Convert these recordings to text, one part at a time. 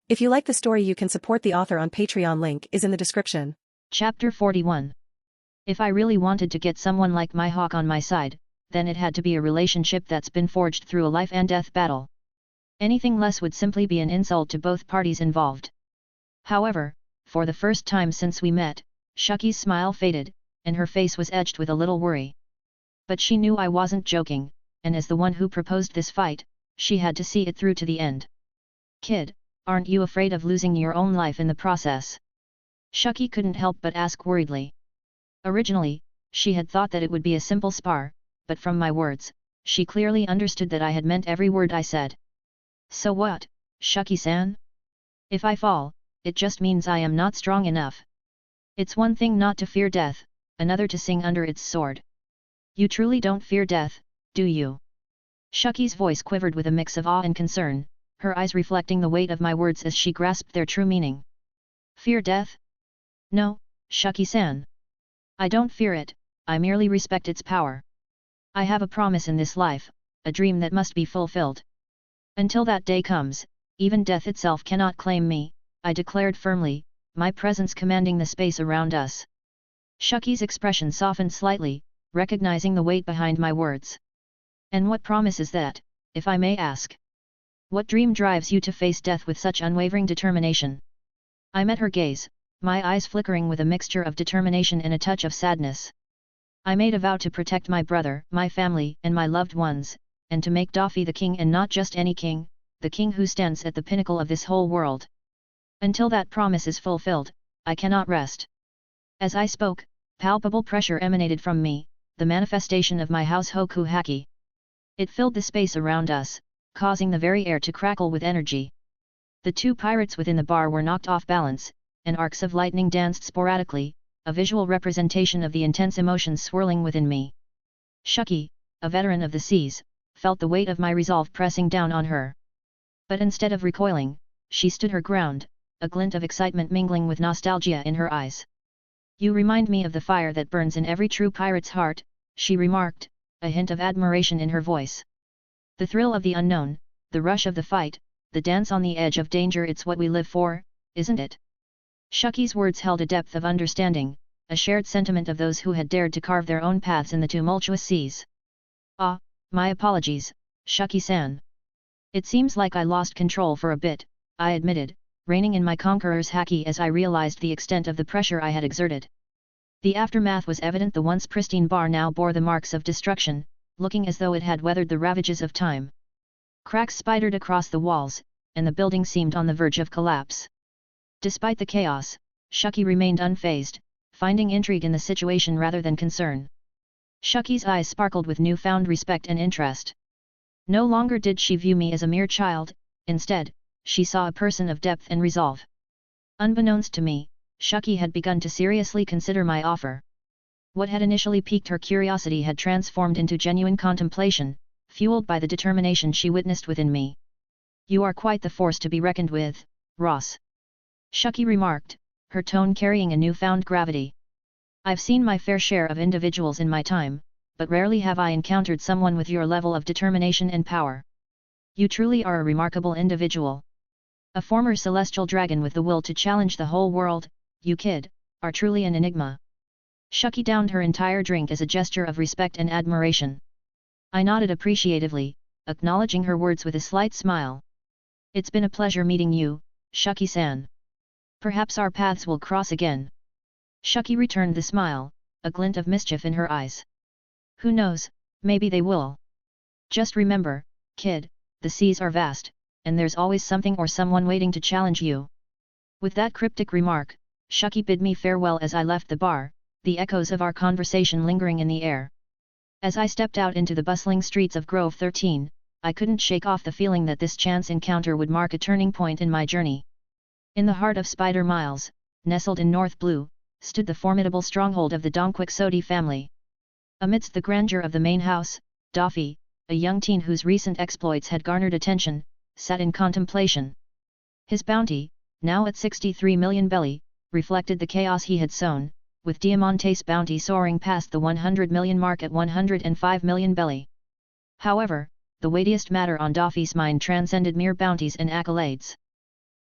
If you like the story, you can support the author on Patreon, link is in the description. Chapter 41. If I really wanted to get someone like my hawk on my side, then it had to be a relationship that's been forged through a life and death battle. Anything less would simply be an insult to both parties involved. However, for the first time since we met, Shucky's smile faded, and her face was edged with a little worry. But she knew I wasn't joking, and as the one who proposed this fight, she had to see it through to the end. "Kid, aren't you afraid of losing your own life in the process?" Shucky couldn't help but ask worriedly. Originally, she had thought that it would be a simple spar, but from my words, she clearly understood that I had meant every word I said. "So what, Shucky-san? If I fall, it just means I am not strong enough. It's one thing not to fear death, another to sing under its sword. You truly don't fear death, do you?" Shucky's voice quivered with a mix of awe and concern, her eyes reflecting the weight of my words as she grasped their true meaning. "Fear death? No, Shucky-san. I don't fear it, I merely respect its power. I have a promise in this life, a dream that must be fulfilled. Until that day comes, even death itself cannot claim me," I declared firmly, my presence commanding the space around us. Shucky's expression softened slightly, recognizing the weight behind my words. "And what promise is that, if I may ask? What dream drives you to face death with such unwavering determination?" I met her gaze, my eyes flickering with a mixture of determination and a touch of sadness. "I made a vow to protect my brother, my family, and my loved ones, and to make Daffy the king, and not just any king, the king who stands at the pinnacle of this whole world. Until that promise is fulfilled, I cannot rest." As I spoke, palpable pressure emanated from me, the manifestation of my house Hoku Haki. It filled the space around us, causing the very air to crackle with energy. The two pirates within the bar were knocked off balance, and arcs of lightning danced sporadically, a visual representation of the intense emotions swirling within me. Shucky, a veteran of the seas, felt the weight of my resolve pressing down on her. But instead of recoiling, she stood her ground, a glint of excitement mingling with nostalgia in her eyes. "You remind me of the fire that burns in every true pirate's heart," she remarked, a hint of admiration in her voice. "The thrill of the unknown, the rush of the fight, the dance on the edge of danger, it's what we live for, isn't it?" Shucky's words held a depth of understanding, a shared sentiment of those who had dared to carve their own paths in the tumultuous seas. "Ah, my apologies, Shucky-san. It seems like I lost control for a bit," I admitted, reining in my conqueror's haki as I realized the extent of the pressure I had exerted. The aftermath was evident. The once pristine bar now bore the marks of destruction, looking as though it had weathered the ravages of time. Cracks spidered across the walls, and the building seemed on the verge of collapse. Despite the chaos, Shucky remained unfazed, finding intrigue in the situation rather than concern. Shucky's eyes sparkled with newfound respect and interest. No longer did she view me as a mere child, instead, she saw a person of depth and resolve. Unbeknownst to me, Shucky had begun to seriously consider my offer. What had initially piqued her curiosity had transformed into genuine contemplation, fueled by the determination she witnessed within me. "You are quite the force to be reckoned with, Ross," Shucky remarked, her tone carrying a newfound gravity. "I've seen my fair share of individuals in my time, but rarely have I encountered someone with your level of determination and power. You truly are a remarkable individual. A former celestial dragon with the will to challenge the whole world, you kid, are truly an enigma." Shucky downed her entire drink as a gesture of respect and admiration. I nodded appreciatively, acknowledging her words with a slight smile. "It's been a pleasure meeting you, Shucky-san. Perhaps our paths will cross again." Shucky returned the smile, a glint of mischief in her eyes. "Who knows, maybe they will. Just remember, kid, the seas are vast, and there's always something or someone waiting to challenge you." With that cryptic remark, Shucky bid me farewell as I left the bar, the echoes of our conversation lingering in the air. As I stepped out into the bustling streets of Grove 13, I couldn't shake off the feeling that this chance encounter would mark a turning point in my journey. In the heart of Spider Miles, nestled in North Blue, stood the formidable stronghold of the Donquixote family. Amidst the grandeur of the main house, Daffy, a young teen whose recent exploits had garnered attention, sat in contemplation. His bounty, now at 63 million belly, reflected the chaos he had sown, with Diamante's bounty soaring past the 100 million mark at 105 million belly. However, the weightiest matter on Daffy's mind transcended mere bounties and accolades.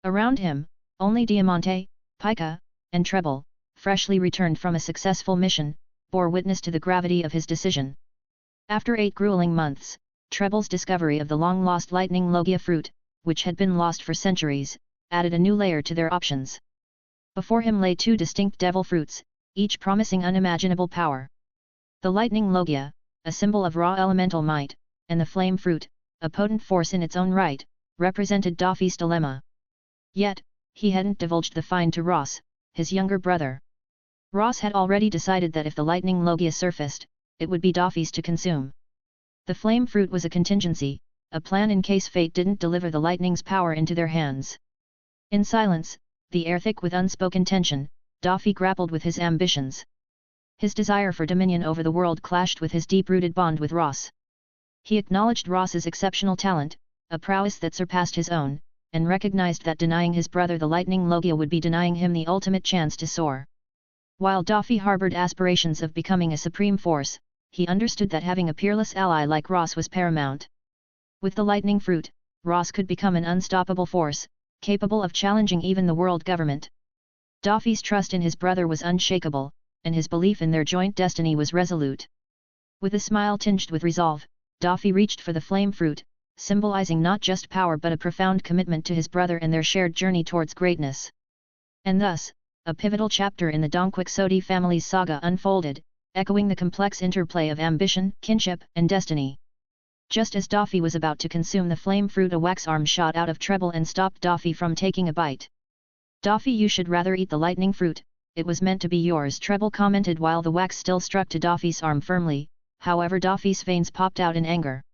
Around him, only Diamante, Pica, and Treble, freshly returned from a successful mission, bore witness to the gravity of his decision. After 8 grueling months, Treble's discovery of the long-lost lightning logia fruit, which had been lost for centuries, added a new layer to their options. Before him lay 2 distinct devil fruits, each promising unimaginable power. The lightning logia, a symbol of raw elemental might, and the flame fruit, a potent force in its own right, represented Daffy's dilemma. Yet, he hadn't divulged the find to Ross, his younger brother. Ross had already decided that if the lightning logia surfaced, it would be Daffy's to consume. The flame fruit was a contingency, a plan in case fate didn't deliver the lightning's power into their hands. In silence, the air thick with unspoken tension, Daffy grappled with his ambitions. His desire for dominion over the world clashed with his deep-rooted bond with Ross. He acknowledged Ross's exceptional talent, a prowess that surpassed his own, and recognized that denying his brother the lightning logia would be denying him the ultimate chance to soar. While Daffy harbored aspirations of becoming a supreme force, he understood that having a peerless ally like Ross was paramount. With the lightning fruit, Ross could become an unstoppable force, capable of challenging even the world government. Daffy's trust in his brother was unshakable, and his belief in their joint destiny was resolute. With a smile tinged with resolve, Daffy reached for the flame fruit, symbolizing not just power but a profound commitment to his brother and their shared journey towards greatness. And thus, a pivotal chapter in the Donquixote family's saga unfolded, echoing the complex interplay of ambition, kinship, and destiny. Just as Daffy was about to consume the flame fruit, a wax arm shot out of Treble and stopped Daffy from taking a bite. "Daffy, you should rather eat the lightning fruit, it was meant to be yours," Treble commented while the wax still struck to Daffy's arm firmly. However, Daffy's veins popped out in anger.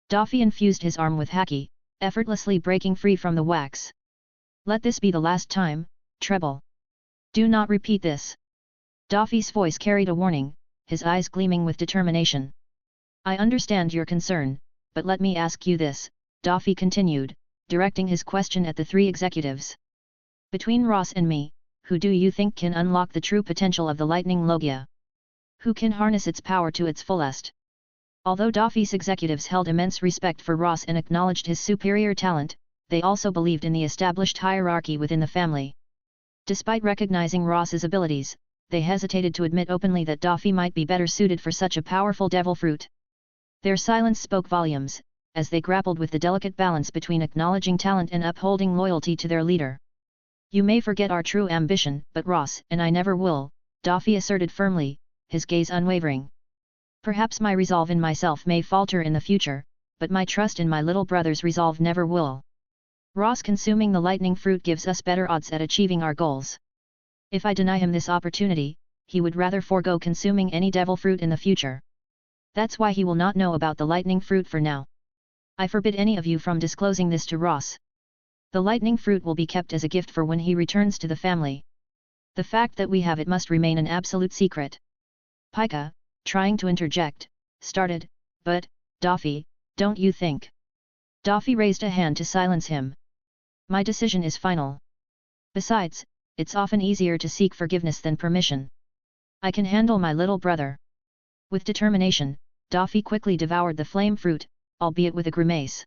Daffy infused his arm with haki, effortlessly breaking free from the wax. "Let this be the last time, Treble. Do not repeat this." Daffy's voice carried a warning, his eyes gleaming with determination. "I understand your concern, but let me ask you this," Daffy continued, directing his question at the 3 executives. "Between Ross and me, who do you think can unlock the true potential of the lightning logia? Who can harness its power to its fullest?" Although Daffy's executives held immense respect for Ross and acknowledged his superior talent, they also believed in the established hierarchy within the family. Despite recognizing Ross's abilities, they hesitated to admit openly that Daffy might be better suited for such a powerful devil fruit. Their silence spoke volumes, as they grappled with the delicate balance between acknowledging talent and upholding loyalty to their leader. "You may forget our true ambition, but Ross and I never will," Daffy asserted firmly, his gaze unwavering. "Perhaps my resolve in myself may falter in the future, but my trust in my little brother's resolve never will. Ross consuming the lightning fruit gives us better odds at achieving our goals. If I deny him this opportunity, he would rather forego consuming any devil fruit in the future. That's why he will not know about the lightning fruit for now. I forbid any of you from disclosing this to Ross. The lightning fruit will be kept as a gift for when he returns to the family. The fact that we have it must remain an absolute secret." Pica, trying to interject, started, "But, Daffy, don't you think?" Daffy raised a hand to silence him. "My decision is final. Besides, it's often easier to seek forgiveness than permission. I can handle my little brother." With determination, Daffy quickly devoured the flame fruit, albeit with a grimace.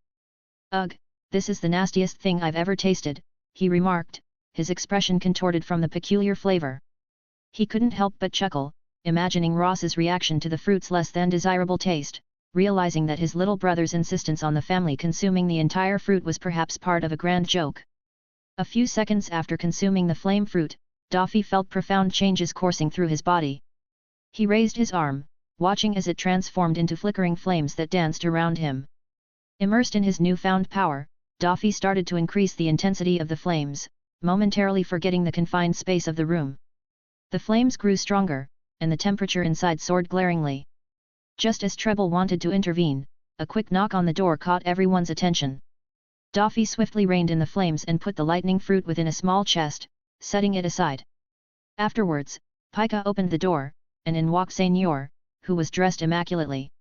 "Ugh, this is the nastiest thing I've ever tasted," he remarked, his expression contorted from the peculiar flavor. He couldn't help but chuckle, imagining Ross's reaction to the fruit's less than desirable taste, realizing that his little brother's insistence on the family consuming the entire fruit was perhaps part of a grand joke. A few seconds after consuming the flame fruit, Daffy felt profound changes coursing through his body. He raised his arm, watching as it transformed into flickering flames that danced around him. Immersed in his newfound power, Daffy started to increase the intensity of the flames, momentarily forgetting the confined space of the room. The flames grew stronger, and the temperature inside soared glaringly. Just as Treble wanted to intervene, a quick knock on the door caught everyone's attention. Daffy swiftly reined in the flames and put the lightning fruit within a small chest, setting it aside. Afterwards, Pica opened the door, and in walked Senor, who was dressed immaculately.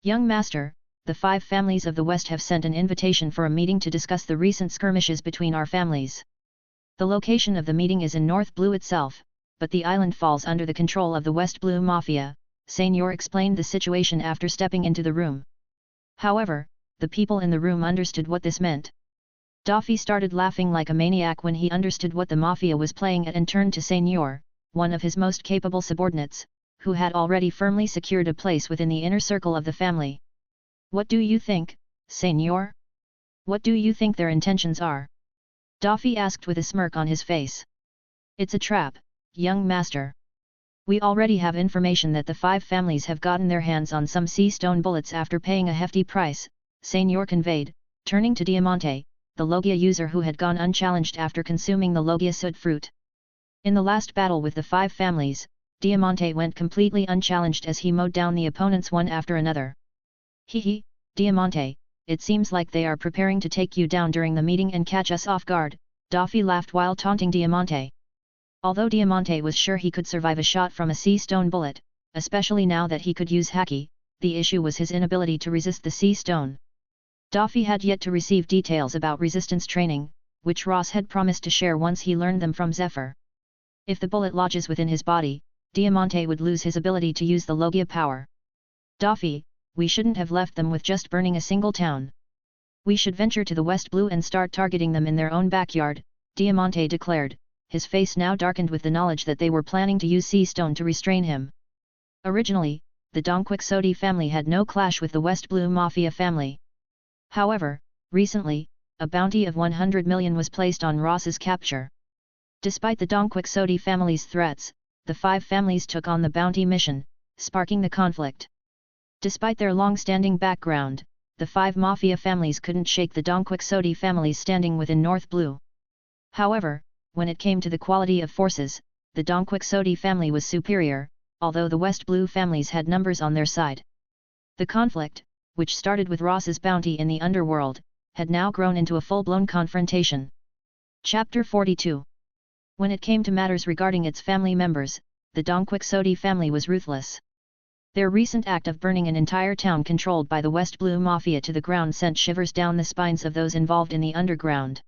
"Young master, the 5 families of the West have sent an invitation for a meeting to discuss the recent skirmishes between our families. The location of the meeting is in North Blue itself, but the island falls under the control of the West Blue Mafia," Senor explained the situation after stepping into the room. "However, the people in the room understood what this meant. Daffy started laughing like a maniac when he understood what the mafia was playing at and turned to Senor, one of his most capable subordinates, who had already firmly secured a place within the inner circle of the family. What do you think, Senor? What do you think their intentions are? Daffy asked with a smirk on his face. It's a trap, young master. We already have information that the 5 families have gotten their hands on some sea stone bullets after paying a hefty price, Senor conveyed, turning to Diamante, the Logia user who had gone unchallenged after consuming the Logia Sud fruit. In the last battle with the 5 families, Diamante went completely unchallenged as he mowed down the opponents one after another. Hehe, Diamante, it seems like they are preparing to take you down during the meeting and catch us off guard, Daffy laughed while taunting Diamante. Although Diamante was sure he could survive a shot from a sea stone bullet, especially now that he could use haki, the issue was his inability to resist the sea stone. Daffy had yet to receive details about resistance training, which Ross had promised to share once he learned them from Zephyr. If the bullet lodges within his body, Diamante would lose his ability to use the Logia power. Daffy, we shouldn't have left them with just burning a single town. We should venture to the West Blue and start targeting them in their own backyard, Diamante declared, his face now darkened with the knowledge that they were planning to use sea stone to restrain him. Originally, the Donquixote family had no clash with the West Blue Mafia family. However, recently, a bounty of 100 million was placed on Ross's capture. Despite the Donquixote family's threats, the 5 families took on the bounty mission, sparking the conflict. Despite their long-standing background, the 5 Mafia families couldn't shake the Donquixote families standing within North Blue. However, when it came to the quality of forces, the Donquixote family was superior, although the West Blue families had numbers on their side. The conflict, which started with Ross's bounty in the underworld, had now grown into a full-blown confrontation. Chapter 42. When it came to matters regarding its family members, the Donquixote family was ruthless. Their recent act of burning an entire town controlled by the West Blue Mafia to the ground sent shivers down the spines of those involved in the underground.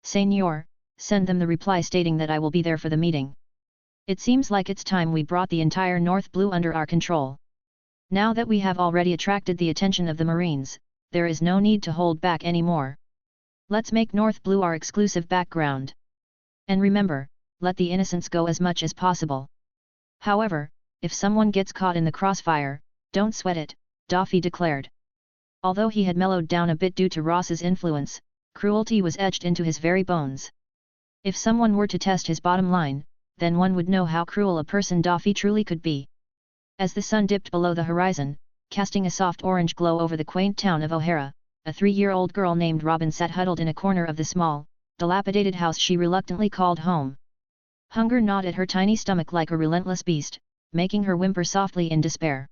Senor, send them the reply stating that I will be there for the meeting. It seems like it's time we brought the entire North Blue under our control. Now that we have already attracted the attention of the Marines, there is no need to hold back anymore. Let's make North Blue our exclusive background. And remember, let the innocents go as much as possible. However, if someone gets caught in the crossfire, don't sweat it, Daffy declared. Although he had mellowed down a bit due to Ross's influence, cruelty was etched into his very bones. If someone were to test his bottom line, then one would know how cruel a person Daffy truly could be. As the sun dipped below the horizon, casting a soft orange glow over the quaint town of O'Hara, a 3-year-old girl named Robin sat huddled in a corner of the small, dilapidated house she reluctantly called home. Hunger gnawed at her tiny stomach like a relentless beast, making her whimper softly in despair.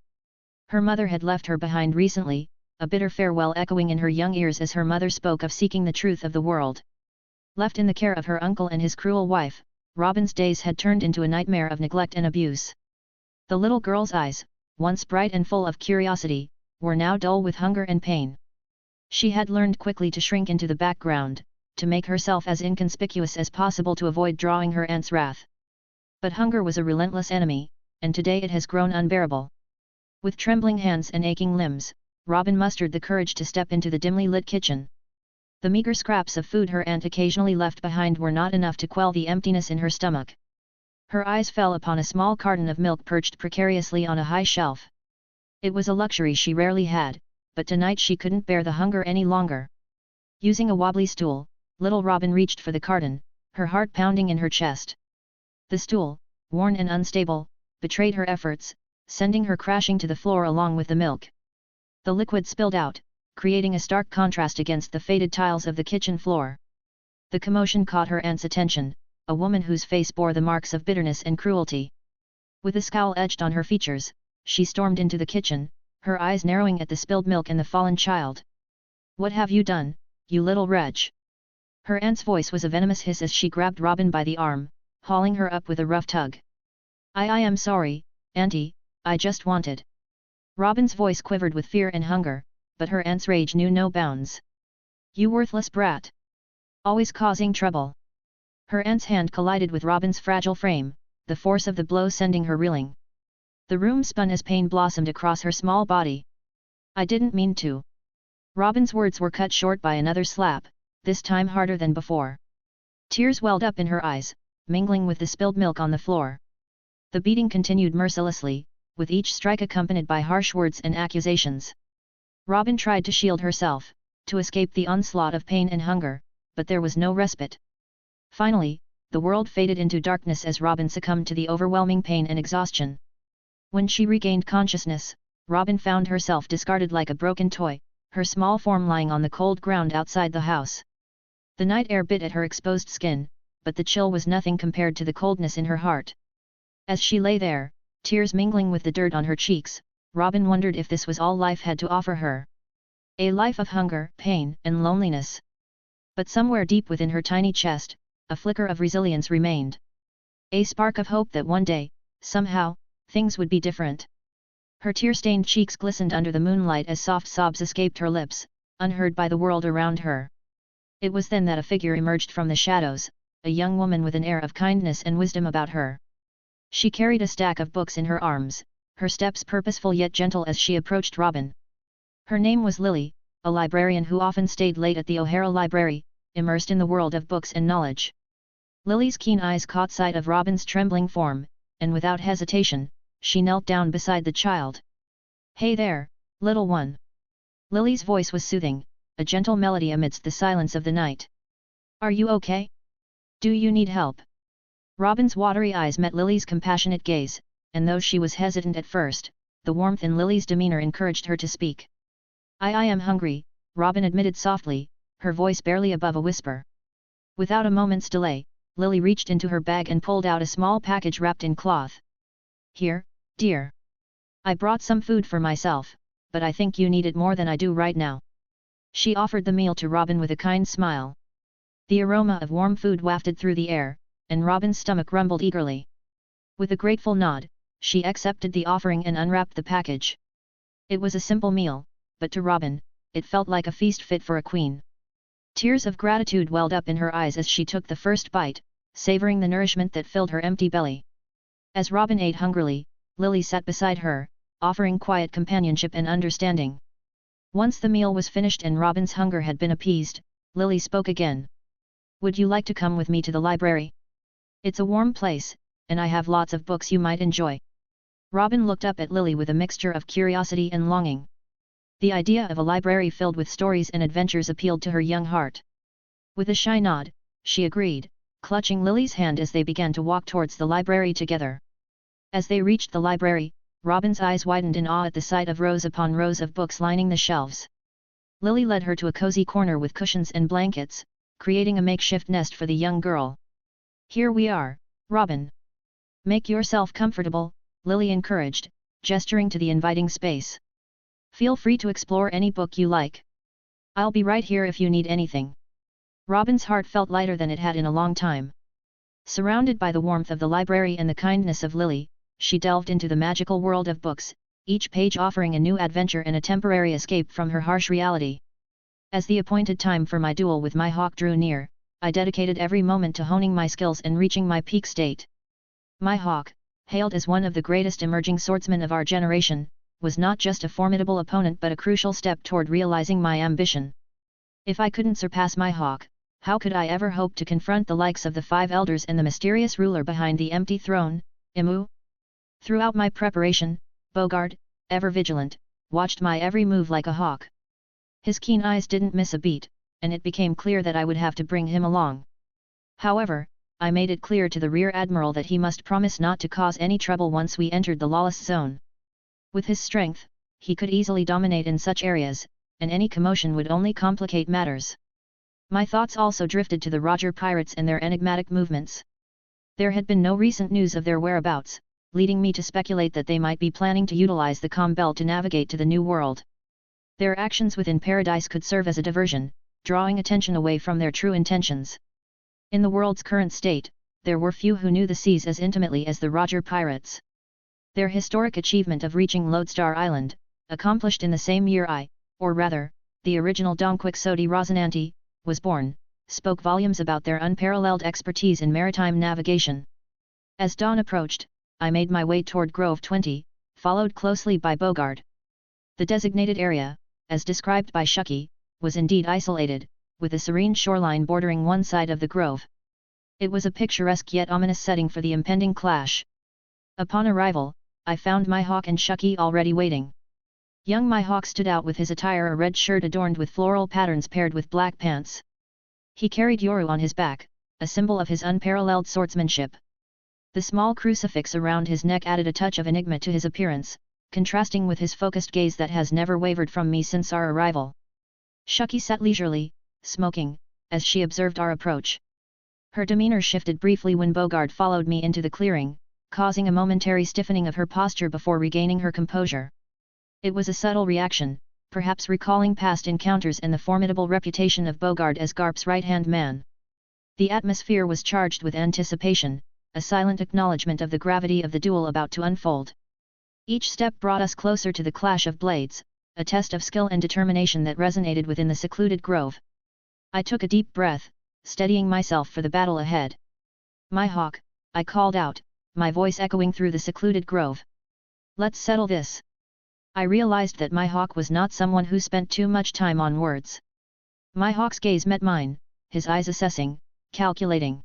Her mother had left her behind recently, a bitter farewell echoing in her young ears as her mother spoke of seeking the truth of the world. Left in the care of her uncle and his cruel wife, Robin's days had turned into a nightmare of neglect and abuse. The little girl's eyes, once bright and full of curiosity, were now dull with hunger and pain. She had learned quickly to shrink into the background, to make herself as inconspicuous as possible to avoid drawing her aunt's wrath. But hunger was a relentless enemy, and today it has grown unbearable. With trembling hands and aching limbs, Robin mustered the courage to step into the dimly lit kitchen. The meager scraps of food her aunt occasionally left behind were not enough to quell the emptiness in her stomach. Her eyes fell upon a small carton of milk perched precariously on a high shelf. It was a luxury she rarely had, but tonight she couldn't bear the hunger any longer. Using a wobbly stool, little Robin reached for the carton, her heart pounding in her chest. The stool, worn and unstable, betrayed her efforts, sending her crashing to the floor along with the milk. The liquid spilled out, creating a stark contrast against the faded tiles of the kitchen floor. The commotion caught her aunt's attention, a woman whose face bore the marks of bitterness and cruelty. With a scowl etched on her features, she stormed into the kitchen, her eyes narrowing at the spilled milk and the fallen child. "What have you done, you little wretch?" Her aunt's voice was a venomous hiss as she grabbed Robin by the arm, hauling her up with a rough tug. I am sorry, Auntie, I just wanted." Robin's voice quivered with fear and hunger, but her aunt's rage knew no bounds. "You worthless brat! Always causing trouble." Her aunt's hand collided with Robin's fragile frame, the force of the blow sending her reeling. The room spun as pain blossomed across her small body. "I didn't mean to." Robin's words were cut short by another slap, this time harder than before. Tears welled up in her eyes, mingling with the spilled milk on the floor. The beating continued mercilessly, with each strike accompanied by harsh words and accusations. Robin tried to shield herself, to escape the onslaught of pain and hunger, but there was no respite. Finally, the world faded into darkness as Robin succumbed to the overwhelming pain and exhaustion. When she regained consciousness, Robin found herself discarded like a broken toy, her small form lying on the cold ground outside the house. The night air bit at her exposed skin, but the chill was nothing compared to the coldness in her heart. As she lay there, tears mingling with the dirt on her cheeks, Robin wondered if this was all life had to offer her. A life of hunger, pain, and loneliness. But somewhere deep within her tiny chest, a flicker of resilience remained. A spark of hope that one day, somehow, things would be different. Her tear-stained cheeks glistened under the moonlight as soft sobs escaped her lips, unheard by the world around her. It was then that a figure emerged from the shadows, a young woman with an air of kindness and wisdom about her. She carried a stack of books in her arms, her steps purposeful yet gentle as she approached Robin. Her name was Lily, a librarian who often stayed late at the O'Hara Library, immersed in the world of books and knowledge. Lily's keen eyes caught sight of Robin's trembling form, and without hesitation, she knelt down beside the child. "Hey there, little one." Lily's voice was soothing, a gentle melody amidst the silence of the night. "Are you okay? Do you need help?" Robin's watery eyes met Lily's compassionate gaze, and though she was hesitant at first, the warmth in Lily's demeanor encouraged her to speak. I am hungry," Robin admitted softly, her voice barely above a whisper. Without a moment's delay, Lily reached into her bag and pulled out a small package wrapped in cloth. "Here, dear. I brought some food for myself, but I think you need it more than I do right now." She offered the meal to Robin with a kind smile. The aroma of warm food wafted through the air, and Robin's stomach rumbled eagerly. With a grateful nod, she accepted the offering and unwrapped the package. It was a simple meal, but to Robin, it felt like a feast fit for a queen. Tears of gratitude welled up in her eyes as she took the first bite, savoring the nourishment that filled her empty belly. As Robin ate hungrily, Lily sat beside her, offering quiet companionship and understanding. Once the meal was finished and Robin's hunger had been appeased, Lily spoke again. "Would you like to come with me to the library? It's a warm place, and I have lots of books you might enjoy." Robin looked up at Lily with a mixture of curiosity and longing. The idea of a library filled with stories and adventures appealed to her young heart. With a shy nod, she agreed, clutching Lily's hand as they began to walk towards the library together. As they reached the library, Robin's eyes widened in awe at the sight of rows upon rows of books lining the shelves. Lily led her to a cozy corner with cushions and blankets, creating a makeshift nest for the young girl. "Here we are, Robin. Make yourself comfortable," Lily encouraged, gesturing to the inviting space. "Feel free to explore any book you like. I'll be right here if you need anything." Robin's heart felt lighter than it had in a long time. Surrounded by the warmth of the library and the kindness of Lily, she delved into the magical world of books, each page offering a new adventure and a temporary escape from her harsh reality. As the appointed time for my duel with my hawk drew near, I dedicated every moment to honing my skills and reaching my peak state. My hawk, hailed as one of the greatest emerging swordsmen of our generation, was not just a formidable opponent but a crucial step toward realizing my ambition. If I couldn't surpass my hawk, how could I ever hope to confront the likes of the five elders and the mysterious ruler behind the empty throne, Imu? Throughout my preparation, Bogard, ever vigilant, watched my every move like a hawk. His keen eyes didn't miss a beat, and it became clear that I would have to bring him along. However, I made it clear to the Rear Admiral that he must promise not to cause any trouble once we entered the lawless zone. With his strength, he could easily dominate in such areas, and any commotion would only complicate matters. My thoughts also drifted to the Roger pirates and their enigmatic movements. There had been no recent news of their whereabouts, leading me to speculate that they might be planning to utilize the Com Belt to navigate to the New World. Their actions within Paradise could serve as a diversion, drawing attention away from their true intentions. In the world's current state, there were few who knew the seas as intimately as the Roger pirates. Their historic achievement of reaching Lodestar Island, accomplished in the same year or rather, the original Donquixote Rosinante, was born, spoke volumes about their unparalleled expertise in maritime navigation. As dawn approached, I made my way toward Grove 20, followed closely by Bogard. The designated area, as described by Shucky, was indeed isolated, with a serene shoreline bordering one side of the grove. It was a picturesque yet ominous setting for the impending clash. Upon arrival, I found my hawk and Shucky already waiting. Young my hawk stood out with his attire a red shirt adorned with floral patterns paired with black pants. He carried Yoru on his back, a symbol of his unparalleled swordsmanship. The small crucifix around his neck added a touch of enigma to his appearance, contrasting with his focused gaze that has never wavered from me since our arrival. Shucky sat leisurely, smoking, as she observed our approach. Her demeanor shifted briefly when Bogard followed me into the clearing, causing a momentary stiffening of her posture before regaining her composure. It was a subtle reaction, perhaps recalling past encounters and the formidable reputation of Bogard as Garp's right-hand man. The atmosphere was charged with anticipation, a silent acknowledgement of the gravity of the duel about to unfold. Each step brought us closer to the clash of blades, a test of skill and determination that resonated within the secluded grove. I took a deep breath, steadying myself for the battle ahead. "My hawk," I called out, my voice echoing through the secluded grove. "Let's settle this." I realized that my hawk was not someone who spent too much time on words. My hawk's gaze met mine, his eyes assessing, calculating.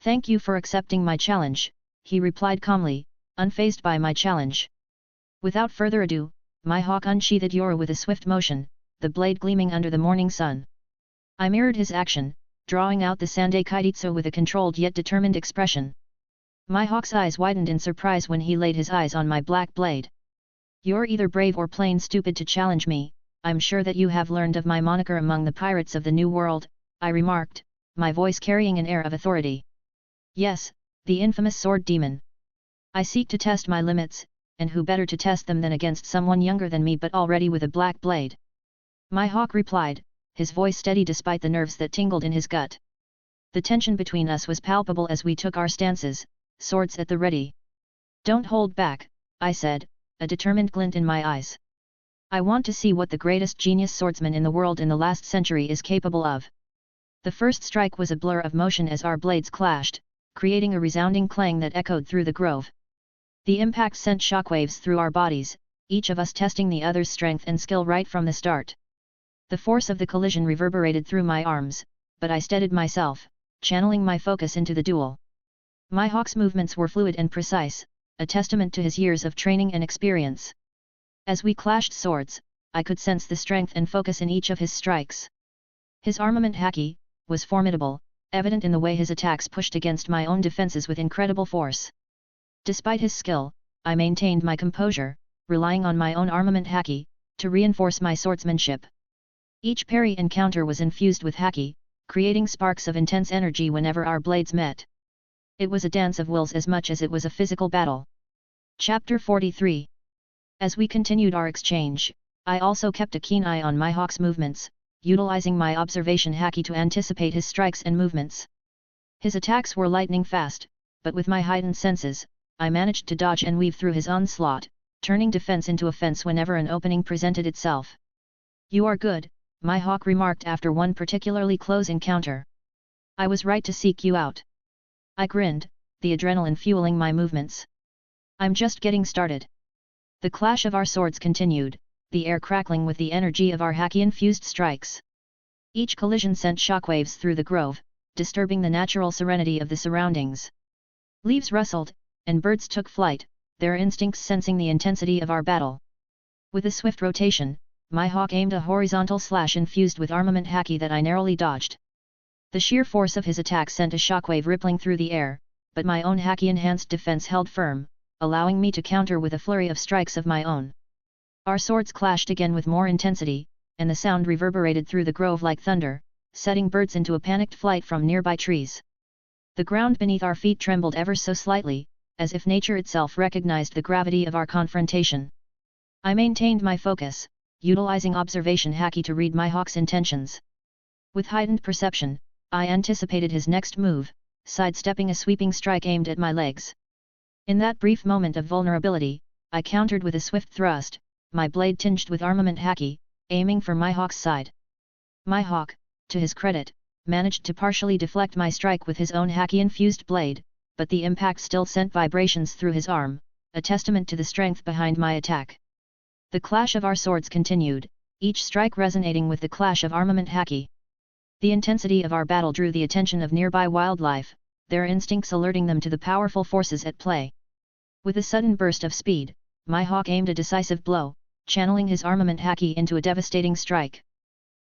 "Thank you for accepting my challenge," he replied calmly, unfazed by my challenge. Without further ado, my hawk unsheathed Yoru with a swift motion, the blade gleaming under the morning sun. I mirrored his action, drawing out the Sandai Kaititsu with a controlled yet determined expression. My hawk's eyes widened in surprise when he laid his eyes on my black blade. "You're either brave or plain stupid to challenge me. I'm sure that you have learned of my moniker among the pirates of the New World," I remarked, my voice carrying an air of authority. "Yes, the infamous sword demon. I seek to test my limits, and who better to test them than against someone younger than me but already with a black blade?" My hawk replied, his voice steady despite the nerves that tingled in his gut. The tension between us was palpable as we took our stances, swords at the ready. "Don't hold back," I said, a determined glint in my eyes. "I want to see what the greatest genius swordsman in the world in the last century is capable of." The first strike was a blur of motion as our blades clashed, creating a resounding clang that echoed through the grove. The impact sent shockwaves through our bodies, each of us testing the other's strength and skill right from the start. The force of the collision reverberated through my arms, but I steadied myself, channeling my focus into the duel. My hawk's movements were fluid and precise, a testament to his years of training and experience. As we clashed swords, I could sense the strength and focus in each of his strikes. His armament haki was formidable, evident in the way his attacks pushed against my own defenses with incredible force. Despite his skill, I maintained my composure, relying on my own armament haki to reinforce my swordsmanship. Each parry encounter was infused with haki, creating sparks of intense energy whenever our blades met. It was a dance of wills as much as it was a physical battle. Chapter 43. As we continued our exchange, I also kept a keen eye on my hawk's movements, utilizing my observation haki to anticipate his strikes and movements. His attacks were lightning fast, but with my heightened senses, I managed to dodge and weave through his onslaught, turning defense into offense whenever an opening presented itself. "You are good," my hawk remarked after one particularly close encounter. "I was right to seek you out." I grinned, the adrenaline fueling my movements. "I'm just getting started." The clash of our swords continued, the air crackling with the energy of our haki-infused strikes. Each collision sent shockwaves through the grove, disturbing the natural serenity of the surroundings. Leaves rustled, and birds took flight, their instincts sensing the intensity of our battle. With a swift rotation, my hawk aimed a horizontal slash infused with armament haki that I narrowly dodged. The sheer force of his attack sent a shockwave rippling through the air, but my own haki-enhanced defense held firm, allowing me to counter with a flurry of strikes of my own. Our swords clashed again with more intensity, and the sound reverberated through the grove like thunder, setting birds into a panicked flight from nearby trees. The ground beneath our feet trembled ever so slightly, as if nature itself recognized the gravity of our confrontation. I maintained my focus, utilizing observation haki to read my hawk's intentions. With heightened perception, I anticipated his next move, sidestepping a sweeping strike aimed at my legs. In that brief moment of vulnerability, I countered with a swift thrust, my blade tinged with armament haki, aiming for my hawk's side. My hawk, to his credit, managed to partially deflect my strike with his own haki-infused blade, but the impact still sent vibrations through his arm, a testament to the strength behind my attack. The clash of our swords continued, each strike resonating with the clash of armament haki. The intensity of our battle drew the attention of nearby wildlife, their instincts alerting them to the powerful forces at play. With a sudden burst of speed, my hawk aimed a decisive blow, channeling his armament haki into a devastating strike.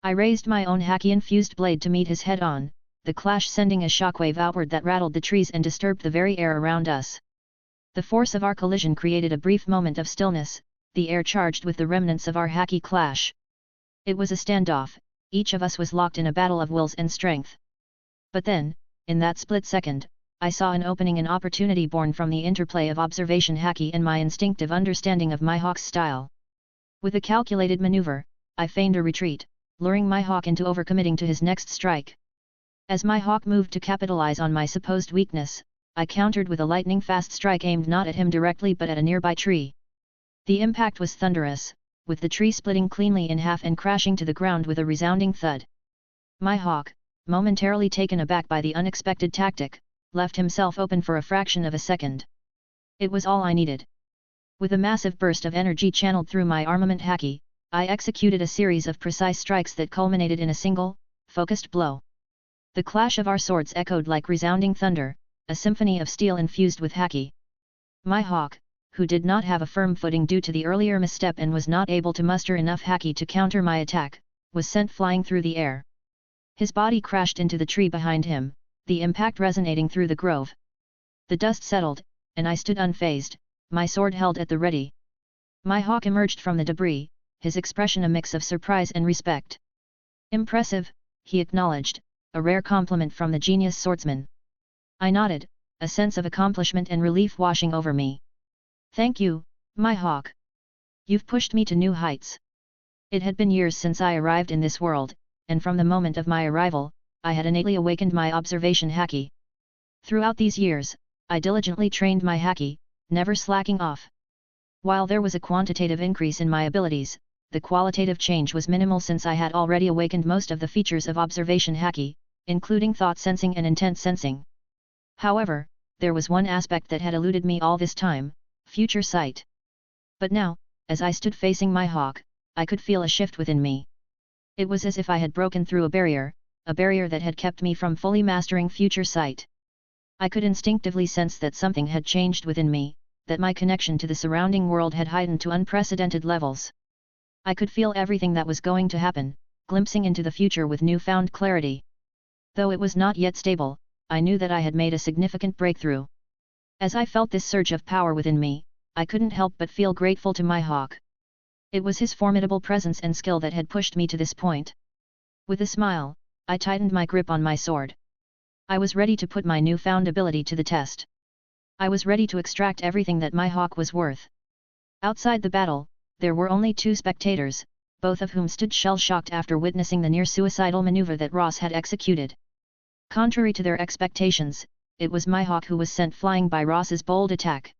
I raised my own haki-infused blade to meet his head-on, the clash sending a shockwave outward that rattled the trees and disturbed the very air around us. The force of our collision created a brief moment of stillness, the air charged with the remnants of our haki clash. It was a standoff, each of us was locked in a battle of wills and strength. But then, in that split second, I saw an opening, an opportunity born from the interplay of observation haki and my instinctive understanding of my hawk's style. With a calculated maneuver, I feigned a retreat, luring my hawk into overcommitting to his next strike. As my hawk moved to capitalize on my supposed weakness, I countered with a lightning-fast strike aimed not at him directly but at a nearby tree. The impact was thunderous, with the tree splitting cleanly in half and crashing to the ground with a resounding thud. My hawk, momentarily taken aback by the unexpected tactic, left himself open for a fraction of a second. It was all I needed. With a massive burst of energy channeled through my armament haki, I executed a series of precise strikes that culminated in a single, focused blow. The clash of our swords echoed like resounding thunder, a symphony of steel infused with haki. My hawk, who did not have a firm footing due to the earlier misstep and was not able to muster enough haki to counter my attack, was sent flying through the air. His body crashed into the tree behind him, the impact resonating through the grove. The dust settled, and I stood unfazed, my sword held at the ready. My hawk emerged from the debris, his expression a mix of surprise and respect. "Impressive," he acknowledged, a rare compliment from the genius swordsman. I nodded, a sense of accomplishment and relief washing over me. "Thank you, my hawk. You've pushed me to new heights." It had been years since I arrived in this world, and from the moment of my arrival, I had innately awakened my observation haki. Throughout these years, I diligently trained my haki, never slacking off. While there was a quantitative increase in my abilities, the qualitative change was minimal since I had already awakened most of the features of observation haki, including thought sensing and intent sensing. However, there was one aspect that had eluded me all this time: future sight. But now, as I stood facing my hawk, I could feel a shift within me. It was as if I had broken through a barrier that had kept me from fully mastering future sight. I could instinctively sense that something had changed within me, that my connection to the surrounding world had heightened to unprecedented levels. I could feel everything that was going to happen, glimpsing into the future with newfound clarity. Though it was not yet stable, I knew that I had made a significant breakthrough. As I felt this surge of power within me, I couldn't help but feel grateful to my hawk. It was his formidable presence and skill that had pushed me to this point. With a smile, I tightened my grip on my sword. I was ready to put my newfound ability to the test. I was ready to extract everything that my hawk was worth. Outside the battle, there were only 2 spectators, both of whom stood shell-shocked after witnessing the near-suicidal maneuver that Ross had executed. Contrary to their expectations, it was my hawk who was sent flying by Ross's bold attack.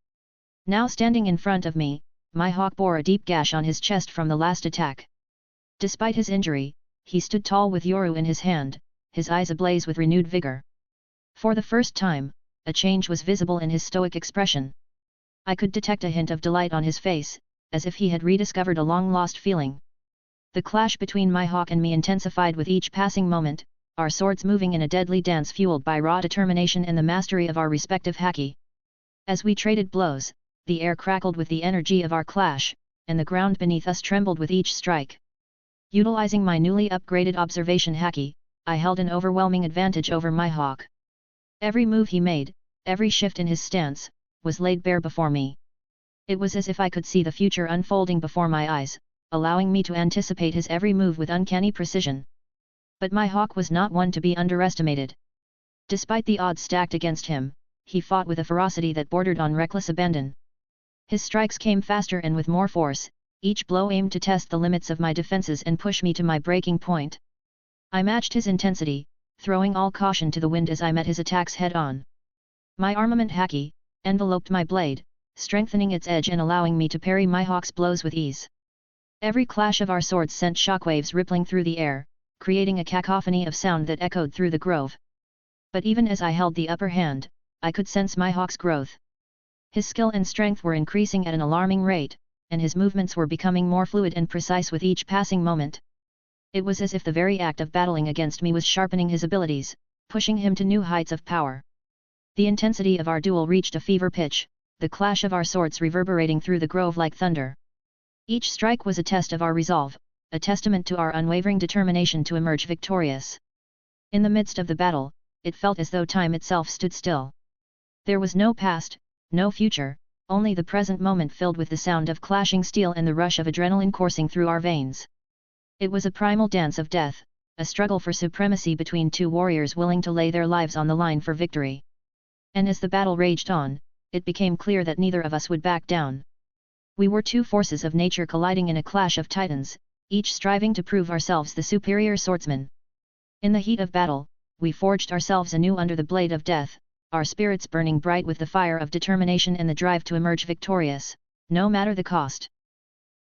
Now standing in front of me, my hawk bore a deep gash on his chest from the last attack. Despite his injury, he stood tall with Yoru in his hand, his eyes ablaze with renewed vigor. For the first time, a change was visible in his stoic expression. I could detect a hint of delight on his face, as if he had rediscovered a long-lost feeling. The clash between my hawk and me intensified with each passing moment, our swords moving in a deadly dance fueled by raw determination and the mastery of our respective haki. As we traded blows, the air crackled with the energy of our clash, and the ground beneath us trembled with each strike. Utilizing my newly upgraded observation haki, I held an overwhelming advantage over my hawk. Every move he made, every shift in his stance, was laid bare before me. It was as if I could see the future unfolding before my eyes, allowing me to anticipate his every move with uncanny precision. But my hawk was not one to be underestimated. Despite the odds stacked against him, he fought with a ferocity that bordered on reckless abandon. His strikes came faster and with more force, each blow aimed to test the limits of my defenses and push me to my breaking point. I matched his intensity, throwing all caution to the wind as I met his attacks head-on. My armament haki enveloped my blade, strengthening its edge and allowing me to parry my hawk's blows with ease. Every clash of our swords sent shockwaves rippling through the air, creating a cacophony of sound that echoed through the grove. But even as I held the upper hand, I could sense my hawk's growth. His skill and strength were increasing at an alarming rate, and his movements were becoming more fluid and precise with each passing moment. It was as if the very act of battling against me was sharpening his abilities, pushing him to new heights of power. The intensity of our duel reached a fever pitch, the clash of our swords reverberating through the grove like thunder. Each strike was a test of our resolve, a testament to our unwavering determination to emerge victorious. In the midst of the battle, it felt as though time itself stood still. There was no past, no future, only the present moment filled with the sound of clashing steel and the rush of adrenaline coursing through our veins. It was a primal dance of death, a struggle for supremacy between two warriors willing to lay their lives on the line for victory. And as the battle raged on, it became clear that neither of us would back down. We were two forces of nature colliding in a clash of titans, each striving to prove ourselves the superior swordsman. In the heat of battle, we forged ourselves anew under the blade of death, our spirits burning bright with the fire of determination and the drive to emerge victorious, no matter the cost.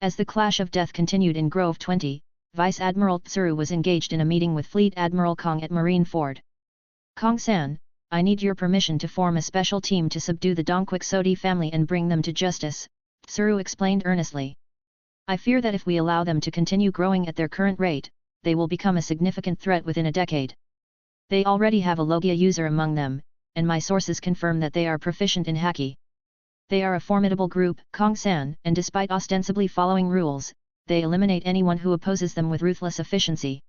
As the clash of death continued in Grove 20, Vice Admiral Tsuru was engaged in a meeting with Fleet Admiral Kong at Marineford. "Kong-san, I need your permission to form a special team to subdue the Donquixote family and bring them to justice," Tsuru explained earnestly. "I fear that if we allow them to continue growing at their current rate, they will become a significant threat within a decade. They already have a Logia user among them, and my sources confirm that they are proficient in haki. They are a formidable group, Kong-san, and despite ostensibly following rules, they eliminate anyone who opposes them with ruthless efficiency."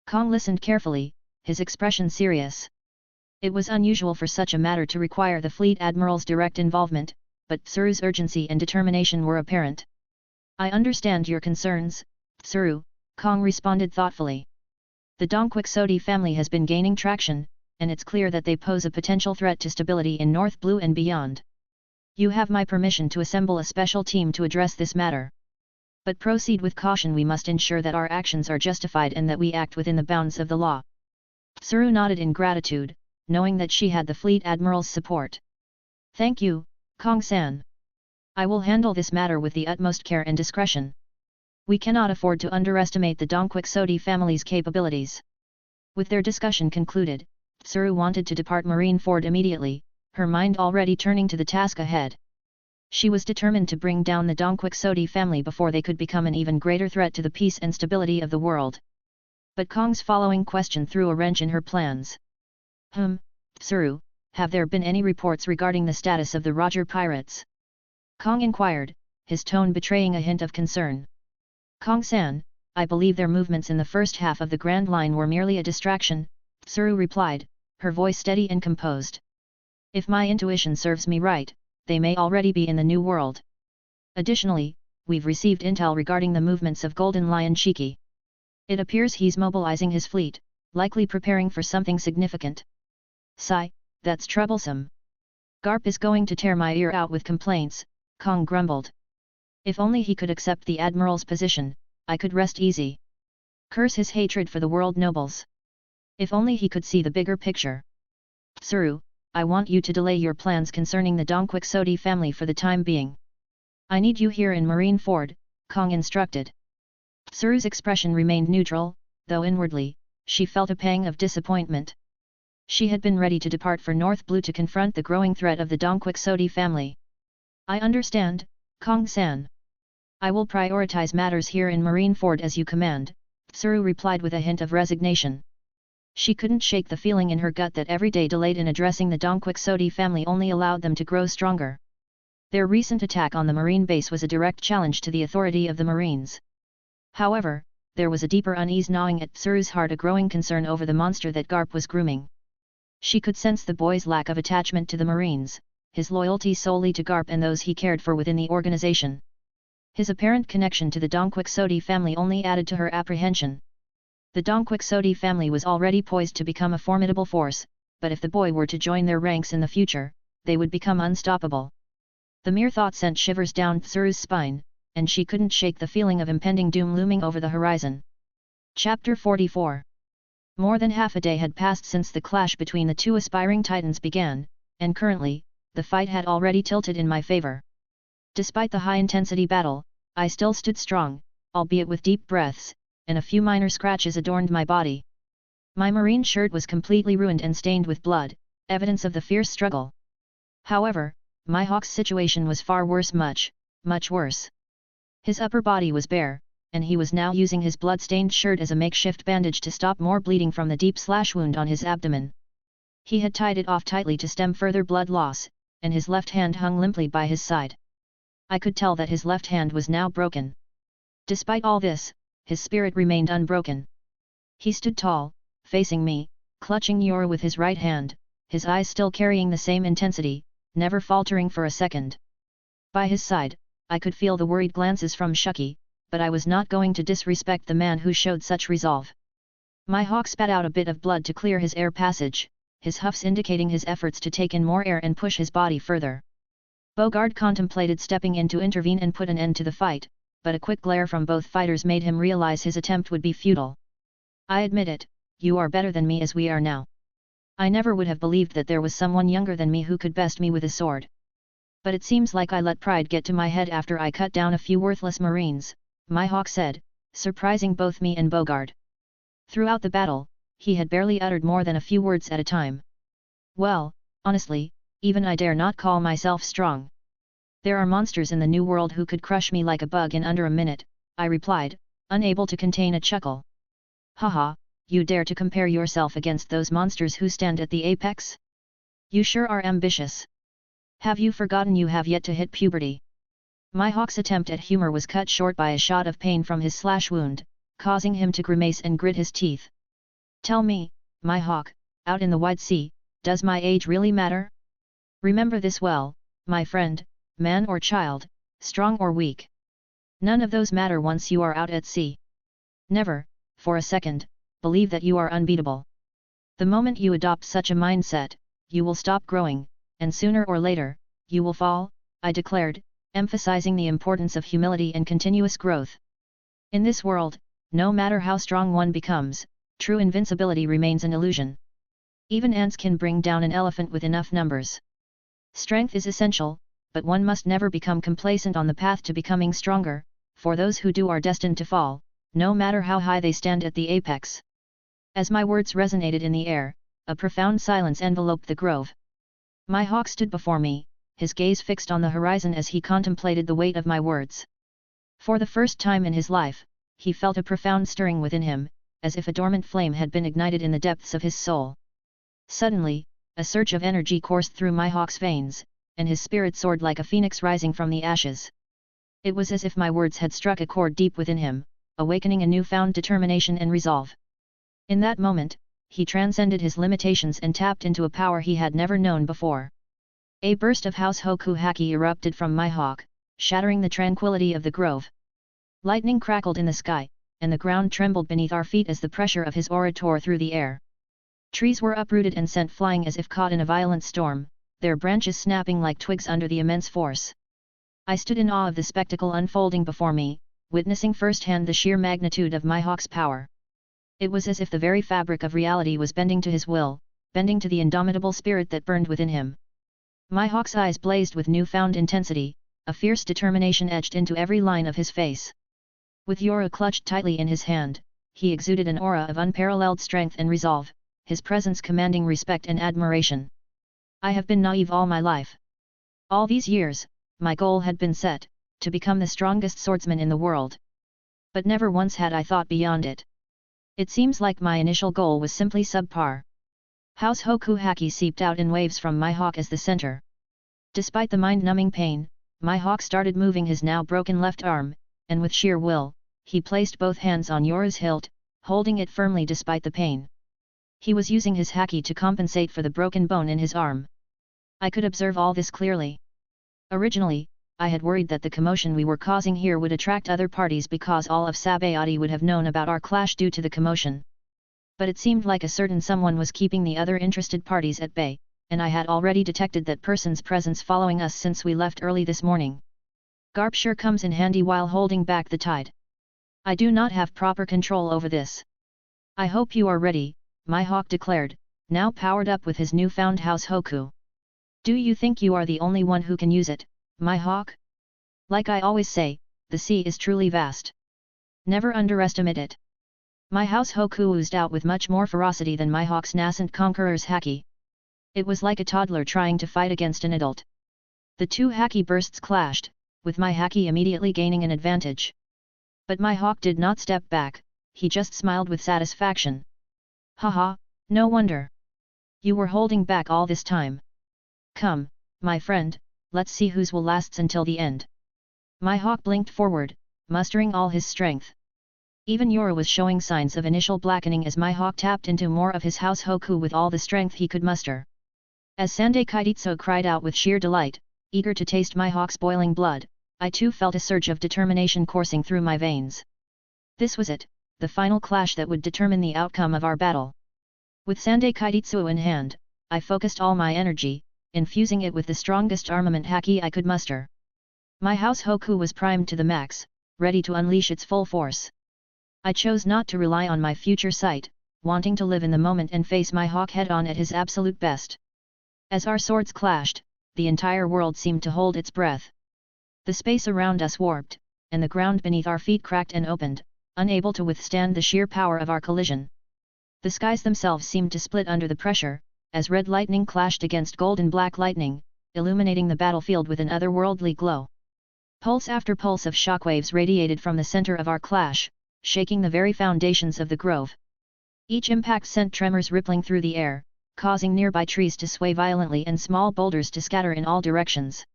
Kong listened carefully, his expression serious. It was unusual for such a matter to require the Fleet Admiral's direct involvement, but Tsuru's urgency and determination were apparent. "I understand your concerns, Tsuru," Kong responded thoughtfully. "The Donquixote family has been gaining traction, and it's clear that they pose a potential threat to stability in North Blue and beyond. You have my permission to assemble a special team to address this matter. But proceed with caution. We must ensure that our actions are justified and that we act within the bounds of the law." Tsuru nodded in gratitude, knowing that she had the Fleet Admiral's support. "Thank you, Kong-san. I will handle this matter with the utmost care and discretion. We cannot afford to underestimate the Donquixote family's capabilities." With their discussion concluded, Tsuru wanted to depart Marineford immediately, her mind already turning to the task ahead. She was determined to bring down the Donquixote family before they could become an even greater threat to the peace and stability of the world. But Kong's following question threw a wrench in her plans. Tsuru, have there been any reports regarding the status of the Roger pirates?" Kong inquired, his tone betraying a hint of concern. "Kong-san, I believe their movements in the first half of the Grand Line were merely a distraction," Tsuru replied, her voice steady and composed. "If my intuition serves me right, they may already be in the New World. Additionally, we've received intel regarding the movements of Golden Lion Shucky. It appears he's mobilizing his fleet, likely preparing for something significant." "Sigh, that's troublesome. Garp is going to tear my ear out with complaints," Kong grumbled. "If only he could accept the Admiral's position, I could rest easy. Curse his hatred for the world nobles. If only he could see the bigger picture. Tsuru, I want you to delay your plans concerning the Donquixote family for the time being. I need you here in Marineford," Kong instructed. Tsuru's expression remained neutral, though inwardly, she felt a pang of disappointment. She had been ready to depart for North Blue to confront the growing threat of the Donquixote family. "I understand, Kong-san. I will prioritize matters here in Marineford as you command," Tsuru replied with a hint of resignation. She couldn't shake the feeling in her gut that every day delayed in addressing the Donquixote family only allowed them to grow stronger. Their recent attack on the Marine base was a direct challenge to the authority of the Marines. However, there was a deeper unease gnawing at Tsuru's heart, a growing concern over the monster that Garp was grooming. She could sense the boy's lack of attachment to the Marines, his loyalty solely to Garp and those he cared for within the organization. His apparent connection to the Donquixote family only added to her apprehension. The Donquixote family was already poised to become a formidable force, but if the boy were to join their ranks in the future, they would become unstoppable. The mere thought sent shivers down Tsuru's spine, and she couldn't shake the feeling of impending doom looming over the horizon. Chapter 44. More than half a day had passed since the clash between the two aspiring titans began, and currently, the fight had already tilted in my favor. Despite the high-intensity battle, I still stood strong, albeit with deep breaths, and a few minor scratches adorned my body. My marine shirt was completely ruined and stained with blood, evidence of the fierce struggle. However, my hawk's situation was far worse, much worse. His upper body was bare, and he was now using his blood-stained shirt as a makeshift bandage to stop more bleeding from the deep slash wound on his abdomen. He had tied it off tightly to stem further blood loss, and his left hand hung limply by his side. I could tell that his left hand was now broken. Despite all this, his spirit remained unbroken. He stood tall, facing me, clutching Yor with his right hand, his eyes still carrying the same intensity, never faltering for a second. By his side, I could feel the worried glances from Shucky, but I was not going to disrespect the man who showed such resolve. My hawk spat out a bit of blood to clear his air passage, his huffs indicating his efforts to take in more air and push his body further. Bogard contemplated stepping in to intervene and put an end to the fight, but a quick glare from both fighters made him realize his attempt would be futile. I admit it, you are better than me as we are now. I never would have believed that there was someone younger than me who could best me with a sword. But it seems like I let pride get to my head after I cut down a few worthless Marines, my hawk said, surprising both me and Bogard. Throughout the battle, he had barely uttered more than a few words at a time. Well, honestly, even I dare not call myself strong. There are monsters in the New World who could crush me like a bug in under a minute, I replied, unable to contain a chuckle. Haha, you dare to compare yourself against those monsters who stand at the apex? You sure are ambitious. Have you forgotten you have yet to hit puberty? My hawk's attempt at humor was cut short by a shot of pain from his slash wound, causing him to grimace and grit his teeth. Tell me, my hawk, out in the wide sea, does my age really matter? Remember this well, my friend, man or child, strong or weak. None of those matter once you are out at sea. Never, for a second, believe that you are unbeatable. The moment you adopt such a mindset, you will stop growing, and sooner or later, you will fall, I declared, emphasizing the importance of humility and continuous growth. In this world, no matter how strong one becomes, true invincibility remains an illusion. Even ants can bring down an elephant with enough numbers. Strength is essential, but one must never become complacent on the path to becoming stronger, for those who do are destined to fall, no matter how high they stand at the apex. As my words resonated in the air, a profound silence enveloped the grove. My hawk stood before me, his gaze fixed on the horizon as he contemplated the weight of my words. For the first time in his life, he felt a profound stirring within him, as if a dormant flame had been ignited in the depths of his soul. Suddenly, a surge of energy coursed through my hawk's veins, and his spirit soared like a phoenix rising from the ashes. It was as if my words had struck a chord deep within him, awakening a newfound determination and resolve. In that moment, he transcended his limitations and tapped into a power he had never known before. A burst of House Hoku Haki erupted from my hawk, shattering the tranquility of the grove. Lightning crackled in the sky, and the ground trembled beneath our feet as the pressure of his aura tore through the air. Trees were uprooted and sent flying as if caught in a violent storm, their branches snapping like twigs under the immense force. I stood in awe of the spectacle unfolding before me, witnessing firsthand the sheer magnitude of my hawk's power. It was as if the very fabric of reality was bending to his will, bending to the indomitable spirit that burned within him. My hawk's eyes blazed with newfound intensity, a fierce determination etched into every line of his face. With Yora clutched tightly in his hand, he exuded an aura of unparalleled strength and resolve, his presence commanding respect and admiration. I have been naive all my life. All these years, my goal had been set, to become the strongest swordsman in the world. But never once had I thought beyond it. It seems like my initial goal was simply subpar. House Hoku Haki seeped out in waves from my hawk as the center. Despite the mind-numbing pain, my hawk started moving his now broken left arm, and with sheer will, he placed both hands on Yora's hilt, holding it firmly despite the pain. He was using his haki to compensate for the broken bone in his arm. I could observe all this clearly. Originally, I had worried that the commotion we were causing here would attract other parties because all of Sabayati would have known about our clash due to the commotion. But it seemed like a certain someone was keeping the other interested parties at bay, and I had already detected that person's presence following us since we left early this morning. Garp sure comes in handy while holding back the tide. I do not have proper control over this. I hope you are ready, my hawk declared, now powered up with his newfound House Hoku. Do you think you are the only one who can use it, my hawk? Like I always say, the sea is truly vast. Never underestimate it. My House Hoku oozed out with much more ferocity than my hawk's nascent conqueror's haki. It was like a toddler trying to fight against an adult. The two haki bursts clashed, with my Hacky immediately gaining an advantage. But my hawk did not step back, he just smiled with satisfaction. Haha, no wonder. You were holding back all this time. Come, my friend, let's see whose will lasts until the end. My hawk blinked forward, mustering all his strength. Even Yoru was showing signs of initial blackening as my hawk tapped into more of his house Hoku with all the strength he could muster. As Sandai Kaititsu cried out with sheer delight, eager to taste my hawk's boiling blood, I too felt a surge of determination coursing through my veins. This was it, the final clash that would determine the outcome of our battle. With Sandai Kaititsu in hand, I focused all my energy, infusing it with the strongest armament Haki I could muster. My house Hoku was primed to the max, ready to unleash its full force. I chose not to rely on my future sight, wanting to live in the moment and face my hawk head-on at his absolute best. As our swords clashed, the entire world seemed to hold its breath. The space around us warped, and the ground beneath our feet cracked and opened, unable to withstand the sheer power of our collision. The skies themselves seemed to split under the pressure, as red lightning clashed against golden black lightning, illuminating the battlefield with an otherworldly glow. Pulse after pulse of shockwaves radiated from the center of our clash, shaking the very foundations of the grove. Each impact sent tremors rippling through the air, causing nearby trees to sway violently and small boulders to scatter in all directions.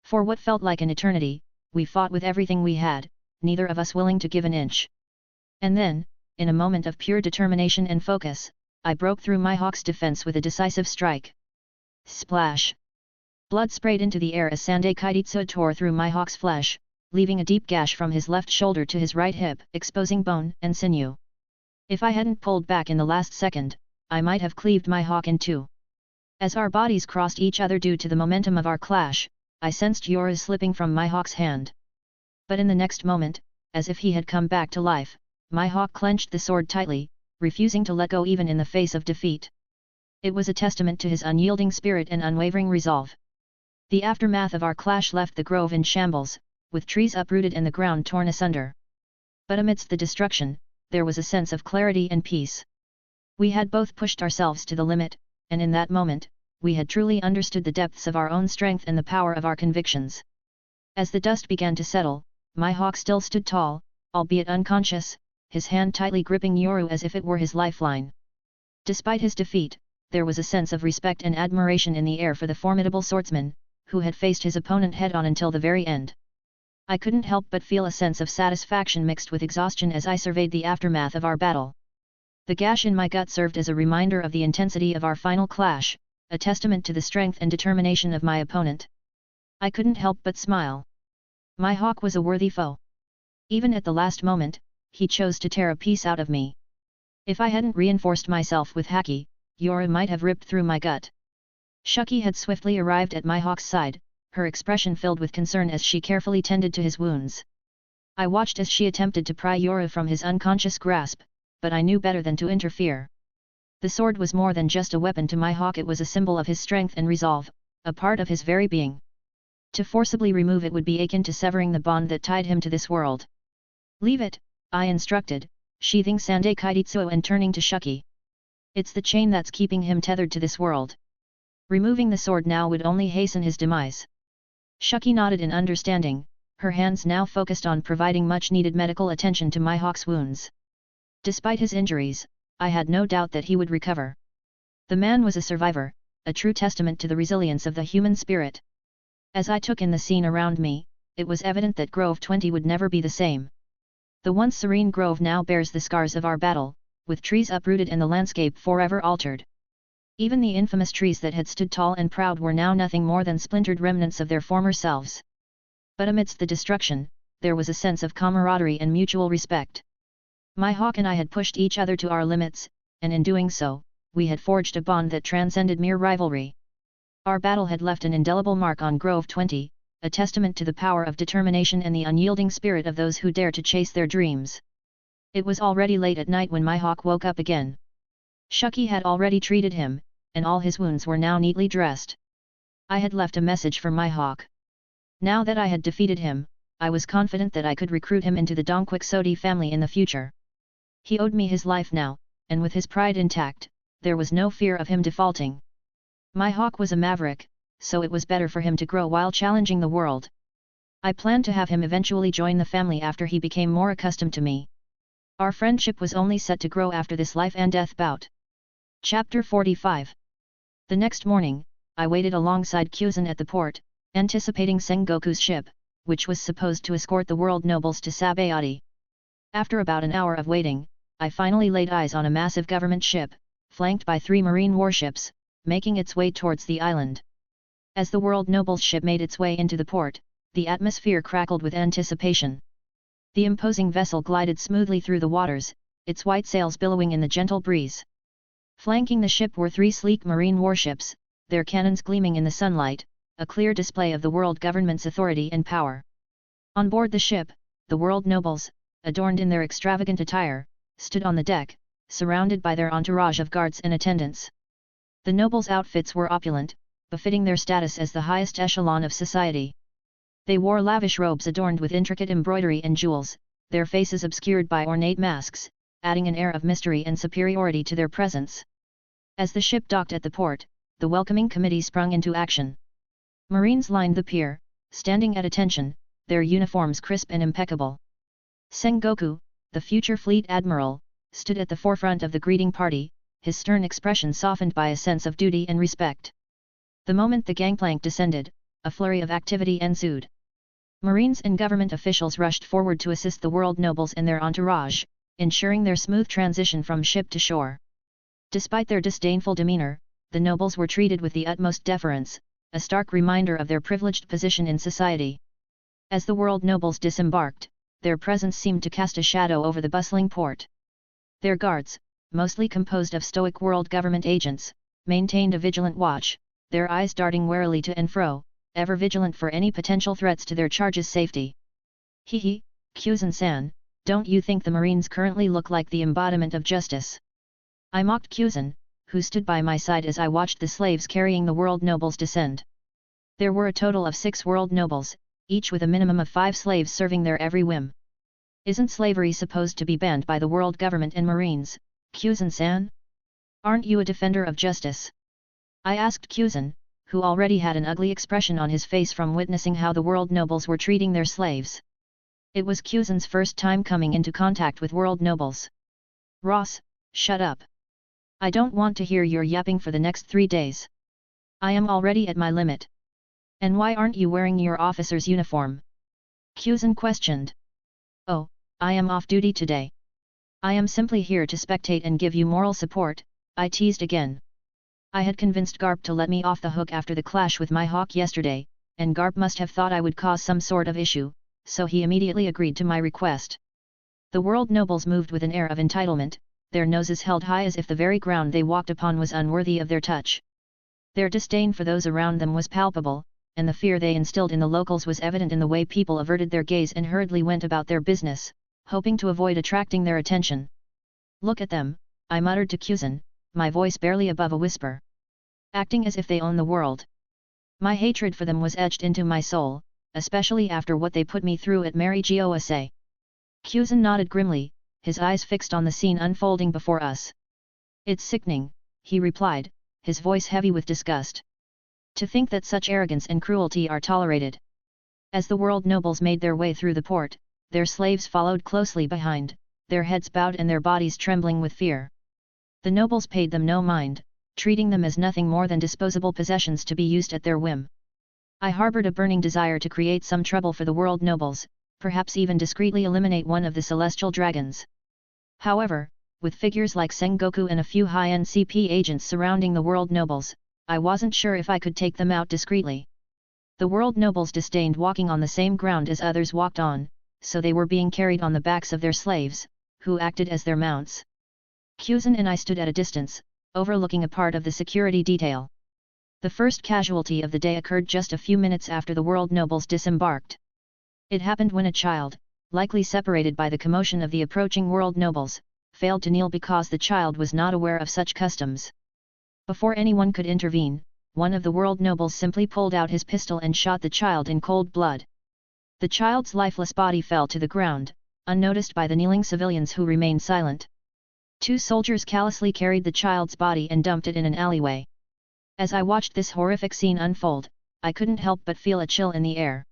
For what felt like an eternity, we fought with everything we had, neither of us willing to give an inch. And then, in a moment of pure determination and focus, I broke through my hawk's defense with a decisive strike. Splash! Blood sprayed into the air as Sandai Kaititsu tore through my hawk's flesh, leaving a deep gash from his left shoulder to his right hip, exposing bone and sinew. If I hadn't pulled back in the last second, I might have cleaved my hawk in two. As our bodies crossed each other due to the momentum of our clash, I sensed Yoru slipping from my hawk's hand. But in the next moment, as if he had come back to life, my hawk clenched the sword tightly, refusing to let go even in the face of defeat. It was a testament to his unyielding spirit and unwavering resolve. The aftermath of our clash left the grove in shambles, with trees uprooted and the ground torn asunder. But amidst the destruction, there was a sense of clarity and peace. We had both pushed ourselves to the limit, and in that moment, we had truly understood the depths of our own strength and the power of our convictions. As the dust began to settle, my hawk still stood tall, albeit unconscious, his hand tightly gripping Yoru as if it were his lifeline. Despite his defeat, there was a sense of respect and admiration in the air for the formidable swordsman, who had faced his opponent head-on until the very end. I couldn't help but feel a sense of satisfaction mixed with exhaustion as I surveyed the aftermath of our battle. The gash in my gut served as a reminder of the intensity of our final clash, a testament to the strength and determination of my opponent. I couldn't help but smile. My hawk was a worthy foe. Even at the last moment, he chose to tear a piece out of me. If I hadn't reinforced myself with Haki, Yoru might have ripped through my gut. Shucky had swiftly arrived at my hawk's side, her expression filled with concern as she carefully tended to his wounds. I watched as she attempted to pry Yoru from his unconscious grasp, but I knew better than to interfere. The sword was more than just a weapon to my hawk, it was a symbol of his strength and resolve, a part of his very being. To forcibly remove it would be akin to severing the bond that tied him to this world. Leave it, I instructed, sheathing Sandai Kaititsu and turning to Shucky. It's the chain that's keeping him tethered to this world. Removing the sword now would only hasten his demise. Shucky nodded in understanding, her hands now focused on providing much-needed medical attention to my hawk's wounds. Despite his injuries, I had no doubt that he would recover. The man was a survivor, a true testament to the resilience of the human spirit. As I took in the scene around me, it was evident that Grove 20 would never be the same. The once serene grove now bears the scars of our battle, with trees uprooted and the landscape forever altered. Even the infamous trees that had stood tall and proud were now nothing more than splintered remnants of their former selves. But amidst the destruction, there was a sense of camaraderie and mutual respect. My hawk and I had pushed each other to our limits, and in doing so, we had forged a bond that transcended mere rivalry. Our battle had left an indelible mark on Grove 20, a testament to the power of determination and the unyielding spirit of those who dare to chase their dreams. It was already late at night when my hawk woke up again. Shucky had already treated him, and all his wounds were now neatly dressed. I had left a message for my hawk. Now that I had defeated him, I was confident that I could recruit him into the Donquixote family in the future. He owed me his life now, and with his pride intact, there was no fear of him defaulting. My hawk was a maverick, so it was better for him to grow while challenging the world. I planned to have him eventually join the family after he became more accustomed to me. Our friendship was only set to grow after this life and death bout. Chapter 45. The next morning, I waited alongside Kyuzan at the port, anticipating Sengoku's ship, which was supposed to escort the world nobles to Sabayati. After about an hour of waiting, I finally laid eyes on a massive government ship, flanked by 3 marine warships, making its way towards the island. As the world nobles ship made its way into the port, the atmosphere crackled with anticipation. The imposing vessel glided smoothly through the waters, its white sails billowing in the gentle breeze. Flanking the ship were 3 sleek marine warships, their cannons gleaming in the sunlight, a clear display of the world government's authority and power. On board the ship, the world nobles, adorned in their extravagant attire, stood on the deck, surrounded by their entourage of guards and attendants. The nobles' outfits were opulent, befitting their status as the highest echelon of society. They wore lavish robes adorned with intricate embroidery and jewels, their faces obscured by ornate masks, adding an air of mystery and superiority to their presence. As the ship docked at the port, the welcoming committee sprung into action. Marines lined the pier, standing at attention, their uniforms crisp and impeccable. Sengoku, the future fleet admiral, stood at the forefront of the greeting party, his stern expression softened by a sense of duty and respect. The moment the gangplank descended, a flurry of activity ensued. Marines and government officials rushed forward to assist the world nobles and their entourage, ensuring their smooth transition from ship to shore. Despite their disdainful demeanor, the nobles were treated with the utmost deference, a stark reminder of their privileged position in society. As the world nobles disembarked, their presence seemed to cast a shadow over the bustling port. Their guards, mostly composed of stoic world government agents, maintained a vigilant watch, their eyes darting warily to and fro, ever vigilant for any potential threats to their charge's safety. Hehe, Kyuzan-san, don't you think the Marines currently look like the embodiment of justice? I mocked Kyuzan, who stood by my side as I watched the slaves carrying the world nobles descend. There were a total of 6 world nobles, each with a minimum of 5 slaves serving their every whim. Isn't slavery supposed to be banned by the world government and Marines, Kyuzan-san? Aren't you a defender of justice? I asked Kyuzan, who already had an ugly expression on his face from witnessing how the world nobles were treating their slaves. It was Kyuzan's first time coming into contact with world nobles. Ross, shut up. I don't want to hear your yapping for the next 3 days. I am already at my limit. And why aren't you wearing your officer's uniform? Kyuzan questioned. Oh, I am off duty today. I am simply here to spectate and give you moral support, I teased again. I had convinced Garp to let me off the hook after the clash with my hawk yesterday, and Garp must have thought I would cause some sort of issue, so he immediately agreed to my request. The world nobles moved with an air of entitlement, their noses held high as if the very ground they walked upon was unworthy of their touch. Their disdain for those around them was palpable, and the fear they instilled in the locals was evident in the way people averted their gaze and hurriedly went about their business, hoping to avoid attracting their attention. Look at them, I muttered to Kyuzan, my voice barely above a whisper. Acting as if they own the world. My hatred for them was etched into my soul, especially after what they put me through at Mary Goase. Kyuzan nodded grimly, his eyes fixed on the scene unfolding before us. It's sickening, he replied, his voice heavy with disgust. To think that such arrogance and cruelty are tolerated. As the world nobles made their way through the port, their slaves followed closely behind, their heads bowed and their bodies trembling with fear. The nobles paid them no mind, treating them as nothing more than disposable possessions to be used at their whim. I harbored a burning desire to create some trouble for the world nobles, perhaps even discreetly eliminate one of the celestial dragons. However, with figures like Sengoku and a few high-end CP agents surrounding the world nobles, I wasn't sure if I could take them out discreetly. The world nobles disdained walking on the same ground as others walked on, so they were being carried on the backs of their slaves, who acted as their mounts. Kyuzan and I stood at a distance, overlooking a part of the security detail. The first casualty of the day occurred just a few minutes after the world nobles disembarked. It happened when a child, likely separated by the commotion of the approaching world nobles, failed to kneel because the child was not aware of such customs. Before anyone could intervene, one of the world nobles simply pulled out his pistol and shot the child in cold blood. The child's lifeless body fell to the ground, unnoticed by the kneeling civilians who remained silent. 2 soldiers callously carried the child's body and dumped it in an alleyway. As I watched this horrific scene unfold, I couldn't help but feel a chill in the air.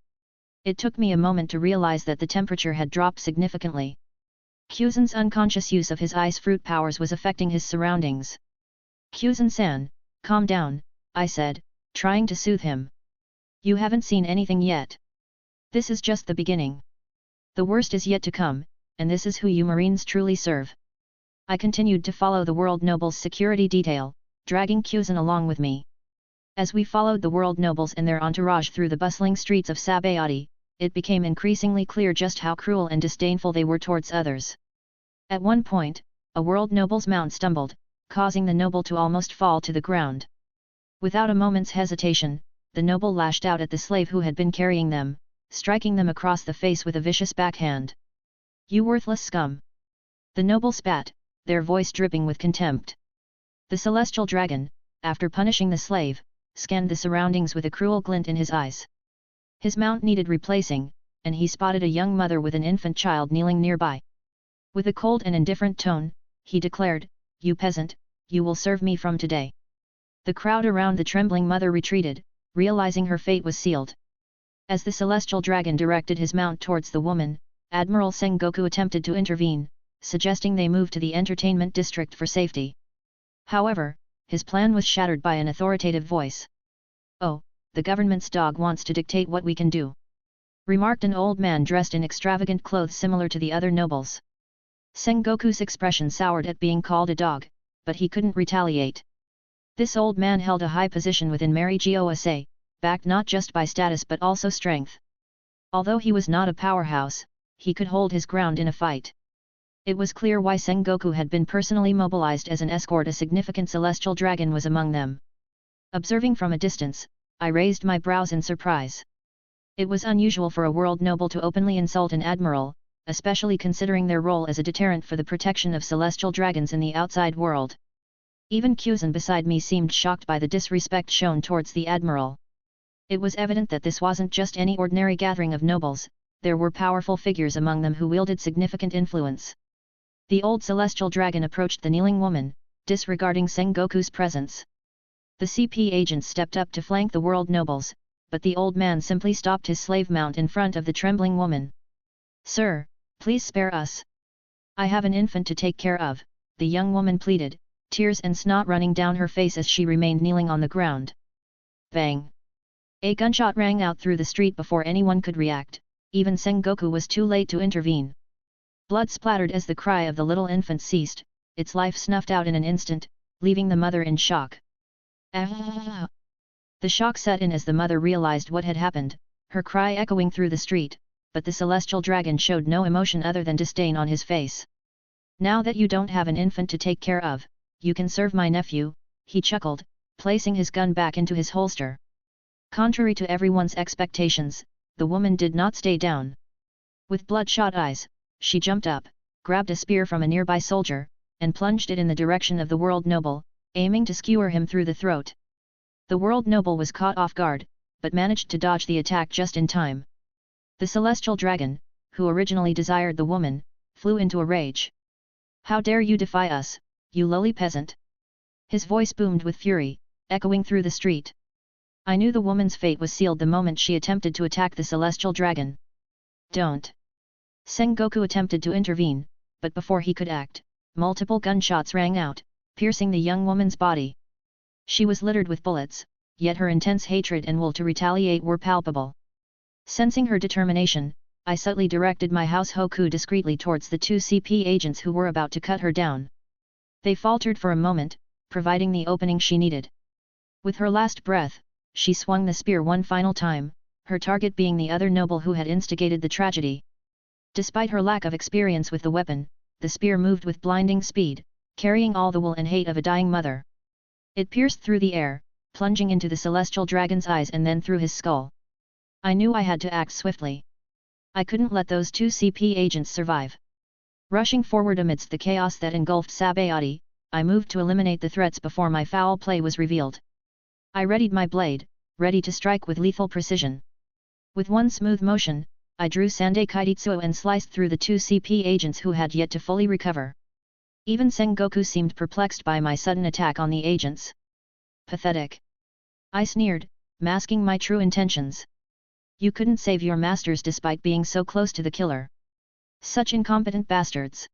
It took me a moment to realize that the temperature had dropped significantly. Kuzan's unconscious use of his ice fruit powers was affecting his surroundings. Kuzan-san, calm down, I said, trying to soothe him. You haven't seen anything yet. This is just the beginning. The worst is yet to come, and this is who you Marines truly serve. I continued to follow the World Noble's security detail, dragging Kuzan along with me. As we followed the World Nobles and their entourage through the bustling streets of Sabayati, it became increasingly clear just how cruel and disdainful they were towards others. At one point, a World Noble's mount stumbled, causing the noble to almost fall to the ground. Without a moment's hesitation, the noble lashed out at the slave who had been carrying them, striking them across the face with a vicious backhand. You worthless scum! The noble spat, their voice dripping with contempt. The celestial dragon, after punishing the slave, scanned the surroundings with a cruel glint in his eyes. His mount needed replacing, and he spotted a young mother with an infant child kneeling nearby. With a cold and indifferent tone, he declared, "You peasant, you will serve me from today." The crowd around the trembling mother retreated, realizing her fate was sealed. As the celestial dragon directed his mount towards the woman, Admiral Sengoku attempted to intervene, suggesting they move to the entertainment district for safety. However, his plan was shattered by an authoritative voice. "Oh, the government's dog wants to dictate what we can do," remarked an old man dressed in extravagant clothes similar to the other nobles. Sengoku's expression soured at being called a dog, but he couldn't retaliate. This old man held a high position within Mary Gosa, backed not just by status but also strength. Although he was not a powerhouse, he could hold his ground in a fight. It was clear why Sengoku had been personally mobilized as an escort. A significant celestial dragon was among them. Observing from a distance, I raised my brows in surprise. It was unusual for a world noble to openly insult an admiral, especially considering their role as a deterrent for the protection of celestial dragons in the outside world. Even Kuzan beside me seemed shocked by the disrespect shown towards the admiral. It was evident that this wasn't just any ordinary gathering of nobles, there were powerful figures among them who wielded significant influence. The old celestial dragon approached the kneeling woman, disregarding Sengoku's presence. The CP agents stepped up to flank the world nobles, but the old man simply stopped his slave mount in front of the trembling woman. "Sir, please spare us. I have an infant to take care of," the young woman pleaded, tears and snot running down her face as she remained kneeling on the ground. Bang! A gunshot rang out through the street before anyone could react. Even Sengoku was too late to intervene. Blood splattered as the cry of the little infant ceased, its life snuffed out in an instant, leaving the mother in shock. Ah! The shock set in as the mother realized what had happened, her cry echoing through the street, but the celestial dragon showed no emotion other than disdain on his face. "Now that you don't have an infant to take care of, you can serve my nephew," he chuckled, placing his gun back into his holster. Contrary to everyone's expectations, the woman did not stay down. With bloodshot eyes, she jumped up, grabbed a spear from a nearby soldier, and plunged it in the direction of the world noble, aiming to skewer him through the throat. The world noble was caught off guard, but managed to dodge the attack just in time. The celestial dragon, who originally desired the woman, flew into a rage. "How dare you defy us, you lowly peasant!" His voice boomed with fury, echoing through the street. I knew the woman's fate was sealed the moment she attempted to attack the celestial dragon. "Don't!" Sengoku attempted to intervene, but before he could act, multiple gunshots rang out, piercing the young woman's body. She was littered with bullets, yet her intense hatred and will to retaliate were palpable. Sensing her determination, I subtly directed my house Hoku discreetly towards the two CP agents who were about to cut her down. They faltered for a moment, providing the opening she needed. With her last breath, she swung the spear one final time, her target being the other noble who had instigated the tragedy. Despite her lack of experience with the weapon, the spear moved with blinding speed, carrying all the will and hate of a dying mother. It pierced through the air, plunging into the celestial dragon's eyes and then through his skull. I knew I had to act swiftly. I couldn't let those two CP agents survive. Rushing forward amidst the chaos that engulfed Sabayati, I moved to eliminate the threats before my foul play was revealed. I readied my blade, ready to strike with lethal precision. With one smooth motion, I drew Sandai Kaititsuo and sliced through the two CP agents who had yet to fully recover. Even Sengoku seemed perplexed by my sudden attack on the agents. Pathetic! I sneered, masking my true intentions. You couldn't save your masters despite being so close to the killer. Such incompetent bastards.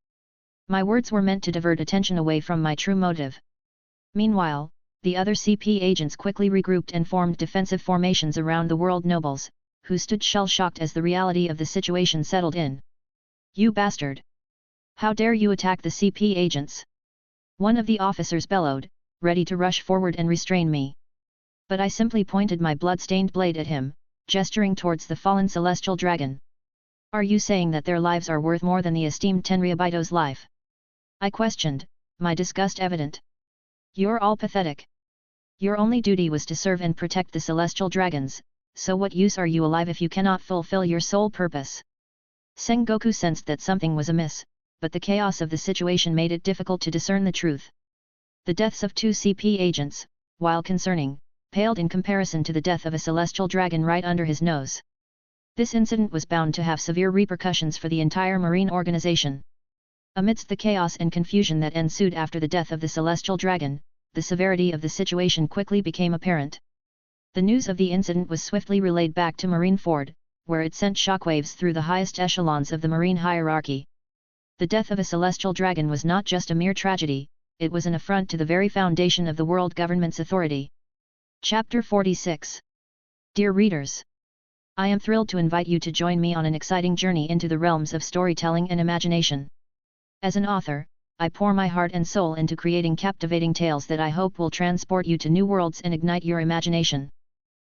My words were meant to divert attention away from my true motive. Meanwhile, the other CP agents quickly regrouped and formed defensive formations around the world nobles, who stood shell-shocked as the reality of the situation settled in. You bastard! How dare you attack the CP agents? One of the officers bellowed, ready to rush forward and restrain me. But I simply pointed my blood-stained blade at him, gesturing towards the fallen celestial dragon. Are you saying that their lives are worth more than the esteemed Tenryabito's life? I questioned, my disgust evident. You're all pathetic. Your only duty was to serve and protect the celestial dragons, so what use are you alive if you cannot fulfill your sole purpose? Sengoku sensed that something was amiss, but the chaos of the situation made it difficult to discern the truth. The deaths of 2 CP agents, while concerning, paled in comparison to the death of a celestial dragon right under his nose. This incident was bound to have severe repercussions for the entire Marine organization. Amidst the chaos and confusion that ensued after the death of the celestial dragon, the severity of the situation quickly became apparent. The news of the incident was swiftly relayed back to Marineford, where it sent shockwaves through the highest echelons of the Marine hierarchy. The death of a celestial dragon was not just a mere tragedy, it was an affront to the very foundation of the world government's authority. Chapter 46. Dear readers, I am thrilled to invite you to join me on an exciting journey into the realms of storytelling and imagination. As an author, I pour my heart and soul into creating captivating tales that I hope will transport you to new worlds and ignite your imagination.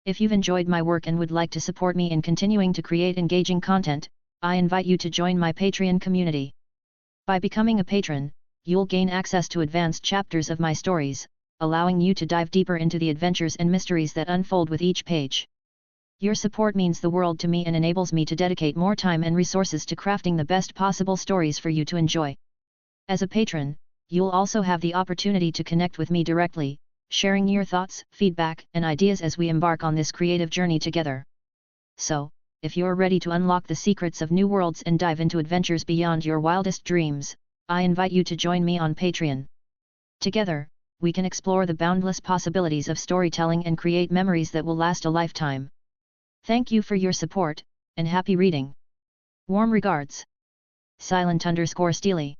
If you've enjoyed my work and would like to support me in continuing to create engaging content, I invite you to join my Patreon community. By becoming a patron, you'll gain access to advanced chapters of my stories, allowing you to dive deeper into the adventures and mysteries that unfold with each page. Your support means the world to me and enables me to dedicate more time and resources to crafting the best possible stories for you to enjoy. As a patron, you'll also have the opportunity to connect with me directly, sharing your thoughts, feedback, and ideas as we embark on this creative journey together. So, if you're ready to unlock the secrets of new worlds and dive into adventures beyond your wildest dreams, I invite you to join me on Patreon. Together, we can explore the boundless possibilities of storytelling and create memories that will last a lifetime. Thank you for your support, and happy reading. Warm regards. Silent_Steely.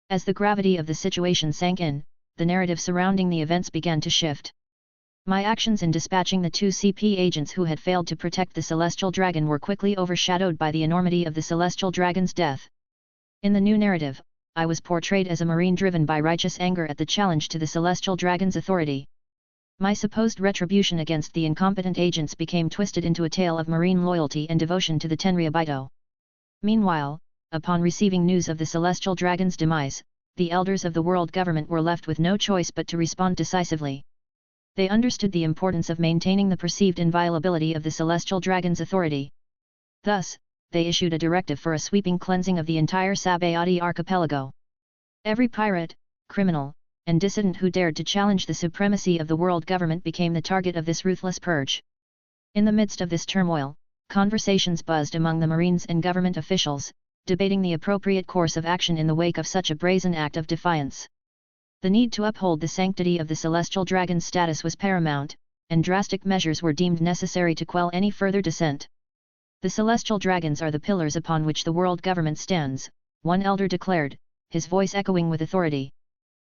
As the gravity of the situation sank in, the narrative surrounding the events began to shift. My actions in dispatching the 2 CP agents who had failed to protect the Celestial Dragon were quickly overshadowed by the enormity of the Celestial Dragon's death. In the new narrative, I was portrayed as a Marine driven by righteous anger at the challenge to the Celestial Dragon's authority. My supposed retribution against the incompetent agents became twisted into a tale of Marine loyalty and devotion to the Tenryabito. Meanwhile, upon receiving news of the Celestial Dragon's demise, the elders of the world government were left with no choice but to respond decisively. They understood the importance of maintaining the perceived inviolability of the Celestial Dragon's authority. Thus, they issued a directive for a sweeping cleansing of the entire Sabayati archipelago. Every pirate, criminal, and dissident who dared to challenge the supremacy of the world government became the target of this ruthless purge. In the midst of this turmoil, conversations buzzed among the Marines and government officials, debating the appropriate course of action in the wake of such a brazen act of defiance. The need to uphold the sanctity of the Celestial Dragon's status was paramount, and drastic measures were deemed necessary to quell any further dissent. The Celestial Dragons are the pillars upon which the world government stands, one elder declared, his voice echoing with authority.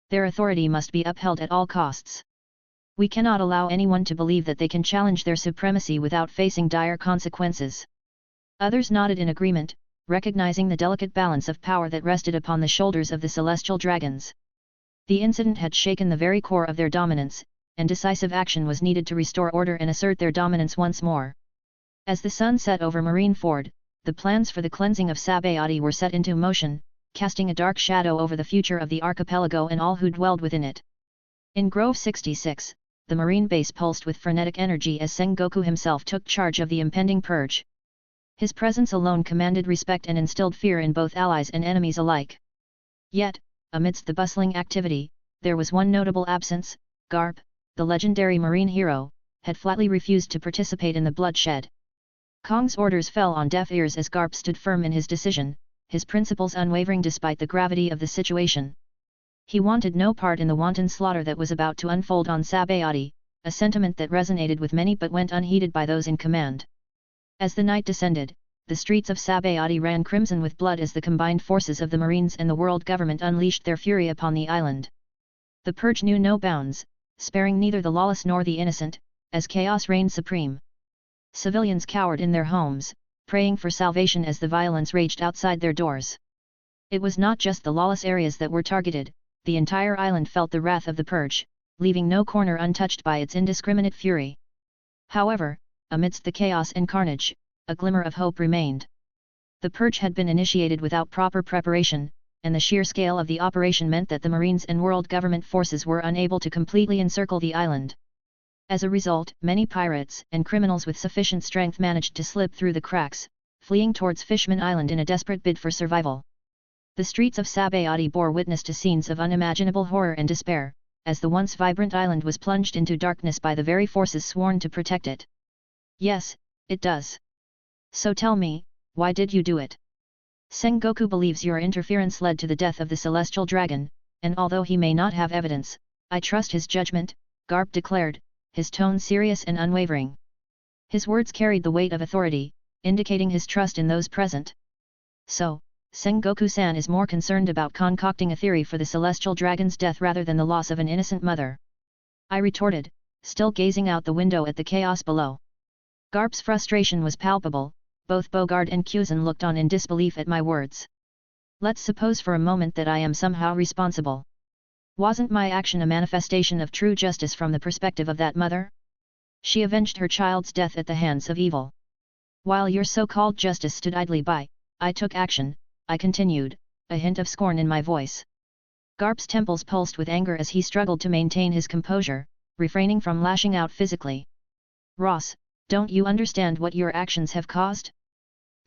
Their authority must be upheld at all costs. We cannot allow anyone to believe that they can challenge their supremacy without facing dire consequences. Others nodded in agreement, recognizing the delicate balance of power that rested upon the shoulders of the Celestial Dragons. The incident had shaken the very core of their dominance, and decisive action was needed to restore order and assert their dominance once more. As the sun set over Marineford, the plans for the cleansing of Sabayati were set into motion, casting a dark shadow over the future of the archipelago and all who dwelled within it. In Grove 66, the Marine base pulsed with frenetic energy as Sengoku himself took charge of the impending purge. His presence alone commanded respect and instilled fear in both allies and enemies alike. Yet, amidst the bustling activity, there was one notable absence. Garp, the legendary Marine hero, had flatly refused to participate in the bloodshed. Kong's orders fell on deaf ears as Garp stood firm in his decision, his principles unwavering despite the gravity of the situation. He wanted no part in the wanton slaughter that was about to unfold on Sabayati, a sentiment that resonated with many but went unheeded by those in command. As the night descended, the streets of Sabayati ran crimson with blood as the combined forces of the Marines and the world government unleashed their fury upon the island. The purge knew no bounds, sparing neither the lawless nor the innocent, as chaos reigned supreme. Civilians cowered in their homes, praying for salvation as the violence raged outside their doors. It was not just the lawless areas that were targeted, the entire island felt the wrath of the purge, leaving no corner untouched by its indiscriminate fury. However, amidst the chaos and carnage, a glimmer of hope remained. The purge had been initiated without proper preparation, and the sheer scale of the operation meant that the Marines and world government forces were unable to completely encircle the island. As a result, many pirates and criminals with sufficient strength managed to slip through the cracks, fleeing towards Fishman Island in a desperate bid for survival. The streets of Sabayati bore witness to scenes of unimaginable horror and despair, as the once vibrant island was plunged into darkness by the very forces sworn to protect it. Yes, it does. So tell me, why did you do it? Sengoku believes your interference led to the death of the celestial dragon, and although he may not have evidence, I trust his judgment, Garp declared, his tone serious and unwavering. His words carried the weight of authority, indicating his trust in those present. So, Sengoku-san is more concerned about concocting a theory for the celestial dragon's death rather than the loss of an innocent mother. I retorted, still gazing out the window at the chaos below. Garp's frustration was palpable. Both Bogard and Kuzan looked on in disbelief at my words. Let's suppose for a moment that I am somehow responsible. Wasn't my action a manifestation of true justice from the perspective of that mother? She avenged her child's death at the hands of evil. While your so-called justice stood idly by, I took action, I continued, a hint of scorn in my voice. Garp's temples pulsed with anger as he struggled to maintain his composure, refraining from lashing out physically. Ross, don't you understand what your actions have caused?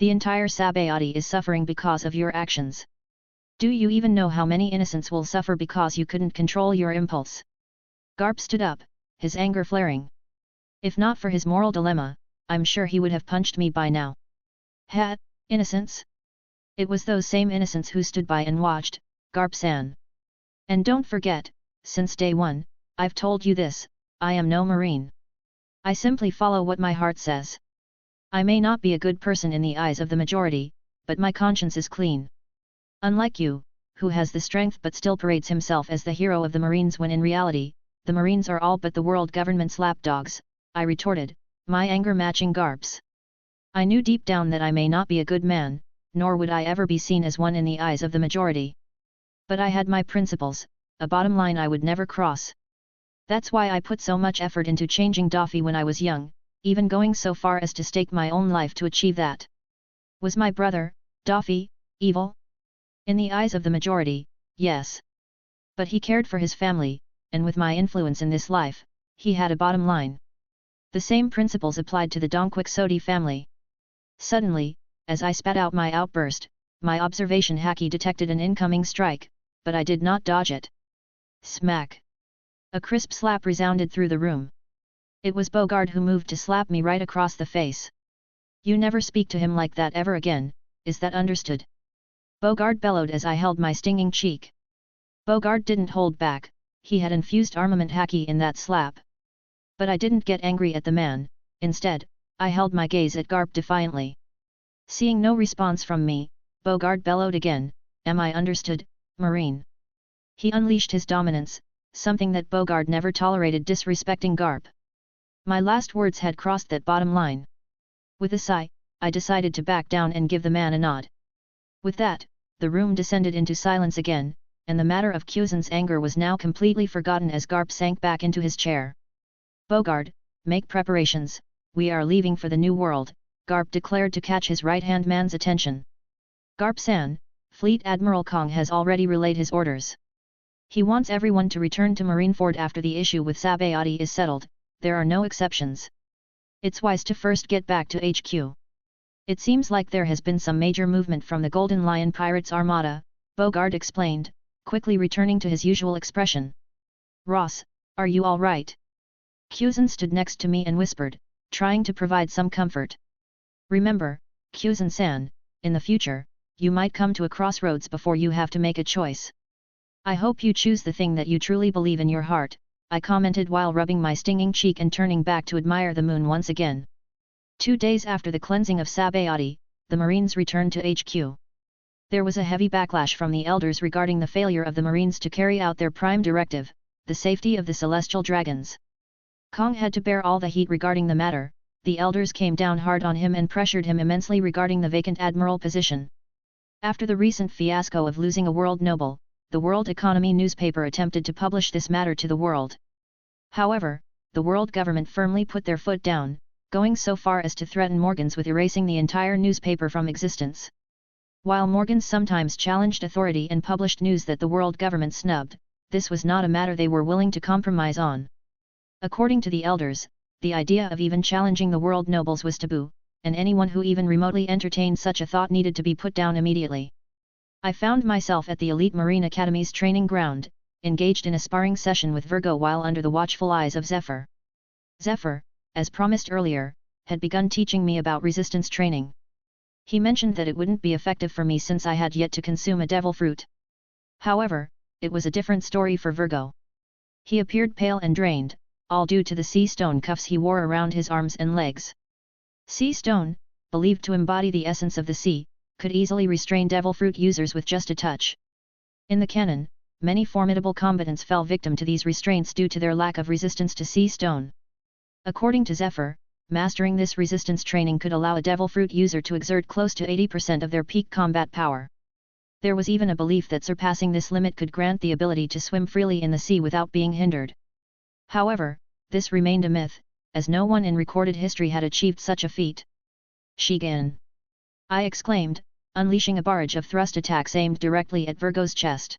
The entire Sabayati is suffering because of your actions. Do you even know how many innocents will suffer because you couldn't control your impulse? Garp stood up, his anger flaring. If not for his moral dilemma, I'm sure he would have punched me by now. Ha, innocents? It was those same innocents who stood by and watched, Garp-san. And don't forget, since day one, I've told you this, I am no Marine. I simply follow what my heart says. I may not be a good person in the eyes of the majority, but my conscience is clean. Unlike you, who has the strength but still parades himself as the hero of the Marines when in reality, the Marines are all but the world government's lapdogs, I retorted, my anger matching Garp's. I knew deep down that I may not be a good man, nor would I ever be seen as one in the eyes of the majority. But I had my principles, a bottom line I would never cross. That's why I put so much effort into changing Daffy when I was young, even going so far as to stake my own life to achieve that. Was my brother, Daffy, evil? In the eyes of the majority, yes. But he cared for his family, and with my influence in this life, he had a bottom line. The same principles applied to the Donquixote family. Suddenly, as I spat out my outburst, my observation Haki detected an incoming strike, but I did not dodge it. Smack! A crisp slap resounded through the room. It was Bogard who moved to slap me right across the face. You never speak to him like that ever again, is that understood? Bogard bellowed as I held my stinging cheek. Bogard didn't hold back, he had infused armament Haki in that slap. But I didn't get angry at the man, instead, I held my gaze at Garp defiantly. Seeing no response from me, Bogard bellowed again, am I understood, Marine? He unleashed his dominance, something that Bogard never tolerated, disrespecting Garp. My last words had crossed that bottom line. With a sigh, I decided to back down and give the man a nod. With that, the room descended into silence again, and the matter of Kuzan's anger was now completely forgotten as Garp sank back into his chair. Bogard, make preparations, we are leaving for the New World, Garp declared to catch his right-hand man's attention. Garp-san, Fleet Admiral Kong has already relayed his orders. He wants everyone to return to Marineford after the issue with Sabayati is settled, there are no exceptions. It's wise to first get back to HQ. It seems like there has been some major movement from the Golden Lion Pirates Armada, Bogard explained, quickly returning to his usual expression. Ross, are you all right? Kuzan stood next to me and whispered, trying to provide some comfort. Remember, Kuzan-san, in the future, you might come to a crossroads before you have to make a choice. I hope you choose the thing that you truly believe in your heart, I commented while rubbing my stinging cheek and turning back to admire the moon once again. 2 days after the cleansing of Sabayati, the Marines returned to HQ. There was a heavy backlash from the elders regarding the failure of the Marines to carry out their prime directive, the safety of the celestial dragons. Kong had to bear all the heat regarding the matter. The elders came down hard on him and pressured him immensely regarding the vacant admiral position. After the recent fiasco of losing a world noble, the World Economy newspaper attempted to publish this matter to the world. However, the world government firmly put their foot down, going so far as to threaten Morgans with erasing the entire newspaper from existence. While Morgans sometimes challenged authority and published news that the world government snubbed, this was not a matter they were willing to compromise on. According to the elders, the idea of even challenging the world nobles was taboo, and anyone who even remotely entertained such a thought needed to be put down immediately. I found myself at the elite Marine Academy's training ground, engaged in a sparring session with Virgo while under the watchful eyes of Zephyr. Zephyr, as promised earlier, had begun teaching me about resistance training. He mentioned that it wouldn't be effective for me since I had yet to consume a devil fruit. However, it was a different story for Virgo. He appeared pale and drained, all due to the sea stone cuffs he wore around his arms and legs. Sea stone, believed to embody the essence of the sea, could easily restrain devil fruit users with just a touch. In the canon, many formidable combatants fell victim to these restraints due to their lack of resistance to sea stone. According to Zephyr, mastering this resistance training could allow a devil fruit user to exert close to 80% of their peak combat power. There was even a belief that surpassing this limit could grant the ability to swim freely in the sea without being hindered. However, this remained a myth, as no one in recorded history had achieved such a feat. Shigan! I exclaimed, unleashing a barrage of thrust attacks aimed directly at Virgo's chest.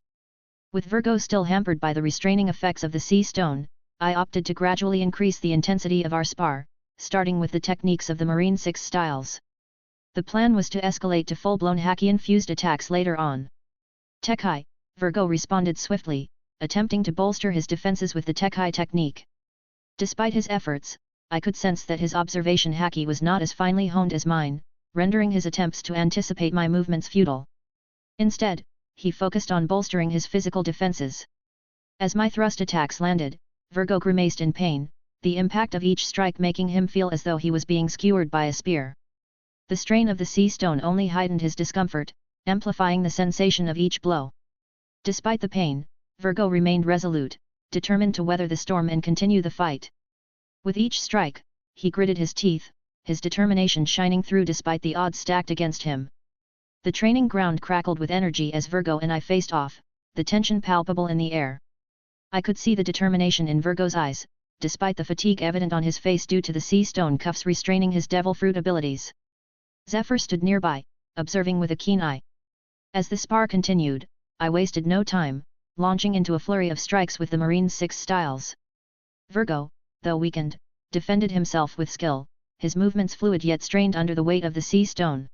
With Virgo still hampered by the restraining effects of the sea stone, I opted to gradually increase the intensity of our spar, starting with the techniques of the Marine 6 styles. The plan was to escalate to full-blown Haki-infused attacks later on. Tech-High, Virgo responded swiftly, attempting to bolster his defenses with the Tech-High technique. Despite his efforts, I could sense that his observation Haki was not as finely honed as mine, rendering his attempts to anticipate my movements futile. Instead, he focused on bolstering his physical defenses. As my thrust attacks landed, Virgo grimaced in pain, the impact of each strike making him feel as though he was being skewered by a spear. The strain of the sea stone only heightened his discomfort, amplifying the sensation of each blow. Despite the pain, Virgo remained resolute, determined to weather the storm and continue the fight. With each strike, he gritted his teeth, his determination shining through despite the odds stacked against him. The training ground crackled with energy as Virgo and I faced off, the tension palpable in the air. I could see the determination in Virgo's eyes, despite the fatigue evident on his face due to the sea stone cuffs restraining his devil fruit abilities. Zephyr stood nearby, observing with a keen eye. As the spar continued, I wasted no time, launching into a flurry of strikes with the Marine 6 styles. Virgo, though weakened, defended himself with skill, his movements fluid yet strained under the weight of the sea stone.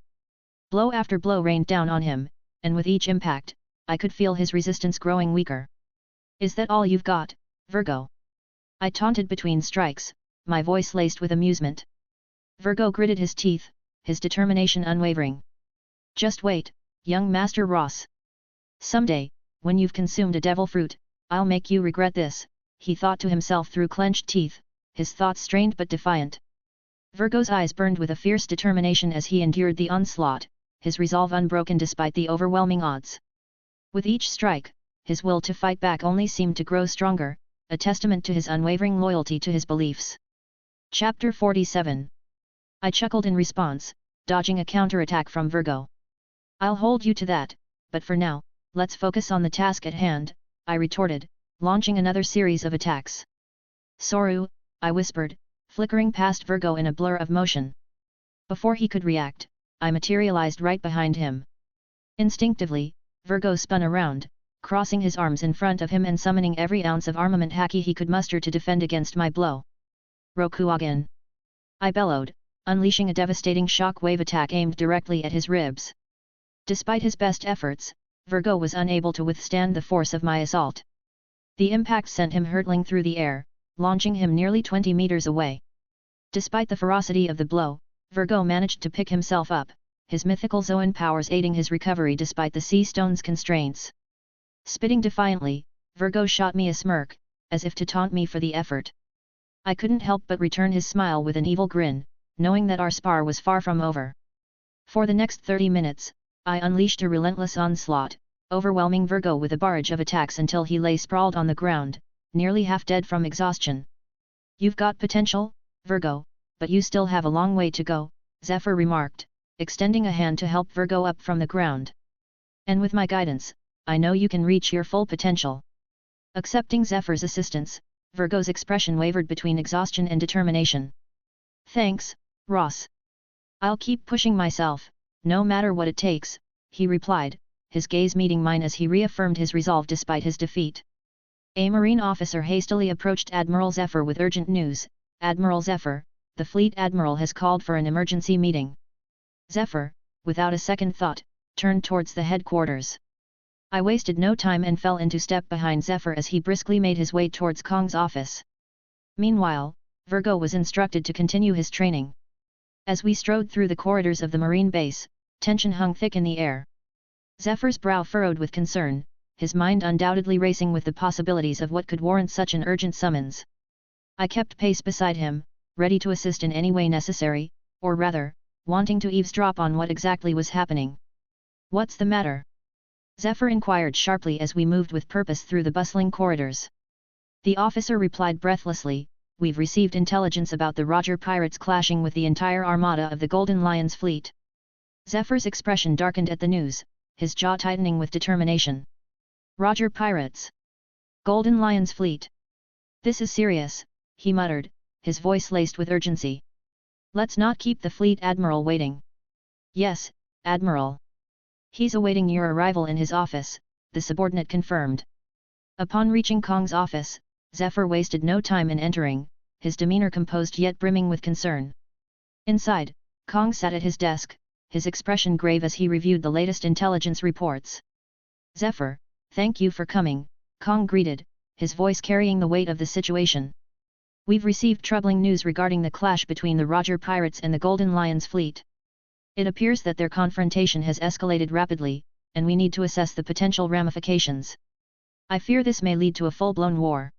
Blow after blow rained down on him, and with each impact, I could feel his resistance growing weaker. "Is that all you've got, Virgo?" I taunted between strikes, my voice laced with amusement. Virgo gritted his teeth, his determination unwavering. "Just wait, young Master Ross. Someday, when you've consumed a devil fruit, I'll make you regret this," he thought to himself through clenched teeth, his thoughts strained but defiant. Virgo's eyes burned with a fierce determination as he endured the onslaught, his resolve unbroken despite the overwhelming odds. With each strike, his will to fight back only seemed to grow stronger, a testament to his unwavering loyalty to his beliefs. Chapter 47. I chuckled in response, dodging a counterattack from Virgo. "I'll hold you to that, but for now, let's focus on the task at hand," I retorted, launching another series of attacks. "Soru," I whispered, flickering past Virgo in a blur of motion. Before he could react, I materialized right behind him. Instinctively, Virgo spun around, crossing his arms in front of him and summoning every ounce of armament Haki he could muster to defend against my blow. "Rokugan!" I bellowed, unleashing a devastating shock wave attack aimed directly at his ribs. Despite his best efforts, Virgo was unable to withstand the force of my assault. The impact sent him hurtling through the air, launching him nearly 20 meters away. Despite the ferocity of the blow, Virgo managed to pick himself up, his mythical Zoan powers aiding his recovery despite the sea stone's constraints. Spitting defiantly, Virgo shot me a smirk, as if to taunt me for the effort. I couldn't help but return his smile with an evil grin, knowing that our spar was far from over. For the next 30 minutes, I unleashed a relentless onslaught, overwhelming Virgo with a barrage of attacks until he lay sprawled on the ground, nearly half dead from exhaustion. "You've got potential, Virgo, but you still have a long way to go," Zephyr remarked, extending a hand to help Virgo up from the ground. "And with my guidance, I know you can reach your full potential." Accepting Zephyr's assistance, Virgo's expression wavered between exhaustion and determination. "Thanks, Ross. I'll keep pushing myself, no matter what it takes," he replied, his gaze meeting mine as he reaffirmed his resolve despite his defeat. A Marine officer hastily approached Admiral Zephyr with urgent news. "Admiral Zephyr, the Fleet Admiral has called for an emergency meeting." Zephyr, without a second thought, turned towards the headquarters. I wasted no time and fell into step behind Zephyr as he briskly made his way towards Kong's office. Meanwhile, Virgo was instructed to continue his training. As we strode through the corridors of the Marine base, tension hung thick in the air. Zephyr's brow furrowed with concern, his mind undoubtedly racing with the possibilities of what could warrant such an urgent summons. I kept pace beside him, ready to assist in any way necessary, or rather, wanting to eavesdrop on what exactly was happening. "What's the matter?" Zephyr inquired sharply as we moved with purpose through the bustling corridors. The officer replied breathlessly, "We've received intelligence about the Roger pirates clashing with the entire armada of the Golden Lion's fleet." Zephyr's expression darkened at the news, his jaw tightening with determination. "Roger pirates? Golden Lion's fleet? This is serious," he muttered, his voice laced with urgency. "Let's not keep the Fleet Admiral waiting." "Yes, Admiral. He's awaiting your arrival in his office," the subordinate confirmed. Upon reaching Kong's office, Zephyr wasted no time in entering, his demeanor composed yet brimming with concern. Inside, Kong sat at his desk, his expression grave as he reviewed the latest intelligence reports. "Zephyr, thank you for coming," Kong greeted, his voice carrying the weight of the situation. "We've received troubling news regarding the clash between the Roger pirates and the Golden Lion's fleet. It appears that their confrontation has escalated rapidly, and we need to assess the potential ramifications. I fear this may lead to a full-blown war."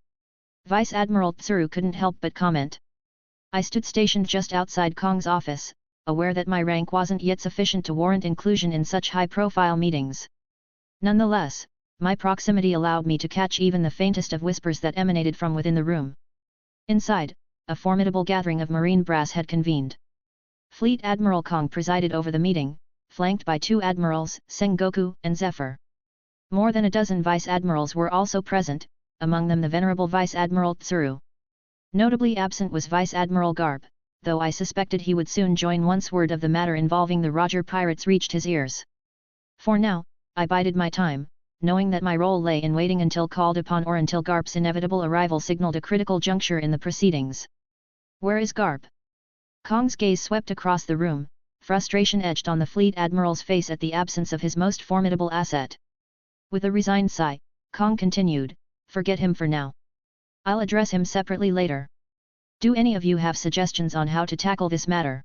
Vice Admiral Tsuru couldn't help but comment. I stood stationed just outside Kong's office, aware that my rank wasn't yet sufficient to warrant inclusion in such high-profile meetings. Nonetheless, my proximity allowed me to catch even the faintest of whispers that emanated from within the room. Inside, a formidable gathering of Marine brass had convened. Fleet Admiral Kong presided over the meeting, flanked by 2 admirals, Sengoku and Zephyr. More than a dozen vice admirals were also present, among them the venerable Vice Admiral Tsuru. Notably absent was Vice Admiral Garp, though I suspected he would soon join once word of the matter involving the Roger pirates reached his ears. For now, I bided my time, knowing that my role lay in waiting until called upon or until Garp's inevitable arrival signaled a critical juncture in the proceedings. "Where is Garp?" Kong's gaze swept across the room, frustration etched on the Fleet Admiral's face at the absence of his most formidable asset. With a resigned sigh, Kong continued, "Forget him for now. I'll address him separately later. Do any of you have suggestions on how to tackle this matter?"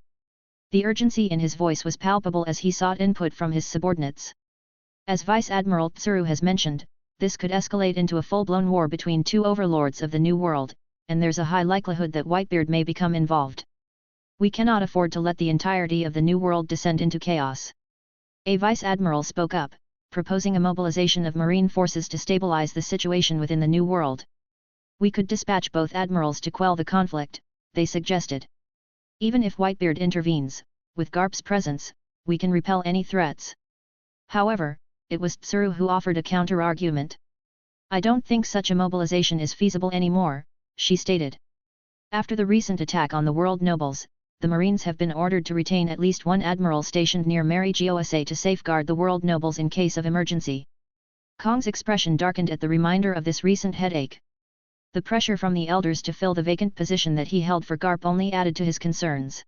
The urgency in his voice was palpable as he sought input from his subordinates. As Vice Admiral Tsuru has mentioned, this could escalate into a full-blown war between 2 overlords of the New World, and there's a high likelihood that Whitebeard may become involved. We cannot afford to let the entirety of the New World descend into chaos. A Vice Admiral spoke up, proposing a mobilization of Marine forces to stabilize the situation within the New World. "We could dispatch both admirals to quell the conflict," they suggested. "Even if Whitebeard intervenes, with Garp's presence, we can repel any threats." However, it was Tsuru who offered a counter-argument. "I don't think such a mobilization is feasible anymore," she stated. "After the recent attack on the world nobles, the Marines have been ordered to retain at least 1 admiral stationed near Mary Gosa to safeguard the world nobles in case of emergency." Kong's expression darkened at the reminder of this recent headache. The pressure from the elders to fill the vacant position that he held for Garp only added to his concerns.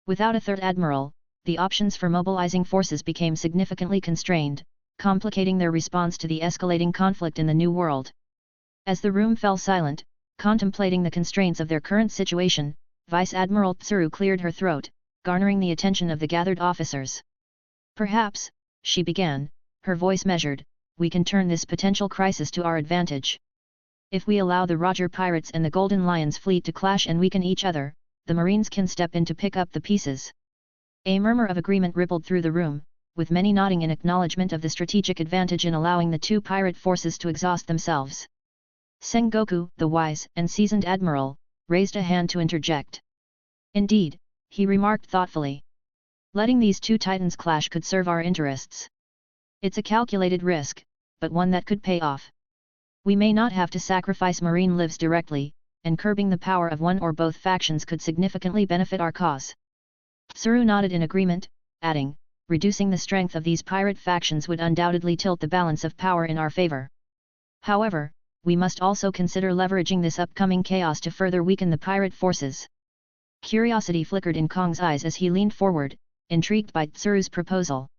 Without a 3rd admiral, the options for mobilizing forces became significantly constrained, complicating their response to the escalating conflict in the New World. As the room fell silent, contemplating the constraints of their current situation, Vice Admiral Tsuru cleared her throat, garnering the attention of the gathered officers. Perhaps, she began, her voice measured, we can turn this potential crisis to our advantage. If we allow the Roger Pirates and the Golden Lion's fleet to clash and weaken each other, the Marines can step in to pick up the pieces. A murmur of agreement rippled through the room, with many nodding in acknowledgement of the strategic advantage in allowing the two pirate forces to exhaust themselves. Sengoku, the wise and seasoned admiral, raised a hand to interject. Indeed, he remarked thoughtfully. Letting these two titans clash could serve our interests. It's a calculated risk, but one that could pay off. We may not have to sacrifice marine lives directly, and curbing the power of one or both factions could significantly benefit our cause. Tsuru nodded in agreement, adding, reducing the strength of these pirate factions would undoubtedly tilt the balance of power in our favor. However, we must also consider leveraging this upcoming chaos to further weaken the pirate forces. Curiosity flickered in Kong's eyes as he leaned forward, intrigued by Tsuru's proposal.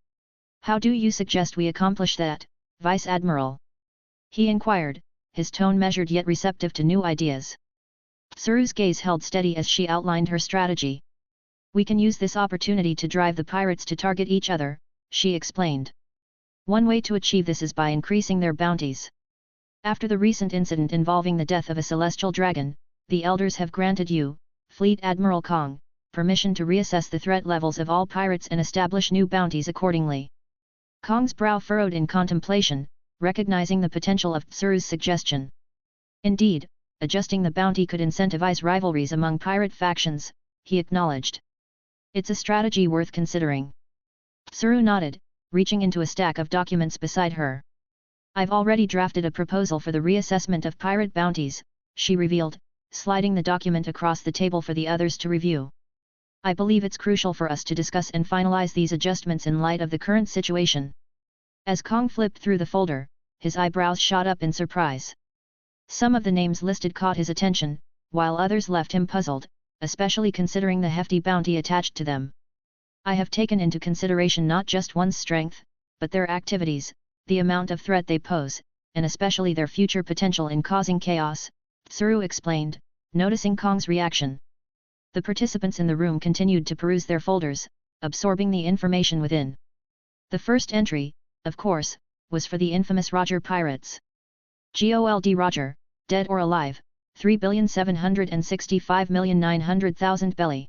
How do you suggest we accomplish that, Vice Admiral? He inquired, his tone measured yet receptive to new ideas. Tsuru's gaze held steady as she outlined her strategy. We can use this opportunity to drive the pirates to target each other, she explained. One way to achieve this is by increasing their bounties. After the recent incident involving the death of a celestial dragon, the elders have granted you, Fleet Admiral Kong, permission to reassess the threat levels of all pirates and establish new bounties accordingly. Kong's brow furrowed in contemplation, recognizing the potential of Tsuru's suggestion. Indeed, adjusting the bounty could incentivize rivalries among pirate factions, he acknowledged. It's a strategy worth considering. Tsuru nodded, reaching into a stack of documents beside her. I've already drafted a proposal for the reassessment of pirate bounties, she revealed, sliding the document across the table for the others to review. I believe it's crucial for us to discuss and finalize these adjustments in light of the current situation. As Kong flipped through the folder, his eyebrows shot up in surprise. Some of the names listed caught his attention, while others left him puzzled, especially considering the hefty bounty attached to them. I have taken into consideration not just one's strength, but their activities, the amount of threat they pose, and especially their future potential in causing chaos, Tsuru explained, noticing Kong's reaction. The participants in the room continued to peruse their folders, absorbing the information within. The first entry, of course, was for the infamous Roger Pirates. GOLD Roger, dead or alive, 3,765,900,000 belly.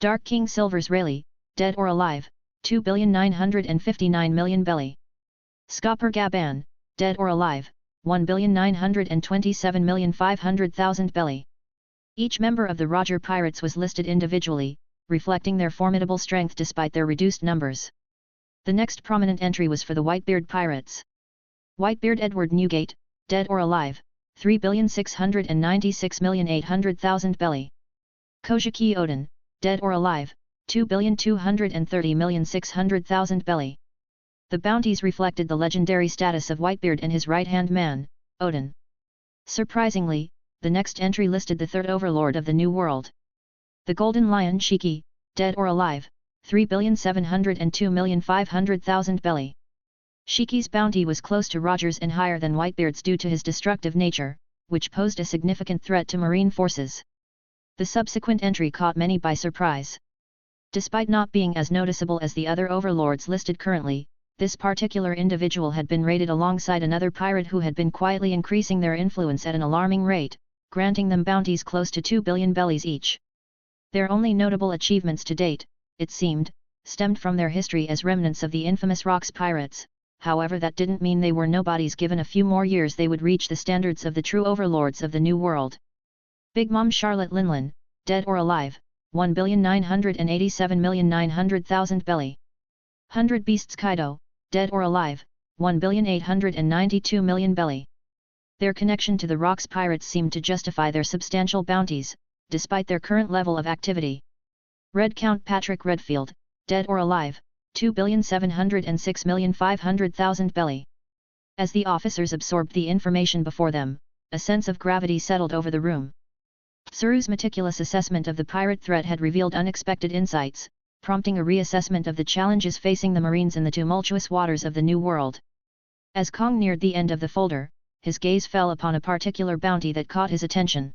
Dark King Silver's Raleigh, dead or alive, 2,959,000,000 belly. Scopper Gaban, dead or alive, 1,927,500,000 belly. Each member of the Roger Pirates was listed individually, reflecting their formidable strength despite their reduced numbers. The next prominent entry was for the Whitebeard Pirates. Whitebeard Edward Newgate, dead or alive, 3,696,800,000 belly. Kojiki Odin, dead or alive, 2,230,600,000 belly. The bounties reflected the legendary status of Whitebeard and his right-hand man, Odin. Surprisingly, the next entry listed the third overlord of the New World. The Golden Lion Shucky, dead or alive, 3,702,500,000 belly. Shicky's bounty was close to Roger's and higher than Whitebeard's due to his destructive nature, which posed a significant threat to marine forces. The subsequent entry caught many by surprise. Despite not being as noticeable as the other overlords listed currently, this particular individual had been rated alongside another pirate who had been quietly increasing their influence at an alarming rate, granting them bounties close to 2 billion bellies each. Their only notable achievements to date, it seemed, stemmed from their history as remnants of the infamous Rocks Pirates. However, that didn't mean they were nobodies. Given a few more years they would reach the standards of the true overlords of the New World. Big Mom Charlotte Linlin, dead or alive, 1,987,900,000 belly. 100 Beasts Kaido, dead or alive, 1,892,000,000 belly. Their connection to the Rocks Pirates seemed to justify their substantial bounties, despite their current level of activity. Red Count Patrick Redfield, dead or alive, 2,706,500,000 belly. As the officers absorbed the information before them, a sense of gravity settled over the room. Tsuru's meticulous assessment of the pirate threat had revealed unexpected insights, prompting a reassessment of the challenges facing the Marines in the tumultuous waters of the New World. As Kong neared the end of the folder, his gaze fell upon a particular bounty that caught his attention.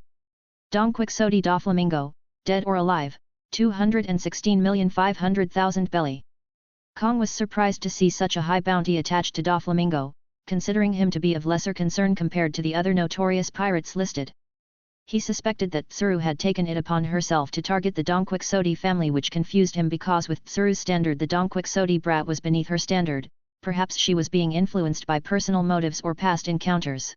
Donquixote da Flamingo, dead or alive, 216,500,000 belly. Kong was surprised to see such a high bounty attached to Doflamingo, considering him to be of lesser concern compared to the other notorious pirates listed. He suspected that Tsuru had taken it upon herself to target the Donquixote family, which confused him because with Tsuru's standard the Donquixote brat was beneath her standard. Perhaps she was being influenced by personal motives or past encounters.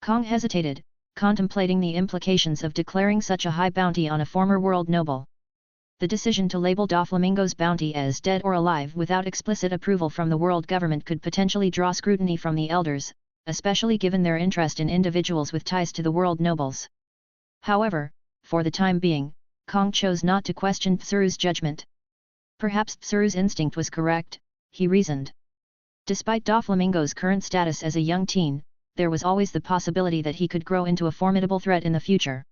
Kong hesitated, contemplating the implications of declaring such a high bounty on a former world noble. The decision to label Doflamingo's bounty as dead or alive without explicit approval from the world government could potentially draw scrutiny from the elders, especially given their interest in individuals with ties to the world nobles. However, for the time being, Kong chose not to question Tsuru's judgment. Perhaps Tsuru's instinct was correct, he reasoned. Despite Doflamingo's current status as a young teen, there was always the possibility that he could grow into a formidable threat in the future.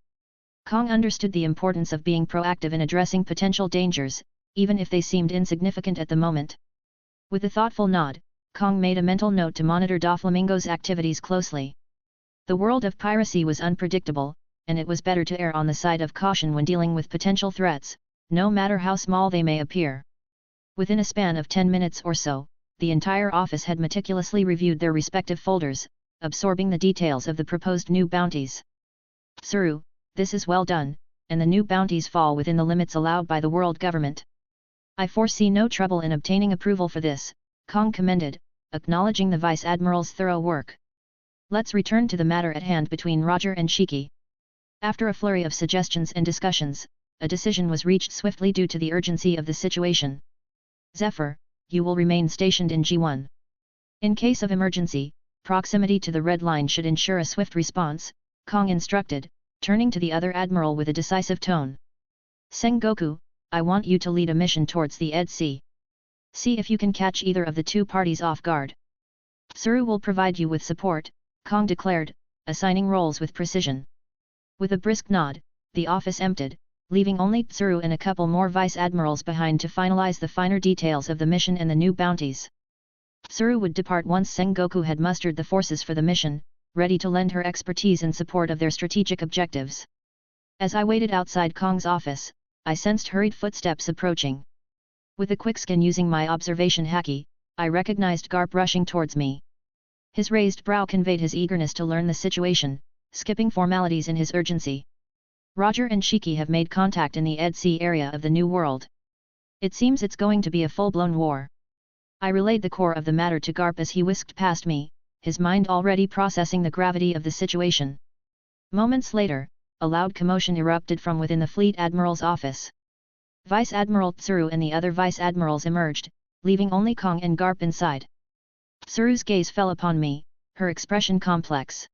Kong understood the importance of being proactive in addressing potential dangers, even if they seemed insignificant at the moment. With a thoughtful nod, Kong made a mental note to monitor Doflamingo's activities closely. The world of piracy was unpredictable, and it was better to err on the side of caution when dealing with potential threats, no matter how small they may appear. Within a span of 10 minutes or so, the entire office had meticulously reviewed their respective folders, absorbing the details of the proposed new bounties. Tsuru, this is well done, and the new bounties fall within the limits allowed by the world government. I foresee no trouble in obtaining approval for this, Kong commended, acknowledging the Vice Admiral's thorough work. Let's return to the matter at hand between Roger and Shucky. After a flurry of suggestions and discussions, a decision was reached swiftly due to the urgency of the situation. Zephyr, you will remain stationed in G1. In case of emergency, proximity to the red line should ensure a swift response, Kong instructed, turning to the other admiral with a decisive tone. Sengoku, I want you to lead a mission towards the Ed Sea. See if you can catch either of the two parties off guard. Tsuru will provide you with support, Kong declared, assigning roles with precision. With a brisk nod, the office emptied, leaving only Tsuru and a couple more vice admirals behind to finalize the finer details of the mission and the new bounties. Tsuru would depart once Sengoku had mustered the forces for the mission, ready to lend her expertise in support of their strategic objectives. As I waited outside Kong's office, I sensed hurried footsteps approaching. With a quick scan using my observation haki, I recognized Garp rushing towards me. His raised brow conveyed his eagerness to learn the situation, skipping formalities in his urgency. Roger and Shucky have made contact in the Ed Sea area of the New World. It seems it's going to be a full-blown war. I relayed the core of the matter to Garp as he whisked past me, his mind already processing the gravity of the situation. Moments later, a loud commotion erupted from within the Fleet Admiral's office. Vice Admiral Tsuru and the other Vice Admirals emerged, leaving only Kong and Garp inside. Tsuru's gaze fell upon me, her expression complex.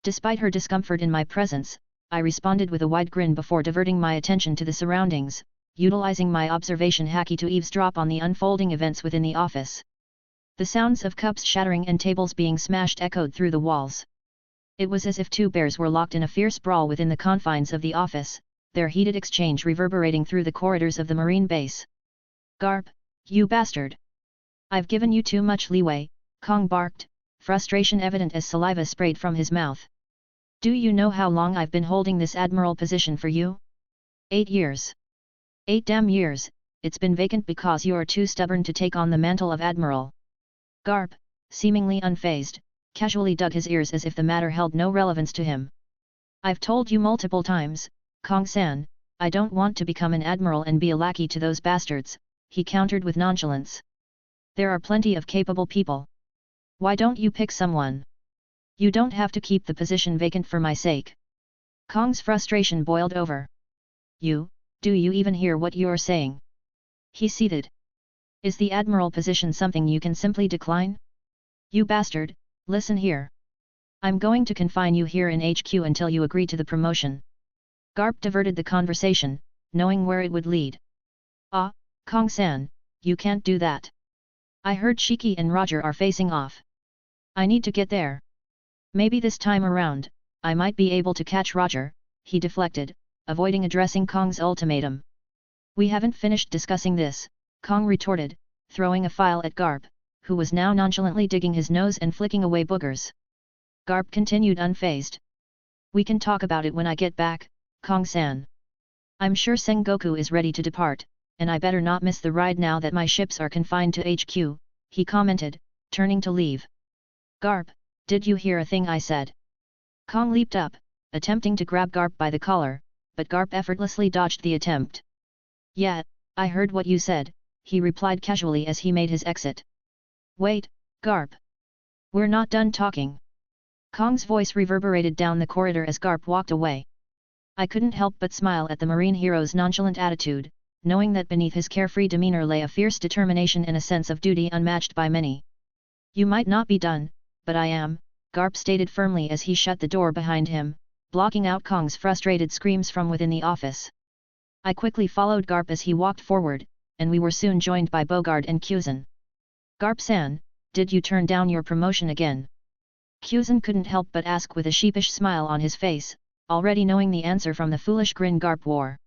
Despite her discomfort in my presence, I responded with a wide grin before diverting my attention to the surroundings, utilizing my observation haki to eavesdrop on the unfolding events within the office. The sounds of cups shattering and tables being smashed echoed through the walls. It was as if two bears were locked in a fierce brawl within the confines of the office, their heated exchange reverberating through the corridors of the Marine base. Garp, you bastard! I've given you too much leeway, Kong barked, frustration evident as saliva sprayed from his mouth. Do you know how long I've been holding this admiral position for you? 8 years. 8 damn years, it's been vacant because you're too stubborn to take on the mantle of admiral. Garp, seemingly unfazed, casually dug his ears as if the matter held no relevance to him. I've told you multiple times, Kong-san, I don't want to become an admiral and be a lackey to those bastards, he countered with nonchalance. There are plenty of capable people. Why don't you pick someone? You don't have to keep the position vacant for my sake. Kong's frustration boiled over. Do you even hear what you're saying? He seethed. Is the admiral position something you can simply decline? You bastard, listen here. I'm going to confine you here in HQ until you agree to the promotion. Garp diverted the conversation, knowing where it would lead. Ah, Kong-san, you can't do that. I heard Shucky and Roger are facing off. I need to get there. Maybe this time around, I might be able to catch Roger, he deflected, avoiding addressing Kong's ultimatum. We haven't finished discussing this, Kong retorted, throwing a file at Garp, who was now nonchalantly digging his nose and flicking away boogers. Garp continued unfazed. We can talk about it when I get back, Kong-san. I'm sure Sengoku is ready to depart, and I better not miss the ride now that my ships are confined to HQ, he commented, turning to leave. Garp, did you hear a thing I said? Kong leaped up, attempting to grab Garp by the collar, but Garp effortlessly dodged the attempt. Yeah, I heard what you said, he replied casually as he made his exit. Wait, Garp. We're not done talking. Kong's voice reverberated down the corridor as Garp walked away. I couldn't help but smile at the marine hero's nonchalant attitude, knowing that beneath his carefree demeanor lay a fierce determination and a sense of duty unmatched by many. You might not be done, but I am, Garp stated firmly as he shut the door behind him, blocking out Kong's frustrated screams from within the office. I quickly followed Garp as he walked forward, and we were soon joined by Bogard and Kuzan. Garp-san, did you turn down your promotion again? Kuzan couldn't help but ask with a sheepish smile on his face, already knowing the answer from the foolish grin Garp wore.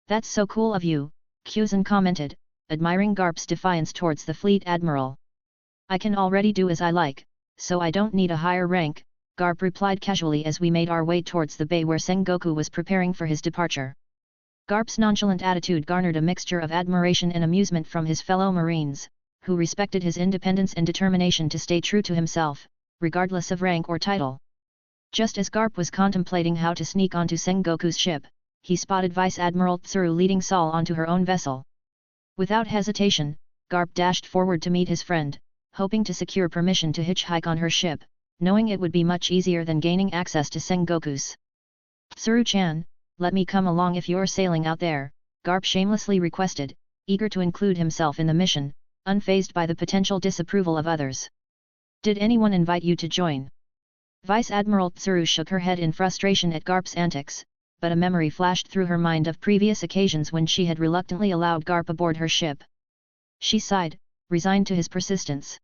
That's so cool of you, Kuzan commented, admiring Garp's defiance towards the fleet admiral. I can already do as I like, so I don't need a higher rank, Garp replied casually as we made our way towards the bay where Sengoku was preparing for his departure. Garp's nonchalant attitude garnered a mixture of admiration and amusement from his fellow Marines, who respected his independence and determination to stay true to himself, regardless of rank or title. Just as Garp was contemplating how to sneak onto Sengoku's ship, he spotted Vice Admiral Tsuru leading Sol onto her own vessel. Without hesitation, Garp dashed forward to meet his friend, hoping to secure permission to hitchhike on her ship, knowing it would be much easier than gaining access to Sengoku's. Tsuru-chan, let me come along if you're sailing out there, Garp shamelessly requested, eager to include himself in the mission, unfazed by the potential disapproval of others. Did anyone invite you to join? Vice Admiral Tsuru shook her head in frustration at Garp's antics, but a memory flashed through her mind of previous occasions when she had reluctantly allowed Garp aboard her ship. She sighed, resigned to his persistence.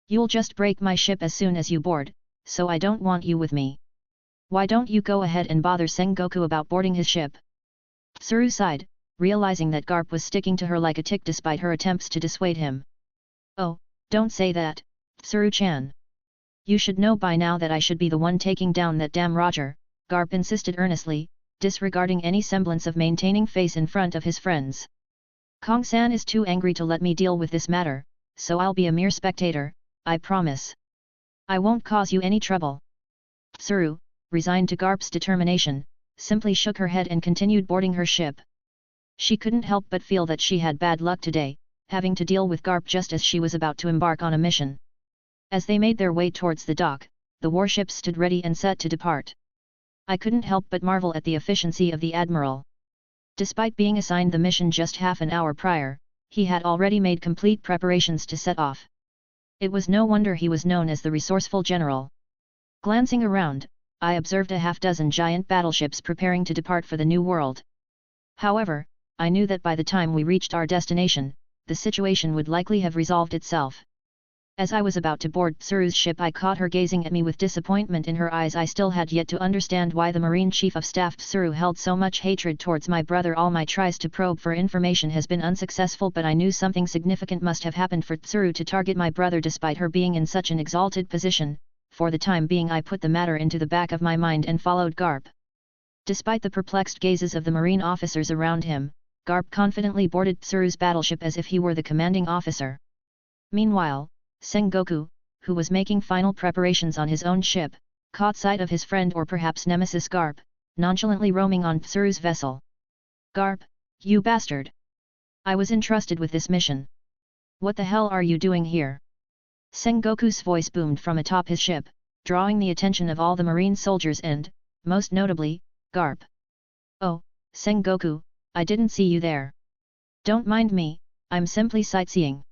You'll just break my ship as soon as you board, so I don't want you with me. Why don't you go ahead and bother Sengoku about boarding his ship? Tsuru sighed, realizing that Garp was sticking to her like a tick despite her attempts to dissuade him. Oh, don't say that, Tsuru-chan. You should know by now that I should be the one taking down that damn Roger, Garp insisted earnestly, disregarding any semblance of maintaining face in front of his friends. Kong-san is too angry to let me deal with this matter, so I'll be a mere spectator, I promise. I won't cause you any trouble. Tsuru, resigned to Garp's determination, simply shook her head and continued boarding her ship. She couldn't help but feel that she had bad luck today, having to deal with Garp just as she was about to embark on a mission. As they made their way towards the dock, the warship stood ready and set to depart. I couldn't help but marvel at the efficiency of the Admiral. Despite being assigned the mission just half an hour prior, he had already made complete preparations to set off. It was no wonder he was known as the resourceful general. Glancing around, I observed a half-dozen giant battleships preparing to depart for the New World. However, I knew that by the time we reached our destination, the situation would likely have resolved itself. As I was about to board Tsuru's ship, I caught her gazing at me with disappointment in her eyes. I still had yet to understand why the Marine Chief of Staff Tsuru held so much hatred towards my brother. All my tries to probe for information has been unsuccessful, but I knew something significant must have happened for Tsuru to target my brother despite her being in such an exalted position. For the time being I put the matter into the back of my mind and followed Garp. Despite the perplexed gazes of the Marine officers around him, Garp confidently boarded Tsuru's battleship as if he were the commanding officer. Meanwhile, Sengoku, who was making final preparations on his own ship, caught sight of his friend or perhaps nemesis Garp, nonchalantly roaming on Tsuru's vessel. Garp, you bastard! I was entrusted with this mission. What the hell are you doing here? Sengoku's voice boomed from atop his ship, drawing the attention of all the Marine soldiers and, most notably, Garp. Oh, Sengoku, I didn't see you there. Don't mind me, I'm simply sightseeing.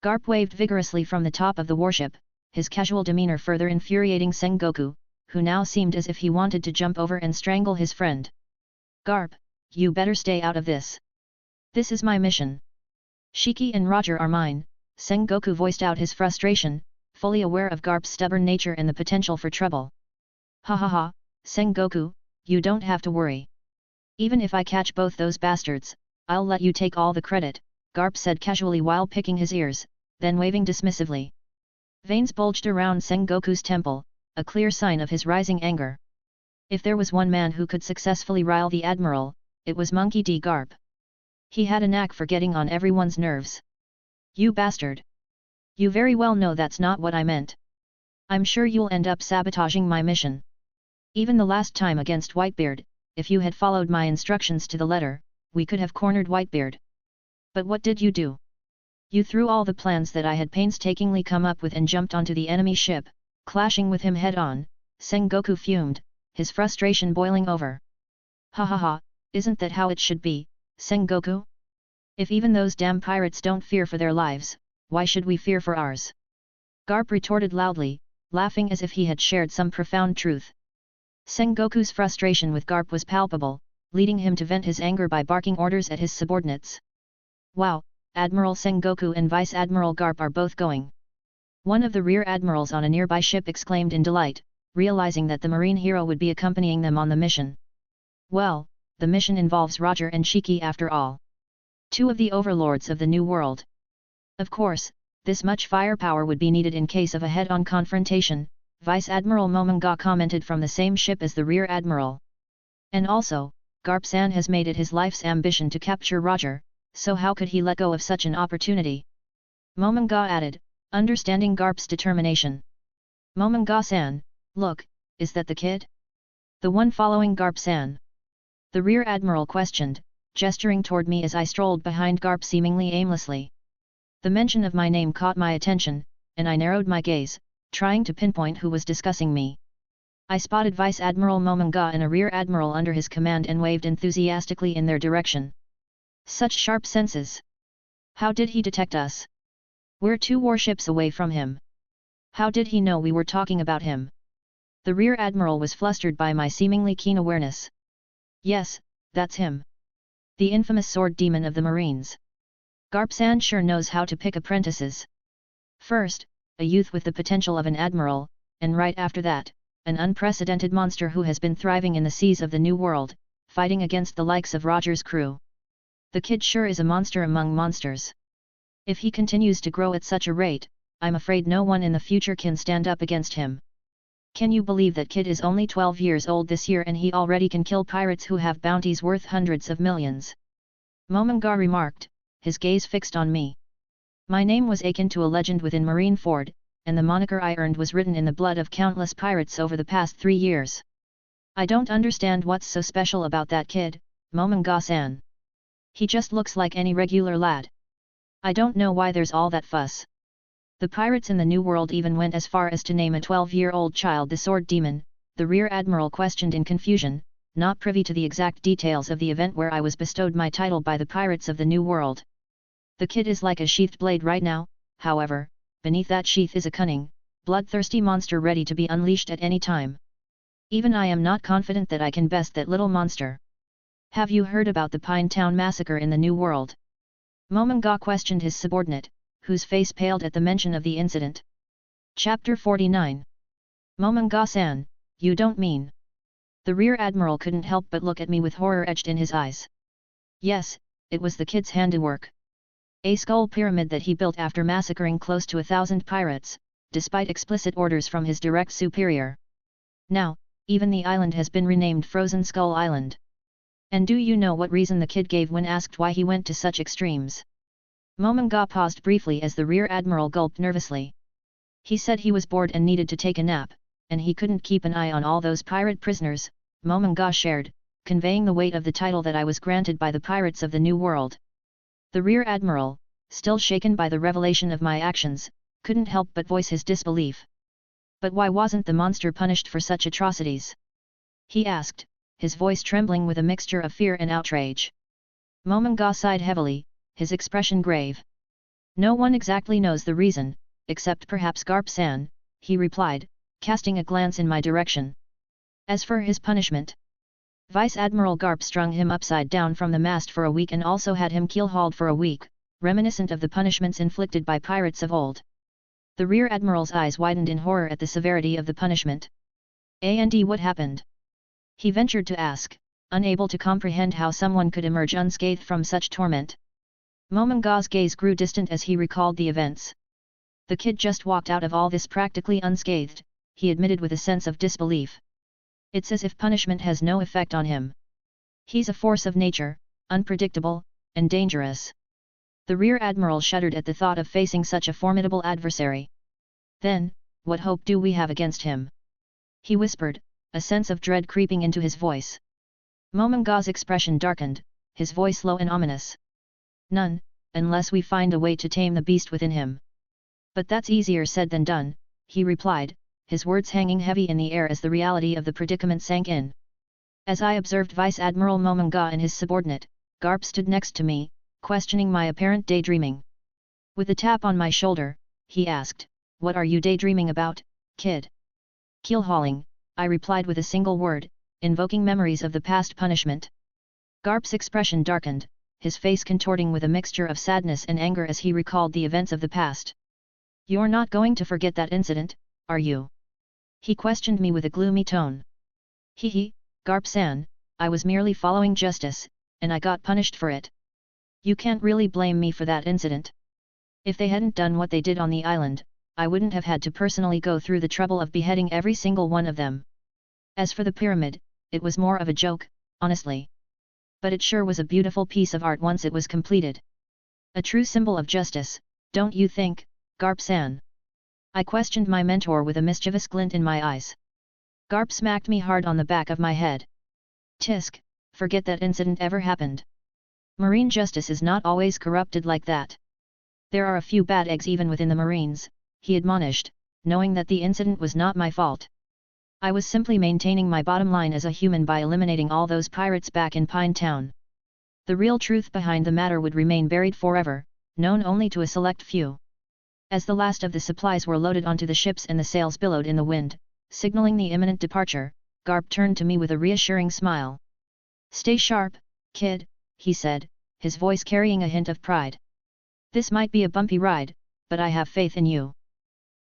Garp waved vigorously from the top of the warship, his casual demeanor further infuriating Sengoku, who now seemed as if he wanted to jump over and strangle his friend. Garp, you better stay out of this. This is my mission. Shiki and Roger are mine, Sengoku voiced out his frustration, fully aware of Garp's stubborn nature and the potential for trouble. Ha ha ha, Sengoku, you don't have to worry. Even if I catch both those bastards, I'll let you take all the credit, Garp said casually while picking his ears, then waving dismissively. Veins bulged around Sengoku's temple, a clear sign of his rising anger. If there was one man who could successfully rile the Admiral, it was Monkey D. Garp. He had a knack for getting on everyone's nerves. You bastard! You very well know that's not what I meant. I'm sure you'll end up sabotaging my mission. Even the last time against Whitebeard, if you had followed my instructions to the letter, we could have cornered Whitebeard. But what did you do? You threw all the plans that I had painstakingly come up with and jumped onto the enemy ship, clashing with him head-on. Sengoku fumed, his frustration boiling over. Ha ha ha, isn't that how it should be, Sengoku? If even those damn pirates don't fear for their lives, why should we fear for ours? Garp retorted loudly, laughing as if he had shared some profound truth. Sengoku's frustration with Garp was palpable, leading him to vent his anger by barking orders at his subordinates. Wow, Admiral Sengoku and Vice Admiral Garp are both going. One of the rear admirals on a nearby ship exclaimed in delight, realizing that the marine hero would be accompanying them on the mission. Well, the mission involves Roger and Shucky after all. Two of the overlords of the New World. Of course, this much firepower would be needed in case of a head-on confrontation, Vice Admiral Momonga commented from the same ship as the rear admiral. And also, Garp-san has made it his life's ambition to capture Roger, so how could he let go of such an opportunity? Momonga added, understanding Garp's determination. Momonga-san, look, is that the kid? The one following Garp-san? The rear admiral questioned, gesturing toward me as I strolled behind Garp seemingly aimlessly. The mention of my name caught my attention, and I narrowed my gaze, trying to pinpoint who was discussing me. I spotted Vice Admiral Momonga and a rear admiral under his command and waved enthusiastically in their direction. Such sharp senses! How did he detect us? We're 2 warships away from him. How did he know we were talking about him? The rear admiral was flustered by my seemingly keen awareness. Yes, that's him. The infamous sword demon of the Marines. Garp-san sure knows how to pick apprentices. First, a youth with the potential of an admiral, and right after that, an unprecedented monster who has been thriving in the seas of the New World, fighting against the likes of Roger's crew. The kid sure is a monster among monsters. If he continues to grow at such a rate, I'm afraid no one in the future can stand up against him. Can you believe that kid is only 12 years old this year and he already can kill pirates who have bounties worth hundreds of millions? Momonga remarked, his gaze fixed on me. My name was akin to a legend within Marineford, and the moniker I earned was written in the blood of countless pirates over the past 3 years. I don't understand what's so special about that kid, Momonga-san. He just looks like any regular lad. I don't know why there's all that fuss. The pirates in the New World even went as far as to name a 12-year-old child the Sword Demon, the rear admiral questioned in confusion, not privy to the exact details of the event where I was bestowed my title by the pirates of the New World. The kid is like a sheathed blade right now, however, beneath that sheath is a cunning, bloodthirsty monster ready to be unleashed at any time. Even I am not confident that I can best that little monster. Have you heard about the Pine Town massacre in the New World? Momonga questioned his subordinate, whose face paled at the mention of the incident. Chapter 49. Momonga-san, you don't mean... The rear admiral couldn't help but look at me with horror etched in his eyes. Yes, it was the kid's handiwork. A skull pyramid that he built after massacring close to 1,000 pirates, despite explicit orders from his direct superior. Now, even the island has been renamed Frozen Skull Island. And do you know what reason the kid gave when asked why he went to such extremes? Momonga paused briefly as the rear admiral gulped nervously. He said he was bored and needed to take a nap, and he couldn't keep an eye on all those pirate prisoners, Momonga shared, conveying the weight of the title that I was granted by the pirates of the New World. The rear admiral, still shaken by the revelation of my actions, couldn't help but voice his disbelief. But why wasn't the monster punished for such atrocities? He asked, his voice trembling with a mixture of fear and outrage. Momonga sighed heavily, his expression grave. No one exactly knows the reason, except perhaps Garp-san, he replied, casting a glance in my direction. As for his punishment, Vice Admiral Garp strung him upside down from the mast for a week and also had him keel-hauled for a week, reminiscent of the punishments inflicted by pirates of old. The rear admiral's eyes widened in horror at the severity of the punishment. And what happened? He ventured to ask, unable to comprehend how someone could emerge unscathed from such torment. Momonga's gaze grew distant as he recalled the events. The kid just walked out of all this practically unscathed, he admitted with a sense of disbelief. It's as if punishment has no effect on him. He's a force of nature, unpredictable, and dangerous. The Rear Admiral shuddered at the thought of facing such a formidable adversary. Then, what hope do we have against him? He whispered, a sense of dread creeping into his voice. Momonga's expression darkened, his voice low and ominous. None, unless we find a way to tame the beast within him. But that's easier said than done, he replied, his words hanging heavy in the air as the reality of the predicament sank in. As I observed Vice Admiral Momonga and his subordinate, Garp stood next to me, questioning my apparent daydreaming. With a tap on my shoulder, he asked, "What are you daydreaming about, kid?" "Keel-hauling," I replied with a single word, invoking memories of the past punishment. Garp's expression darkened, his face contorting with a mixture of sadness and anger as he recalled the events of the past. "You're not going to forget that incident, are you?" He questioned me with a gloomy tone. "Hee, Garp-san, I was merely following justice, and I got punished for it. You can't really blame me for that incident. If they hadn't done what they did on the island, I wouldn't have had to personally go through the trouble of beheading every single one of them. As for the pyramid, it was more of a joke, honestly. But it sure was a beautiful piece of art once it was completed. A true symbol of justice, don't you think, Garp-san?" I questioned my mentor with a mischievous glint in my eyes. Garp smacked me hard on the back of my head. "Tisk, forget that incident ever happened. Marine justice is not always corrupted like that. There are a few bad eggs even within the Marines," he admonished, knowing that the incident was not my fault. I was simply maintaining my bottom line as a human by eliminating all those pirates back in Pine Town. The real truth behind the matter would remain buried forever, known only to a select few. As the last of the supplies were loaded onto the ships and the sails billowed in the wind, signaling the imminent departure, Garp turned to me with a reassuring smile. "Stay sharp, kid," he said, his voice carrying a hint of pride. "This might be a bumpy ride, but I have faith in you."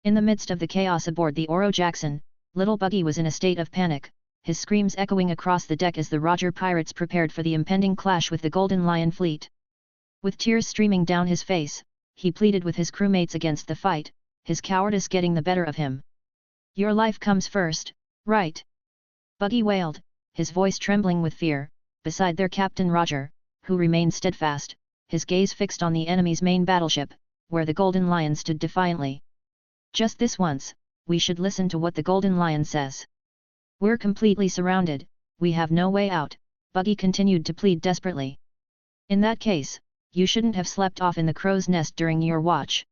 In the midst of the chaos aboard the Oro Jackson, little Buggy was in a state of panic, his screams echoing across the deck as the Roger pirates prepared for the impending clash with the Golden Lion fleet. With tears streaming down his face, he pleaded with his crewmates against the fight, his cowardice getting the better of him. "Your life comes first, right?" Buggy wailed, his voice trembling with fear, beside their captain Roger, who remained steadfast, his gaze fixed on the enemy's main battleship, where the Golden Lion stood defiantly. "Just this once, we should listen to what the Golden Lion says. We're completely surrounded, we have no way out," Buggy continued to plead desperately. "In that case, you shouldn't have slept off in the crow's nest during your watch.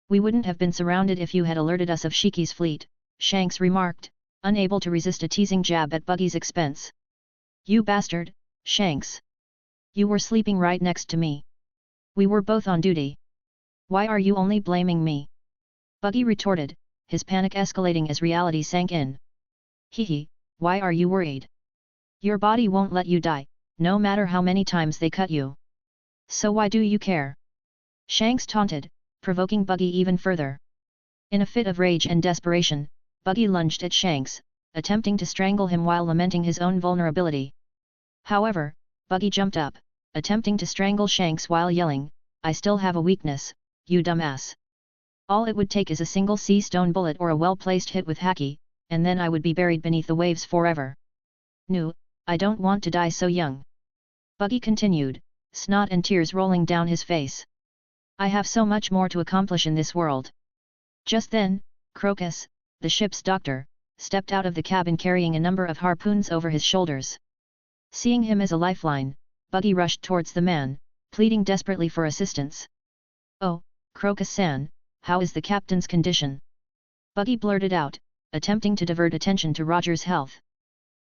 We wouldn't have been surrounded if you had alerted us of Shicky's fleet," Shanks remarked, unable to resist a teasing jab at Buggy's expense. "You bastard, Shanks! You were sleeping right next to me. We were both on duty. Why are you only blaming me?" Buggy retorted, his panic escalating as reality sank in. "Hee, why are you worried? Your body won't let you die, no matter how many times they cut you. So why do you care?" Shanks taunted, provoking Buggy even further. In a fit of rage and desperation, Buggy lunged at Shanks, attempting to strangle him while lamenting his own vulnerability. However, Buggy jumped up, attempting to strangle Shanks while yelling, "I still have a weakness, you dumbass. All it would take is a single sea stone bullet or a well-placed hit with Hacky, and then I would be buried beneath the waves forever. No, I don't want to die so young." Buggy continued, snot and tears rolling down his face. "I have so much more to accomplish in this world." Just then, Crocus, the ship's doctor, stepped out of the cabin carrying a number of harpoons over his shoulders. Seeing him as a lifeline, Buggy rushed towards the man, pleading desperately for assistance. "Oh, Crocus-san, how is the captain's condition?" Buggy blurted out, attempting to divert attention to Roger's health.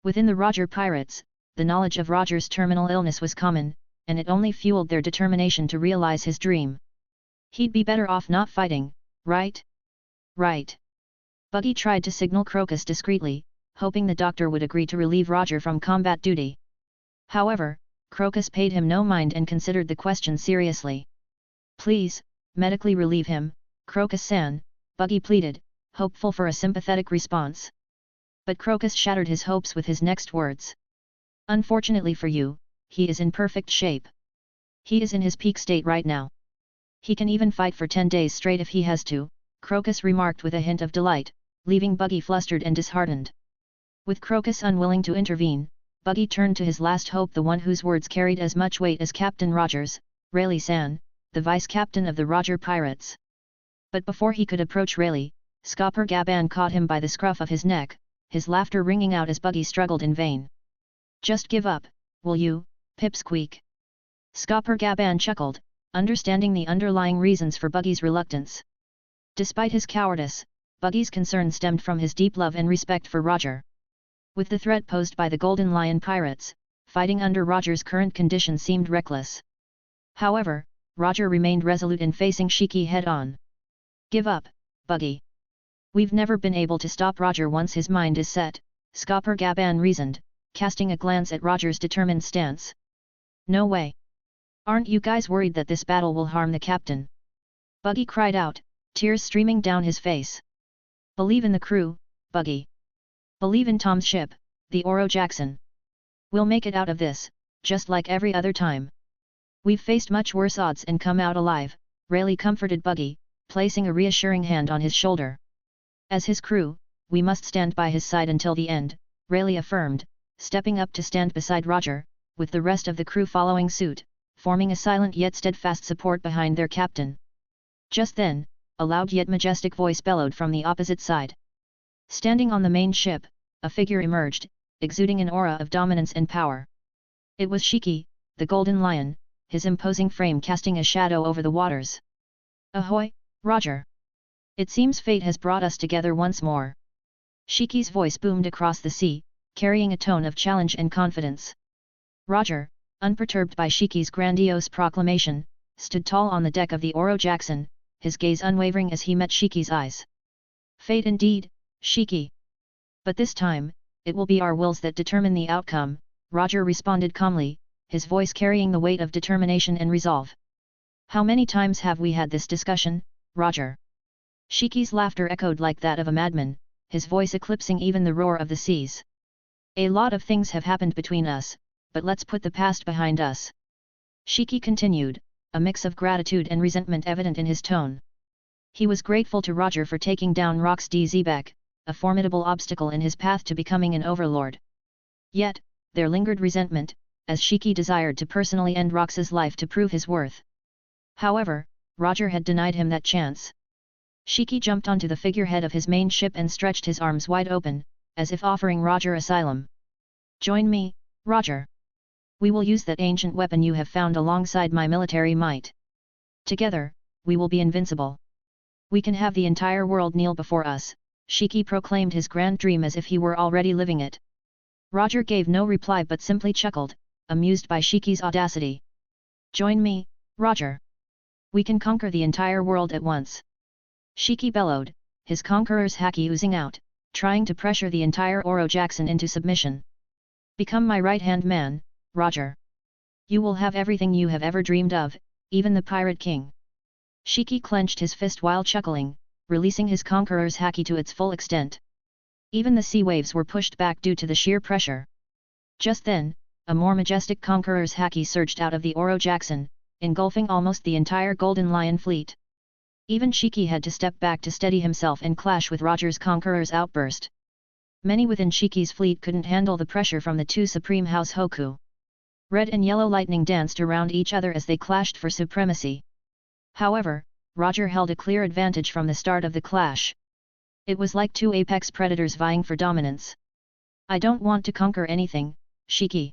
Within the Roger pirates, the knowledge of Roger's terminal illness was common, and it only fueled their determination to realize his dream. "He'd be better off not fighting, right?" "Right." Buggy tried to signal Crocus discreetly, hoping the doctor would agree to relieve Roger from combat duty. However, Crocus paid him no mind and considered the question seriously. "Please, medically relieve him, Crocus-san," Buggy pleaded, hopeful for a sympathetic response. But Crocus shattered his hopes with his next words. "Unfortunately for you, he is in perfect shape. He is in his peak state right now. He can even fight for 10 days straight if he has to," Crocus remarked with a hint of delight, leaving Buggy flustered and disheartened. With Crocus unwilling to intervene, Buggy turned to his last hope, the one whose words carried as much weight as Captain Rogers, Raleigh San, the vice-captain of the Roger Pirates. But before he could approach Raleigh, Scopper Gaban caught him by the scruff of his neck, his laughter ringing out as Buggy struggled in vain. "Just give up, will you, pipsqueak?" Scopper Gaban chuckled, understanding the underlying reasons for Buggy's reluctance. Despite his cowardice, Buggy's concern stemmed from his deep love and respect for Roger. With the threat posed by the Golden Lion pirates, fighting under Roger's current conditions seemed reckless. However, Roger remained resolute in facing Shucky head-on. "Give up, Buggy. We've never been able to stop Roger once his mind is set," Scopper Gaban reasoned, casting a glance at Roger's determined stance. "No way. Aren't you guys worried that this battle will harm the captain?" Buggy cried out, tears streaming down his face. "Believe in the crew, Buggy. Believe in Tom's ship, the Oro Jackson. We'll make it out of this, just like every other time. We've faced much worse odds and come out alive," Raleigh comforted Buggy, placing a reassuring hand on his shoulder. "As his crew, we must stand by his side until the end," Raleigh affirmed, stepping up to stand beside Roger, with the rest of the crew following suit, forming a silent yet steadfast support behind their captain. Just then, a loud yet majestic voice bellowed from the opposite side. Standing on the main ship, a figure emerged, exuding an aura of dominance and power. It was Shucky, the Golden Lion, his imposing frame casting a shadow over the waters. "Ahoy, Roger! It seems fate has brought us together once more." Shucky's voice boomed across the sea, carrying a tone of challenge and confidence. Roger, unperturbed by Shucky's grandiose proclamation, stood tall on the deck of the Oro Jackson, his gaze unwavering as he met Shucky's eyes. "Fate indeed, Shucky. But this time, it will be our wills that determine the outcome," Roger responded calmly, his voice carrying the weight of determination and resolve. "How many times have we had this discussion, Roger?" Shucky's laughter echoed like that of a madman, his voice eclipsing even the roar of the seas. "A lot of things have happened between us, but let's put the past behind us." Shucky continued, a mix of gratitude and resentment evident in his tone. He was grateful to Roger for taking down Rox D. Zebek, a formidable obstacle in his path to becoming an overlord. Yet, there lingered resentment, as Shucky desired to personally end Rox's life to prove his worth. However, Roger had denied him that chance. Shucky jumped onto the figurehead of his main ship and stretched his arms wide open, as if offering Roger asylum. "Join me, Roger. We will use that ancient weapon you have found alongside my military might. Together, we will be invincible. We can have the entire world kneel before us," Shucky proclaimed his grand dream as if he were already living it. Roger gave no reply but simply chuckled, amused by Shucky's audacity. "Join me, Roger. We can conquer the entire world at once." Shucky bellowed, his conqueror's haki oozing out, trying to pressure the entire Oro Jackson into submission. "Become my right-hand man, Roger. You will have everything you have ever dreamed of, even the Pirate King." Shucky clenched his fist while chuckling, releasing his conqueror's haki to its full extent. Even the sea waves were pushed back due to the sheer pressure. Just then, a more majestic conqueror's haki surged out of the Oro Jackson, engulfing almost the entire Golden Lion fleet. Even Shucky had to step back to steady himself and clash with Roger's conqueror's outburst. Many within Shucky's fleet couldn't handle the pressure from the two Supreme House Hoku. Red and yellow lightning danced around each other as they clashed for supremacy. However, Roger held a clear advantage from the start of the clash. It was like two apex predators vying for dominance. "I don't want to conquer anything, Shucky.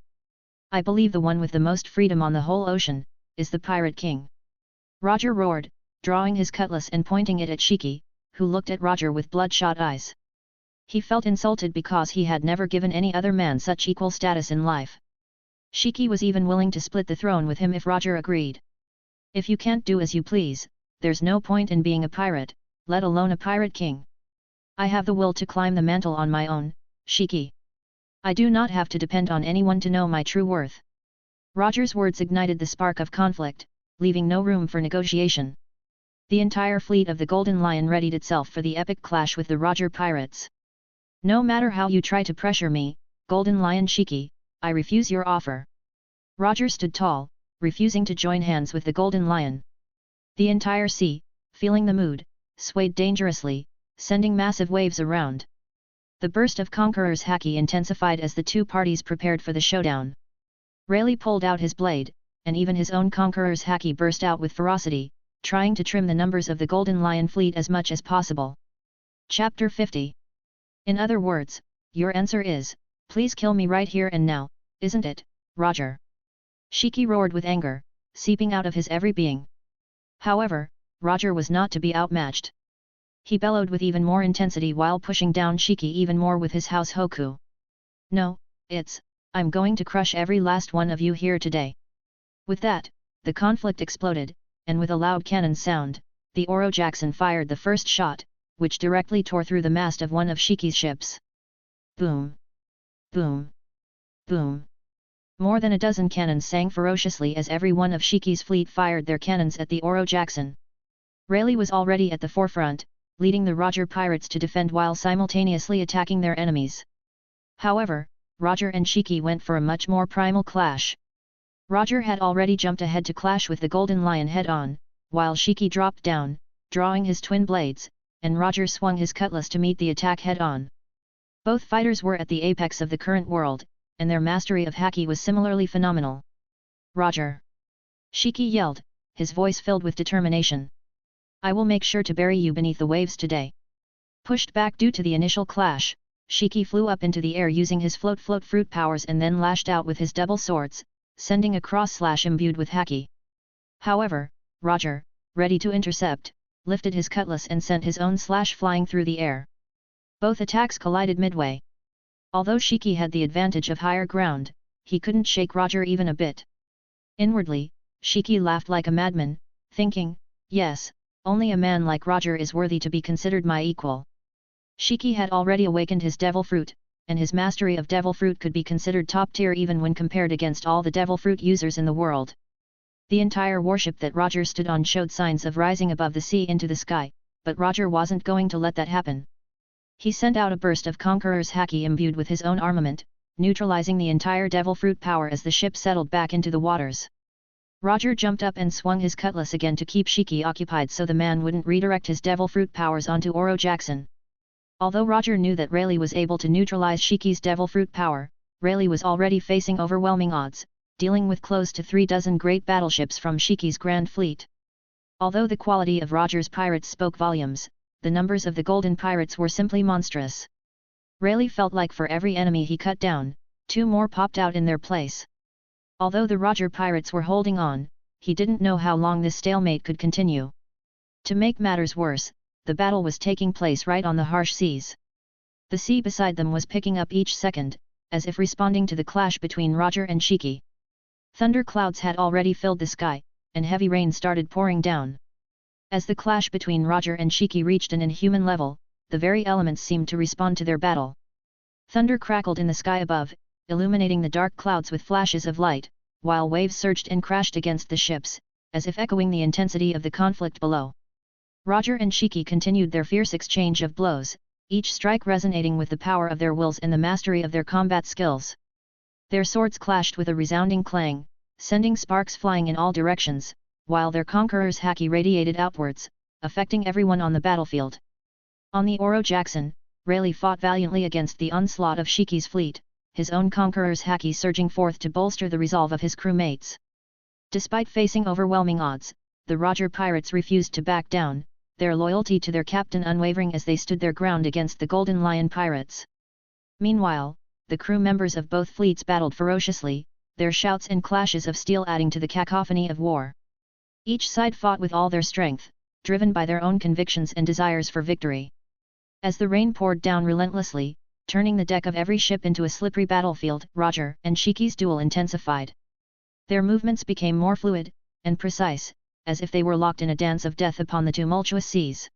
I believe the one with the most freedom on the whole ocean is the Pirate King." Roger roared, drawing his cutlass and pointing it at Shucky, who looked at Roger with bloodshot eyes. He felt insulted because he had never given any other man such equal status in life. Shucky was even willing to split the throne with him if Roger agreed. "If you can't do as you please, there's no point in being a pirate, let alone a pirate king. I have the will to climb the mantle on my own, Shucky. I do not have to depend on anyone to know my true worth." Roger's words ignited the spark of conflict, leaving no room for negotiation. The entire fleet of the Golden Lion readied itself for the epic clash with the Roger pirates. "No matter how you try to pressure me, Golden Lion Shucky, I refuse your offer." Roger stood tall, refusing to join hands with the Golden Lion. The entire sea, feeling the mood, swayed dangerously, sending massive waves around. The burst of Conqueror's haki intensified as the two parties prepared for the showdown. Raleigh pulled out his blade, and even his own Conqueror's haki burst out with ferocity, trying to trim the numbers of the Golden Lion fleet as much as possible. Chapter 50. In other words, your answer is, please kill me right here and now, isn't it, Roger? Shucky roared with anger, seeping out of his every being. However, Roger was not to be outmatched. He bellowed with even more intensity while pushing down Shucky even more with his house Hoku. No, I'm going to crush every last one of you here today. With that, the conflict exploded, and with a loud cannon sound, the Oro Jackson fired the first shot, which directly tore through the mast of one of Shucky's ships. Boom! Boom! Boom! More than a dozen cannons sang ferociously as every one of Shucky's fleet fired their cannons at the Oro Jackson. Raleigh was already at the forefront, leading the Roger pirates to defend while simultaneously attacking their enemies. However, Roger and Shucky went for a much more primal clash. Roger had already jumped ahead to clash with the Golden Lion head-on, while Shucky dropped down, drawing his twin blades, and Roger swung his cutlass to meet the attack head-on. Both fighters were at the apex of the current world, and their mastery of haki was similarly phenomenal. Roger! Shucky yelled, his voice filled with determination. I will make sure to bury you beneath the waves today. Pushed back due to the initial clash, Shucky flew up into the air using his float fruit powers and then lashed out with his double swords, sending a cross slash imbued with haki. However, Roger, ready to intercept, lifted his cutlass and sent his own slash flying through the air. Both attacks collided midway. Although Shucky had the advantage of higher ground, he couldn't shake Roger even a bit. Inwardly, Shucky laughed like a madman, thinking, yes, only a man like Roger is worthy to be considered my equal. Shucky had already awakened his devil fruit, and his mastery of devil fruit could be considered top tier even when compared against all the devil fruit users in the world. The entire warship that Roger stood on showed signs of rising above the sea into the sky, but Roger wasn't going to let that happen. He sent out a burst of Conqueror's haki imbued with his own armament, neutralizing the entire devil fruit power as the ship settled back into the waters. Roger jumped up and swung his cutlass again to keep Shucky occupied so the man wouldn't redirect his devil fruit powers onto Oro Jackson. Although Roger knew that Raleigh was able to neutralize Shucky's devil fruit power, Raleigh was already facing overwhelming odds, dealing with close to 36 great battleships from Shucky's grand fleet. Although the quality of Roger's pirates spoke volumes, the numbers of the golden pirates were simply monstrous. Raleigh felt like for every enemy he cut down, 2 more popped out in their place. Although the Roger pirates were holding on, he didn't know how long this stalemate could continue. To make matters worse, the battle was taking place right on the harsh seas. The sea beside them was picking up each second, as if responding to the clash between Roger and Shucky. Thunder clouds had already filled the sky, and heavy rain started pouring down. As the clash between Roger and Shucky reached an inhuman level, the very elements seemed to respond to their battle. Thunder crackled in the sky above, illuminating the dark clouds with flashes of light, while waves surged and crashed against the ships, as if echoing the intensity of the conflict below. Roger and Shucky continued their fierce exchange of blows, each strike resonating with the power of their wills and the mastery of their combat skills. Their swords clashed with a resounding clang, sending sparks flying in all directions, while their conqueror's haki radiated outwards, affecting everyone on the battlefield. On the Oro Jackson, Raleigh fought valiantly against the onslaught of Shucky's fleet, his own conqueror's haki surging forth to bolster the resolve of his crewmates. Despite facing overwhelming odds, the Roger pirates refused to back down, their loyalty to their captain unwavering as they stood their ground against the Golden Lion pirates. Meanwhile, the crew members of both fleets battled ferociously, their shouts and clashes of steel adding to the cacophony of war. Each side fought with all their strength, driven by their own convictions and desires for victory. As the rain poured down relentlessly, turning the deck of every ship into a slippery battlefield, Roger and Shucky's duel intensified. Their movements became more fluid and precise, as if they were locked in a dance of death upon the tumultuous seas.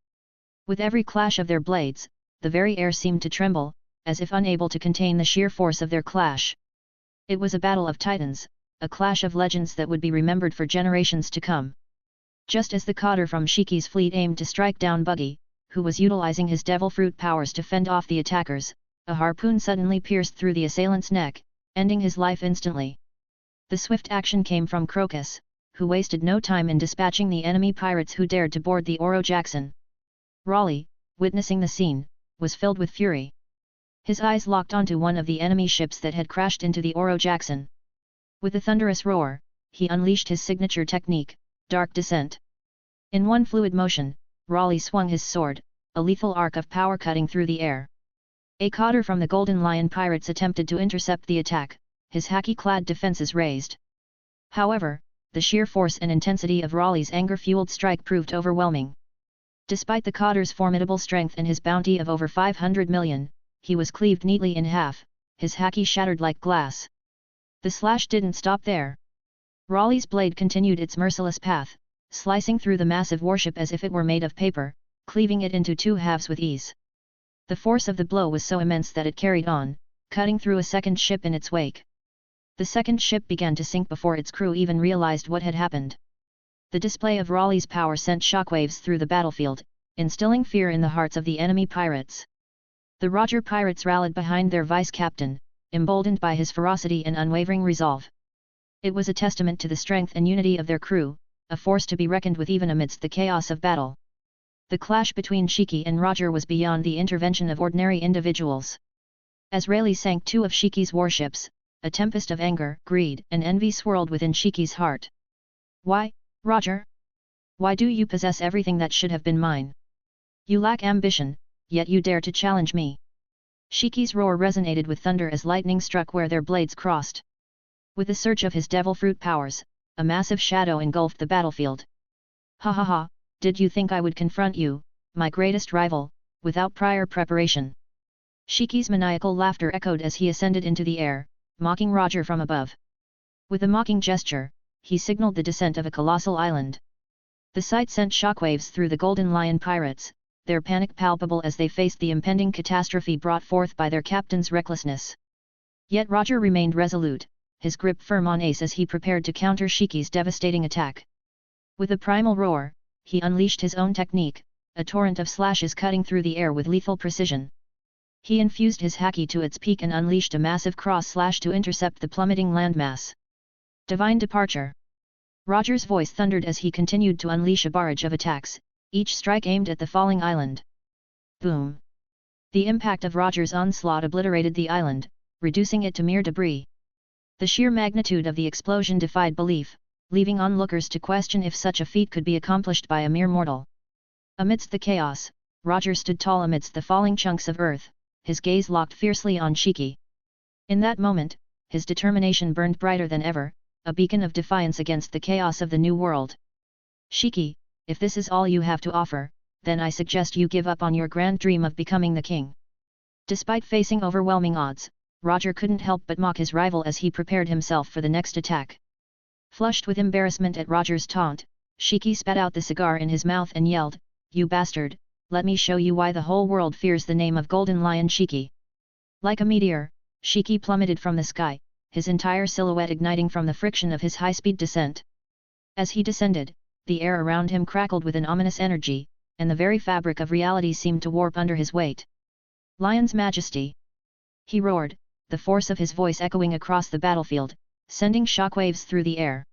With every clash of their blades, the very air seemed to tremble, as if unable to contain the sheer force of their clash. It was a battle of titans, a clash of legends that would be remembered for generations to come. Just as the cotter from Shucky's fleet aimed to strike down Buggy, who was utilizing his devil fruit powers to fend off the attackers, a harpoon suddenly pierced through the assailant's neck, ending his life instantly. The swift action came from Crocus, who wasted no time in dispatching the enemy pirates who dared to board the Oro Jackson. Raleigh, witnessing the scene, was filled with fury. His eyes locked onto one of the enemy ships that had crashed into the Oro Jackson. With a thunderous roar, he unleashed his signature technique, Dark Descent. In one fluid motion, Raleigh swung his sword, a lethal arc of power cutting through the air. A cotter from the Golden Lion pirates attempted to intercept the attack, his haki-clad defenses raised. However, the sheer force and intensity of Raleigh's anger-fueled strike proved overwhelming. Despite the cotter's formidable strength and his bounty of over 500 million, he was cleaved neatly in half, his haki shattered like glass. The slash didn't stop there. Raleigh's blade continued its merciless path, slicing through the massive warship as if it were made of paper, cleaving it into two halves with ease. The force of the blow was so immense that it carried on, cutting through a second ship in its wake. The second ship began to sink before its crew even realized what had happened. The display of Raleigh's power sent shockwaves through the battlefield, instilling fear in the hearts of the enemy pirates. The Roger pirates rallied behind their vice-captain, emboldened by his ferocity and unwavering resolve. It was a testament to the strength and unity of their crew, a force to be reckoned with even amidst the chaos of battle. The clash between Shucky and Roger was beyond the intervention of ordinary individuals. As Raleigh sank two of Shicky's warships, a tempest of anger, greed, and envy swirled within Shicky's heart. "Why, Roger? Why do you possess everything that should have been mine? You lack ambition, yet you dare to challenge me." Shicky's roar resonated with thunder as lightning struck where their blades crossed. With the surge of his devil fruit powers, a massive shadow engulfed the battlefield. "Ha ha ha, did you think I would confront you, my greatest rival, without prior preparation?" Shicky's maniacal laughter echoed as he ascended into the air, mocking Roger from above. With a mocking gesture, he signaled the descent of a colossal island. The sight sent shockwaves through the Golden Lion pirates, their panic palpable as they faced the impending catastrophe brought forth by their captain's recklessness. Yet Roger remained resolute, his grip firm on ace as he prepared to counter Shicky's devastating attack. With a primal roar, he unleashed his own technique, a torrent of slashes cutting through the air with lethal precision. He infused his haki to its peak and unleashed a massive cross-slash to intercept the plummeting landmass. Divine departure! Roger's voice thundered as he continued to unleash a barrage of attacks, each strike aimed at the falling island. Boom! The impact of Roger's onslaught obliterated the island, reducing it to mere debris. The sheer magnitude of the explosion defied belief, leaving onlookers to question if such a feat could be accomplished by a mere mortal. Amidst the chaos, Roger stood tall amidst the falling chunks of earth, his gaze locked fiercely on Shucky. In that moment, his determination burned brighter than ever, a beacon of defiance against the chaos of the new world. "Shucky, if this is all you have to offer, then I suggest you give up on your grand dream of becoming the king." Despite facing overwhelming odds, Roger couldn't help but mock his rival as he prepared himself for the next attack. Flushed with embarrassment at Roger's taunt, Shucky spat out the cigar in his mouth and yelled, "You bastard, let me show you why the whole world fears the name of Golden Lion Shucky." Like a meteor, Shucky plummeted from the sky, his entire silhouette igniting from the friction of his high-speed descent. As he descended, the air around him crackled with an ominous energy, and the very fabric of reality seemed to warp under his weight. "Lion's Majesty!" he roared, the force of his voice echoing across the battlefield, sending shockwaves through the air.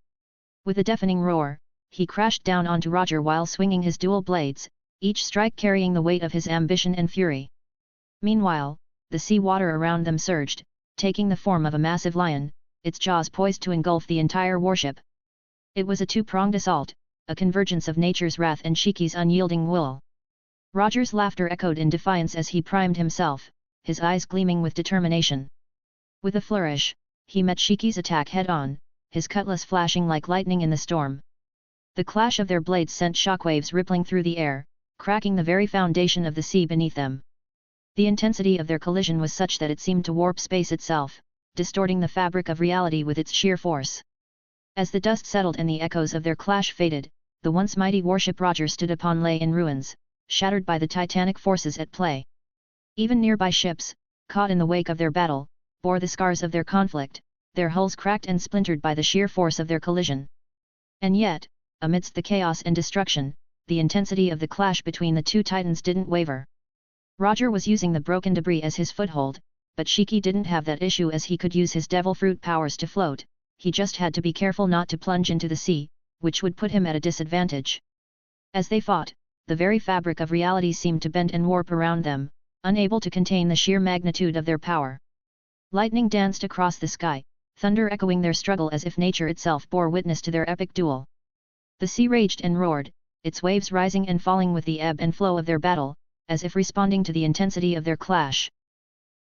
With a deafening roar, he crashed down onto Roger while swinging his dual blades, each strike carrying the weight of his ambition and fury. Meanwhile, the sea water around them surged, taking the form of a massive lion, its jaws poised to engulf the entire warship. It was a two-pronged assault, a convergence of nature's wrath and Shicky's unyielding will. Roger's laughter echoed in defiance as he primed himself, his eyes gleaming with determination. With a flourish, he met Shicky's attack head-on, his cutlass flashing like lightning in the storm. The clash of their blades sent shockwaves rippling through the air, cracking the very foundation of the sea beneath them. The intensity of their collision was such that it seemed to warp space itself, distorting the fabric of reality with its sheer force. As the dust settled and the echoes of their clash faded, the once mighty warship Roger stood upon lay in ruins, shattered by the titanic forces at play. Even nearby ships, caught in the wake of their battle, bore the scars of their conflict, their hulls cracked and splintered by the sheer force of their collision. And yet, amidst the chaos and destruction, the intensity of the clash between the two titans didn't waver. Roger was using the broken debris as his foothold, but Shucky didn't have that issue as he could use his devil fruit powers to float, he just had to be careful not to plunge into the sea, which would put him at a disadvantage. As they fought, the very fabric of reality seemed to bend and warp around them, unable to contain the sheer magnitude of their power. Lightning danced across the sky, thunder echoing their struggle as if nature itself bore witness to their epic duel. The sea raged and roared, its waves rising and falling with the ebb and flow of their battle, as if responding to the intensity of their clash.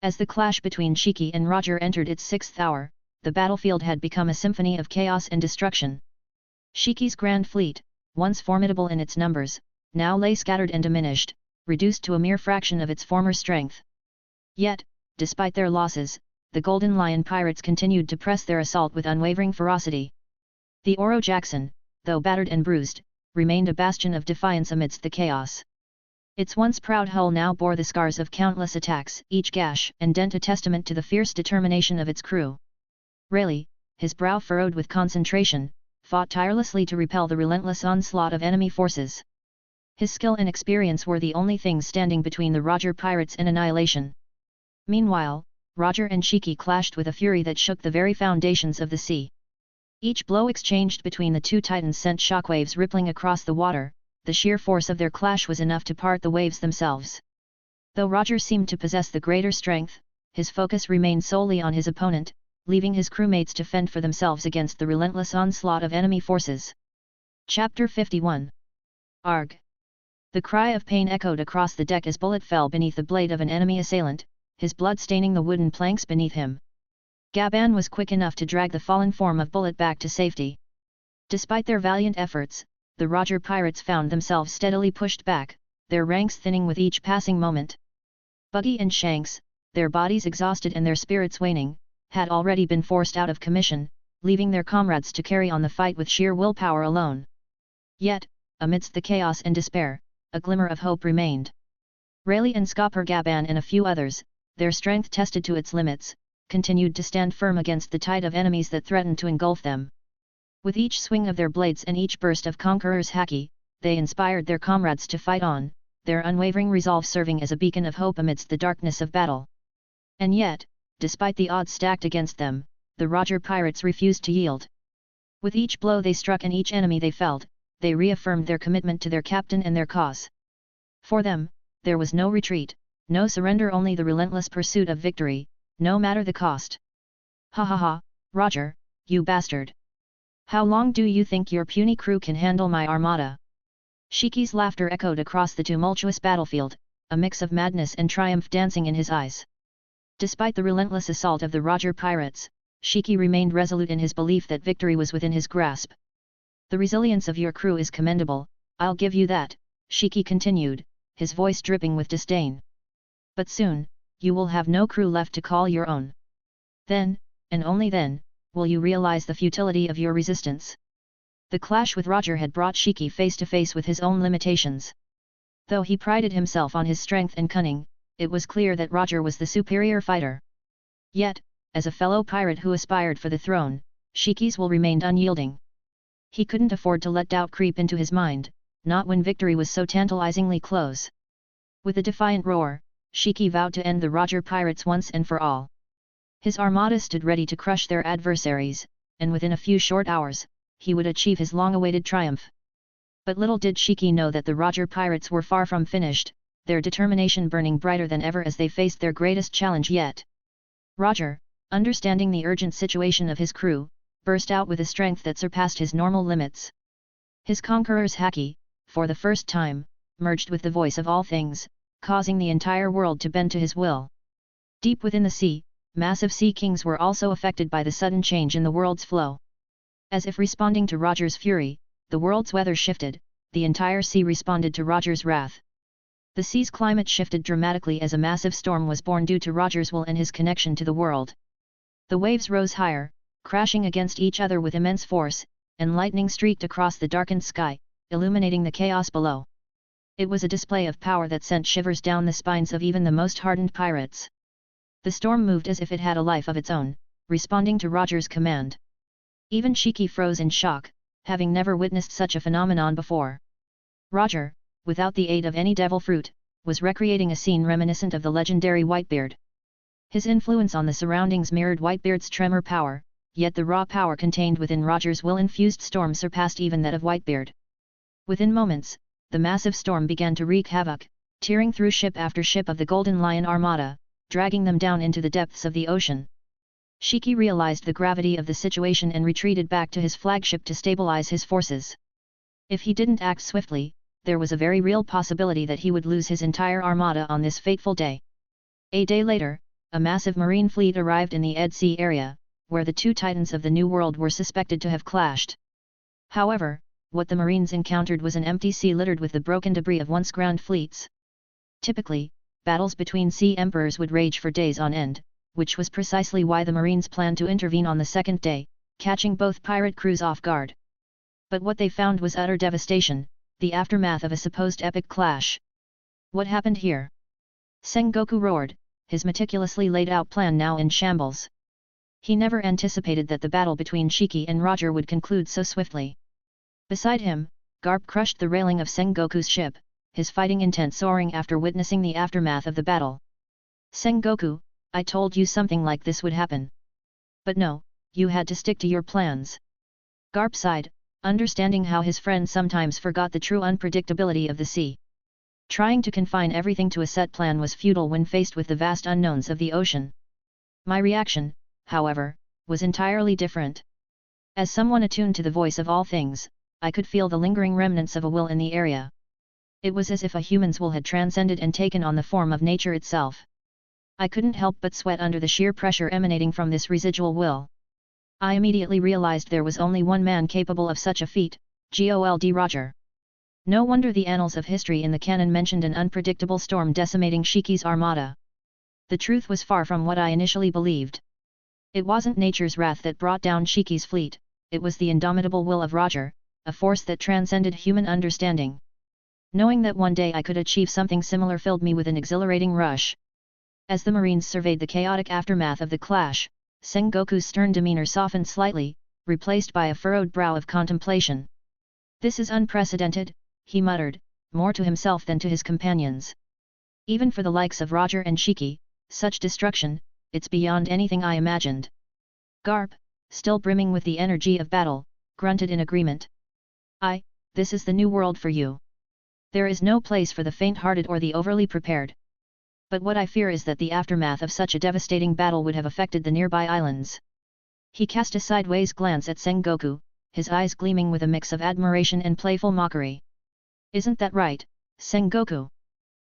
As the clash between Shucky and Roger entered its 6th hour, the battlefield had become a symphony of chaos and destruction. Shucky's grand fleet, once formidable in its numbers, now lay scattered and diminished, reduced to a mere fraction of its former strength. Yet, despite their losses, the Golden Lion pirates continued to press their assault with unwavering ferocity. The Oro Jackson, though battered and bruised, remained a bastion of defiance amidst the chaos. Its once proud hull now bore the scars of countless attacks, each gash and dent a testament to the fierce determination of its crew. Raleigh, his brow furrowed with concentration, fought tirelessly to repel the relentless onslaught of enemy forces. His skill and experience were the only things standing between the Roger pirates and annihilation. Meanwhile, Roger and Shucky clashed with a fury that shook the very foundations of the sea. Each blow exchanged between the two titans sent shockwaves rippling across the water. The sheer force of their clash was enough to part the waves themselves. Though Roger seemed to possess the greater strength, his focus remained solely on his opponent, leaving his crewmates to fend for themselves against the relentless onslaught of enemy forces. Chapter 51. Arg! The cry of pain echoed across the deck as bullet fell beneath the blade of an enemy assailant, his blood staining the wooden planks beneath him. Gaban was quick enough to drag the fallen form of Bullet back to safety. Despite their valiant efforts, the Roger pirates found themselves steadily pushed back, their ranks thinning with each passing moment. Buggy and Shanks, their bodies exhausted and their spirits waning, had already been forced out of commission, leaving their comrades to carry on the fight with sheer willpower alone. Yet, amidst the chaos and despair, a glimmer of hope remained. Raleigh and Skopper Gaban and a few others, their strength tested to its limits, continued to stand firm against the tide of enemies that threatened to engulf them. With each swing of their blades and each burst of Conqueror's haki, they inspired their comrades to fight on, their unwavering resolve serving as a beacon of hope amidst the darkness of battle. And yet, despite the odds stacked against them, the Roger pirates refused to yield. With each blow they struck and each enemy they felled, they reaffirmed their commitment to their captain and their cause. For them, there was no retreat, no surrender, only the relentless pursuit of victory, no matter the cost. Ha ha ha, Roger, you bastard! How long do you think your puny crew can handle my armada? Shucky's laughter echoed across the tumultuous battlefield, a mix of madness and triumph dancing in his eyes. Despite the relentless assault of the Roger pirates, Shucky remained resolute in his belief that victory was within his grasp. The resilience of your crew is commendable, I'll give you that, Shucky continued, his voice dripping with disdain. But soon, you will have no crew left to call your own. Then, and only then, will you realize the futility of your resistance. The clash with Roger had brought Shucky face to face with his own limitations. Though he prided himself on his strength and cunning, it was clear that Roger was the superior fighter. Yet, as a fellow pirate who aspired for the throne, Shucky's will remained unyielding. He couldn't afford to let doubt creep into his mind, not when victory was so tantalizingly close. With a defiant roar, Shucky vowed to end the Roger pirates once and for all. His armada stood ready to crush their adversaries, and within a few short hours, he would achieve his long-awaited triumph. But little did Shucky know that the Roger pirates were far from finished, their determination burning brighter than ever as they faced their greatest challenge yet. Roger, understanding the urgent situation of his crew, burst out with a strength that surpassed his normal limits. His Conqueror's haki, for the first time, merged with the voice of all things, causing the entire world to bend to his will. Deep within the sea, massive sea kings were also affected by the sudden change in the world's flow. As if responding to Roger's fury, the world's weather shifted, the entire sea responded to Roger's wrath. The sea's climate shifted dramatically as a massive storm was born due to Roger's will and his connection to the world. The waves rose higher, crashing against each other with immense force, and lightning streaked across the darkened sky, illuminating the chaos below. It was a display of power that sent shivers down the spines of even the most hardened pirates. The storm moved as if it had a life of its own, responding to Roger's command. Even Shucky froze in shock, having never witnessed such a phenomenon before. Roger, without the aid of any devil fruit, was recreating a scene reminiscent of the legendary Whitebeard. His influence on the surroundings mirrored Whitebeard's tremor power, yet the raw power contained within Roger's will-infused storm surpassed even that of Whitebeard. Within moments, the massive storm began to wreak havoc, tearing through ship after ship of the Golden Lion Armada, dragging them down into the depths of the ocean. Shucky realized the gravity of the situation and retreated back to his flagship to stabilize his forces. If he didn't act swiftly, there was a very real possibility that he would lose his entire armada on this fateful day. A day later, a massive marine fleet arrived in the Ed Sea area, where the two titans of the New World were suspected to have clashed. However, what the Marines encountered was an empty sea littered with the broken debris of once grand fleets. Typically, battles between sea emperors would rage for days on end, which was precisely why the Marines planned to intervene on the second day, catching both pirate crews off guard. But what they found was utter devastation, the aftermath of a supposed epic clash. What happened here? Sengoku roared, his meticulously laid out plan now in shambles. He never anticipated that the battle between Shucky and Roger would conclude so swiftly. Beside him, Garp crushed the railing of Sengoku's ship, his fighting intent soaring after witnessing the aftermath of the battle. Sengoku, I told you something like this would happen. But no, you had to stick to your plans. Garp sighed, understanding how his friend sometimes forgot the true unpredictability of the sea. Trying to confine everything to a set plan was futile when faced with the vast unknowns of the ocean. My reaction, however, was entirely different. As someone attuned to the voice of all things, I could feel the lingering remnants of a will in the area. It was as if a human's will had transcended and taken on the form of nature itself. I couldn't help but sweat under the sheer pressure emanating from this residual will. I immediately realized there was only one man capable of such a feat, Gold Roger. No wonder the annals of history in the canon mentioned an unpredictable storm decimating Shucky's armada. The truth was far from what I initially believed. It wasn't nature's wrath that brought down Shucky's fleet, it was the indomitable will of Roger, a force that transcended human understanding. Knowing that one day I could achieve something similar filled me with an exhilarating rush. As the Marines surveyed the chaotic aftermath of the clash, Sengoku's stern demeanor softened slightly, replaced by a furrowed brow of contemplation. This is unprecedented, he muttered, more to himself than to his companions. Even for the likes of Roger and Shucky, such destruction, it's beyond anything I imagined. Garp, still brimming with the energy of battle, grunted in agreement. This is the new world for you. There is no place for the faint-hearted or the overly prepared. But what I fear is that the aftermath of such a devastating battle would have affected the nearby islands. He cast a sideways glance at Sengoku, his eyes gleaming with a mix of admiration and playful mockery. Isn't that right, Sengoku?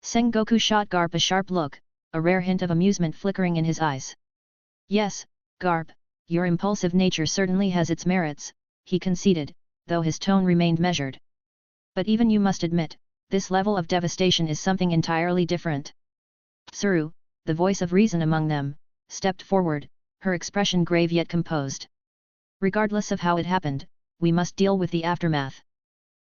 Sengoku shot Garp a sharp look, a rare hint of amusement flickering in his eyes. Yes, Garp, your impulsive nature certainly has its merits, he conceded, though his tone remained measured. But even you must admit, this level of devastation is something entirely different. Tsuru, the voice of reason among them, stepped forward, her expression grave yet composed. Regardless of how it happened, we must deal with the aftermath.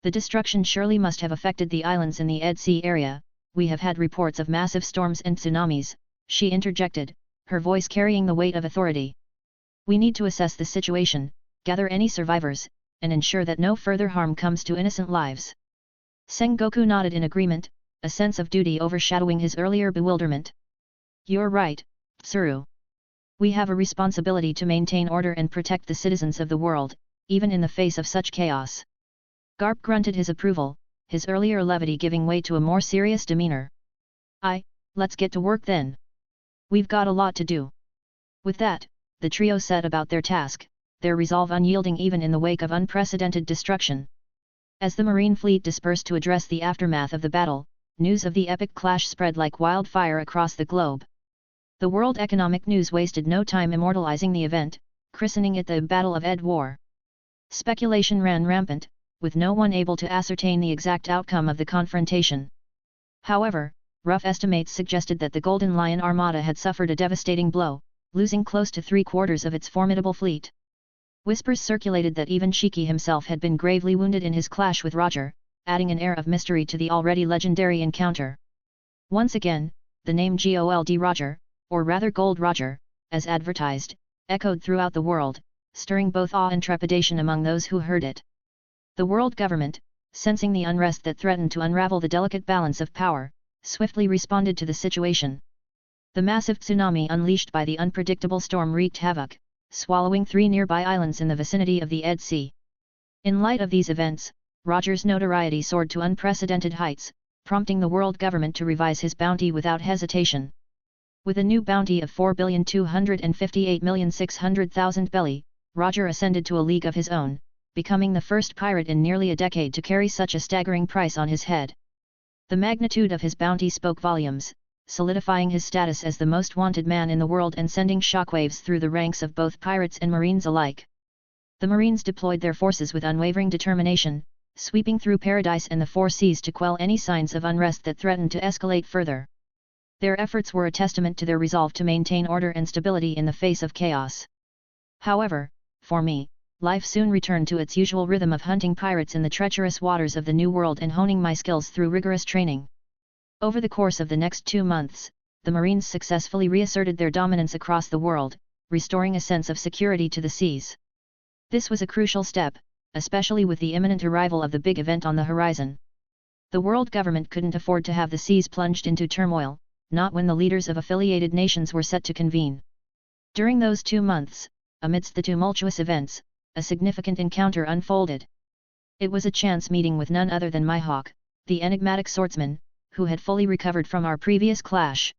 The destruction surely must have affected the islands in the Ed Sea area. We have had reports of massive storms and tsunamis, she interjected, her voice carrying the weight of authority. We need to assess the situation, gather any survivors, and ensure that no further harm comes to innocent lives. Sengoku nodded in agreement, a sense of duty overshadowing his earlier bewilderment. You're right, Tsuru. We have a responsibility to maintain order and protect the citizens of the world, even in the face of such chaos. Garp grunted his approval, his earlier levity giving way to a more serious demeanor. Let's get to work then. We've got a lot to do. With that, the trio set about their task, their resolve unyielding even in the wake of unprecedented destruction. As the Marine fleet dispersed to address the aftermath of the battle, news of the epic clash spread like wildfire across the globe. The World Economic News wasted no time immortalizing the event, christening it the Battle of Ed War. Speculation ran rampant, with no one able to ascertain the exact outcome of the confrontation. However, rough estimates suggested that the Golden Lion Armada had suffered a devastating blow, losing close to 3/4 of its formidable fleet. Whispers circulated that even Shucky himself had been gravely wounded in his clash with Roger, adding an air of mystery to the already legendary encounter. Once again, the name Gold Roger, or rather Gold Roger, as advertised, echoed throughout the world, stirring both awe and trepidation among those who heard it. The world government, sensing the unrest that threatened to unravel the delicate balance of power, swiftly responded to the situation. The massive tsunami unleashed by the unpredictable storm wreaked havoc, swallowing 3 nearby islands in the vicinity of the Ed Sea. In light of these events, Roger's notoriety soared to unprecedented heights, prompting the world government to revise his bounty without hesitation. With a new bounty of 4,258,600,000 belly, Roger ascended to a league of his own, becoming the first pirate in nearly a decade to carry such a staggering price on his head. The magnitude of his bounty spoke volumes, solidifying his status as the most wanted man in the world and sending shockwaves through the ranks of both pirates and marines alike. The marines deployed their forces with unwavering determination, sweeping through paradise and the four seas to quell any signs of unrest that threatened to escalate further. Their efforts were a testament to their resolve to maintain order and stability in the face of chaos. However, for me, life soon returned to its usual rhythm of hunting pirates in the treacherous waters of the New World and honing my skills through rigorous training. Over the course of the next 2 months, the Marines successfully reasserted their dominance across the world, restoring a sense of security to the seas. This was a crucial step, especially with the imminent arrival of the big event on the horizon. The world government couldn't afford to have the seas plunged into turmoil, not when the leaders of affiliated nations were set to convene. During those 2 months, amidst the tumultuous events, a significant encounter unfolded. It was a chance meeting with none other than Mihawk, the enigmatic swordsman, who had fully recovered from our previous clash.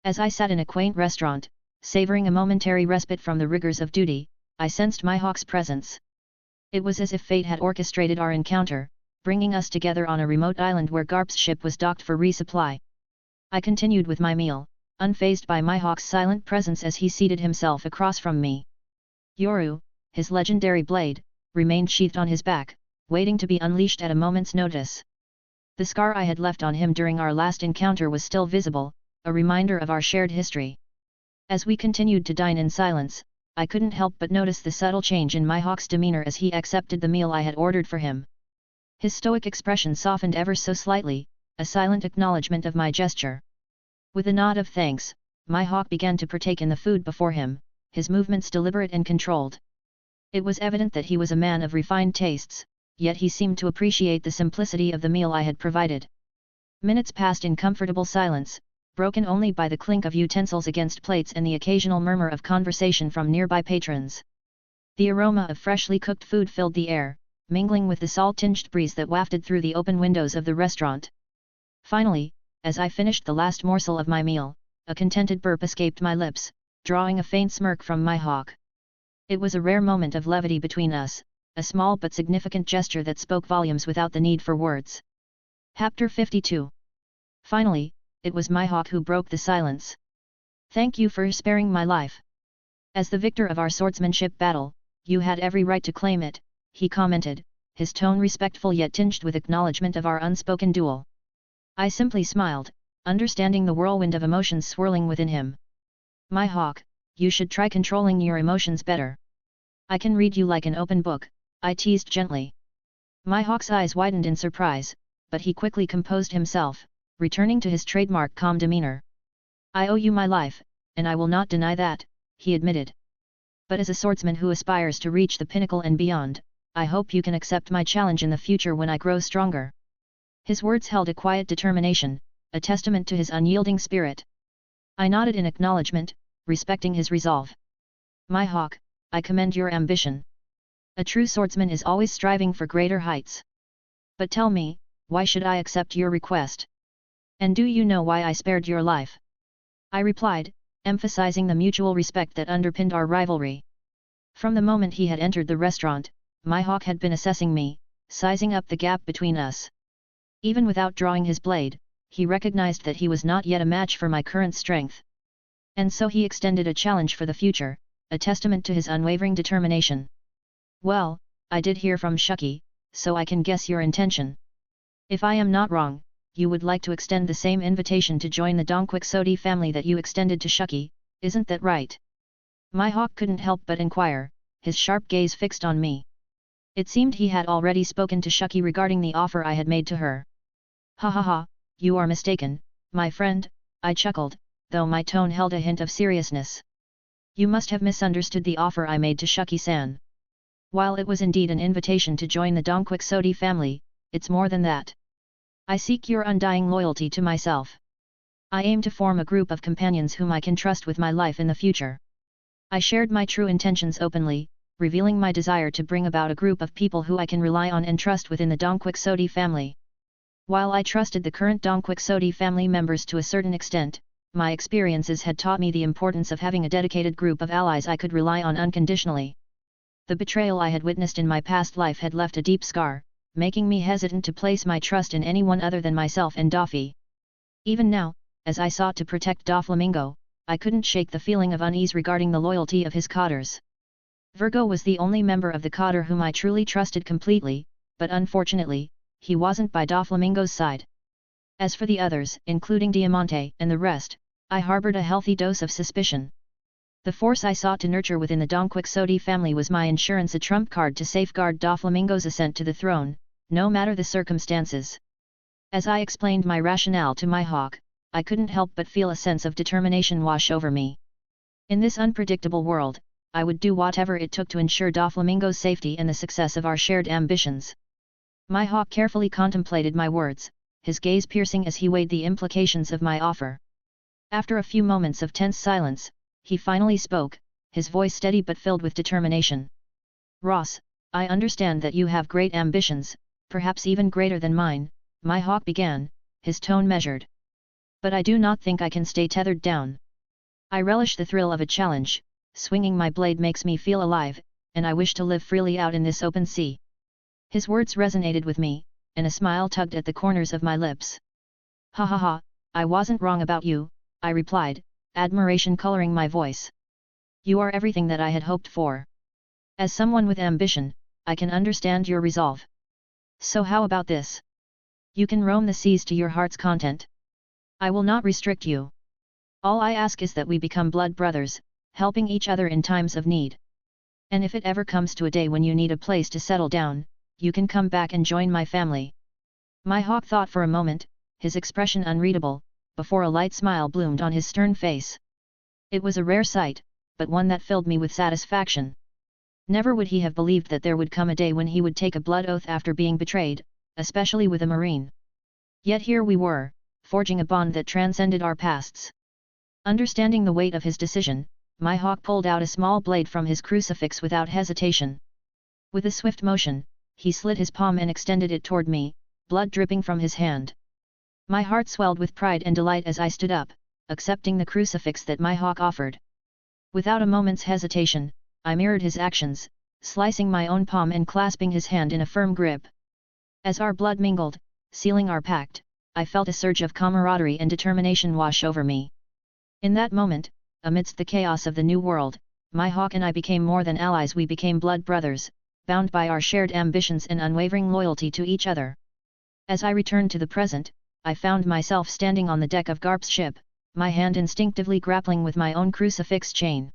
As I sat in a quaint restaurant, savoring a momentary respite from the rigors of duty, I sensed Mihawk's presence. It was as if fate had orchestrated our encounter, bringing us together on a remote island where Garp's ship was docked for resupply. I continued with my meal, unfazed by Mihawk's silent presence as he seated himself across from me. Yoru, his legendary blade, remained sheathed on his back, waiting to be unleashed at a moment's notice. The scar I had left on him during our last encounter was still visible, a reminder of our shared history. As we continued to dine in silence, I couldn't help but notice the subtle change in Mihawk's demeanor as he accepted the meal I had ordered for him. His stoic expression softened ever so slightly, a silent acknowledgement of my gesture. With a nod of thanks, Mihawk began to partake in the food before him, his movements deliberate and controlled. It was evident that he was a man of refined tastes, yet he seemed to appreciate the simplicity of the meal I had provided. Minutes passed in comfortable silence, broken only by the clink of utensils against plates and the occasional murmur of conversation from nearby patrons. The aroma of freshly cooked food filled the air, mingling with the salt-tinged breeze that wafted through the open windows of the restaurant. Finally, as I finished the last morsel of my meal, a contented burp escaped my lips, drawing a faint smirk from Mihawk. It was a rare moment of levity between us, a small but significant gesture that spoke volumes without the need for words. Chapter 52. Finally, it was Mihawk who broke the silence. "Thank you for sparing my life. As the victor of our swordsmanship battle, you had every right to claim it," he commented, his tone respectful yet tinged with acknowledgement of our unspoken duel. I simply smiled, understanding the whirlwind of emotions swirling within him. "Mihawk, you should try controlling your emotions better. I can read you like an open book," I teased gently. Mihawk's eyes widened in surprise, but he quickly composed himself, returning to his trademark calm demeanor. "I owe you my life, and I will not deny that," he admitted. "But as a swordsman who aspires to reach the pinnacle and beyond, I hope you can accept my challenge in the future when I grow stronger." His words held a quiet determination, a testament to his unyielding spirit. I nodded in acknowledgement, respecting his resolve. "Mihawk, I commend your ambition. A true swordsman is always striving for greater heights. But tell me, why should I accept your request? And do you know why I spared your life?" I replied, emphasizing the mutual respect that underpinned our rivalry. From the moment he had entered the restaurant, Mihawk had been assessing me, sizing up the gap between us. Even without drawing his blade, he recognized that he was not yet a match for my current strength. And so he extended a challenge for the future, a testament to his unwavering determination. "Well, I did hear from Shucky, so I can guess your intention. If I am not wrong, you would like to extend the same invitation to join the Donquixote family that you extended to Shucky, isn't that right?" Mihawk couldn't help but inquire, his sharp gaze fixed on me. It seemed he had already spoken to Shucky regarding the offer I had made to her. "Ha ha ha, you are mistaken, my friend," I chuckled, though my tone held a hint of seriousness. "You must have misunderstood the offer I made to Shucky-san. While it was indeed an invitation to join the Donquixote family, it's more than that. I seek your undying loyalty to myself. I aim to form a group of companions whom I can trust with my life in the future." I shared my true intentions openly, revealing my desire to bring about a group of people who I can rely on and trust within the Donquixote family. While I trusted the current Donquixote family members to a certain extent, my experiences had taught me the importance of having a dedicated group of allies I could rely on unconditionally. The betrayal I had witnessed in my past life had left a deep scar, making me hesitant to place my trust in anyone other than myself and Daffy. Even now, as I sought to protect Doflamingo, I couldn't shake the feeling of unease regarding the loyalty of his cotters. Virgo was the only member of the cotter whom I truly trusted completely, but unfortunately, he wasn't by Doflamingo's side. As for the others, including Diamante and the rest, I harbored a healthy dose of suspicion. The force I sought to nurture within the Donquixote family was my insurance, a trump card to safeguard Doflamingo's ascent to the throne, no matter the circumstances. As I explained my rationale to my hawk, I couldn't help but feel a sense of determination wash over me. In this unpredictable world, I would do whatever it took to ensure Doflamingo's safety and the success of our shared ambitions. My hawk carefully contemplated my words, his gaze piercing as he weighed the implications of my offer. After a few moments of tense silence, he finally spoke, his voice steady but filled with determination. "Ross, I understand that you have great ambitions, perhaps even greater than mine," my hawk began, his tone measured. "But I do not think I can stay tethered down. I relish the thrill of a challenge, swinging my blade makes me feel alive, and I wish to live freely out in this open sea." His words resonated with me, and a smile tugged at the corners of my lips. "Ha ha ha, I wasn't wrong about you," I replied, admiration coloring my voice. "You are everything that I had hoped for. As someone with ambition, I can understand your resolve. So how about this? You can roam the seas to your heart's content. I will not restrict you. All I ask is that we become blood brothers, helping each other in times of need. And if it ever comes to a day when you need a place to settle down, you can come back and join my family." My hawk thought for a moment, his expression unreadable, before a light smile bloomed on his stern face. It was a rare sight, but one that filled me with satisfaction. Never would he have believed that there would come a day when he would take a blood oath after being betrayed, especially with a Marine. Yet here we were, forging a bond that transcended our pasts. Understanding the weight of his decision, my hawk pulled out a small blade from his crucifix without hesitation. With a swift motion, he slid his palm and extended it toward me, blood dripping from his hand. My heart swelled with pride and delight as I stood up, accepting the crucifix that my hawk offered. Without a moment's hesitation, I mirrored his actions, slicing my own palm and clasping his hand in a firm grip. As our blood mingled, sealing our pact, I felt a surge of camaraderie and determination wash over me. In that moment, amidst the chaos of the new world, my hawk and I became more than allies, we became blood brothers, bound by our shared ambitions and unwavering loyalty to each other. As I returned to the present, I found myself standing on the deck of Garp's ship, my hand instinctively grappling with my own crucifix chain.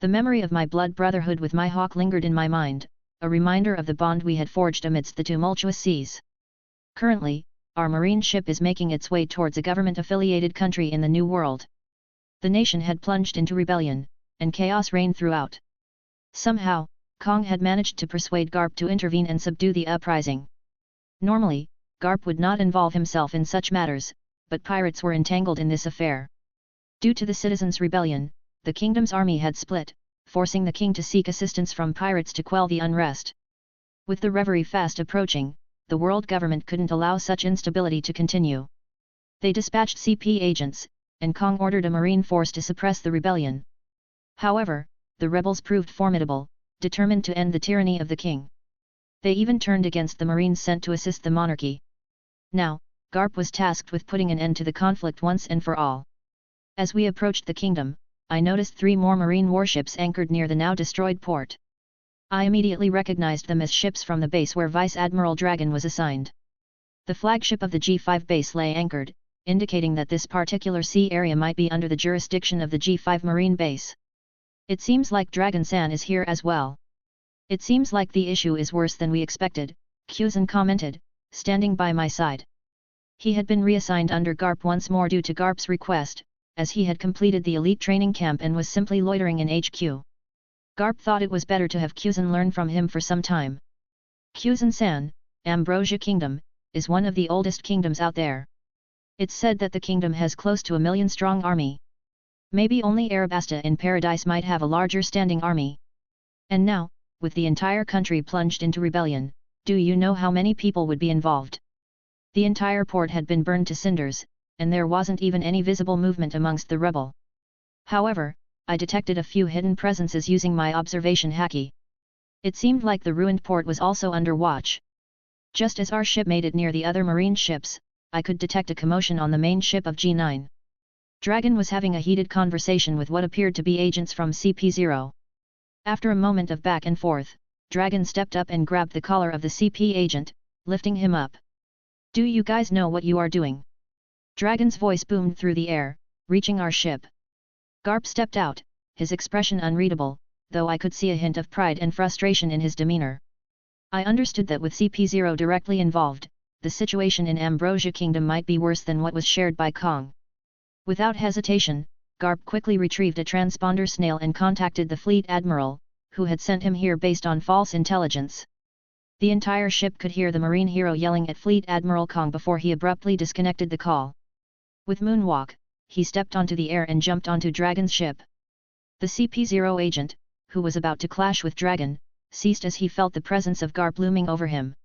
The memory of my blood brotherhood with my hawk lingered in my mind, a reminder of the bond we had forged amidst the tumultuous seas. Currently, our marine ship is making its way towards a government-affiliated country in the New World. The nation had plunged into rebellion, and chaos reigned throughout. Somehow, Kong had managed to persuade Garp to intervene and subdue the uprising. Normally, Garp would not involve himself in such matters, but pirates were entangled in this affair. Due to the citizens' rebellion, the kingdom's army had split, forcing the king to seek assistance from pirates to quell the unrest. With the reverie fast approaching, the world government couldn't allow such instability to continue. They dispatched CP agents, and Kong ordered a marine force to suppress the rebellion. However, the rebels proved formidable, determined to end the tyranny of the king. They even turned against the marines sent to assist the monarchy. Now, Garp was tasked with putting an end to the conflict once and for all. As we approached the kingdom, I noticed 3 more marine warships anchored near the now destroyed port. I immediately recognized them as ships from the base where Vice Admiral Dragon was assigned. The flagship of the G5 base lay anchored, indicating that this particular sea area might be under the jurisdiction of the G5 Marine base. "It seems like Dragon-san is here as well. It seems like the issue is worse than we expected," Kuzan commented, standing by my side. He had been reassigned under Garp once more due to Garp's request, as he had completed the elite training camp and was simply loitering in HQ. Garp thought it was better to have Kuzan learn from him for some time. Kuzan-san, Ambrosia Kingdom, is one of the oldest kingdoms out there. It's said that the kingdom has close to 1 million-strong army. Maybe only Arabasta in Paradise might have a larger standing army. And now, with the entire country plunged into rebellion, do you know how many people would be involved? The entire port had been burned to cinders, and there wasn't even any visible movement amongst the rebel. However, I detected a few hidden presences using my observation Shucky. It seemed like the ruined port was also under watch. Just as our ship made it near the other marine ships, I could detect a commotion on the main ship of G9. Dragon was having a heated conversation with what appeared to be agents from CP0. After a moment of back and forth, Dragon stepped up and grabbed the collar of the CP agent, lifting him up. "Do you guys know what you are doing?" Dragon's voice boomed through the air, reaching our ship. Garp stepped out, his expression unreadable, though I could see a hint of pride and frustration in his demeanor. I understood that with CP0 directly involved, the situation in Ambrosia Kingdom might be worse than what was shared by Kong. Without hesitation, Garp quickly retrieved a transponder snail and contacted the fleet admiral, who had sent him here based on false intelligence. The entire ship could hear the marine hero yelling at Fleet Admiral Kong before he abruptly disconnected the call. With moonwalk, he stepped onto the air and jumped onto Dragon's ship. The CP0 agent, who was about to clash with Dragon, ceased as he felt the presence of Garp looming over him.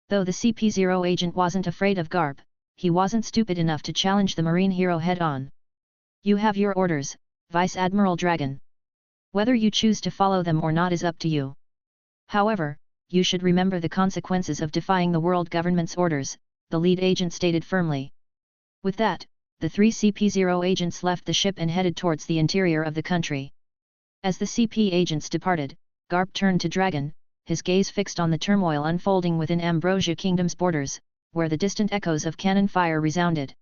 Though the CP0 agent wasn't afraid of Garp, he wasn't stupid enough to challenge the marine hero head-on. "You have your orders, Vice Admiral Dragon. Whether you choose to follow them or not is up to you. However, you should remember the consequences of defying the world government's orders," the lead agent stated firmly. With that, the three CP0 agents left the ship and headed towards the interior of the country. As the CP agents departed, Garp turned to Dragon, his gaze fixed on the turmoil unfolding within Ambrosia Kingdom's borders, where the distant echoes of cannon fire resounded.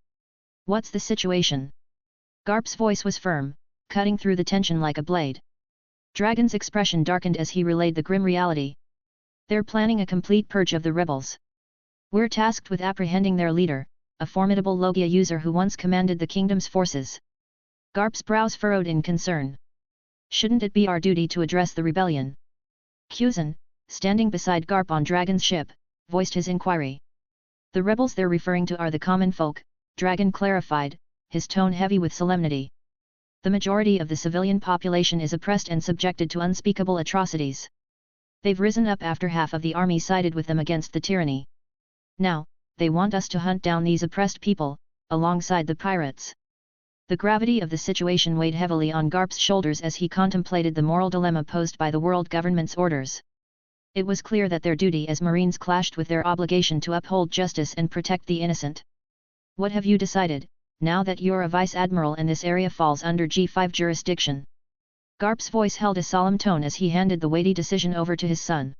"What's the situation?" Garp's voice was firm, cutting through the tension like a blade. Dragon's expression darkened as he relayed the grim reality. "They're planning a complete purge of the rebels. We're tasked with apprehending their leader, a formidable Logia user who once commanded the kingdom's forces." Garp's brows furrowed in concern. "Shouldn't it be our duty to address the rebellion?" Cuzan, standing beside Garp on Dragon's ship, voiced his inquiry. "The rebels they're referring to are the common folk," Dragon clarified, his tone heavy with solemnity. "The majority of the civilian population is oppressed and subjected to unspeakable atrocities. They've risen up after half of the army sided with them against the tyranny. Now, they want us to hunt down these oppressed people, alongside the pirates." The gravity of the situation weighed heavily on Garp's shoulders as he contemplated the moral dilemma posed by the world government's orders. It was clear that their duty as Marines clashed with their obligation to uphold justice and protect the innocent. "What have you decided, now that you're a Vice Admiral and this area falls under G5 jurisdiction?" Garp's voice held a solemn tone as he handed the weighty decision over to his son.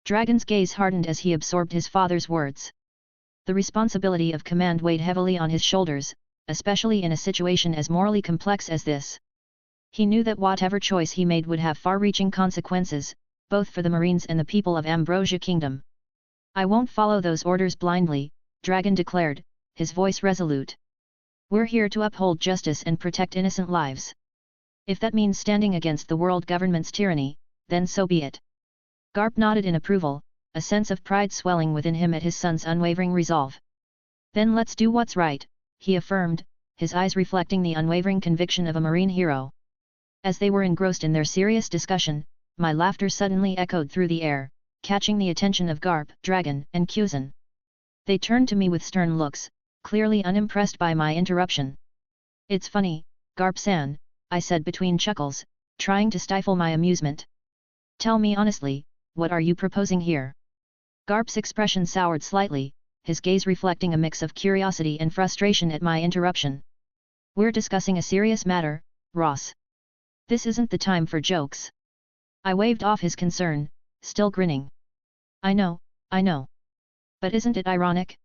Dragon's gaze hardened as he absorbed his father's words. The responsibility of command weighed heavily on his shoulders, especially in a situation as morally complex as this. He knew that whatever choice he made would have far-reaching consequences, both for the Marines and the people of Ambrosia Kingdom. "I won't follow those orders blindly," Dragon declared, his voice resolute. "We're here to uphold justice and protect innocent lives. If that means standing against the world government's tyranny, then so be it." Garp nodded in approval, a sense of pride swelling within him at his son's unwavering resolve. "Then let's do what's right," he affirmed, his eyes reflecting the unwavering conviction of a marine hero. As they were engrossed in their serious discussion, my laughter suddenly echoed through the air, catching the attention of Garp, Dragon, and Cuzan. They turned to me with stern looks, clearly unimpressed by my interruption. "It's funny, Garp-san," I said between chuckles, trying to stifle my amusement. "Tell me honestly, what are you proposing here?" Garp's expression soured slightly, his gaze reflecting a mix of curiosity and frustration at my interruption. "We're discussing a serious matter, Ross. This isn't the time for jokes." I waved off his concern, still grinning. I know. But isn't it ironic?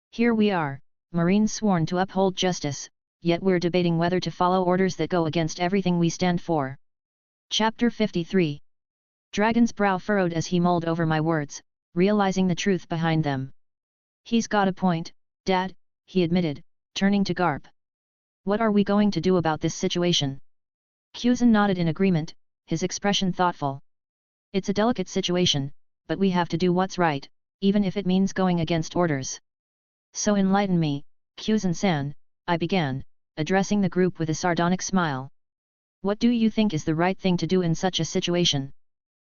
Here we are, Marines sworn to uphold justice, yet we're debating whether to follow orders that go against everything we stand for." Chapter 53. Dragon's brow furrowed as he mulled over my words, realizing the truth behind them. "He's got a point, Dad," he admitted, turning to Garp. "What are we going to do about this situation?" Cuzan nodded in agreement, his expression thoughtful. "It's a delicate situation, but we have to do what's right, even if it means going against orders. So enlighten me, Cuzan-san," I began, addressing the group with a sardonic smile. "What do you think is the right thing to do in such a situation?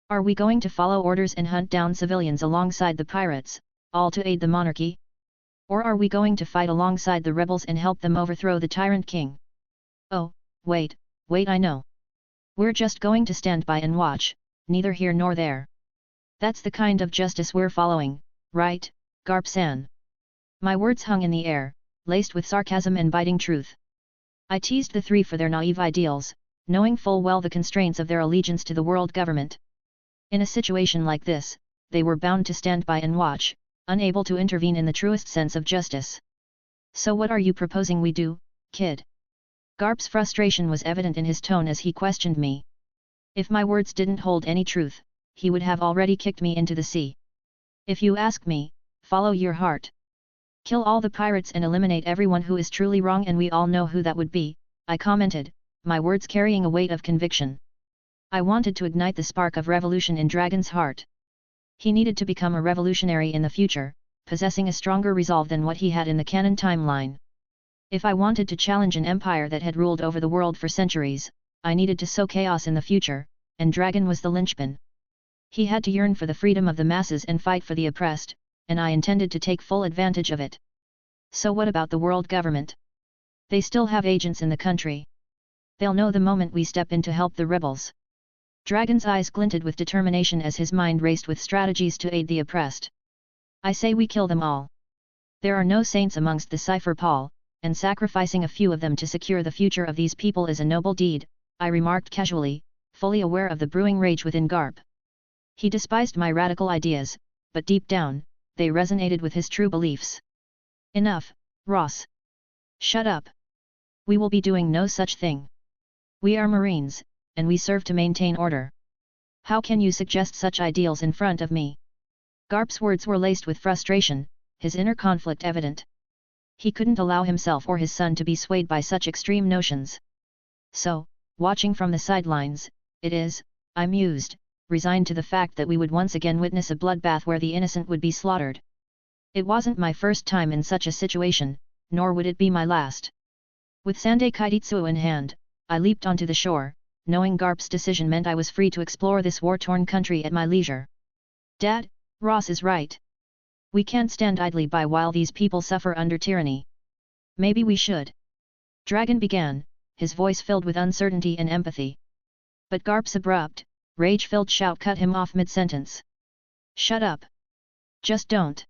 Are we going to follow orders and hunt down civilians alongside the pirates, all to aid the monarchy? Or are we going to fight alongside the rebels and help them overthrow the tyrant king? Oh, wait, I know. We're just going to stand by and watch, neither here nor there. That's the kind of justice we're following, right, Garp-san? My words hung in the air, laced with sarcasm and biting truth. I teased the three for their naive ideals, knowing full well the constraints of their allegiance to the world government. In a situation like this, they were bound to stand by and watch, unable to intervene in the truest sense of justice. So what are you proposing we do, kid? Garp's frustration was evident in his tone as he questioned me. If my words didn't hold any truth, he would have already kicked me into the sea. If you ask me, follow your heart. Kill all the pirates and eliminate everyone who is truly wrong, and we all know who that would be, I commented, my words carrying a weight of conviction. I wanted to ignite the spark of revolution in Dragon's heart. He needed to become a revolutionary in the future, possessing a stronger resolve than what he had in the canon timeline. If I wanted to challenge an empire that had ruled over the world for centuries, I needed to sow chaos in the future, and Dragon was the linchpin. He had to yearn for the freedom of the masses and fight for the oppressed, and I intended to take full advantage of it. So what about the world government? They still have agents in the country. They'll know the moment we step in to help the rebels. Dragon's eyes glinted with determination as his mind raced with strategies to aid the oppressed. I say we kill them all. There are no saints amongst the cipher, Paul, and sacrificing a few of them to secure the future of these people is a noble deed, I remarked casually, fully aware of the brewing rage within Garp. He despised my radical ideas, but deep down, they resonated with his true beliefs. Enough, Ross. Shut up. We will be doing no such thing. We are Marines, and we serve to maintain order. How can you suggest such ideals in front of me? Garp's words were laced with frustration, his inner conflict evident. He couldn't allow himself or his son to be swayed by such extreme notions. So, watching from the sidelines, I mused, resigned to the fact that we would once again witness a bloodbath where the innocent would be slaughtered. It wasn't my first time in such a situation, nor would it be my last. With Sandai Kaititsu in hand, I leaped onto the shore, knowing Garp's decision meant I was free to explore this war-torn country at my leisure. Dad, Ross is right. We can't stand idly by while these people suffer under tyranny. Maybe we should. Dragon began, his voice filled with uncertainty and empathy. But Garp's abrupt, rage-filled shout cut him off mid-sentence. Shut up. Just don't.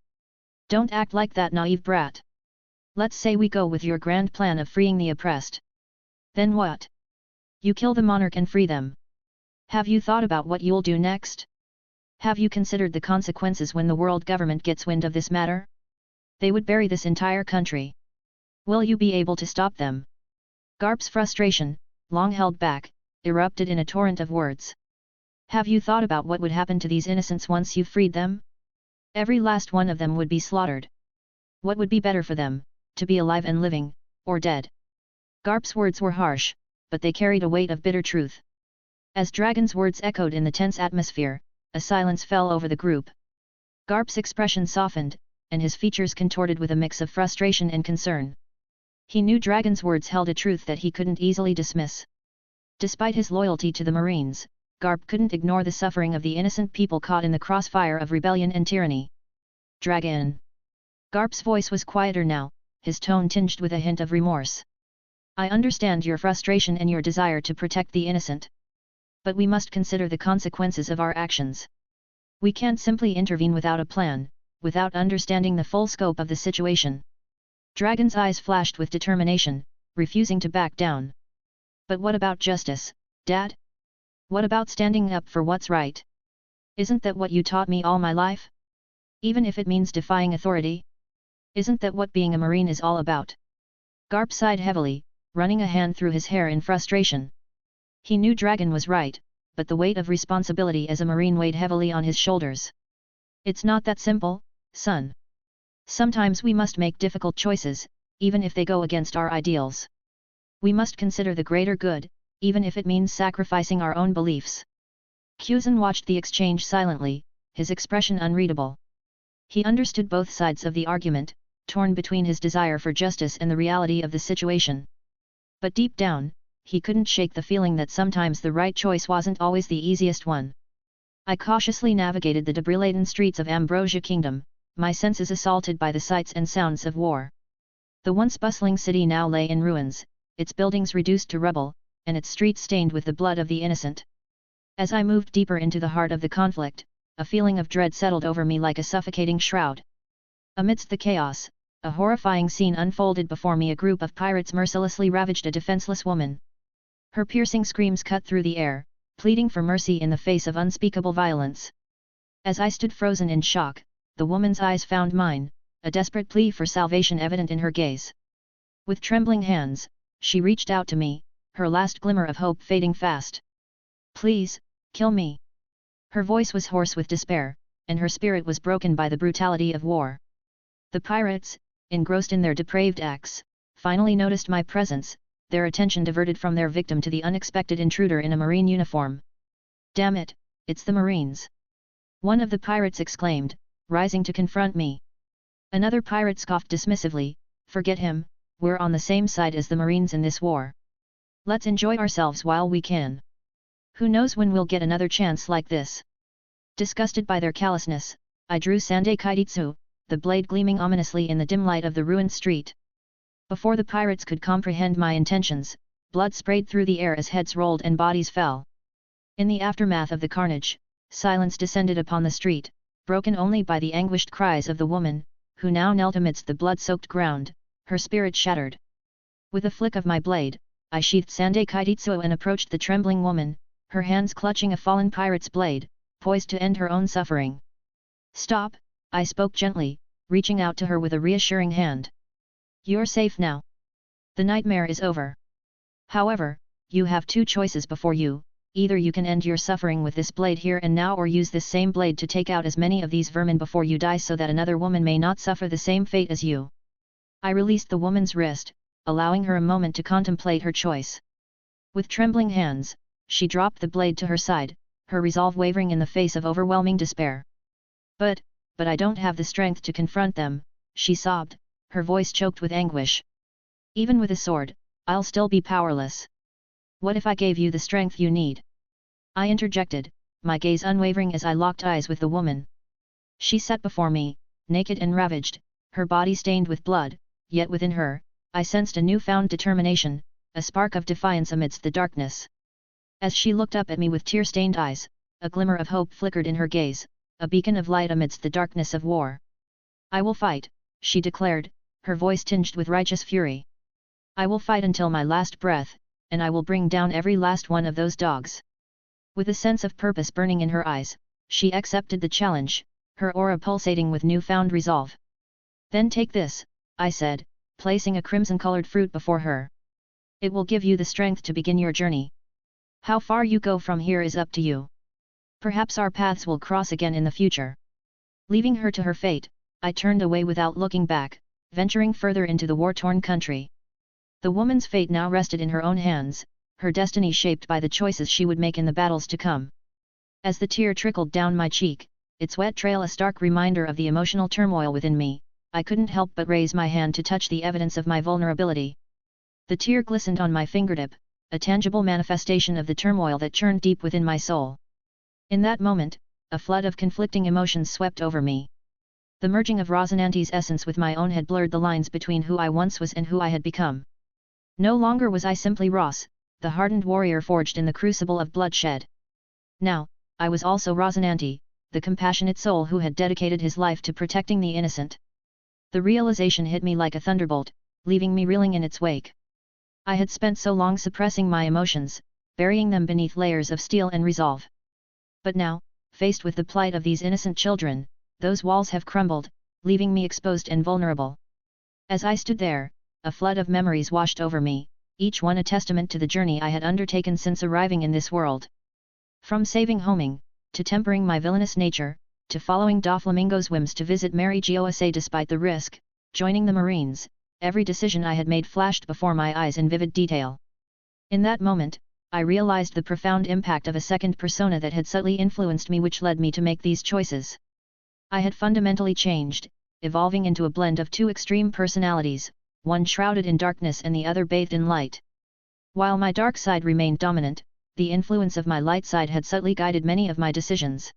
Don't act like that naive brat. Let's say we go with your grand plan of freeing the oppressed. Then what? You kill the monarch and free them. Have you thought about what you'll do next? Have you considered the consequences when the world government gets wind of this matter? They would bury this entire country. Will you be able to stop them? Garp's frustration, long held back, erupted in a torrent of words. Have you thought about what would happen to these innocents once you've freed them? Every last one of them would be slaughtered. What would be better for them, to be alive and living, or dead? Garp's words were harsh, but they carried a weight of bitter truth. As Dragon's words echoed in the tense atmosphere, a silence fell over the group. Garp's expression softened, and his features contorted with a mix of frustration and concern. He knew Dragon's words held a truth that he couldn't easily dismiss. Despite his loyalty to the Marines, Garp couldn't ignore the suffering of the innocent people caught in the crossfire of rebellion and tyranny. Dragon. Garp's voice was quieter now, his tone tinged with a hint of remorse. I understand your frustration and your desire to protect the innocent. But we must consider the consequences of our actions. We can't simply intervene without a plan, without understanding the full scope of the situation. Dragon's eyes flashed with determination, refusing to back down. But what about justice, Dad? What about standing up for what's right? Isn't that what you taught me all my life? Even if it means defying authority? Isn't that what being a Marine is all about? Garp sighed heavily, running a hand through his hair in frustration. He knew Dragon was right, but the weight of responsibility as a Marine weighed heavily on his shoulders. It's not that simple, son. Sometimes we must make difficult choices, even if they go against our ideals. We must consider the greater good, even if it means sacrificing our own beliefs. Kuzan watched the exchange silently, his expression unreadable. He understood both sides of the argument, torn between his desire for justice and the reality of the situation. But deep down, he couldn't shake the feeling that sometimes the right choice wasn't always the easiest one. I cautiously navigated the debris-laden streets of Ambrosia Kingdom, my senses assaulted by the sights and sounds of war. The once bustling city now lay in ruins, its buildings reduced to rubble, and its streets stained with the blood of the innocent. As I moved deeper into the heart of the conflict, a feeling of dread settled over me like a suffocating shroud. Amidst the chaos, a horrifying scene unfolded before me. A group of pirates mercilessly ravaged a defenseless woman. Her piercing screams cut through the air, pleading for mercy in the face of unspeakable violence. As I stood frozen in shock, the woman's eyes found mine, a desperate plea for salvation evident in her gaze. With trembling hands, she reached out to me, her last glimmer of hope fading fast. "Please, kill me." Her voice was hoarse with despair, and her spirit was broken by the brutality of war. The pirates, engrossed in their depraved acts, finally noticed my presence, their attention diverted from their victim to the unexpected intruder in a marine uniform. "Damn it, it's the Marines!" one of the pirates exclaimed, rising to confront me. Another pirate scoffed dismissively, "Forget him, we're on the same side as the Marines in this war. Let's enjoy ourselves while we can. Who knows when we'll get another chance like this." Disgusted by their callousness, I drew Sandai Kaititsu, the blade gleaming ominously in the dim light of the ruined street. Before the pirates could comprehend my intentions, blood sprayed through the air as heads rolled and bodies fell. In the aftermath of the carnage, silence descended upon the street, broken only by the anguished cries of the woman, who now knelt amidst the blood-soaked ground, her spirit shattered. With a flick of my blade, I sheathed Sandai Kaititsu and approached the trembling woman, her hands clutching a fallen pirate's blade, poised to end her own suffering. "Stop," I spoke gently, reaching out to her with a reassuring hand. "You're safe now. The nightmare is over. However, you have two choices before you. Either you can end your suffering with this blade here and now, or use this same blade to take out as many of these vermin before you die so that another woman may not suffer the same fate as you." I released the woman's wrist, allowing her a moment to contemplate her choice. With trembling hands, she dropped the blade to her side, her resolve wavering in the face of overwhelming despair. But I don't have the strength to confront them," she sobbed, her voice choked with anguish. "Even with a sword, I'll still be powerless. What if I gave you the strength you need?" I interjected, my gaze unwavering as I locked eyes with the woman. She sat before me, naked and ravaged, her body stained with blood, yet within her, I sensed a newfound determination, a spark of defiance amidst the darkness. As she looked up at me with tear-stained eyes, a glimmer of hope flickered in her gaze, a beacon of light amidst the darkness of war. "I will fight," she declared, her voice tinged with righteous fury. "I will fight until my last breath, and I will bring down every last one of those dogs." With a sense of purpose burning in her eyes, she accepted the challenge, her aura pulsating with newfound resolve. "Then take this," I said, placing a crimson-colored fruit before her. "It will give you the strength to begin your journey. How far you go from here is up to you. Perhaps our paths will cross again in the future." Leaving her to her fate, I turned away without looking back, venturing further into the war-torn country. The woman's fate now rested in her own hands, her destiny shaped by the choices she would make in the battles to come. As the tear trickled down my cheek, its wet trail a stark reminder of the emotional turmoil within me, I couldn't help but raise my hand to touch the evidence of my vulnerability. The tear glistened on my fingertip, a tangible manifestation of the turmoil that churned deep within my soul. In that moment, a flood of conflicting emotions swept over me. The merging of Rosinante's essence with my own had blurred the lines between who I once was and who I had become. No longer was I simply Ros, the hardened warrior forged in the crucible of bloodshed. Now, I was also Rosinante, the compassionate soul who had dedicated his life to protecting the innocent. The realization hit me like a thunderbolt, leaving me reeling in its wake. I had spent so long suppressing my emotions, burying them beneath layers of steel and resolve. But now, faced with the plight of these innocent children, those walls have crumbled, leaving me exposed and vulnerable. As I stood there, a flood of memories washed over me, each one a testament to the journey I had undertaken since arriving in this world. From saving Homing, to tempering my villainous nature, to following Doflamingo's whims to visit Mary Gosa despite the risk, joining the Marines, every decision I had made flashed before my eyes in vivid detail. In that moment, I realized the profound impact of a second persona that had subtly influenced me, which led me to make these choices. I had fundamentally changed, evolving into a blend of two extreme personalities, one shrouded in darkness and the other bathed in light. While my dark side remained dominant, the influence of my light side had subtly guided many of my decisions.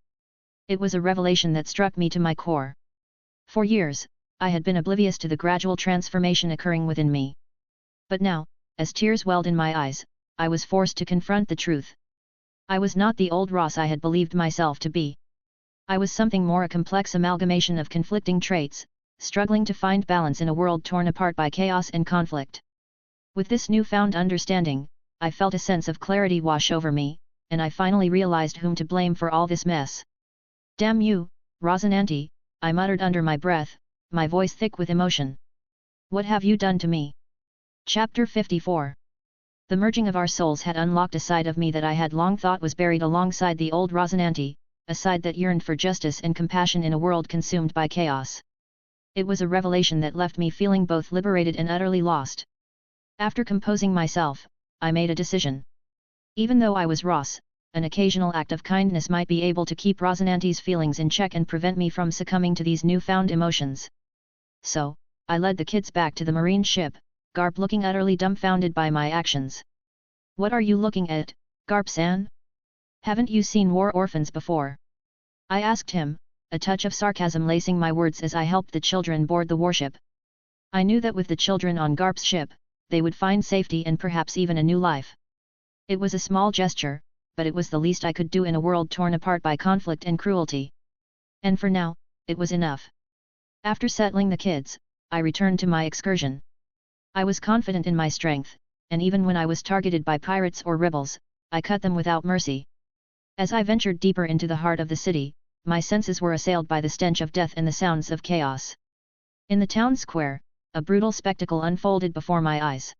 It was a revelation that struck me to my core. For years, I had been oblivious to the gradual transformation occurring within me. But now, as tears welled in my eyes, I was forced to confront the truth. I was not the old Ross I had believed myself to be. I was something more, a complex amalgamation of conflicting traits, struggling to find balance in a world torn apart by chaos and conflict. With this newfound understanding, I felt a sense of clarity wash over me, and I finally realized whom to blame for all this mess. "Damn you, Rosinante," I muttered under my breath, my voice thick with emotion. "What have you done to me?" Chapter 54. The merging of our souls had unlocked a side of me that I had long thought was buried alongside the old Rosinante, a side that yearned for justice and compassion in a world consumed by chaos. It was a revelation that left me feeling both liberated and utterly lost. After composing myself, I made a decision. Even though I was Ross, an occasional act of kindness might be able to keep Rosinante's feelings in check and prevent me from succumbing to these newfound emotions. So, I led the kids back to the marine ship, Garp looking utterly dumbfounded by my actions. "What are you looking at, Garp-san? Haven't you seen war orphans before?" I asked him, a touch of sarcasm lacing my words as I helped the children board the warship. I knew that with the children on Garp's ship, they would find safety and perhaps even a new life. It was a small gesture, but it was the least I could do in a world torn apart by conflict and cruelty. And for now, it was enough. After settling the kids, I returned to my excursion. I was confident in my strength, and even when I was targeted by pirates or rebels, I cut them without mercy. As I ventured deeper into the heart of the city, my senses were assailed by the stench of death and the sounds of chaos. In the town square, a brutal spectacle unfolded before my eyes.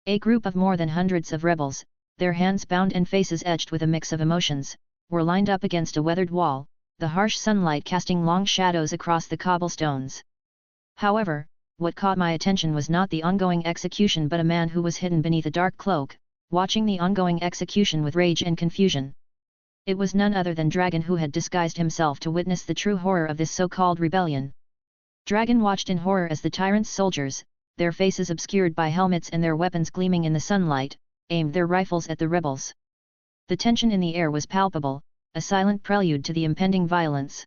A group of more than hundreds of rebels, their hands bound and faces etched with a mix of emotions, were lined up against a weathered wall, the harsh sunlight casting long shadows across the cobblestones. However, what caught my attention was not the ongoing execution but a man who was hidden beneath a dark cloak, watching the ongoing execution with rage and confusion. It was none other than Dragon, who had disguised himself to witness the true horror of this so-called rebellion. Dragon watched in horror as the tyrant's soldiers, their faces obscured by helmets and their weapons gleaming in the sunlight, aimed their rifles at the rebels. The tension in the air was palpable, a silent prelude to the impending violence.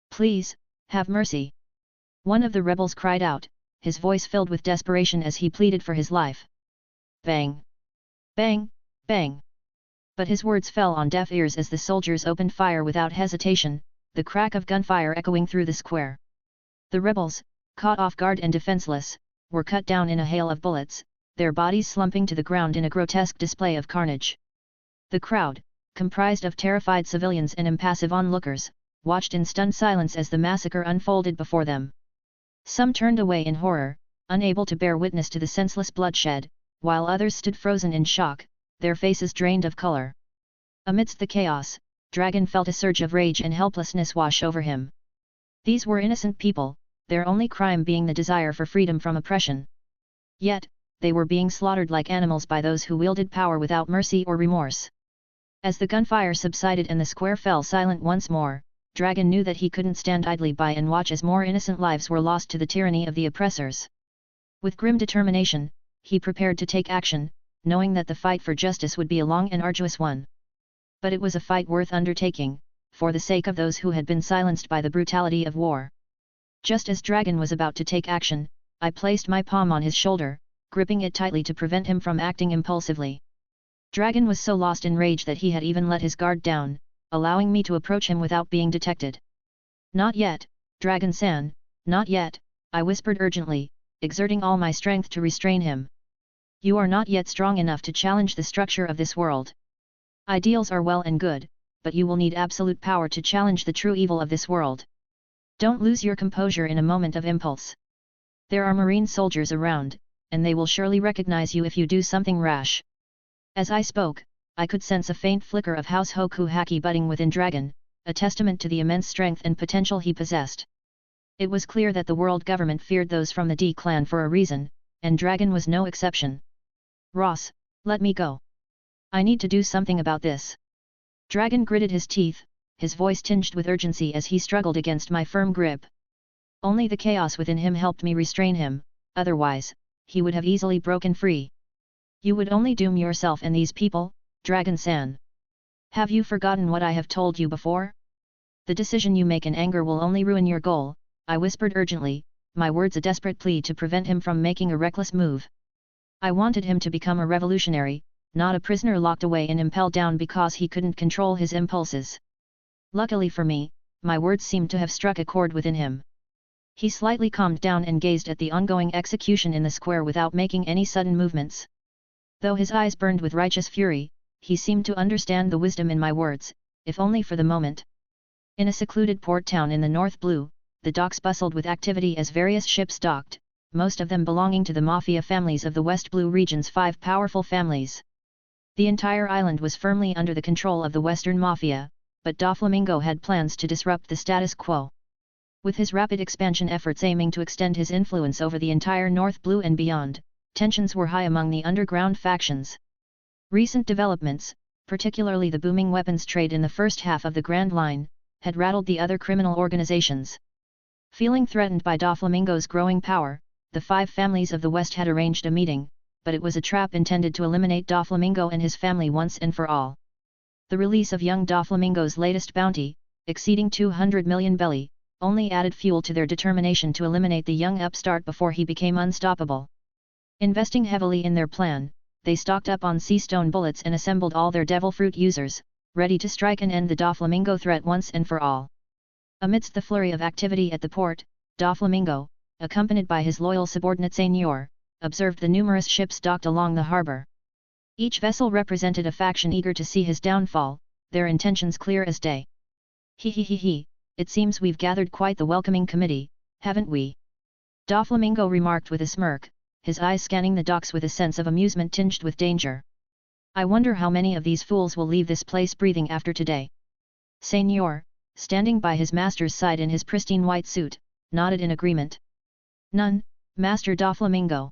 "Please, have mercy!" one of the rebels cried out, his voice filled with desperation as he pleaded for his life. Bang! Bang! Bang! But his words fell on deaf ears as the soldiers opened fire without hesitation, the crack of gunfire echoing through the square. The rebels, caught off guard and defenseless, were cut down in a hail of bullets, their bodies slumping to the ground in a grotesque display of carnage. The crowd, comprised of terrified civilians and impassive onlookers, watched in stunned silence as the massacre unfolded before them. Some turned away in horror, unable to bear witness to the senseless bloodshed, while others stood frozen in shock, their faces drained of color. Amidst the chaos, Dragon felt a surge of rage and helplessness wash over him. These were innocent people, their only crime being the desire for freedom from oppression. Yet, they were being slaughtered like animals by those who wielded power without mercy or remorse. As the gunfire subsided and the square fell silent once more, Dragon knew that he couldn't stand idly by and watch as more innocent lives were lost to the tyranny of the oppressors. With grim determination, he prepared to take action, knowing that the fight for justice would be a long and arduous one. But it was a fight worth undertaking, for the sake of those who had been silenced by the brutality of war. Just as Dragon was about to take action, I placed my palm on his shoulder, gripping it tightly to prevent him from acting impulsively. Dragon was so lost in rage that he had even let his guard down, allowing me to approach him without being detected. "Not yet, Dragon-san, not yet," I whispered urgently, exerting all my strength to restrain him. "You are not yet strong enough to challenge the structure of this world. Ideals are well and good, but you will need absolute power to challenge the true evil of this world. Don't lose your composure in a moment of impulse. There are marine soldiers around, and they will surely recognize you if you do something rash." As I spoke, I could sense a faint flicker of House Hoku Haki budding within Dragon, a testament to the immense strength and potential he possessed. It was clear that the world government feared those from the D clan for a reason, and Dragon was no exception. "Ross, let me go. I need to do something about this." Dragon gritted his teeth, his voice tinged with urgency as he struggled against my firm grip. Only the chaos within him helped me restrain him, otherwise, he would have easily broken free. "You would only doom yourself and these people, Dragon-san. Have you forgotten what I have told you before? The decision you make in anger will only ruin your goal," I whispered urgently, my words a desperate plea to prevent him from making a reckless move. I wanted him to become a revolutionary, not a prisoner locked away and impelled down because he couldn't control his impulses. Luckily for me, my words seemed to have struck a chord within him. He slightly calmed down and gazed at the ongoing execution in the square without making any sudden movements. Though his eyes burned with righteous fury, he seemed to understand the wisdom in my words, if only for the moment. In a secluded port town in the North Blue, the docks bustled with activity as various ships docked, most of them belonging to the mafia families of the West Blue region's 5 powerful families. The entire island was firmly under the control of the Western Mafia, but Doflamingo had plans to disrupt the status quo. With his rapid expansion efforts aiming to extend his influence over the entire North Blue and beyond, tensions were high among the underground factions. Recent developments, particularly the booming weapons trade in the first half of the Grand Line, had rattled the other criminal organizations. Feeling threatened by Doflamingo's growing power, the 5 families of the West had arranged a meeting, but it was a trap intended to eliminate Doflamingo and his family once and for all. The release of young Doflamingo's latest bounty, exceeding 200 million belly, only added fuel to their determination to eliminate the young upstart before he became unstoppable. Investing heavily in their plan, they stocked up on sea stone bullets and assembled all their devil fruit users, ready to strike and end the Doflamingo threat once and for all. Amidst the flurry of activity at the port, Doflamingo, accompanied by his loyal subordinate Senor, observed the numerous ships docked along the harbor. Each vessel represented a faction eager to see his downfall, their intentions clear as day. He, it seems we've gathered quite the welcoming committee, haven't we? Doflamingo remarked with a smirk, his eyes scanning the docks with a sense of amusement tinged with danger. I wonder how many of these fools will leave this place breathing after today. Senor, standing by his master's side in his pristine white suit, nodded in agreement. None, Master Doflamingo.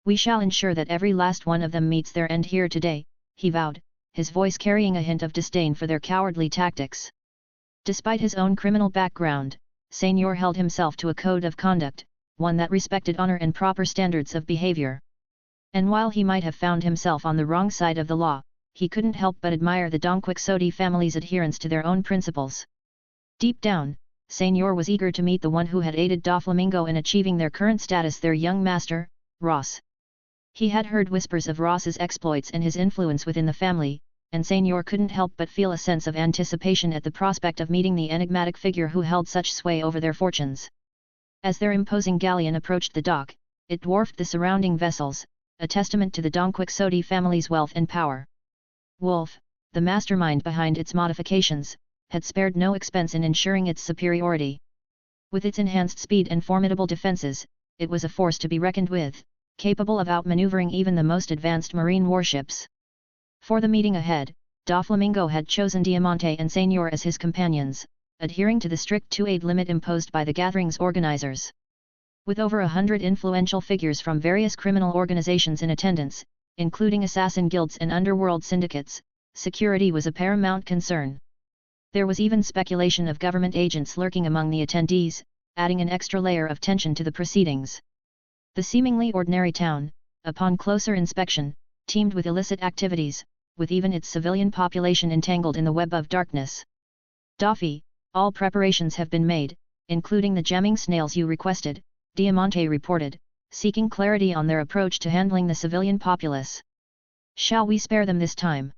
We shall ensure that every last one of them meets their end here today, he vowed, his voice carrying a hint of disdain for their cowardly tactics. Despite his own criminal background, Senor held himself to a code of conduct, one that respected honor and proper standards of behavior. And while he might have found himself on the wrong side of the law, he couldn't help but admire the Donquixote family's adherence to their own principles. Deep down, Senor was eager to meet the one who had aided Doflamingo in achieving their current status, their young master, Ros. He had heard whispers of Ross's exploits and his influence within the family, and Senor couldn't help but feel a sense of anticipation at the prospect of meeting the enigmatic figure who held such sway over their fortunes. As their imposing galleon approached the dock, it dwarfed the surrounding vessels, a testament to the Donquixote family's wealth and power. Wolf, the mastermind behind its modifications, had spared no expense in ensuring its superiority. With its enhanced speed and formidable defenses, it was a force to be reckoned with, capable of outmaneuvering even the most advanced marine warships. For the meeting ahead, Doflamingo had chosen Diamante and Senor as his companions, adhering to the strict 2-aid limit imposed by the gathering's organizers. With over 100 influential figures from various criminal organizations in attendance, including assassin guilds and underworld syndicates, security was a paramount concern. There was even speculation of government agents lurking among the attendees, adding an extra layer of tension to the proceedings. The seemingly ordinary town, upon closer inspection, teemed with illicit activities, with even its civilian population entangled in the web of darkness. Doffy, all preparations have been made, including the jamming snails you requested, Diamante reported, seeking clarity on their approach to handling the civilian populace. Shall we spare them this time?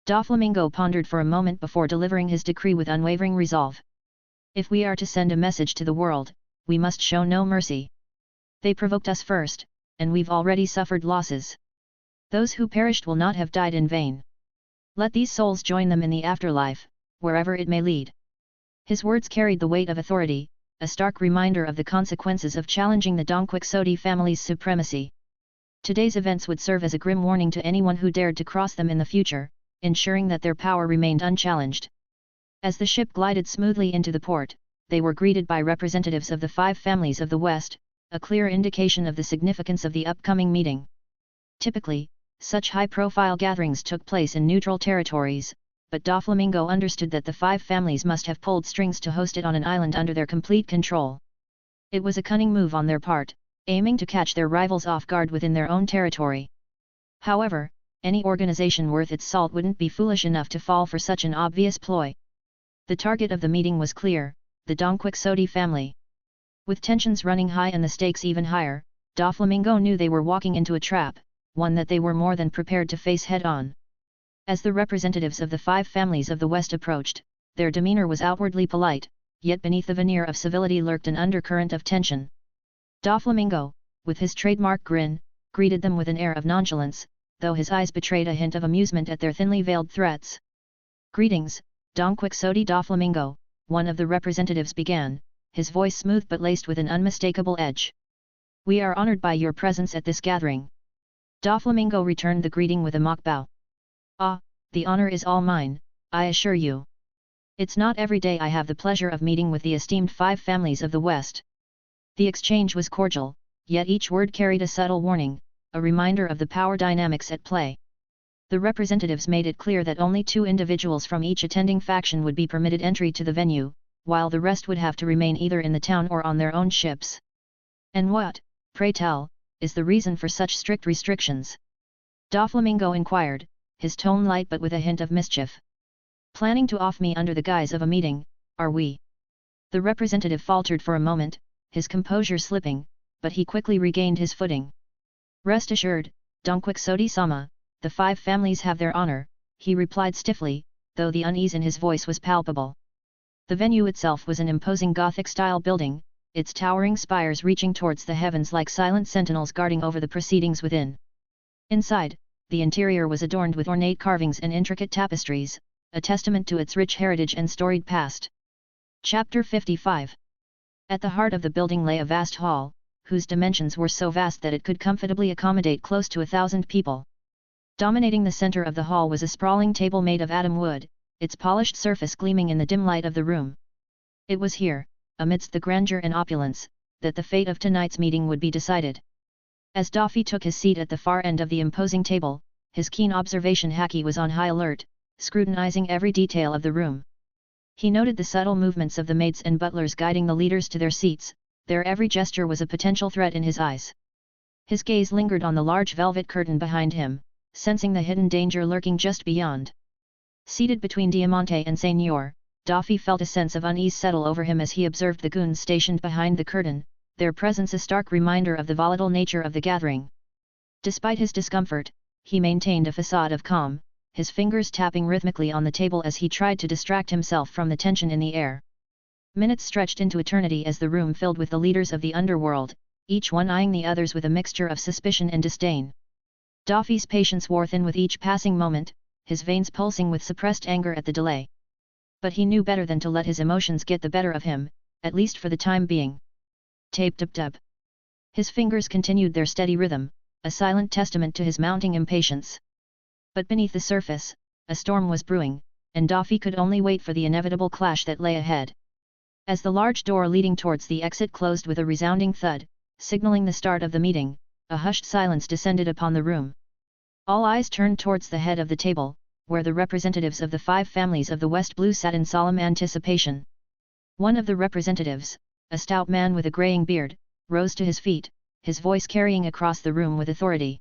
Doflamingo pondered for a moment before delivering his decree with unwavering resolve. If we are to send a message to the world, we must show no mercy. They provoked us first, and we've already suffered losses. Those who perished will not have died in vain. Let these souls join them in the afterlife, wherever it may lead. His words carried the weight of authority, a stark reminder of the consequences of challenging the Donquixote family's supremacy. Today's events would serve as a grim warning to anyone who dared to cross them in the future, ensuring that their power remained unchallenged. As the ship glided smoothly into the port, they were greeted by representatives of the 5 families of the West, a clear indication of the significance of the upcoming meeting. Typically, such high-profile gatherings took place in neutral territories, but Doflamingo understood that the 5 families must have pulled strings to host it on an island under their complete control. It was a cunning move on their part, aiming to catch their rivals off guard within their own territory. However, any organization worth its salt wouldn't be foolish enough to fall for such an obvious ploy. The target of the meeting was clear, the Donquixote family. With tensions running high and the stakes even higher, Doflamingo knew they were walking into a trap, one that they were more than prepared to face head-on. As the representatives of the 5 families of the West approached, their demeanor was outwardly polite, yet beneath the veneer of civility lurked an undercurrent of tension. Doflamingo, with his trademark grin, greeted them with an air of nonchalance, though his eyes betrayed a hint of amusement at their thinly veiled threats. "Greetings, Donquixote Doflamingo," one of the representatives began, his voice smooth but laced with an unmistakable edge. "We are honored by your presence at this gathering." Doflamingo returned the greeting with a mock bow. "Ah, the honor is all mine, I assure you. It's not every day I have the pleasure of meeting with the esteemed 5 families of the West." The exchange was cordial, yet each word carried a subtle warning, a reminder of the power dynamics at play. The representatives made it clear that only 2 individuals from each attending faction would be permitted entry to the venue, while the rest would have to remain either in the town or on their own ships. "And what, pray tell, is the reason for such strict restrictions?" Doflamingo inquired, his tone light but with a hint of mischief. "Planning to off me under the guise of a meeting, are we?" The representative faltered for a moment, his composure slipping, but he quickly regained his footing. "Rest assured, Donquixote-sama, the 5 families have their honor," he replied stiffly, though the unease in his voice was palpable. The venue itself was an imposing Gothic-style building, its towering spires reaching towards the heavens like silent sentinels guarding over the proceedings within. Inside, the interior was adorned with ornate carvings and intricate tapestries, a testament to its rich heritage and storied past. Chapter 55. At the heart of the building lay a vast hall, whose dimensions were so vast that it could comfortably accommodate close to 1,000 people. Dominating the center of the hall was a sprawling table made of atom wood, its polished surface gleaming in the dim light of the room. It was here, amidst the grandeur and opulence, that the fate of tonight's meeting would be decided. As Doffy took his seat at the far end of the imposing table, his keen observation Shucky was on high alert, scrutinizing every detail of the room. He noted the subtle movements of the maids and butlers guiding the leaders to their seats, their every gesture was a potential threat in his eyes. His gaze lingered on the large velvet curtain behind him, sensing the hidden danger lurking just beyond. Seated between Diamante and Senior, Doffy felt a sense of unease settle over him as he observed the goons stationed behind the curtain, their presence a stark reminder of the volatile nature of the gathering. Despite his discomfort, he maintained a facade of calm, his fingers tapping rhythmically on the table as he tried to distract himself from the tension in the air. Minutes stretched into eternity as the room filled with the leaders of the underworld, each one eyeing the others with a mixture of suspicion and disdain. Doffy's patience wore thin with each passing moment, his veins pulsing with suppressed anger at the delay. But he knew better than to let his emotions get the better of him, at least for the time being. Tape-tub-tub. His fingers continued their steady rhythm, a silent testament to his mounting impatience. But beneath the surface, a storm was brewing, and Doffy could only wait for the inevitable clash that lay ahead. As the large door leading towards the exit closed with a resounding thud, signaling the start of the meeting, a hushed silence descended upon the room. All eyes turned towards the head of the table, where the representatives of the 5 families of the West Blue sat in solemn anticipation. One of the representatives, a stout man with a graying beard, rose to his feet, his voice carrying across the room with authority.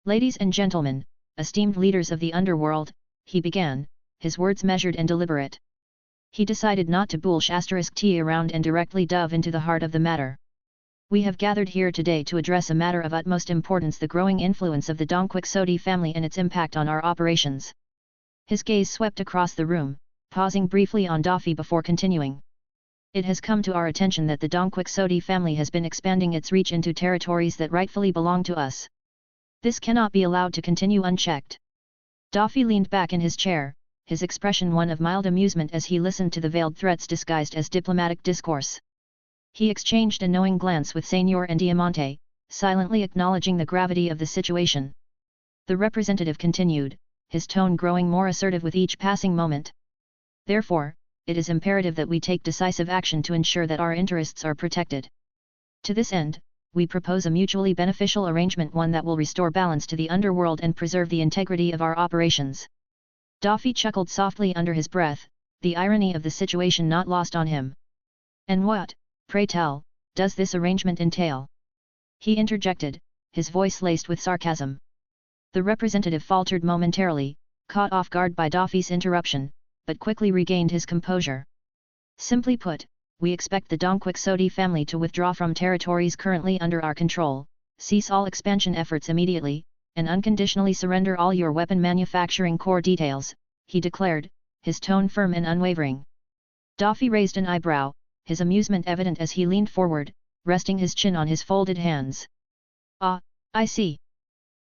"Ladies and gentlemen, esteemed leaders of the underworld," he began, his words measured and deliberate. He decided not to bullsh*t around and directly dove into the heart of the matter. "We have gathered here today to address a matter of utmost importance: the growing influence of the Donquixote family and its impact on our operations." His gaze swept across the room, pausing briefly on Doffy before continuing. "It has come to our attention that the Donquixote family has been expanding its reach into territories that rightfully belong to us. This cannot be allowed to continue unchecked." Doffy leaned back in his chair, his expression one of mild amusement as he listened to the veiled threats disguised as diplomatic discourse. He exchanged a knowing glance with Senior and Diamante, silently acknowledging the gravity of the situation. The representative continued, his tone growing more assertive with each passing moment. "Therefore, it is imperative that we take decisive action to ensure that our interests are protected. To this end, we propose a mutually beneficial arrangement, one that will restore balance to the underworld and preserve the integrity of our operations." Doffy chuckled softly under his breath, the irony of the situation not lost on him. "And what, pray tell, does this arrangement entail?" he interjected, his voice laced with sarcasm. The representative faltered momentarily, caught off guard by Doffy's interruption, but quickly regained his composure. "Simply put, we expect the Donquixote family to withdraw from territories currently under our control, cease all expansion efforts immediately, and unconditionally surrender all your weapon manufacturing core details, he declared, his tone firm and unwavering. Daffy raised an eyebrow, his amusement evident as he leaned forward, resting his chin on his folded hands. "Ah, I see.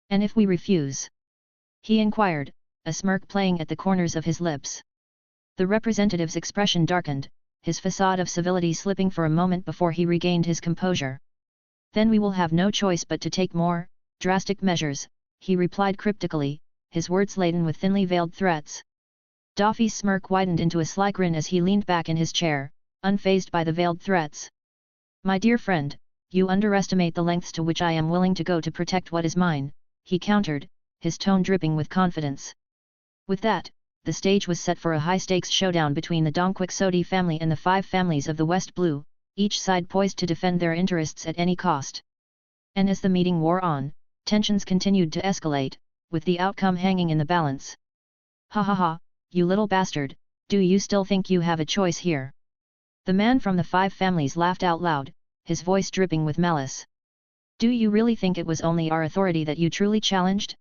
And if we refuse?" he inquired, a smirk playing at the corners of his lips. The representative's expression darkened, his facade of civility slipping for a moment before he regained his composure. "Then we will have no choice but to take more, drastic measures," he replied cryptically, his words laden with thinly veiled threats. Daffy's smirk widened into a sly grin as he leaned back in his chair, unfazed by the veiled threats. "My dear friend, you underestimate the lengths to which I am willing to go to protect what is mine," he countered, his tone dripping with confidence. With that, the stage was set for a high-stakes showdown between the Donquixote family and the 5 families of the West Blue, each side poised to defend their interests at any cost. And as the meeting wore on, tensions continued to escalate, with the outcome hanging in the balance. "Ha ha ha, you little bastard, do you still think you have a choice here?" The man from the 5 families laughed out loud, his voice dripping with malice. "Do you really think it was only our authority that you truly challenged?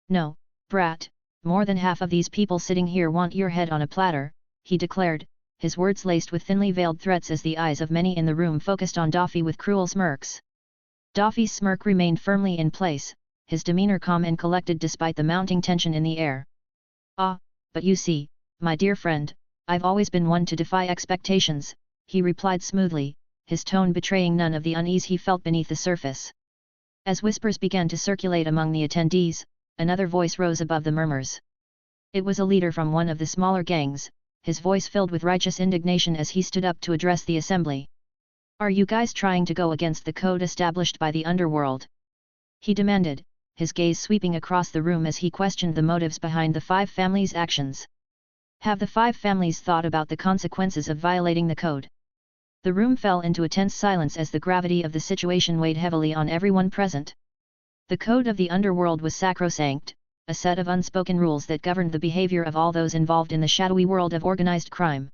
No, brat, more than half of these people sitting here want your head on a platter," he declared, his words laced with thinly veiled threats as the eyes of many in the room focused on Daffy with cruel smirks. Daffy's smirk remained firmly in place, his demeanor calm and collected despite the mounting tension in the air. "Ah, but you see, my dear friend, I've always been one to defy expectations," he replied smoothly, his tone betraying none of the unease he felt beneath the surface. As whispers began to circulate among the attendees, another voice rose above the murmurs. It was a leader from one of the smaller gangs, his voice filled with righteous indignation as he stood up to address the assembly. "Are you guys trying to go against the code established by the underworld?" he demanded, his gaze sweeping across the room as he questioned the motives behind the 5 families' actions. "Have the 5 families thought about the consequences of violating the code?" The room fell into a tense silence as the gravity of the situation weighed heavily on everyone present. The code of the underworld was sacrosanct, a set of unspoken rules that governed the behavior of all those involved in the shadowy world of organized crime.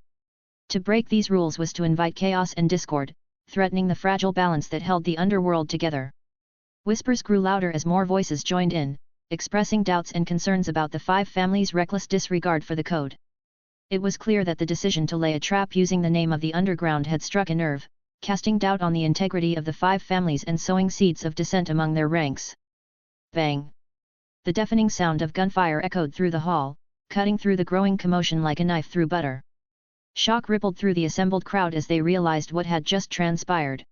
To break these rules was to invite chaos and discord, threatening the fragile balance that held the underworld together. Whispers grew louder as more voices joined in, expressing doubts and concerns about the 5 families' reckless disregard for the code. It was clear that the decision to lay a trap using the name of the underground had struck a nerve, casting doubt on the integrity of the 5 families and sowing seeds of dissent among their ranks. Bang! The deafening sound of gunfire echoed through the hall, cutting through the growing commotion like a knife through butter. Shock rippled through the assembled crowd as they realized what had just transpired.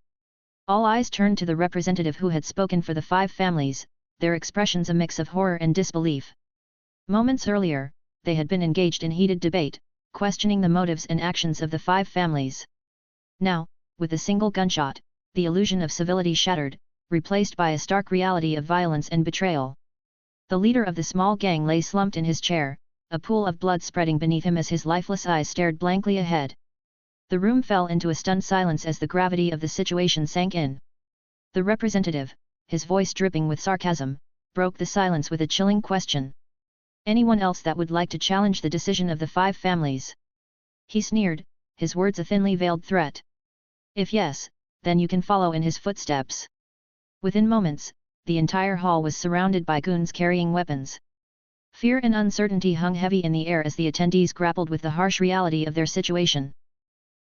All eyes turned to the representative who had spoken for the 5 families, their expressions a mix of horror and disbelief. Moments earlier, they had been engaged in heated debate, questioning the motives and actions of the 5 families. Now, with a single gunshot, the illusion of civility shattered, replaced by a stark reality of violence and betrayal. The leader of the small gang lay slumped in his chair, a pool of blood spreading beneath him as his lifeless eyes stared blankly ahead. The room fell into a stunned silence as the gravity of the situation sank in. The representative, his voice dripping with sarcasm, broke the silence with a chilling question. "Anyone else that would like to challenge the decision of the 5 families?" He sneered, his words a thinly veiled threat. "If yes, then you can follow in his footsteps." Within moments, the entire hall was surrounded by goons carrying weapons. Fear and uncertainty hung heavy in the air as the attendees grappled with the harsh reality of their situation.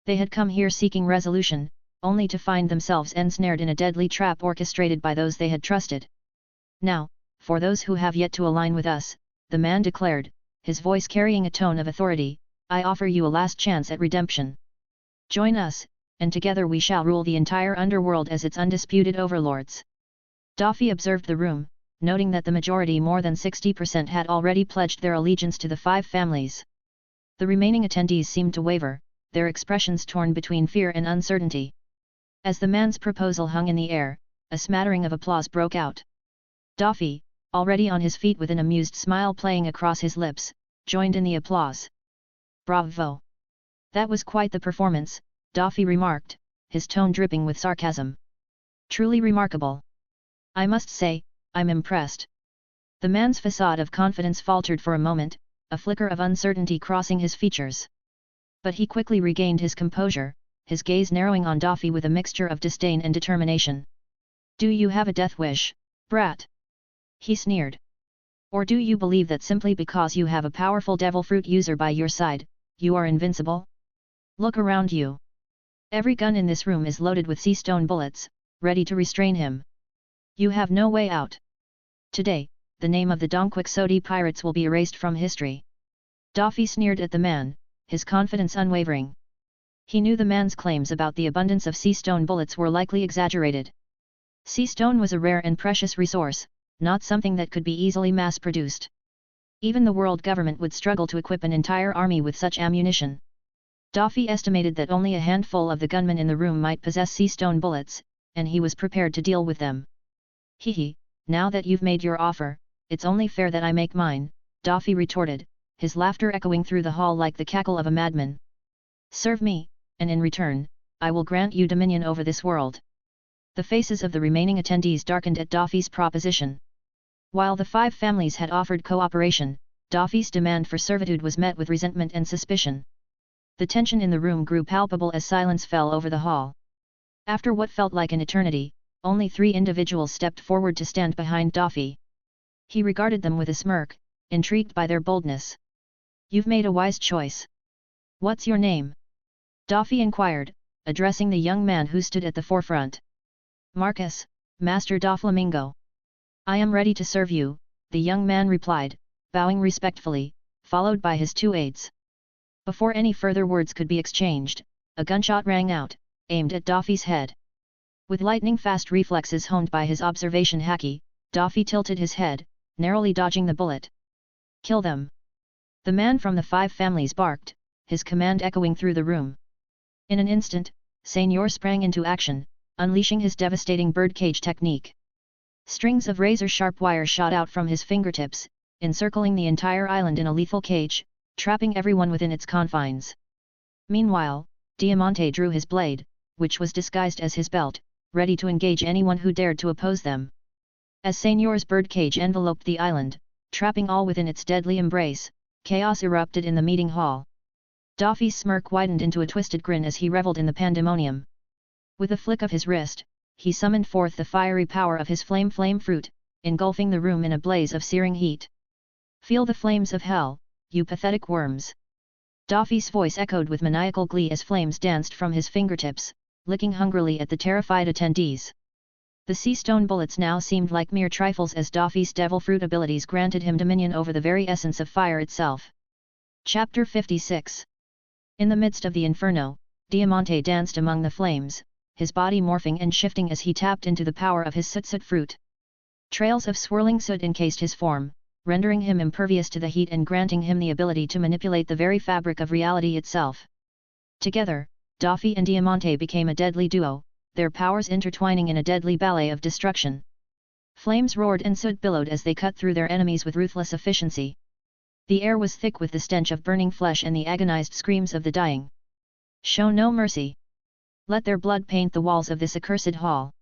They had come here seeking resolution, only to find themselves ensnared in a deadly trap orchestrated by those they had trusted. "Now, for those who have yet to align with us," the man declared, his voice carrying a tone of authority, "I offer you a last chance at redemption. Join us, and together we shall rule the entire underworld as its undisputed overlords." Daffy observed the room, noting that the majority, more than 60%, had already pledged their allegiance to the 5 families. The remaining attendees seemed to waver, their expressions torn between fear and uncertainty. As the man's proposal hung in the air, a smattering of applause broke out. Daffy, already on his feet with an amused smile playing across his lips, joined in the applause. "Bravo! That was quite the performance," Daffy remarked, his tone dripping with sarcasm. "Truly remarkable. I must say, I'm impressed." The man's facade of confidence faltered for a moment, a flicker of uncertainty crossing his features. But he quickly regained his composure, his gaze narrowing on Daffy with a mixture of disdain and determination. "Do you have a death wish, brat?" he sneered. "Or do you believe that simply because you have a powerful devil fruit user by your side, you are invincible? Look around you. Every gun in this room is loaded with sea stone bullets, ready to restrain him. You have no way out. Today, the name of the Donquixote pirates will be erased from history." Daffy sneered at the man, his confidence unwavering. He knew the man's claims about the abundance of sea stone bullets were likely exaggerated. Sea stone was a rare and precious resource, not something that could be easily mass-produced. Even the world government would struggle to equip an entire army with such ammunition. Daffy estimated that only a handful of the gunmen in the room might possess sea stone bullets, and he was prepared to deal with them. "Hee, now that you've made your offer, it's only fair that I make mine," Daffy retorted, his laughter echoing through the hall like the cackle of a madman. "Serve me, and in return, I will grant you dominion over this world." The faces of the remaining attendees darkened at Daffy's proposition. While the 5 families had offered cooperation, Daffy's demand for servitude was met with resentment and suspicion. The tension in the room grew palpable as silence fell over the hall. After what felt like an eternity, only 3 individuals stepped forward to stand behind Daffy. He regarded them with a smirk, intrigued by their boldness. "You've made a wise choice. What's your name?" Daffy inquired, addressing the young man who stood at the forefront. "Marcus, Master Doflamingo." "I am ready to serve you," the young man replied, bowing respectfully, followed by his 2 aides. Before any further words could be exchanged, a gunshot rang out, aimed at Daffy's head. With lightning-fast reflexes honed by his observation hackie, Daffy tilted his head, narrowly dodging the bullet. "Kill them!" The man from the 5 families barked, his command echoing through the room. In an instant, Senor sprang into action, unleashing his devastating birdcage technique. Strings of razor-sharp wire shot out from his fingertips, encircling the entire island in a lethal cage, trapping everyone within its confines. Meanwhile, Diamante drew his blade, which was disguised as his belt, ready to engage anyone who dared to oppose them. As Senor's birdcage enveloped the island, trapping all within its deadly embrace, chaos erupted in the meeting hall. Daffy's smirk widened into a twisted grin as he reveled in the pandemonium. With a flick of his wrist, he summoned forth the fiery power of his flame fruit, engulfing the room in a blaze of searing heat. "Feel the flames of hell, you pathetic worms!" Daffy's voice echoed with maniacal glee as flames danced from his fingertips, licking hungrily at the terrified attendees. The sea stone bullets now seemed like mere trifles as Daffy's devil fruit abilities granted him dominion over the very essence of fire itself. Chapter 56. In the midst of the inferno, Diamante danced among the flames, his body morphing and shifting as he tapped into the power of his soot fruit. Trails of swirling soot encased his form, rendering him impervious to the heat and granting him the ability to manipulate the very fabric of reality itself. Together, Daffy and Diamante became a deadly duo, their powers intertwining in a deadly ballet of destruction. Flames roared and soot billowed as they cut through their enemies with ruthless efficiency. The air was thick with the stench of burning flesh and the agonized screams of the dying. "Show no mercy. Let their blood paint the walls of this accursed hall."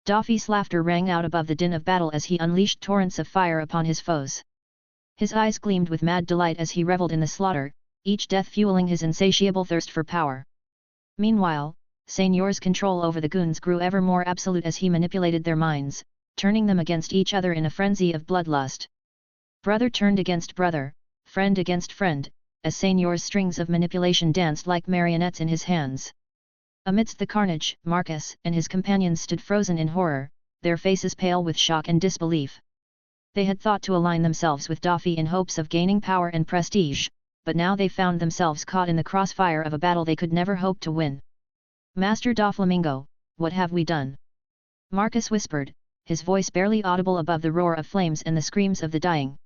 Daffy's laughter rang out above the din of battle as he unleashed torrents of fire upon his foes. His eyes gleamed with mad delight as he reveled in the slaughter, each death fueling his insatiable thirst for power. Meanwhile, Senor's control over the goons grew ever more absolute as he manipulated their minds, turning them against each other in a frenzy of bloodlust. Brother turned against brother, friend against friend, as Senor's strings of manipulation danced like marionettes in his hands. Amidst the carnage, Marcus and his companions stood frozen in horror, their faces pale with shock and disbelief. They had thought to align themselves with Daffy in hopes of gaining power and prestige, but now they found themselves caught in the crossfire of a battle they could never hope to win. "Master Doflamingo, what have we done?" Marcus whispered, his voice barely audible above the roar of flames and the screams of the dying.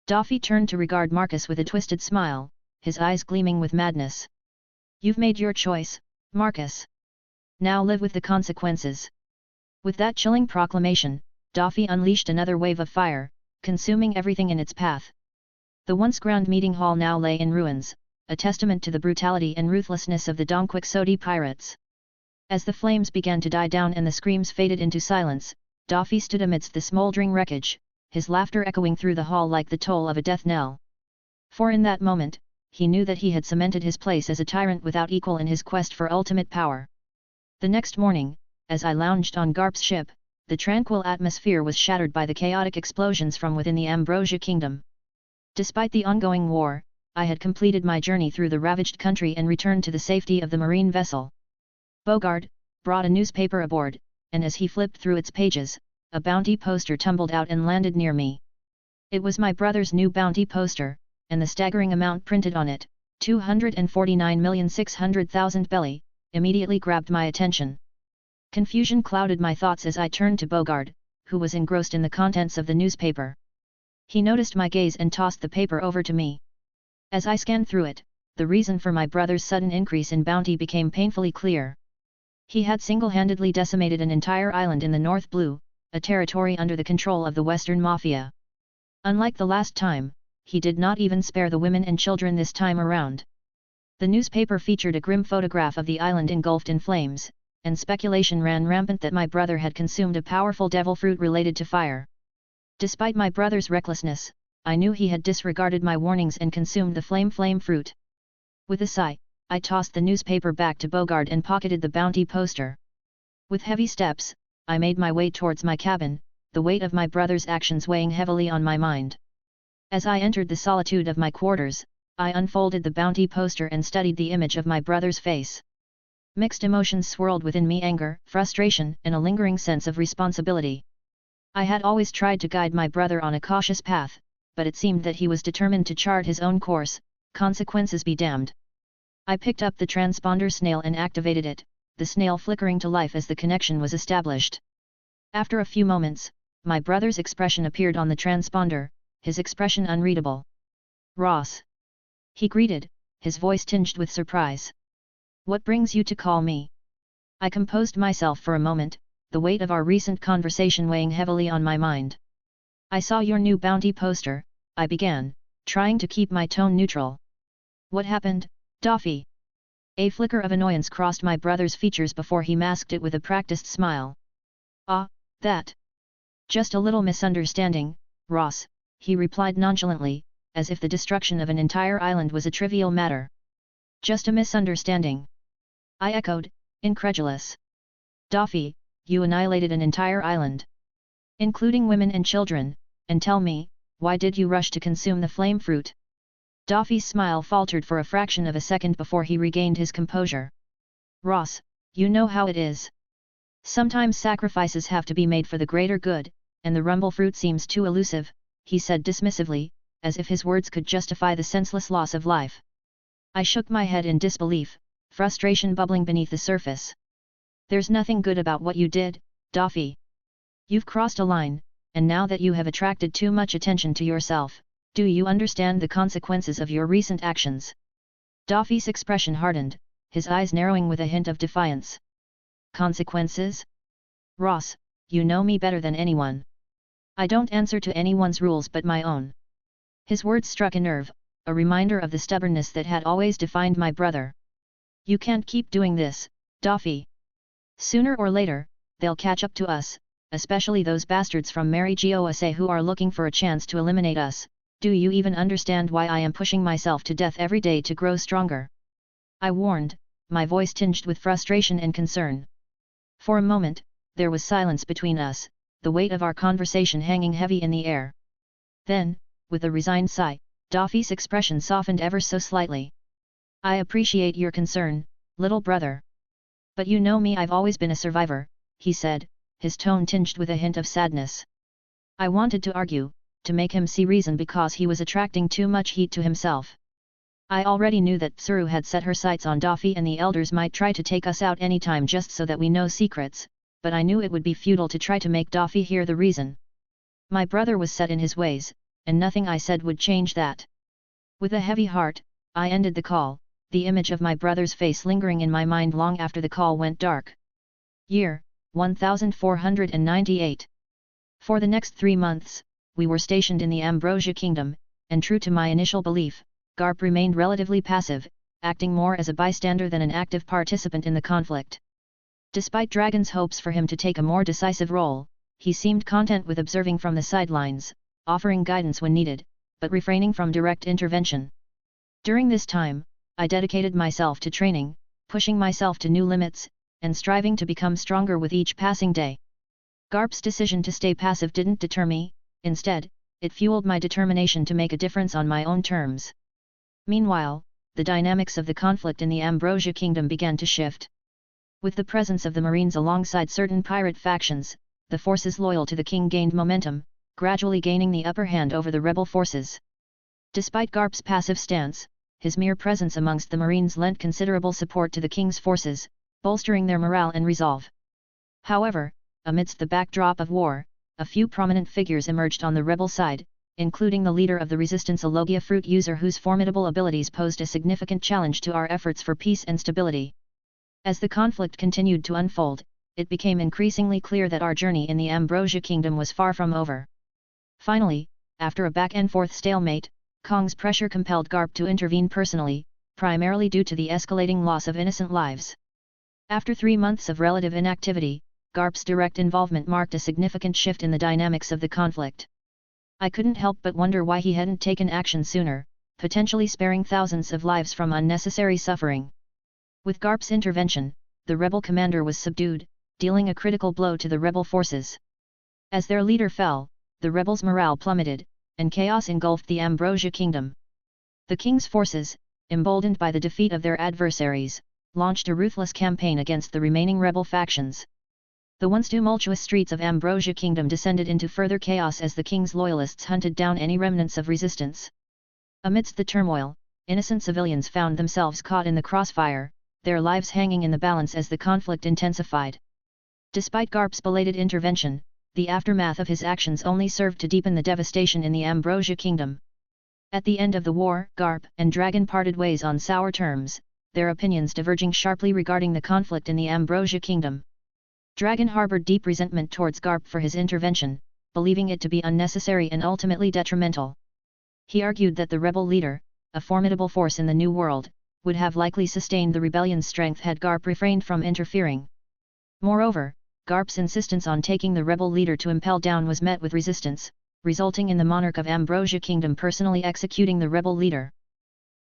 Daffy turned to regard Marcus with a twisted smile, his eyes gleaming with madness. "You've made your choice, Marcus. Now live with the consequences." With that chilling proclamation, Daffy unleashed another wave of fire, consuming everything in its path. The once grand meeting hall now lay in ruins, a testament to the brutality and ruthlessness of the Donquixote pirates. As the flames began to die down and the screams faded into silence, Daffy stood amidst the smoldering wreckage, his laughter echoing through the hall like the toll of a death knell. For in that moment, he knew that he had cemented his place as a tyrant without equal in his quest for ultimate power. The next morning, as I lounged on Garp's ship, the tranquil atmosphere was shattered by the chaotic explosions from within the Ambrosia kingdom. Despite the ongoing war, I had completed my journey through the ravaged country and returned to the safety of the marine vessel. Bogard brought a newspaper aboard, and as he flipped through its pages, a bounty poster tumbled out and landed near me. It was my brother's new bounty poster, and the staggering amount printed on it, 249,600,000 belly, immediately grabbed my attention. Confusion clouded my thoughts as I turned to Bogard, who was engrossed in the contents of the newspaper. He noticed my gaze and tossed the paper over to me. As I scanned through it, the reason for my brother's sudden increase in bounty became painfully clear. He had single-handedly decimated an entire island in the North Blue, a territory under the control of the Western Mafia. Unlike the last time, he did not even spare the women and children this time around. The newspaper featured a grim photograph of the island engulfed in flames, and speculation ran rampant that my brother had consumed a powerful devil fruit related to fire. Despite my brother's recklessness, I knew he had disregarded my warnings and consumed the flame fruit. With a sigh, I tossed the newspaper back to Bogard and pocketed the bounty poster. With heavy steps, I made my way towards my cabin, the weight of my brother's actions weighing heavily on my mind. As I entered the solitude of my quarters, I unfolded the bounty poster and studied the image of my brother's face. Mixed emotions swirled within me: anger, frustration, and a lingering sense of responsibility. I had always tried to guide my brother on a cautious path, but it seemed that he was determined to chart his own course, consequences be damned. I picked up the transponder snail and activated it, the snail flickering to life as the connection was established. After a few moments, my brother's expression appeared on the transponder, his expression unreadable. "Ross," he greeted, his voice tinged with surprise. "What brings you to call me?" I composed myself for a moment, the weight of our recent conversation weighing heavily on my mind. "I saw your new bounty poster," I began, trying to keep my tone neutral. "What happened, Doffy?" A flicker of annoyance crossed my brother's features before he masked it with a practiced smile. "Ah, that. Just a little misunderstanding, Ross," he replied nonchalantly, as if the destruction of an entire island was a trivial matter. "Just a misunderstanding?" I echoed, incredulous. "Doffy, you annihilated an entire island, including women and children, and tell me, why did you rush to consume the flame fruit?" Doffy's smile faltered for a fraction of a second before he regained his composure. "Ross, you know how it is. Sometimes sacrifices have to be made for the greater good, and the rumble fruit seems too elusive," he said dismissively, as if his words could justify the senseless loss of life. I shook my head in disbelief, frustration bubbling beneath the surface. "There's nothing good about what you did, Doffy. You've crossed a line, and now that you have attracted too much attention to yourself, do you understand the consequences of your recent actions?" Doffy's expression hardened, his eyes narrowing with a hint of defiance. "Consequences? Ross, you know me better than anyone. I don't answer to anyone's rules but my own." His words struck a nerve, a reminder of the stubbornness that had always defined my brother. "You can't keep doing this, Doffy. Sooner or later, they'll catch up to us, especially those bastards from Mary Gosa who are looking for a chance to eliminate us. Do you even understand why I am pushing myself to death every day to grow stronger?" I warned, my voice tinged with frustration and concern. For a moment, there was silence between us, the weight of our conversation hanging heavy in the air. Then, with a resigned sigh, Doffy's expression softened ever so slightly. "I appreciate your concern, little brother. But you know me, I've always been a survivor," he said, his tone tinged with a hint of sadness. I wanted to argue, to make him see reason because he was attracting too much heat to himself. I already knew that Tsuru had set her sights on Doffy and the elders might try to take us out anytime just so that we know secrets, but I knew it would be futile to try to make Doffy hear the reason. My brother was set in his ways, and nothing I said would change that. With a heavy heart, I ended the call, the image of my brother's face lingering in my mind long after the call went dark. Year, 1498. For the next 3 months, we were stationed in the Ambrosia Kingdom, and true to my initial belief, Garp remained relatively passive, acting more as a bystander than an active participant in the conflict. Despite Dragon's hopes for him to take a more decisive role, he seemed content with observing from the sidelines, offering guidance when needed, but refraining from direct intervention. During this time, I dedicated myself to training, pushing myself to new limits, and striving to become stronger with each passing day. Garp's decision to stay passive didn't deter me, instead, it fueled my determination to make a difference on my own terms. Meanwhile, the dynamics of the conflict in the Ambrosia kingdom began to shift. With the presence of the Marines alongside certain pirate factions, the forces loyal to the king gained momentum, gradually gaining the upper hand over the rebel forces. Despite Garp's passive stance, his mere presence amongst the Marines lent considerable support to the king's forces, bolstering their morale and resolve. However, amidst the backdrop of war, a few prominent figures emerged on the rebel side, including the leader of the resistance, a Logia fruit user whose formidable abilities posed a significant challenge to our efforts for peace and stability. As the conflict continued to unfold, it became increasingly clear that our journey in the Ambrosia kingdom was far from over. Finally, after a back-and-forth stalemate, Kong's pressure compelled Garp to intervene personally, primarily due to the escalating loss of innocent lives. After 3 months of relative inactivity, Garp's direct involvement marked a significant shift in the dynamics of the conflict. I couldn't help but wonder why he hadn't taken action sooner, potentially sparing thousands of lives from unnecessary suffering. With Garp's intervention, the rebel commander was subdued, dealing a critical blow to the rebel forces. As their leader fell, the rebels' morale plummeted, and chaos engulfed the Ambrosia kingdom. The king's forces, emboldened by the defeat of their adversaries, launched a ruthless campaign against the remaining rebel factions. The once tumultuous streets of Ambrosia kingdom descended into further chaos as the king's loyalists hunted down any remnants of resistance. Amidst the turmoil, innocent civilians found themselves caught in the crossfire, their lives hanging in the balance as the conflict intensified. Despite Garp's belated intervention, the aftermath of his actions only served to deepen the devastation in the Ambrosia kingdom. At the end of the war, Garp and Dragon parted ways on sour terms, their opinions diverging sharply regarding the conflict in the Ambrosia kingdom. Dragon harbored deep resentment towards Garp for his intervention, believing it to be unnecessary and ultimately detrimental. He argued that the rebel leader, a formidable force in the New World, would have likely sustained the rebellion's strength had Garp refrained from interfering. Moreover, Garp's insistence on taking the rebel leader to impel down was met with resistance, resulting in the monarch of Ambrosia kingdom personally executing the rebel leader.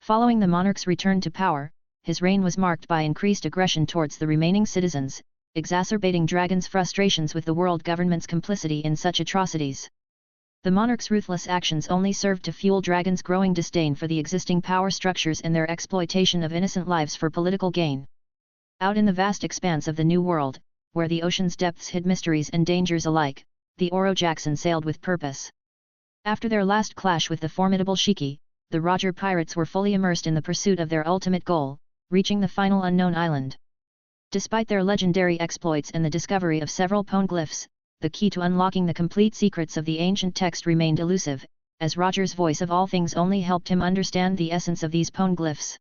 Following the monarch's return to power, his reign was marked by increased aggression towards the remaining citizens, exacerbating Dragon's frustrations with the world government's complicity in such atrocities. The monarch's ruthless actions only served to fuel Dragon's growing disdain for the existing power structures and their exploitation of innocent lives for political gain. Out in the vast expanse of the New World, where the ocean's depths hid mysteries and dangers alike, the Oro Jackson sailed with purpose. After their last clash with the formidable Shucky, the Roger pirates were fully immersed in the pursuit of their ultimate goal, reaching the final unknown island. Despite their legendary exploits and the discovery of several poneglyphs, the key to unlocking the complete secrets of the ancient text remained elusive, as Roger's voice of all things only helped him understand the essence of these poneglyphs.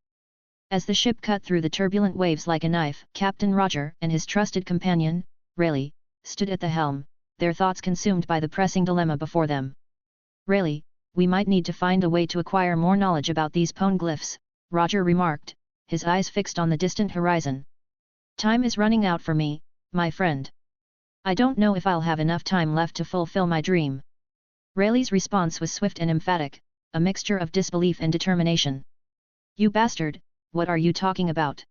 As the ship cut through the turbulent waves like a knife, Captain Roger and his trusted companion, Raleigh, stood at the helm, their thoughts consumed by the pressing dilemma before them. "Raleigh, we might need to find a way to acquire more knowledge about these poneglyphs," Roger remarked, his eyes fixed on the distant horizon. "Time is running out for me, my friend. I don't know if I'll have enough time left to fulfill my dream." Raleigh's response was swift and emphatic, a mixture of disbelief and determination. "You bastard, what are you talking about?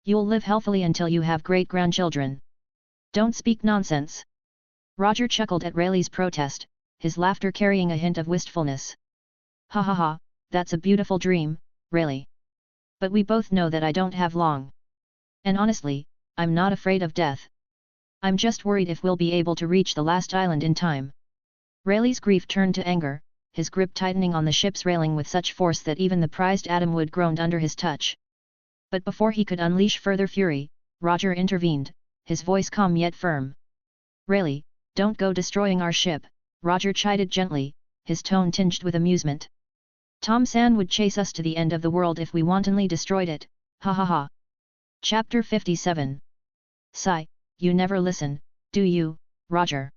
You'll live healthily until you have great-grandchildren. Don't speak nonsense." Roger chuckled at Raleigh's protest, his laughter carrying a hint of wistfulness. "Ha ha ha, that's a beautiful dream, Raleigh. But we both know that I don't have long. And honestly, I'm not afraid of death. I'm just worried if we'll be able to reach the last island in time." Raleigh's grief turned to anger, his grip tightening on the ship's railing with such force that even the prized Atomwood groaned under his touch. But before he could unleash further fury, Roger intervened, his voice calm yet firm. "Raleigh, don't go destroying our ship," Roger chided gently, his tone tinged with amusement. "Tom San would chase us to the end of the world if we wantonly destroyed it, ha ha ha." Chapter 57. "Sigh, you never listen, do you, Roger?"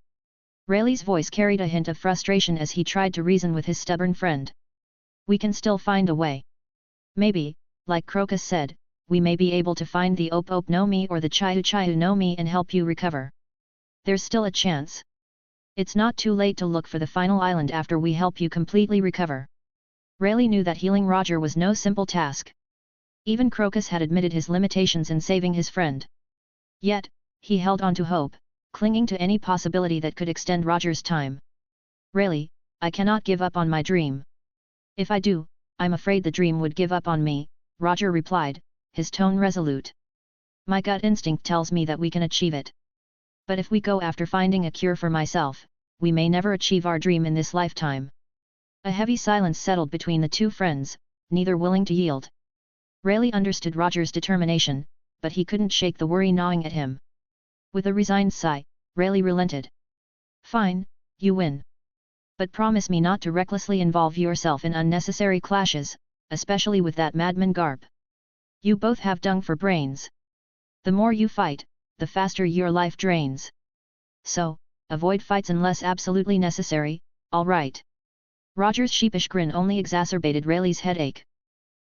Raleigh's voice carried a hint of frustration as he tried to reason with his stubborn friend. "We can still find a way. Maybe, like Crocus said, we may be able to find the Op no Mi or the Chihu no Mi and help you recover. There's still a chance. It's not too late to look for the final island after we help you completely recover." Raleigh knew that healing Roger was no simple task. Even Crocus had admitted his limitations in saving his friend. Yet, he held on to hope, clinging to any possibility that could extend Roger's time. Raleigh, I cannot give up on my dream. If I do, I'm afraid the dream would give up on me, Roger replied, his tone resolute. My gut instinct tells me that we can achieve it. But if we go after finding a cure for myself, we may never achieve our dream in this lifetime. A heavy silence settled between the two friends, neither willing to yield. Raleigh understood Roger's determination, but he couldn't shake the worry gnawing at him. With a resigned sigh, Raleigh relented. Fine, you win. But promise me not to recklessly involve yourself in unnecessary clashes, especially with that madman Garp. You both have dung for brains. The more you fight, the faster your life drains. So, avoid fights unless absolutely necessary, all right. Roger's sheepish grin only exacerbated Raleigh's headache.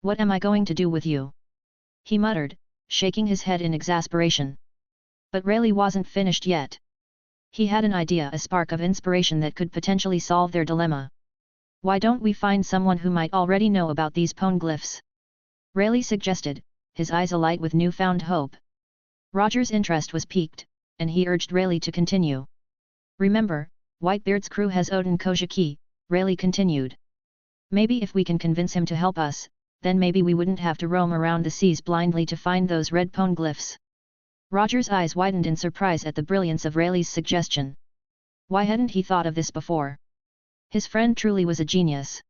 What am I going to do with you? He muttered, shaking his head in exasperation. But Raleigh wasn't finished yet. He had an idea, a spark of inspiration that could potentially solve their dilemma. Why don't we find someone who might already know about these poneglyphs? Raleigh suggested, his eyes alight with newfound hope. Roger's interest was piqued, and he urged Raleigh to continue. Remember, Whitebeard's crew has Odin Kojaki, Raleigh continued. Maybe if we can convince him to help us, then maybe we wouldn't have to roam around the seas blindly to find those red poneglyphs. Roger's eyes widened in surprise at the brilliance of Raleigh's suggestion. Why hadn't he thought of this before? His friend truly was a genius.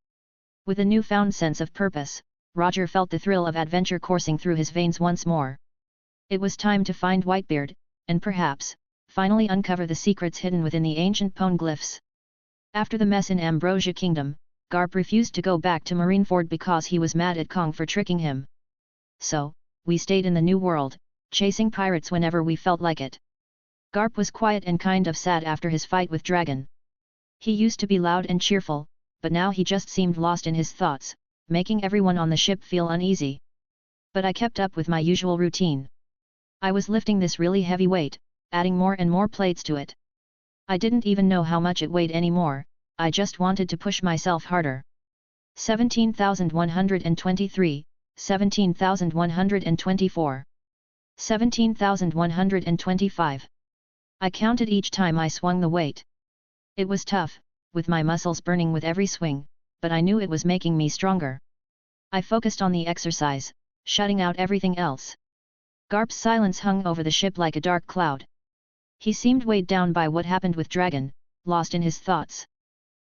With a newfound sense of purpose, Roger felt the thrill of adventure coursing through his veins once more. It was time to find Whitebeard, and perhaps, finally uncover the secrets hidden within the ancient poneglyphs. After the mess in Ambrosia Kingdom, Garp refused to go back to Marineford because he was mad at Kong for tricking him. So, we stayed in the New World, chasing pirates whenever we felt like it. Garp was quiet and kind of sad after his fight with Dragon. He used to be loud and cheerful, but now he just seemed lost in his thoughts, making everyone on the ship feel uneasy. But I kept up with my usual routine. I was lifting this really heavy weight, adding more and more plates to it. I didn't even know how much it weighed anymore, I just wanted to push myself harder. 17,123, 17,124. 17,125. I counted each time I swung the weight. It was tough, with my muscles burning with every swing, but I knew it was making me stronger. I focused on the exercise, shutting out everything else. Garp's silence hung over the ship like a dark cloud. He seemed weighed down by what happened with Dragon, lost in his thoughts.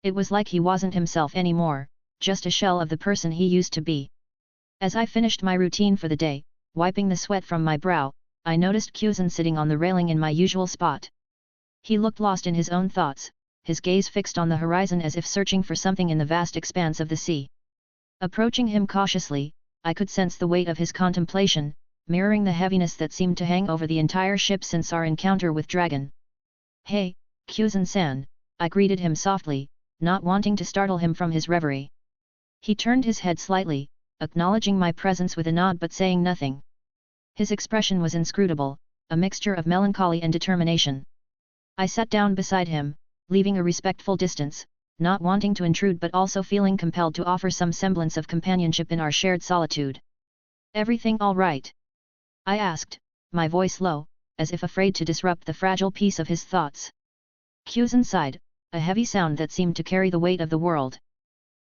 It was like he wasn't himself anymore, just a shell of the person he used to be. As I finished my routine for the day, wiping the sweat from my brow, I noticed Cuzin sitting on the railing in my usual spot. He looked lost in his own thoughts, his gaze fixed on the horizon as if searching for something in the vast expanse of the sea. Approaching him cautiously, I could sense the weight of his contemplation, mirroring the heaviness that seemed to hang over the entire ship since our encounter with Dragon. Hey, Cuzin-san, I greeted him softly, not wanting to startle him from his reverie. He turned his head slightly, acknowledging my presence with a nod but saying nothing. His expression was inscrutable, a mixture of melancholy and determination. I sat down beside him, leaving a respectful distance, not wanting to intrude but also feeling compelled to offer some semblance of companionship in our shared solitude. Everything all right? I asked, my voice low, as if afraid to disrupt the fragile peace of his thoughts. Cuzin sighed, a heavy sound that seemed to carry the weight of the world.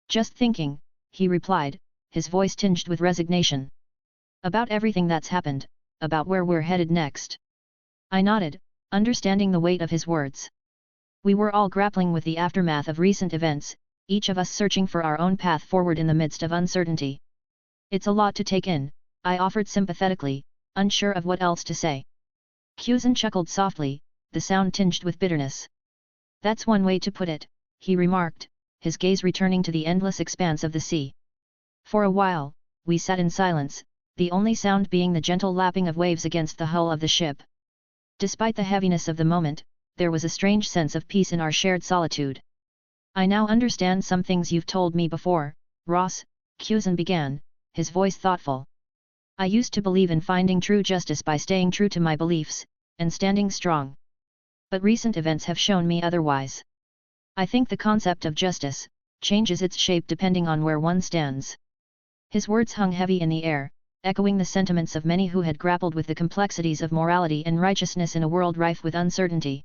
Just thinking, he replied, his voice tinged with resignation. About everything that's happened, about where we're headed next. I nodded, understanding the weight of his words. We were all grappling with the aftermath of recent events, each of us searching for our own path forward in the midst of uncertainty. It's a lot to take in, I offered sympathetically, unsure of what else to say. Cuzin chuckled softly, the sound tinged with bitterness. That's one way to put it, he remarked, his gaze returning to the endless expanse of the sea. For a while, we sat in silence, the only sound being the gentle lapping of waves against the hull of the ship. Despite the heaviness of the moment, there was a strange sense of peace in our shared solitude. I now understand some things you've told me before, Ross, Cuzin began, his voice thoughtful. I used to believe in finding true justice by staying true to my beliefs, and standing strong. But recent events have shown me otherwise. I think the concept of justice, changes its shape depending on where one stands. His words hung heavy in the air, echoing the sentiments of many who had grappled with the complexities of morality and righteousness in a world rife with uncertainty.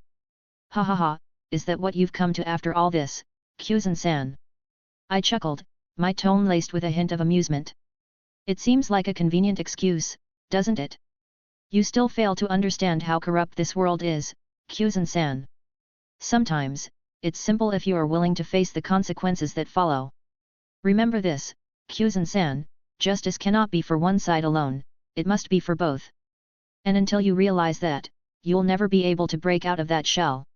Ha ha ha, is that what you've come to after all this, Kuzan-san? I chuckled, my tone laced with a hint of amusement. It seems like a convenient excuse, doesn't it? You still fail to understand how corrupt this world is, Kuzan-san. Sometimes, it's simple if you are willing to face the consequences that follow. Remember this, Kuzan-san, justice cannot be for one side alone, it must be for both. And until you realize that, you'll never be able to break out of that shell.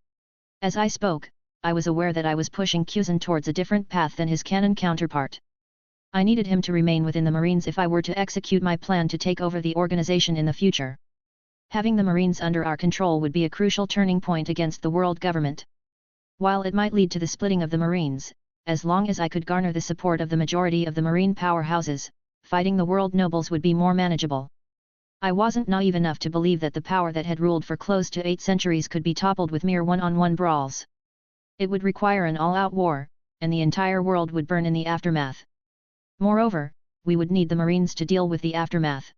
As I spoke, I was aware that I was pushing Kuzan towards a different path than his canon counterpart. I needed him to remain within the Marines if I were to execute my plan to take over the organization in the future. Having the Marines under our control would be a crucial turning point against the world government. While it might lead to the splitting of the Marines, as long as I could garner the support of the majority of the Marine powerhouses, fighting the world nobles would be more manageable. I wasn't naive enough to believe that the power that had ruled for close to 8 centuries could be toppled with mere one-on-one brawls. It would require an all-out war, and the entire world would burn in the aftermath. Moreover, we would need the Marines to deal with the aftermath.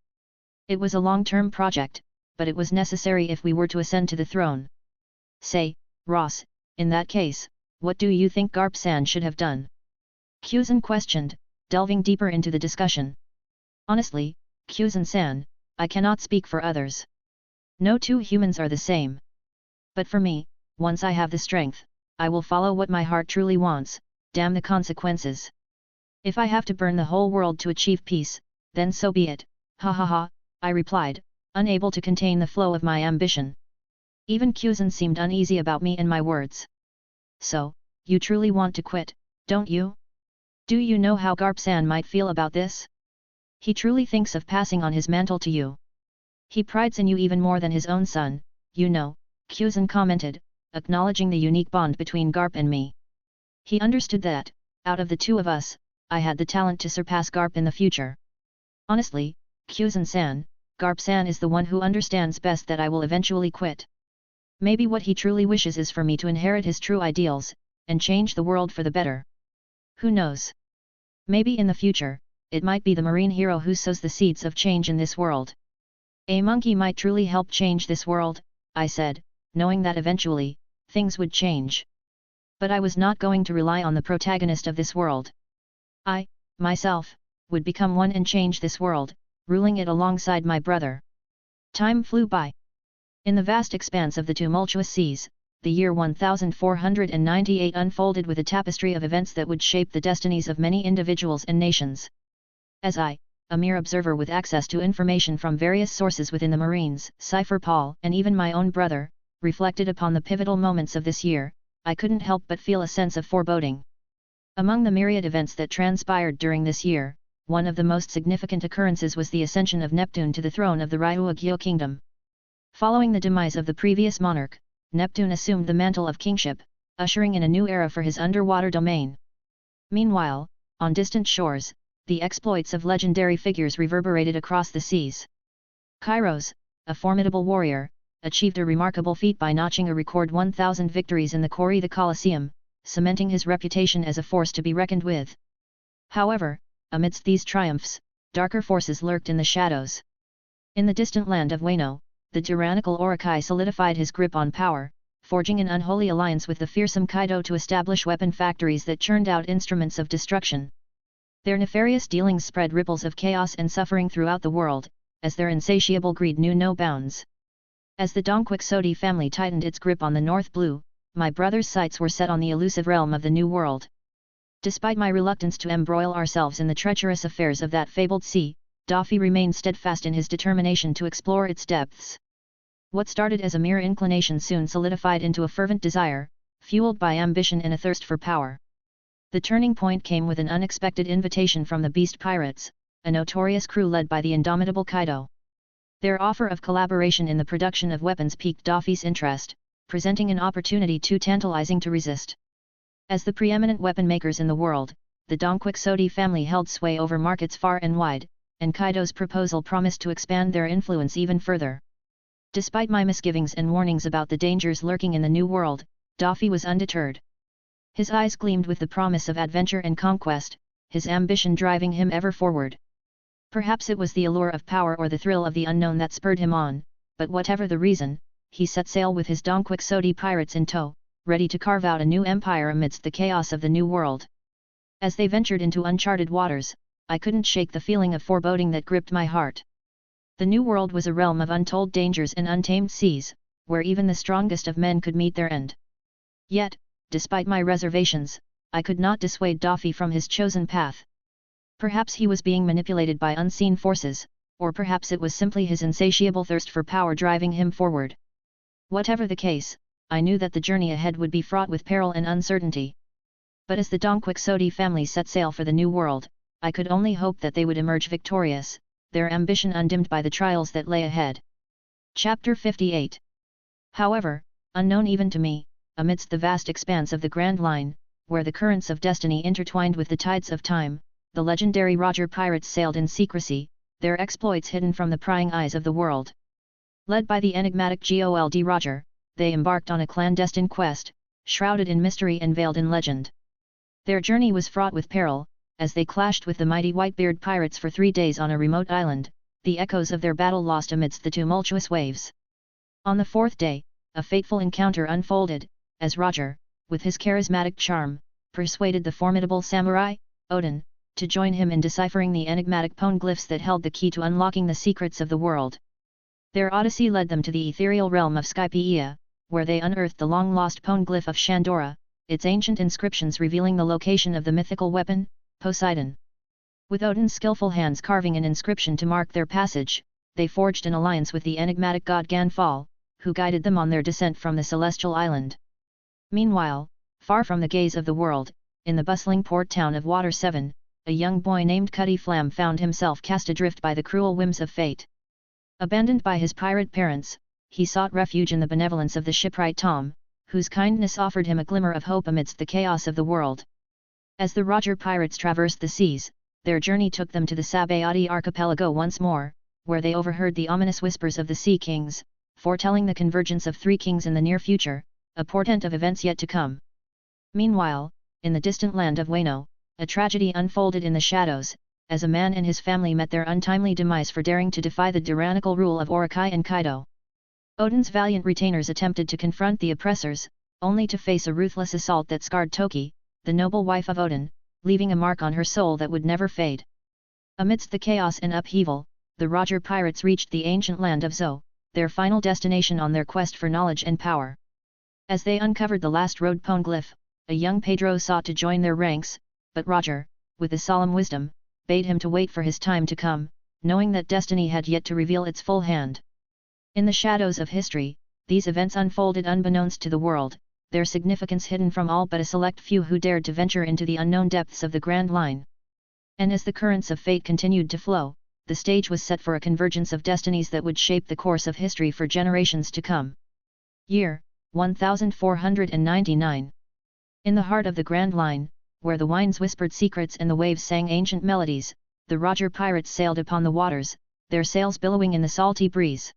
It was a long-term project, but it was necessary if we were to ascend to the throne. Say, Ross, in that case, what do you think Garp-san should have done? Kuzan questioned, delving deeper into the discussion. Honestly, Kuzan-san, I cannot speak for others. No two humans are the same. But for me, once I have the strength, I will follow what my heart truly wants, damn the consequences. If I have to burn the whole world to achieve peace, then so be it, ha ha ha, I replied, unable to contain the flow of my ambition. Even Kuzan seemed uneasy about me and my words. So, you truly want to quit, don't you? Do you know how Garp-san might feel about this? He truly thinks of passing on his mantle to you. He prides in you even more than his own son, you know, Kuzan commented, acknowledging the unique bond between Garp and me. He understood that, out of the two of us, I had the talent to surpass Garp in the future. Honestly, Kuzan-san, Garp-san is the one who understands best that I will eventually quit. Maybe what he truly wishes is for me to inherit his true ideals, and change the world for the better. Who knows? Maybe in the future, it might be the Marine hero who sows the seeds of change in this world. A monkey might truly help change this world, I said, knowing that eventually, things would change. But I was not going to rely on the protagonist of this world. I, myself, would become one and change this world, ruling it alongside my brother. Time flew by. In the vast expanse of the tumultuous seas, the year 1498 unfolded with a tapestry of events that would shape the destinies of many individuals and nations. As I, a mere observer with access to information from various sources within the Marines, Cypher Paul, and even my own brother, reflected upon the pivotal moments of this year, I couldn't help but feel a sense of foreboding. Among the myriad events that transpired during this year, one of the most significant occurrences was the ascension of Neptune to the throne of the Ryuagyo kingdom. Following the demise of the previous monarch, Neptune assumed the mantle of kingship, ushering in a new era for his underwater domain. Meanwhile, on distant shores, the exploits of legendary figures reverberated across the seas. Kairos, a formidable warrior, achieved a remarkable feat by notching a record 1,000 victories in the Corrida Colosseum, cementing his reputation as a force to be reckoned with. However, amidst these triumphs, darker forces lurked in the shadows. In the distant land of Wano, the tyrannical Orokai solidified his grip on power, forging an unholy alliance with the fearsome Kaido to establish weapon factories that churned out instruments of destruction. Their nefarious dealings spread ripples of chaos and suffering throughout the world, as their insatiable greed knew no bounds. As the Donquixote family tightened its grip on the North Blue, my brother's sights were set on the elusive realm of the New World. Despite my reluctance to embroil ourselves in the treacherous affairs of that fabled sea, Daffy remained steadfast in his determination to explore its depths. What started as a mere inclination soon solidified into a fervent desire, fueled by ambition and a thirst for power. The turning point came with an unexpected invitation from the Beast Pirates, a notorious crew led by the indomitable Kaido. Their offer of collaboration in the production of weapons piqued Daffy's interest, presenting an opportunity too tantalizing to resist. As the preeminent weapon makers in the world, the Donquixote family held sway over markets far and wide, and Kaido's proposal promised to expand their influence even further. Despite my misgivings and warnings about the dangers lurking in the New World, Daffy was undeterred. His eyes gleamed with the promise of adventure and conquest, his ambition driving him ever forward. Perhaps it was the allure of power or the thrill of the unknown that spurred him on, but whatever the reason, he set sail with his Donquixote pirates in tow, ready to carve out a new empire amidst the chaos of the new world. As they ventured into uncharted waters, I couldn't shake the feeling of foreboding that gripped my heart. The new world was a realm of untold dangers and untamed seas, where even the strongest of men could meet their end. Yet, despite my reservations, I could not dissuade Daffy from his chosen path. Perhaps he was being manipulated by unseen forces, or perhaps it was simply his insatiable thirst for power driving him forward. Whatever the case, I knew that the journey ahead would be fraught with peril and uncertainty. But as the Donquixote family set sail for the new world, I could only hope that they would emerge victorious, their ambition undimmed by the trials that lay ahead. Chapter 58. However, unknown even to me, amidst the vast expanse of the Grand Line, where the currents of destiny intertwined with the tides of time, the legendary Roger pirates sailed in secrecy, their exploits hidden from the prying eyes of the world. Led by the enigmatic Gold Roger, they embarked on a clandestine quest, shrouded in mystery and veiled in legend. Their journey was fraught with peril, as they clashed with the mighty Whitebeard pirates for 3 days on a remote island, the echoes of their battle lost amidst the tumultuous waves. On the 4th day, a fateful encounter unfolded, as Roger, with his charismatic charm, persuaded the formidable samurai, Odin, to join him in deciphering the enigmatic poneglyphs that held the key to unlocking the secrets of the world. Their odyssey led them to the ethereal realm of Skypiea, where they unearthed the long-lost poneglyph of Shandora, its ancient inscriptions revealing the location of the mythical weapon, Poseidon. With Odin's skillful hands carving an inscription to mark their passage, they forged an alliance with the enigmatic god Ganfall, who guided them on their descent from the celestial island. Meanwhile, far from the gaze of the world, in the bustling port town of Water 7, a young boy named Cutty Flam found himself cast adrift by the cruel whims of fate. Abandoned by his pirate parents, he sought refuge in the benevolence of the shipwright Tom, whose kindness offered him a glimmer of hope amidst the chaos of the world. As the Roger pirates traversed the seas, their journey took them to the Sabaody archipelago once more, where they overheard the ominous whispers of the Sea Kings, foretelling the convergence of 3 kings in the near future, a portent of events yet to come. Meanwhile, in the distant land of Wano, a tragedy unfolded in the shadows, as a man and his family met their untimely demise for daring to defy the tyrannical rule of Orokai and Kaido. Odin's valiant retainers attempted to confront the oppressors, only to face a ruthless assault that scarred Toki, the noble wife of Odin, leaving a mark on her soul that would never fade. Amidst the chaos and upheaval, the Roger pirates reached the ancient land of Zo, their final destination on their quest for knowledge and power. As they uncovered the last road poneglyph, a young Pedro sought to join their ranks, but Roger, with a solemn wisdom, bade him to wait for his time to come, knowing that destiny had yet to reveal its full hand. In the shadows of history, these events unfolded unbeknownst to the world, their significance hidden from all but a select few who dared to venture into the unknown depths of the Grand Line. And as the currents of fate continued to flow, the stage was set for a convergence of destinies that would shape the course of history for generations to come. Year 1499. In the heart of the Grand Line, where the winds whispered secrets and the waves sang ancient melodies, the Roger pirates sailed upon the waters, their sails billowing in the salty breeze.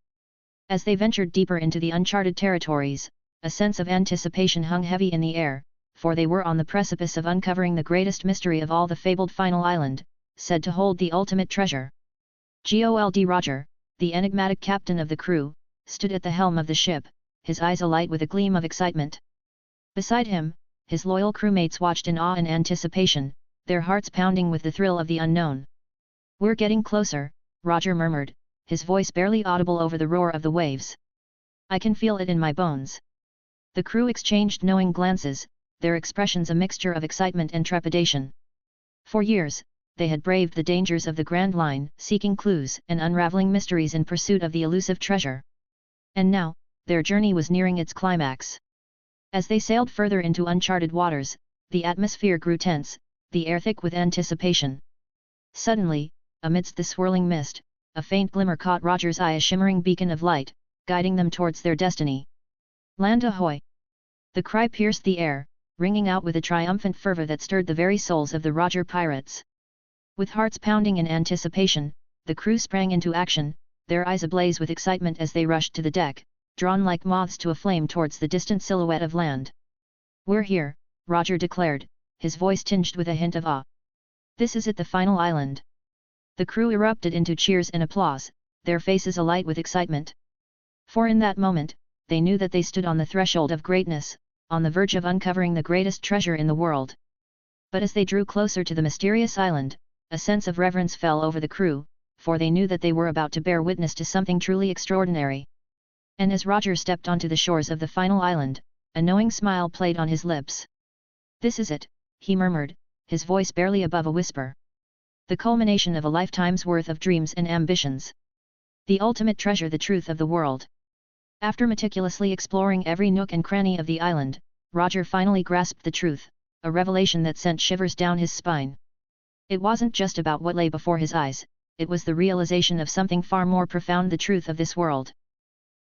As they ventured deeper into the uncharted territories, a sense of anticipation hung heavy in the air, for they were on the precipice of uncovering the greatest mystery of all, the fabled final island, said to hold the ultimate treasure. Gold Roger, the enigmatic captain of the crew, stood at the helm of the ship, his eyes alight with a gleam of excitement. Beside him, his loyal crewmates watched in awe and anticipation, their hearts pounding with the thrill of the unknown. "We're getting closer," Roger murmured, his voice barely audible over the roar of the waves. "I can feel it in my bones." The crew exchanged knowing glances, their expressions a mixture of excitement and trepidation. For years, they had braved the dangers of the Grand Line, seeking clues and unraveling mysteries in pursuit of the elusive treasure. And now, their journey was nearing its climax. As they sailed further into uncharted waters, the atmosphere grew tense, the air thick with anticipation. Suddenly, amidst the swirling mist, a faint glimmer caught Roger's eye, a shimmering beacon of light, guiding them towards their destiny. "Land ahoy!" The cry pierced the air, ringing out with a triumphant fervor that stirred the very souls of the Roger pirates. With hearts pounding in anticipation, the crew sprang into action, their eyes ablaze with excitement as they rushed to the deck, drawn like moths to a flame towards the distant silhouette of land. "We're here," Roger declared, his voice tinged with a hint of awe. This is it, the final island. The crew erupted into cheers and applause, their faces alight with excitement. For in that moment, they knew that they stood on the threshold of greatness, on the verge of uncovering the greatest treasure in the world. But as they drew closer to the mysterious island, a sense of reverence fell over the crew, for they knew that they were about to bear witness to something truly extraordinary. And as Roger stepped onto the shores of the final island, a knowing smile played on his lips. This is it, he murmured, his voice barely above a whisper. The culmination of a lifetime's worth of dreams and ambitions. The ultimate treasure, the truth of the world. After meticulously exploring every nook and cranny of the island, Roger finally grasped the truth, a revelation that sent shivers down his spine. It wasn't just about what lay before his eyes, it was the realization of something far more profound, the truth of this world.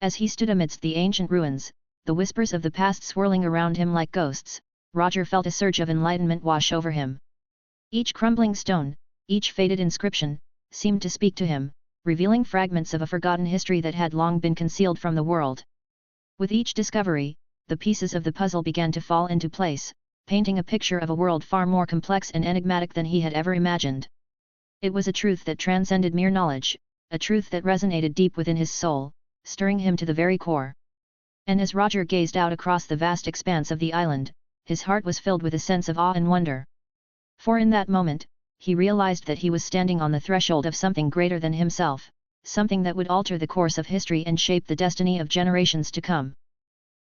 As he stood amidst the ancient ruins, the whispers of the past swirling around him like ghosts, Roger felt a surge of enlightenment wash over him. Each crumbling stone, each faded inscription, seemed to speak to him, revealing fragments of a forgotten history that had long been concealed from the world. With each discovery, the pieces of the puzzle began to fall into place, painting a picture of a world far more complex and enigmatic than he had ever imagined. It was a truth that transcended mere knowledge, a truth that resonated deep within his soul, stirring him to the very core. And as Roger gazed out across the vast expanse of the island, his heart was filled with a sense of awe and wonder. For in that moment, he realized that he was standing on the threshold of something greater than himself, something that would alter the course of history and shape the destiny of generations to come.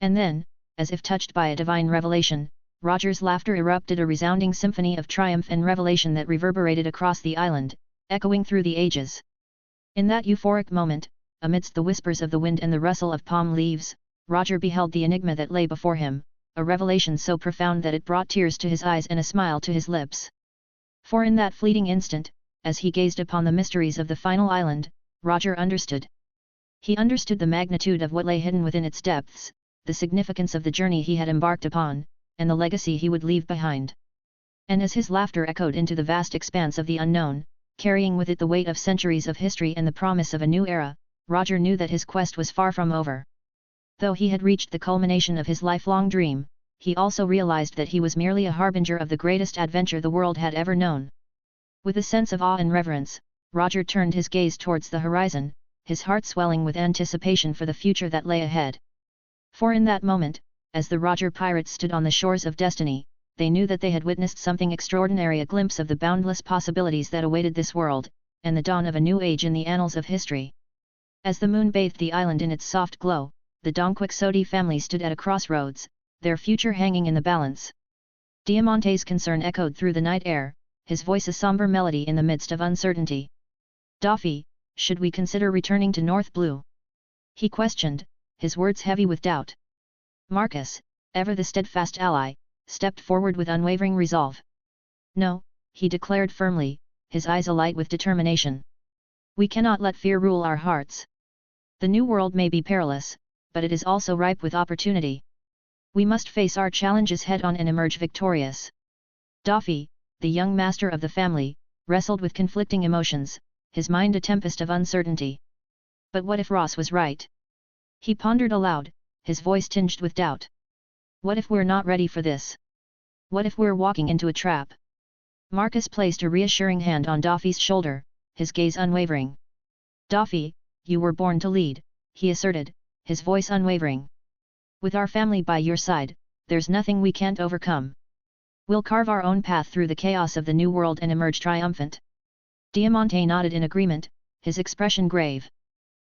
And then, as if touched by a divine revelation, Roger's laughter erupted, a resounding symphony of triumph and revelation that reverberated across the island, echoing through the ages. In that euphoric moment, amidst the whispers of the wind and the rustle of palm leaves, Roger beheld the enigma that lay before him, a revelation so profound that it brought tears to his eyes and a smile to his lips. For in that fleeting instant, as he gazed upon the mysteries of the final island, Roger understood. He understood the magnitude of what lay hidden within its depths, the significance of the journey he had embarked upon, and the legacy he would leave behind. And as his laughter echoed into the vast expanse of the unknown, carrying with it the weight of centuries of history and the promise of a new era, Roger knew that his quest was far from over. Though he had reached the culmination of his lifelong dream, he also realized that he was merely a harbinger of the greatest adventure the world had ever known. With a sense of awe and reverence, Roger turned his gaze towards the horizon, his heart swelling with anticipation for the future that lay ahead. For in that moment, as the Roger pirates stood on the shores of destiny, they knew that they had witnessed something extraordinary, a glimpse of the boundless possibilities that awaited this world, and the dawn of a new age in the annals of history. As the moon bathed the island in its soft glow, the Donquixote family stood at a crossroads, their future hanging in the balance. Diamante's concern echoed through the night air, his voice a somber melody in the midst of uncertainty. "Daffy, should we consider returning to North Blue?" he questioned, his words heavy with doubt. Marcus, ever the steadfast ally, stepped forward with unwavering resolve. "No," he declared firmly, his eyes alight with determination. "We cannot let fear rule our hearts. The new world may be perilous, but it is also ripe with opportunity. We must face our challenges head-on and emerge victorious." Daffy, the young master of the family, wrestled with conflicting emotions, his mind a tempest of uncertainty. But what if Ross was right? He pondered aloud, his voice tinged with doubt. What if we're not ready for this? What if we're walking into a trap? Marcus placed a reassuring hand on Daffy's shoulder, his gaze unwavering. "Daffy, you were born to lead," he asserted, his voice unwavering. "With our family by your side, there's nothing we can't overcome. We'll carve our own path through the chaos of the new world and emerge triumphant." Diamante nodded in agreement, his expression grave.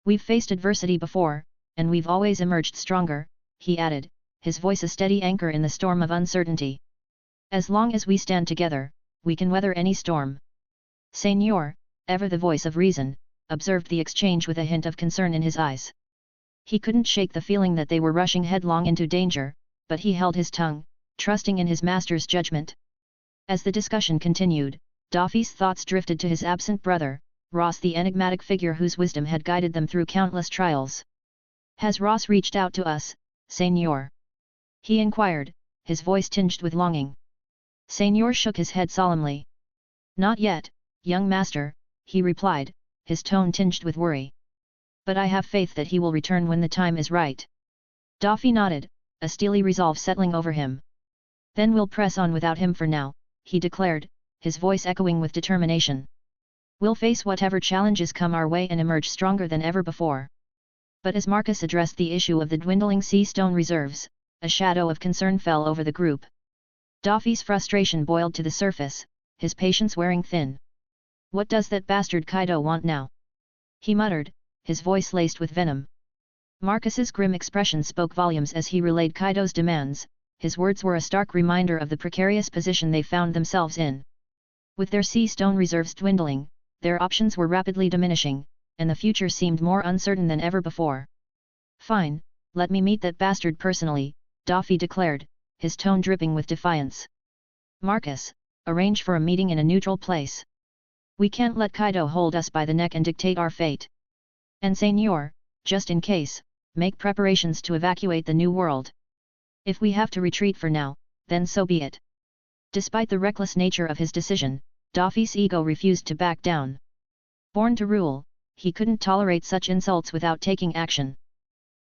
"We've faced adversity before, and we've always emerged stronger," he added, his voice a steady anchor in the storm of uncertainty. "As long as we stand together, we can weather any storm." Señor, ever the voice of reason, observed the exchange with a hint of concern in his eyes. He couldn't shake the feeling that they were rushing headlong into danger, but he held his tongue, trusting in his master's judgment. As the discussion continued, Daffy's thoughts drifted to his absent brother, Ross, the enigmatic figure whose wisdom had guided them through countless trials. "Has Ross reached out to us, Señor?" he inquired, his voice tinged with longing. Señor shook his head solemnly. "Not yet, young master," he replied, his tone tinged with worry. "But I have faith that he will return when the time is right." Daffy nodded, a steely resolve settling over him. Then we'll press on without him for now, he declared, his voice echoing with determination. We'll face whatever challenges come our way and emerge stronger than ever before. But as Marcus addressed the issue of the dwindling sea stone reserves, a shadow of concern fell over the group. Daffy's frustration boiled to the surface, his patience wearing thin. What does that bastard Kaido want now? He muttered, his voice laced with venom. Marcus's grim expression spoke volumes as he relayed Kaido's demands. His words were a stark reminder of the precarious position they found themselves in. With their sea stone reserves dwindling, their options were rapidly diminishing, and the future seemed more uncertain than ever before. Fine, let me meet that bastard personally, Daffy declared, his tone dripping with defiance. Marcus, arrange for a meeting in a neutral place. We can't let Kaido hold us by the neck and dictate our fate. And Senor, just in case, make preparations to evacuate the New World. If we have to retreat for now, then so be it. Despite the reckless nature of his decision, Daffy's ego refused to back down. Born to rule, he couldn't tolerate such insults without taking action.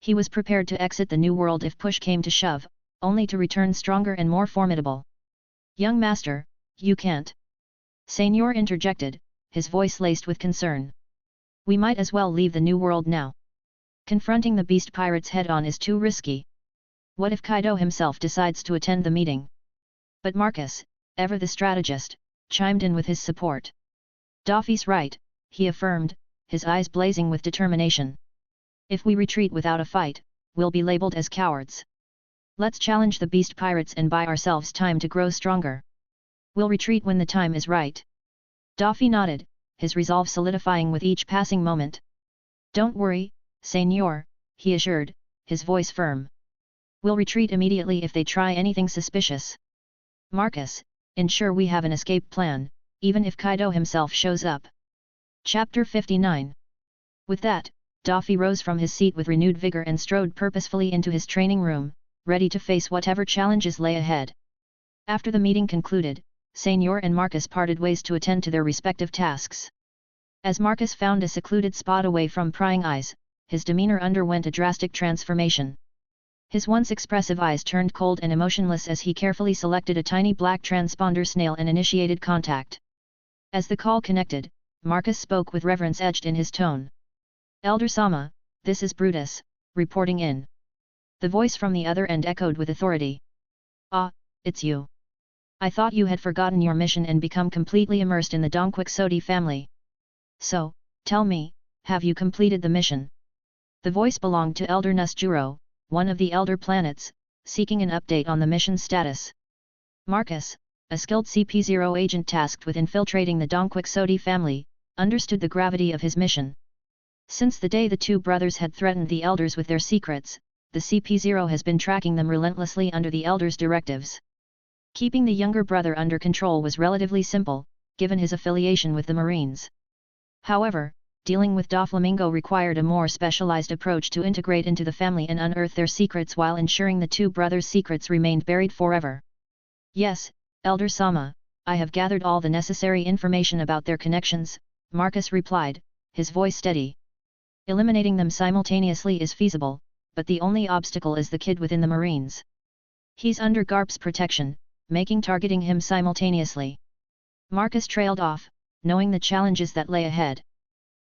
He was prepared to exit the New World if push came to shove, only to return stronger and more formidable. Young master, you can't. Senor interjected, his voice laced with concern. We might as well leave the New World now. Confronting the beast pirates head-on is too risky. What if Kaido himself decides to attend the meeting? But Marcus, ever the strategist, chimed in with his support. Daffy's right, he affirmed, his eyes blazing with determination. If we retreat without a fight, we'll be labeled as cowards. Let's challenge the beast pirates and buy ourselves time to grow stronger. We'll retreat when the time is right. Daffy nodded, his resolve solidifying with each passing moment. Don't worry, Senor, he assured, his voice firm. We'll retreat immediately if they try anything suspicious. Marcus, ensure we have an escape plan, even if Kaido himself shows up. Chapter 59. With that, Daffy rose from his seat with renewed vigor and strode purposefully into his training room, ready to face whatever challenges lay ahead. After the meeting concluded, Senor and Marcus parted ways to attend to their respective tasks. As Marcus found a secluded spot away from prying eyes, his demeanor underwent a drastic transformation. His once expressive eyes turned cold and emotionless as he carefully selected a tiny black transponder snail and initiated contact. As the call connected, Marcus spoke with reverence etched in his tone. Elder Sama, this is Brutus, reporting in. The voice from the other end echoed with authority. Ah, it's you. I thought you had forgotten your mission and become completely immersed in the Donquixote family. So, tell me, have you completed the mission? The voice belonged to Elder Nusjuro, one of the Elder Planets, seeking an update on the mission status. Marcus, a skilled CP0 agent tasked with infiltrating the Donquixote family, understood the gravity of his mission. Since the day the two brothers had threatened the Elders with their secrets, the CP0 has been tracking them relentlessly under the Elders' directives. Keeping the younger brother under control was relatively simple, given his affiliation with the Marines. However, dealing with Doflamingo required a more specialized approach to integrate into the family and unearth their secrets while ensuring the two brothers' secrets remained buried forever. Yes, Elder Sama, I have gathered all the necessary information about their connections, Marcus replied, his voice steady. Eliminating them simultaneously is feasible, but the only obstacle is the kid within the Marines. He's under Garp's protection, making targeting him simultaneously. Marcus trailed off, knowing the challenges that lay ahead.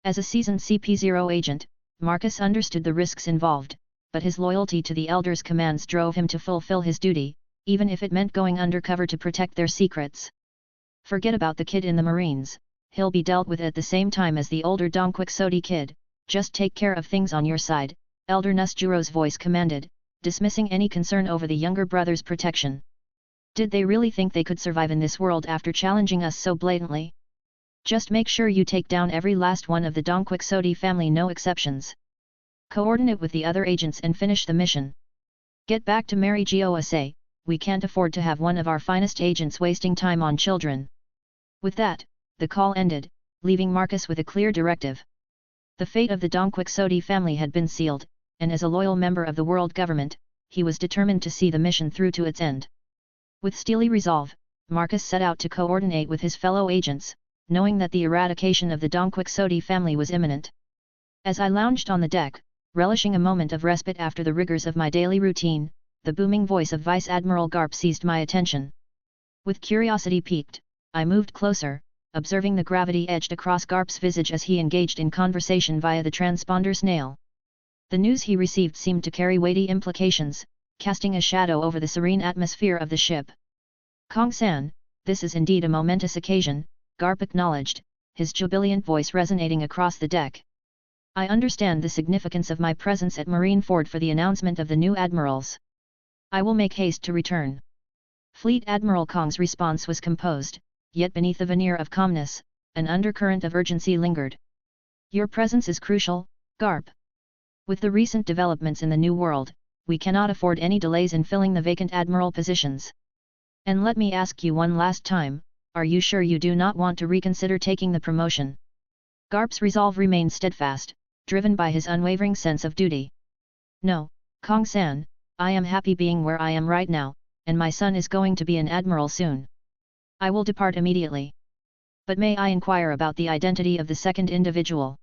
As a seasoned CP0 agent, Marcus understood the risks involved, but his loyalty to the Elders' commands drove him to fulfill his duty, even if it meant going undercover to protect their secrets. Forget about the kid in the Marines, he'll be dealt with at the same time as the older Donquixote kid, just take care of things on your side, Elder Nusjuro's voice commanded, dismissing any concern over the younger brother's protection. Did they really think they could survive in this world after challenging us so blatantly? Just make sure you take down every last one of the Donquixote family, no exceptions. Coordinate with the other agents and finish the mission. Get back to Mary Gosa, we can't afford to have one of our finest agents wasting time on children. With that, the call ended, leaving Marcus with a clear directive. The fate of the Donquixote family had been sealed, and as a loyal member of the world government, he was determined to see the mission through to its end. With steely resolve, Marcus set out to coordinate with his fellow agents, knowing that the eradication of the Donquixote family was imminent. As I lounged on the deck, relishing a moment of respite after the rigors of my daily routine, the booming voice of Vice Admiral Garp seized my attention. With curiosity piqued, I moved closer, observing the gravity etched across Garp's visage as he engaged in conversation via the transponder snail. The news he received seemed to carry weighty implications, casting a shadow over the serene atmosphere of the ship. "Kong-san, this is indeed a momentous occasion," Garp acknowledged, his jubilant voice resonating across the deck. "I understand the significance of my presence at Marineford for the announcement of the new admirals. I will make haste to return." Fleet Admiral Kong's response was composed, yet beneath the veneer of calmness, an undercurrent of urgency lingered. "Your presence is crucial, Garp. With the recent developments in the New World, we cannot afford any delays in filling the vacant admiral positions. And let me ask you one last time, are you sure you do not want to reconsider taking the promotion?" Garp's resolve remained steadfast, driven by his unwavering sense of duty. "No, Kong-san, I am happy being where I am right now, and my son is going to be an admiral soon. I will depart immediately. But may I inquire about the identity of the second individual?"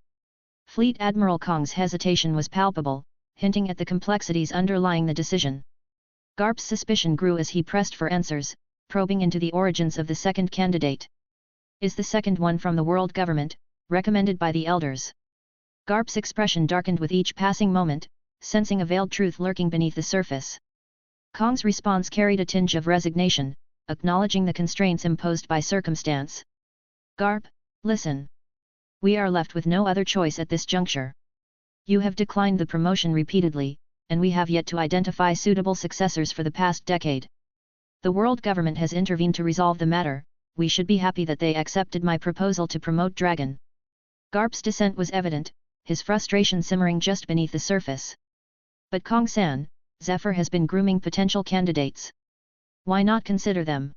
Fleet Admiral Kong's hesitation was palpable, hinting at the complexities underlying the decision. Garp's suspicion grew as he pressed for answers, probing into the origins of the second candidate. "Is the second one from the world government, recommended by the elders?" Garp's expression darkened with each passing moment, sensing a veiled truth lurking beneath the surface. Kong's response carried a tinge of resignation, acknowledging the constraints imposed by circumstance. "Garp, listen. We are left with no other choice at this juncture. You have declined the promotion repeatedly, and we have yet to identify suitable successors for the past decade. The world government has intervened to resolve the matter. We should be happy that they accepted my proposal to promote Dragon." Garp's dissent was evident, his frustration simmering just beneath the surface. "But Kong-san, Zephyr has been grooming potential candidates. Why not consider them?"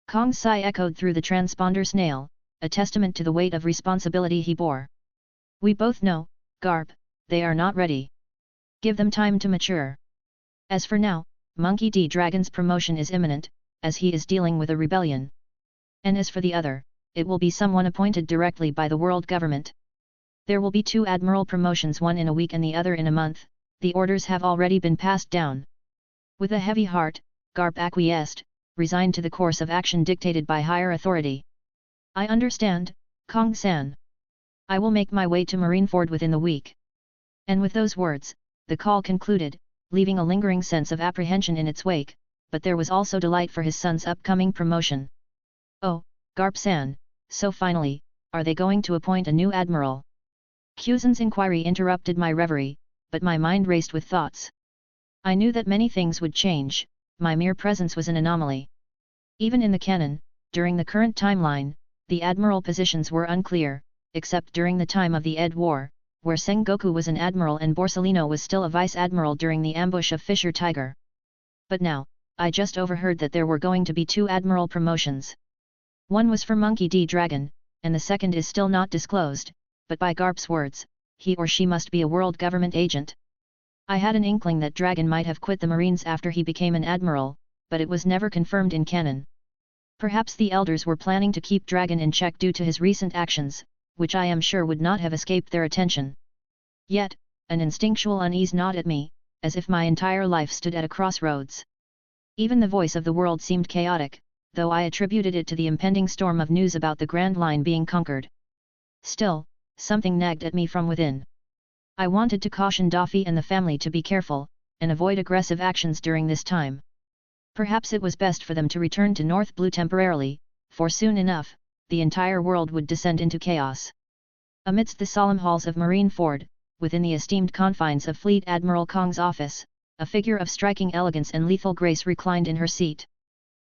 Kong's sigh echoed through the transponder snail, a testament to the weight of responsibility he bore. "We both know, Garp, they are not ready. Give them time to mature. As for now, Monkey D. Dragon's promotion is imminent, as he is dealing with a rebellion. And as for the other, it will be someone appointed directly by the world government. There will be 2 admiral promotions, one in a week and the other in a month. The orders have already been passed down." With a heavy heart, Garp acquiesced, resigned to the course of action dictated by higher authority. "I understand, Kong-san. I will make my way to Marineford within the week." And with those words, the call concluded, leaving a lingering sense of apprehension in its wake, but there was also delight for his son's upcoming promotion. "Oh, Garp-san, so finally, are they going to appoint a new admiral?" Kuzan's inquiry interrupted my reverie, but my mind raced with thoughts. I knew that many things would change, my mere presence was an anomaly. Even in the canon, during the current timeline, the admiral positions were unclear, except during the time of the Ed War, where Sengoku was an admiral and Borsellino was still a vice-admiral during the ambush of Fisher Tiger. But now, I just overheard that there were going to be 2 admiral promotions. One was for Monkey D. Dragon, and the second is still not disclosed, but by Garp's words, he or she must be a world government agent. I had an inkling that Dragon might have quit the Marines after he became an admiral, but it was never confirmed in canon. Perhaps the elders were planning to keep Dragon in check due to his recent actions, which I am sure would not have escaped their attention. Yet, an instinctual unease gnawed at me, as if my entire life stood at a crossroads. Even the voice of the world seemed chaotic, though I attributed it to the impending storm of news about the Grand Line being conquered. Still, something nagged at me from within. I wanted to caution Daffy and the family to be careful, and avoid aggressive actions during this time. Perhaps it was best for them to return to North Blue temporarily, for soon enough, the entire world would descend into chaos. Amidst the solemn halls of Marineford, within the esteemed confines of Fleet Admiral Kong's office, a figure of striking elegance and lethal grace reclined in her seat.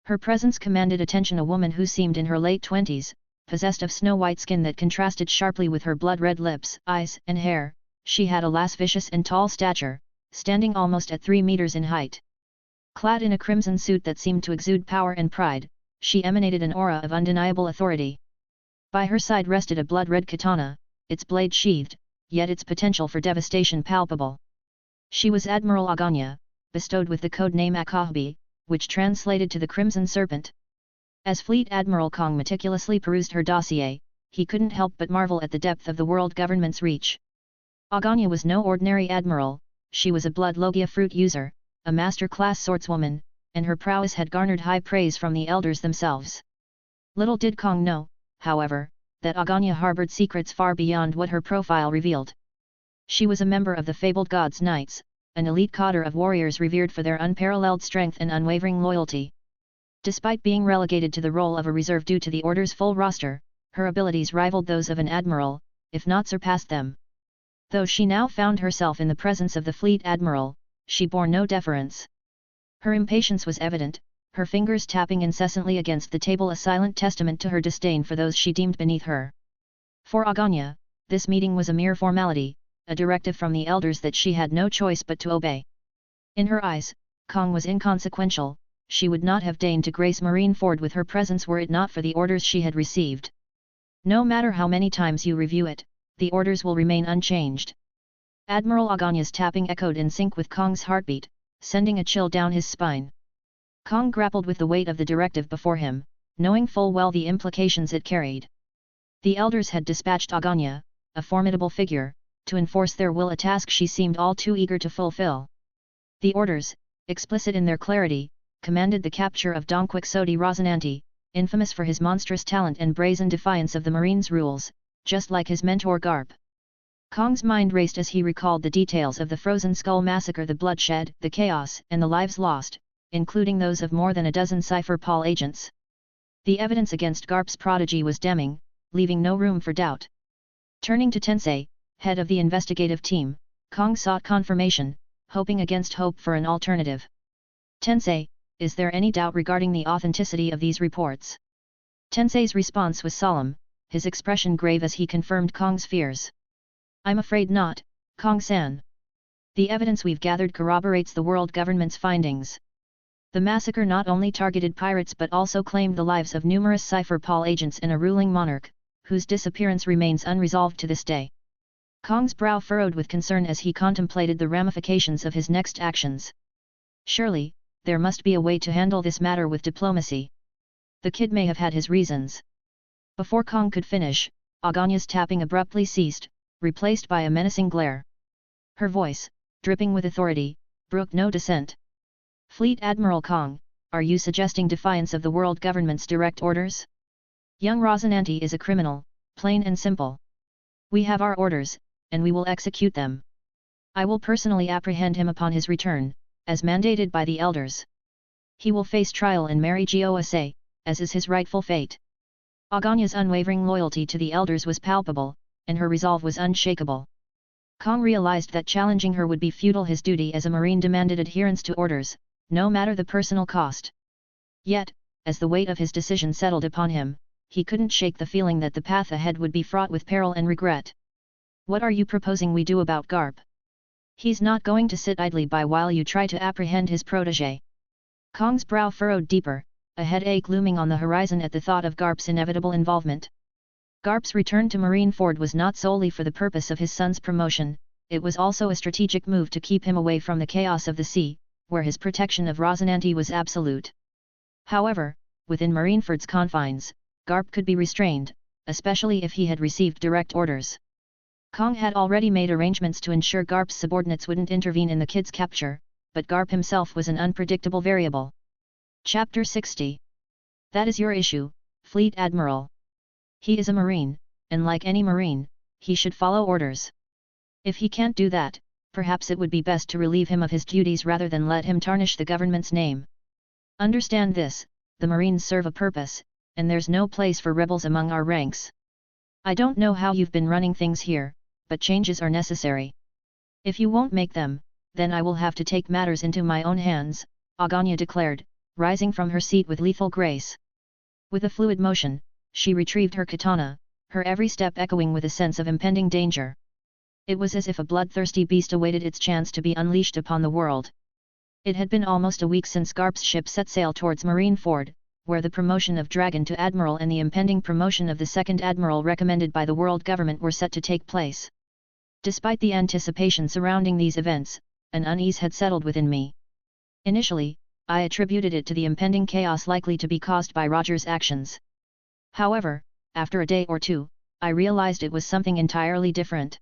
Her presence commanded attention, a woman who seemed in her late 20s, possessed of snow-white skin that contrasted sharply with her blood-red lips, eyes, and hair. She had a lascivious and tall stature, standing almost at 3 meters in height. Clad in a crimson suit that seemed to exude power and pride, she emanated an aura of undeniable authority. By her side rested a blood-red katana, its blade sheathed, yet its potential for devastation palpable. She was Admiral Aganya, bestowed with the code name Akahabi, which translated to the Crimson Serpent. As Fleet Admiral Kong meticulously perused her dossier, he couldn't help but marvel at the depth of the world government's reach. Aganya was no ordinary admiral, she was a blood Logia fruit user, a master-class swordswoman, and her prowess had garnered high praise from the elders themselves. Little did Kong know, however, that Aganya harbored secrets far beyond what her profile revealed. She was a member of the fabled God's Knights, an elite cadre of warriors revered for their unparalleled strength and unwavering loyalty. Despite being relegated to the role of a reserve due to the Order's full roster, her abilities rivaled those of an admiral, if not surpassed them. Though she now found herself in the presence of the fleet admiral, she bore no deference. Her impatience was evident, her fingers tapping incessantly against the table a silent testament to her disdain for those she deemed beneath her. For Aganya, this meeting was a mere formality, a directive from the elders that she had no choice but to obey. In her eyes, Kong was inconsequential, she would not have deigned to grace Marineford with her presence were it not for the orders she had received. No matter how many times you review it, the orders will remain unchanged. Admiral Aganya's tapping echoed in sync with Kong's heartbeat, sending a chill down his spine. Kong grappled with the weight of the directive before him, knowing full well the implications it carried. The elders had dispatched Aganya, a formidable figure, to enforce their will, a task she seemed all too eager to fulfill. The orders, explicit in their clarity, commanded the capture of Donquixote Rosinante, infamous for his monstrous talent and brazen defiance of the Marine's rules, just like his mentor Garp. Kong's mind raced as he recalled the details of the Frozen Skull massacre, the bloodshed, the chaos, and the lives lost, including those of more than a dozen Cypher Paul agents. The evidence against Garp's prodigy was damning, leaving no room for doubt. Turning to Tensei, head of the investigative team, Kong sought confirmation, hoping against hope for an alternative. Tensei, is there any doubt regarding the authenticity of these reports? Tensei's response was solemn, his expression grave as he confirmed Kong's fears. I'm afraid not, Kong-san. The evidence we've gathered corroborates the world government's findings. The massacre not only targeted pirates but also claimed the lives of numerous Cypher Paul agents and a ruling monarch, whose disappearance remains unresolved to this day. Kong's brow furrowed with concern as he contemplated the ramifications of his next actions. Surely, there must be a way to handle this matter with diplomacy. The kid may have had his reasons. Before Kong could finish, Aganya's tapping abruptly ceased, replaced by a menacing glare. Her voice, dripping with authority, brooked no dissent. Fleet Admiral Kong, are you suggesting defiance of the world government's direct orders? Young Rosinante is a criminal, plain and simple. We have our orders, and we will execute them. I will personally apprehend him upon his return, as mandated by the elders. He will face trial and marry Gosa, as is his rightful fate. Aganya's unwavering loyalty to the elders was palpable, and her resolve was unshakable. Kong realized that challenging her would be futile. His duty as a Marine demanded adherence to orders, no matter the personal cost. Yet, as the weight of his decision settled upon him, he couldn't shake the feeling that the path ahead would be fraught with peril and regret. What are you proposing we do about Garp? He's not going to sit idly by while you try to apprehend his protégé. Kong's brow furrowed deeper, a headache looming on the horizon at the thought of Garp's inevitable involvement. Garp's return to Marineford was not solely for the purpose of his son's promotion, it was also a strategic move to keep him away from the chaos of the sea, where his protection of Rosinante was absolute. However, within Marineford's confines, Garp could be restrained, especially if he had received direct orders. Kong had already made arrangements to ensure Garp's subordinates wouldn't intervene in the kid's capture, but Garp himself was an unpredictable variable. Chapter 60. That is your issue, Fleet Admiral. He is a Marine, and like any Marine, he should follow orders. If he can't do that, perhaps it would be best to relieve him of his duties rather than let him tarnish the government's name. Understand this, the Marines serve a purpose, and there's no place for rebels among our ranks. I don't know how you've been running things here, but changes are necessary. If you won't make them, then I will have to take matters into my own hands, Aganya declared, rising from her seat with lethal grace. With a fluid motion, she retrieved her katana, her every step echoing with a sense of impending danger. It was as if a bloodthirsty beast awaited its chance to be unleashed upon the world. It had been almost a week since Garp's ship set sail towards Marineford, where the promotion of Dragon to Admiral and the impending promotion of the second Admiral recommended by the world government were set to take place. Despite the anticipation surrounding these events, an unease had settled within me. Initially, I attributed it to the impending chaos likely to be caused by Roger's actions. However, after a day or two, I realized it was something entirely different.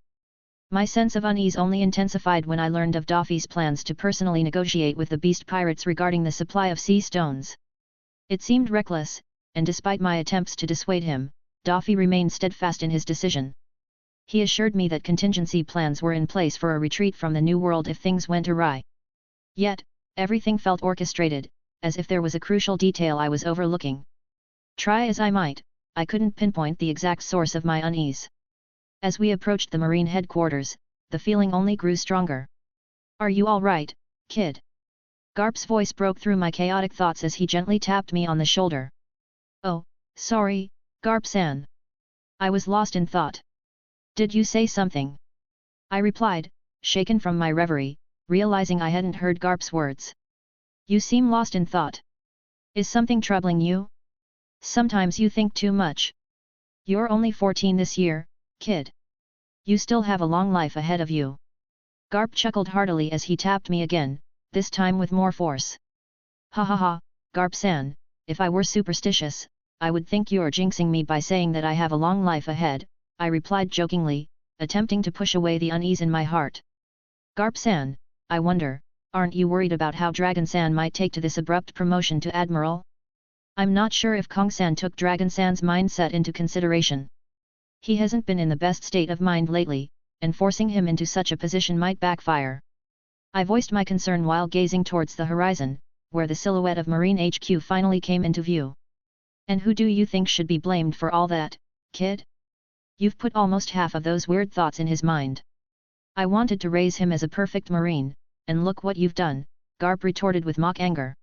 My sense of unease only intensified when I learned of Daffy's plans to personally negotiate with the beast pirates regarding the supply of sea stones. It seemed reckless, and despite my attempts to dissuade him, Daffy remained steadfast in his decision. He assured me that contingency plans were in place for a retreat from the New World if things went awry. Yet, everything felt orchestrated, as if there was a crucial detail I was overlooking. Try as I might, I couldn't pinpoint the exact source of my unease. As we approached the Marine headquarters, the feeling only grew stronger. "Are you all right, kid?" Garp's voice broke through my chaotic thoughts as he gently tapped me on the shoulder. "Oh, sorry, Garp-san. I was lost in thought." "Did you say something?" I replied, shaken from my reverie, realizing I hadn't heard Garp's words. "You seem lost in thought. Is something troubling you? Sometimes you think too much. You're only 14 this year, kid. You still have a long life ahead of you." Garp chuckled heartily as he tapped me again, this time with more force. "Ha ha ha, Garp-san, if I were superstitious, I would think you're jinxing me by saying that I have a long life ahead," I replied jokingly, attempting to push away the unease in my heart. "Garp-san, I wonder, aren't you worried about how Dragon-san might take to this abrupt promotion to Admiral? I'm not sure if Kong-san took Dragon-san's mindset into consideration. He hasn't been in the best state of mind lately, and forcing him into such a position might backfire." I voiced my concern while gazing towards the horizon, where the silhouette of Marine HQ finally came into view. "And who do you think should be blamed for all that, kid? You've put almost half of those weird thoughts in his mind." "I wanted to raise him as a perfect Marine, and look what you've done," Garp retorted with mock anger.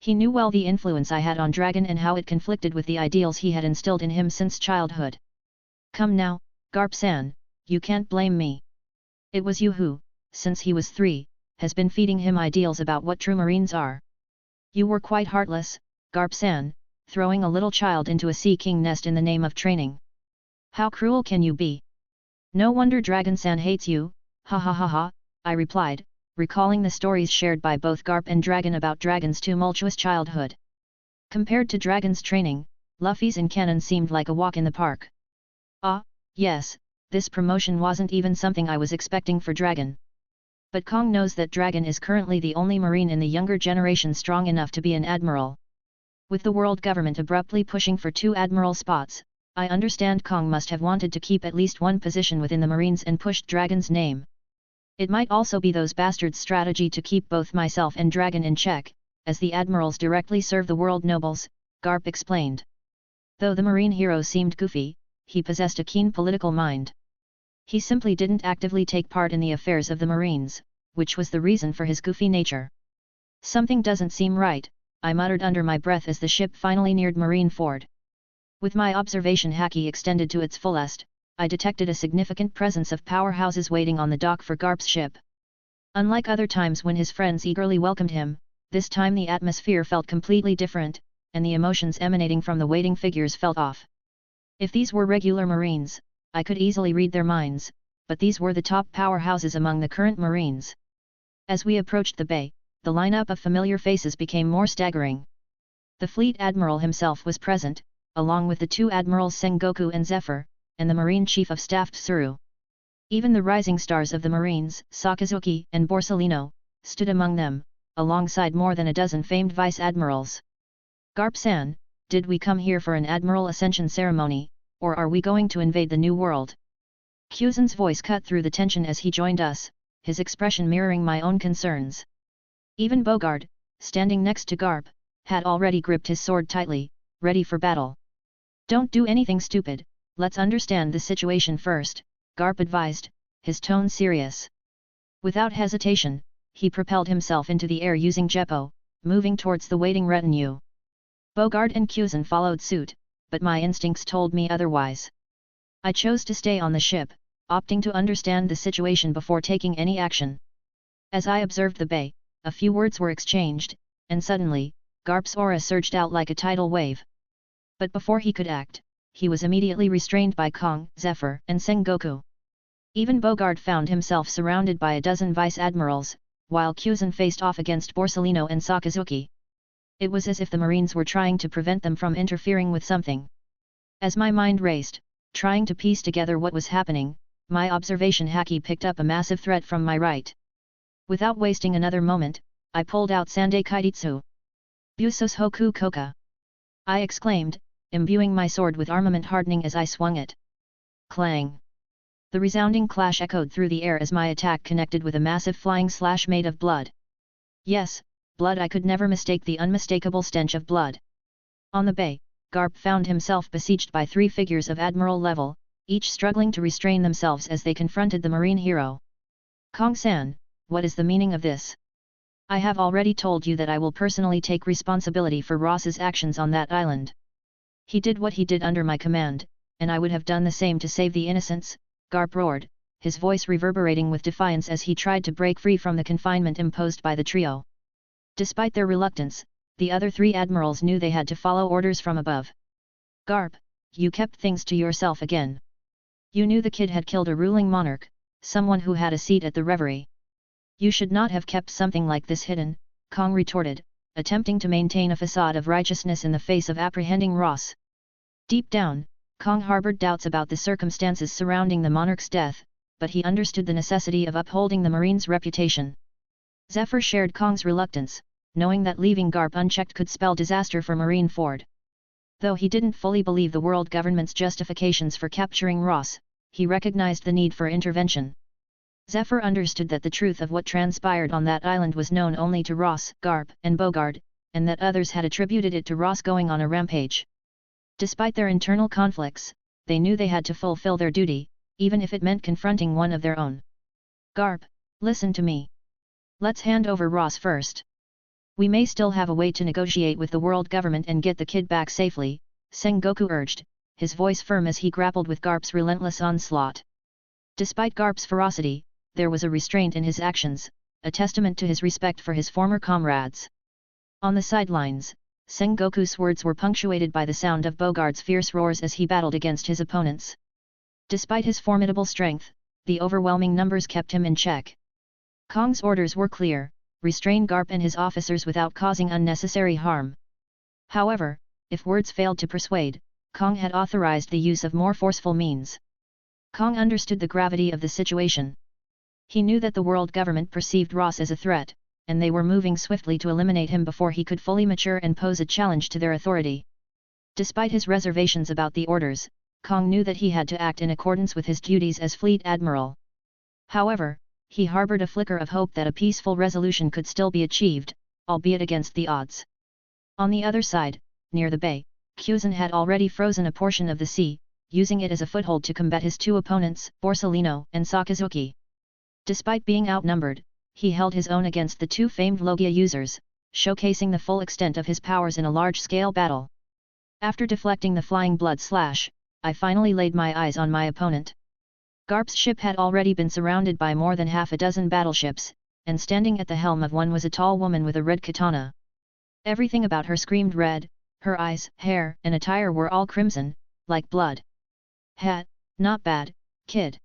He knew well the influence I had on Dragon and how it conflicted with the ideals he had instilled in him since childhood. "Come now, Garp-san, you can't blame me. It was you who, since he was 3, has been feeding him ideals about what true Marines are. You were quite heartless, Garp-san, throwing a little child into a Sea King nest in the name of training. How cruel can you be? No wonder Dragon-san hates you, ha ha ha ha," I replied, recalling the stories shared by both Garp and Dragon about Dragon's tumultuous childhood. Compared to Dragon's training, Luffy's in canon seemed like a walk in the park. Ah, yes, this promotion wasn't even something I was expecting for Dragon. But Kong knows that Dragon is currently the only Marine in the younger generation strong enough to be an admiral. With the world government abruptly pushing for 2 admiral spots, I understand Kong must have wanted to keep at least one position within the Marines and pushed Dragon's name. It might also be those bastards' strategy to keep both myself and Dragon in check, as the admirals directly serve the world nobles, Garp explained. Though the Marine hero seemed goofy, he possessed a keen political mind. He simply didn't actively take part in the affairs of the Marines, which was the reason for his goofy nature. "Something doesn't seem right," I muttered under my breath as the ship finally neared Marine Ford. With my observation haki extended to its fullest, I detected a significant presence of powerhouses waiting on the dock for Garp's ship. Unlike other times when his friends eagerly welcomed him, this time the atmosphere felt completely different, and the emotions emanating from the waiting figures felt off. If these were regular Marines, I could easily read their minds, but these were the top powerhouses among the current Marines. As we approached the bay, the lineup of familiar faces became more staggering. The Fleet Admiral himself was present, along with the 2 Admirals Sengoku and Zephyr, and the Marine Chief of Staff Tsuru. Even the rising stars of the Marines, Sakazuki and Borsellino, stood among them, alongside more than a dozen famed Vice Admirals. "Garp-san, did we come here for an Admiral Ascension ceremony, or are we going to invade the New World?" Kuzan's voice cut through the tension as he joined us, his expression mirroring my own concerns. Even Bogard, standing next to Garp, had already gripped his sword tightly, ready for battle. "Don't do anything stupid, let's understand the situation first," Garp advised, his tone serious. Without hesitation, he propelled himself into the air using Jeppo, moving towards the waiting retinue. Bogard and Kuzan followed suit, but my instincts told me otherwise. I chose to stay on the ship, opting to understand the situation before taking any action. As I observed the bay, a few words were exchanged, and suddenly, Garp's aura surged out like a tidal wave. But before he could act, he was immediately restrained by Kong, Zephyr, and Sengoku. Even Bogard found himself surrounded by a dozen vice admirals, while Kuzan faced off against Borsellino and Sakazuki. It was as if the Marines were trying to prevent them from interfering with something. As my mind raced, trying to piece together what was happening, my observation Haki picked up a massive threat from my right. Without wasting another moment, I pulled out Sandai Kaititsu. Busos Hoku Koka! I exclaimed, imbuing my sword with armament hardening as I swung it. Clang! The resounding clash echoed through the air as my attack connected with a massive flying slash made of blood. Yes, blood. I could never mistake the unmistakable stench of blood. On the bay, Garp found himself besieged by 3 figures of admiral level, each struggling to restrain themselves as they confronted the marine hero. Kong-san, what is the meaning of this? I have already told you that I will personally take responsibility for Ross's actions on that island. He did what he did under my command, and I would have done the same to save the innocents, Garp roared, his voice reverberating with defiance as he tried to break free from the confinement imposed by the trio. Despite their reluctance, the other 3 admirals knew they had to follow orders from above. Garp, you kept things to yourself again. You knew the kid had killed a ruling monarch, someone who had a seat at the reverie. You should not have kept something like this hidden, Kong retorted, attempting to maintain a facade of righteousness in the face of apprehending Ross. Deep down, Kong harbored doubts about the circumstances surrounding the monarch's death, but he understood the necessity of upholding the Marine's reputation. Zephyr shared Kong's reluctance, knowing that leaving Garp unchecked could spell disaster for Marine Ford. Though he didn't fully believe the world government's justifications for capturing Ross, he recognized the need for intervention. Zephyr understood that the truth of what transpired on that island was known only to Ross, Garp, and Bogard, and that others had attributed it to Ross going on a rampage. Despite their internal conflicts, they knew they had to fulfill their duty, even if it meant confronting one of their own. Garp, listen to me. Let's hand over Ross first. We may still have a way to negotiate with the world government and get the kid back safely, Sengoku urged, his voice firm as he grappled with Garp's relentless onslaught. Despite Garp's ferocity, there was a restraint in his actions, a testament to his respect for his former comrades. On the sidelines, Sengoku's words were punctuated by the sound of Bogard's fierce roars as he battled against his opponents. Despite his formidable strength, the overwhelming numbers kept him in check. Kong's orders were clear: restrain Garp and his officers without causing unnecessary harm. However, if words failed to persuade, Kong had authorized the use of more forceful means. Kong understood the gravity of the situation. He knew that the world government perceived Ross as a threat, and they were moving swiftly to eliminate him before he could fully mature and pose a challenge to their authority. Despite his reservations about the orders, Kong knew that he had to act in accordance with his duties as Fleet Admiral. However, he harbored a flicker of hope that a peaceful resolution could still be achieved, albeit against the odds. On the other side, near the bay, Kuzan had already frozen a portion of the sea, using it as a foothold to combat his 2 opponents, Borsellino and Sakazuki. Despite being outnumbered, he held his own against the 2 famed Logia users, showcasing the full extent of his powers in a large-scale battle. After deflecting the flying blood slash, I finally laid my eyes on my opponent. Garp's ship had already been surrounded by more than half a dozen battleships, and standing at the helm of one was a tall woman with a red katana. Everything about her screamed red, her eyes, hair, and attire were all crimson, like blood. Not bad, kid.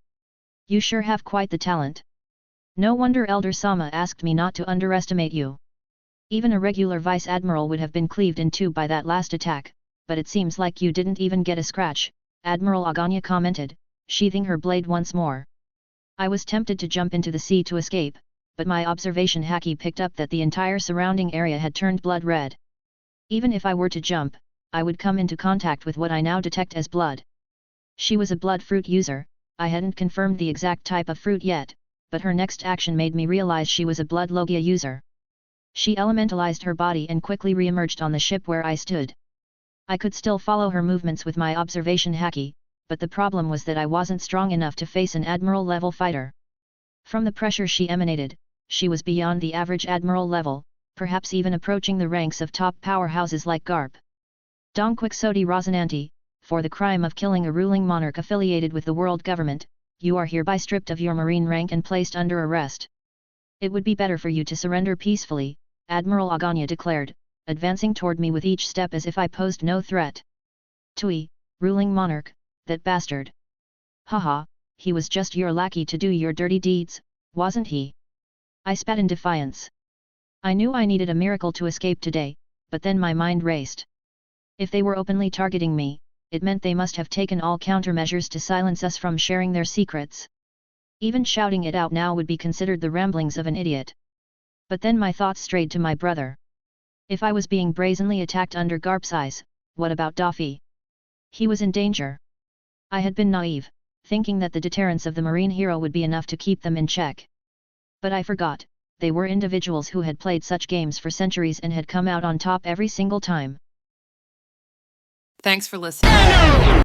You sure have quite the talent. No wonder Elder Sama asked me not to underestimate you. Even a regular vice admiral would have been cleaved in 2 by that last attack, but it seems like you didn't even get a scratch, Admiral Aganya commented, sheathing her blade once more. I was tempted to jump into the sea to escape, but my observation Haki picked up that the entire surrounding area had turned blood red. Even if I were to jump, I would come into contact with what I now detect as blood. She was a blood fruit user. I hadn't confirmed the exact type of fruit yet, but her next action made me realize she was a blood Logia user. She elementalized her body and quickly re-emerged on the ship where I stood. I could still follow her movements with my observation Haki, but the problem was that I wasn't strong enough to face an admiral-level fighter. From the pressure she emanated, she was beyond the average admiral level, perhaps even approaching the ranks of top powerhouses like Garp. Donquixote Rosinante, for the crime of killing a ruling monarch affiliated with the world government, you are hereby stripped of your marine rank and placed under arrest. It would be better for you to surrender peacefully, Admiral Aganya declared, advancing toward me with each step as if I posed no threat. Tui, ruling monarch, that bastard. Haha, he was just your lackey to do your dirty deeds, wasn't he? I spat in defiance. I knew I needed a miracle to escape today, but then my mind raced. If they were openly targeting me, it meant they must have taken all countermeasures to silence us from sharing their secrets. Even shouting it out now would be considered the ramblings of an idiot. But then my thoughts strayed to my brother. If I was being brazenly attacked under Garp's eyes, what about Daffy? He was in danger. I had been naive, thinking that the deterrence of the marine hero would be enough to keep them in check. But I forgot, they were individuals who had played such games for centuries and had come out on top every single time. Thanks for listening.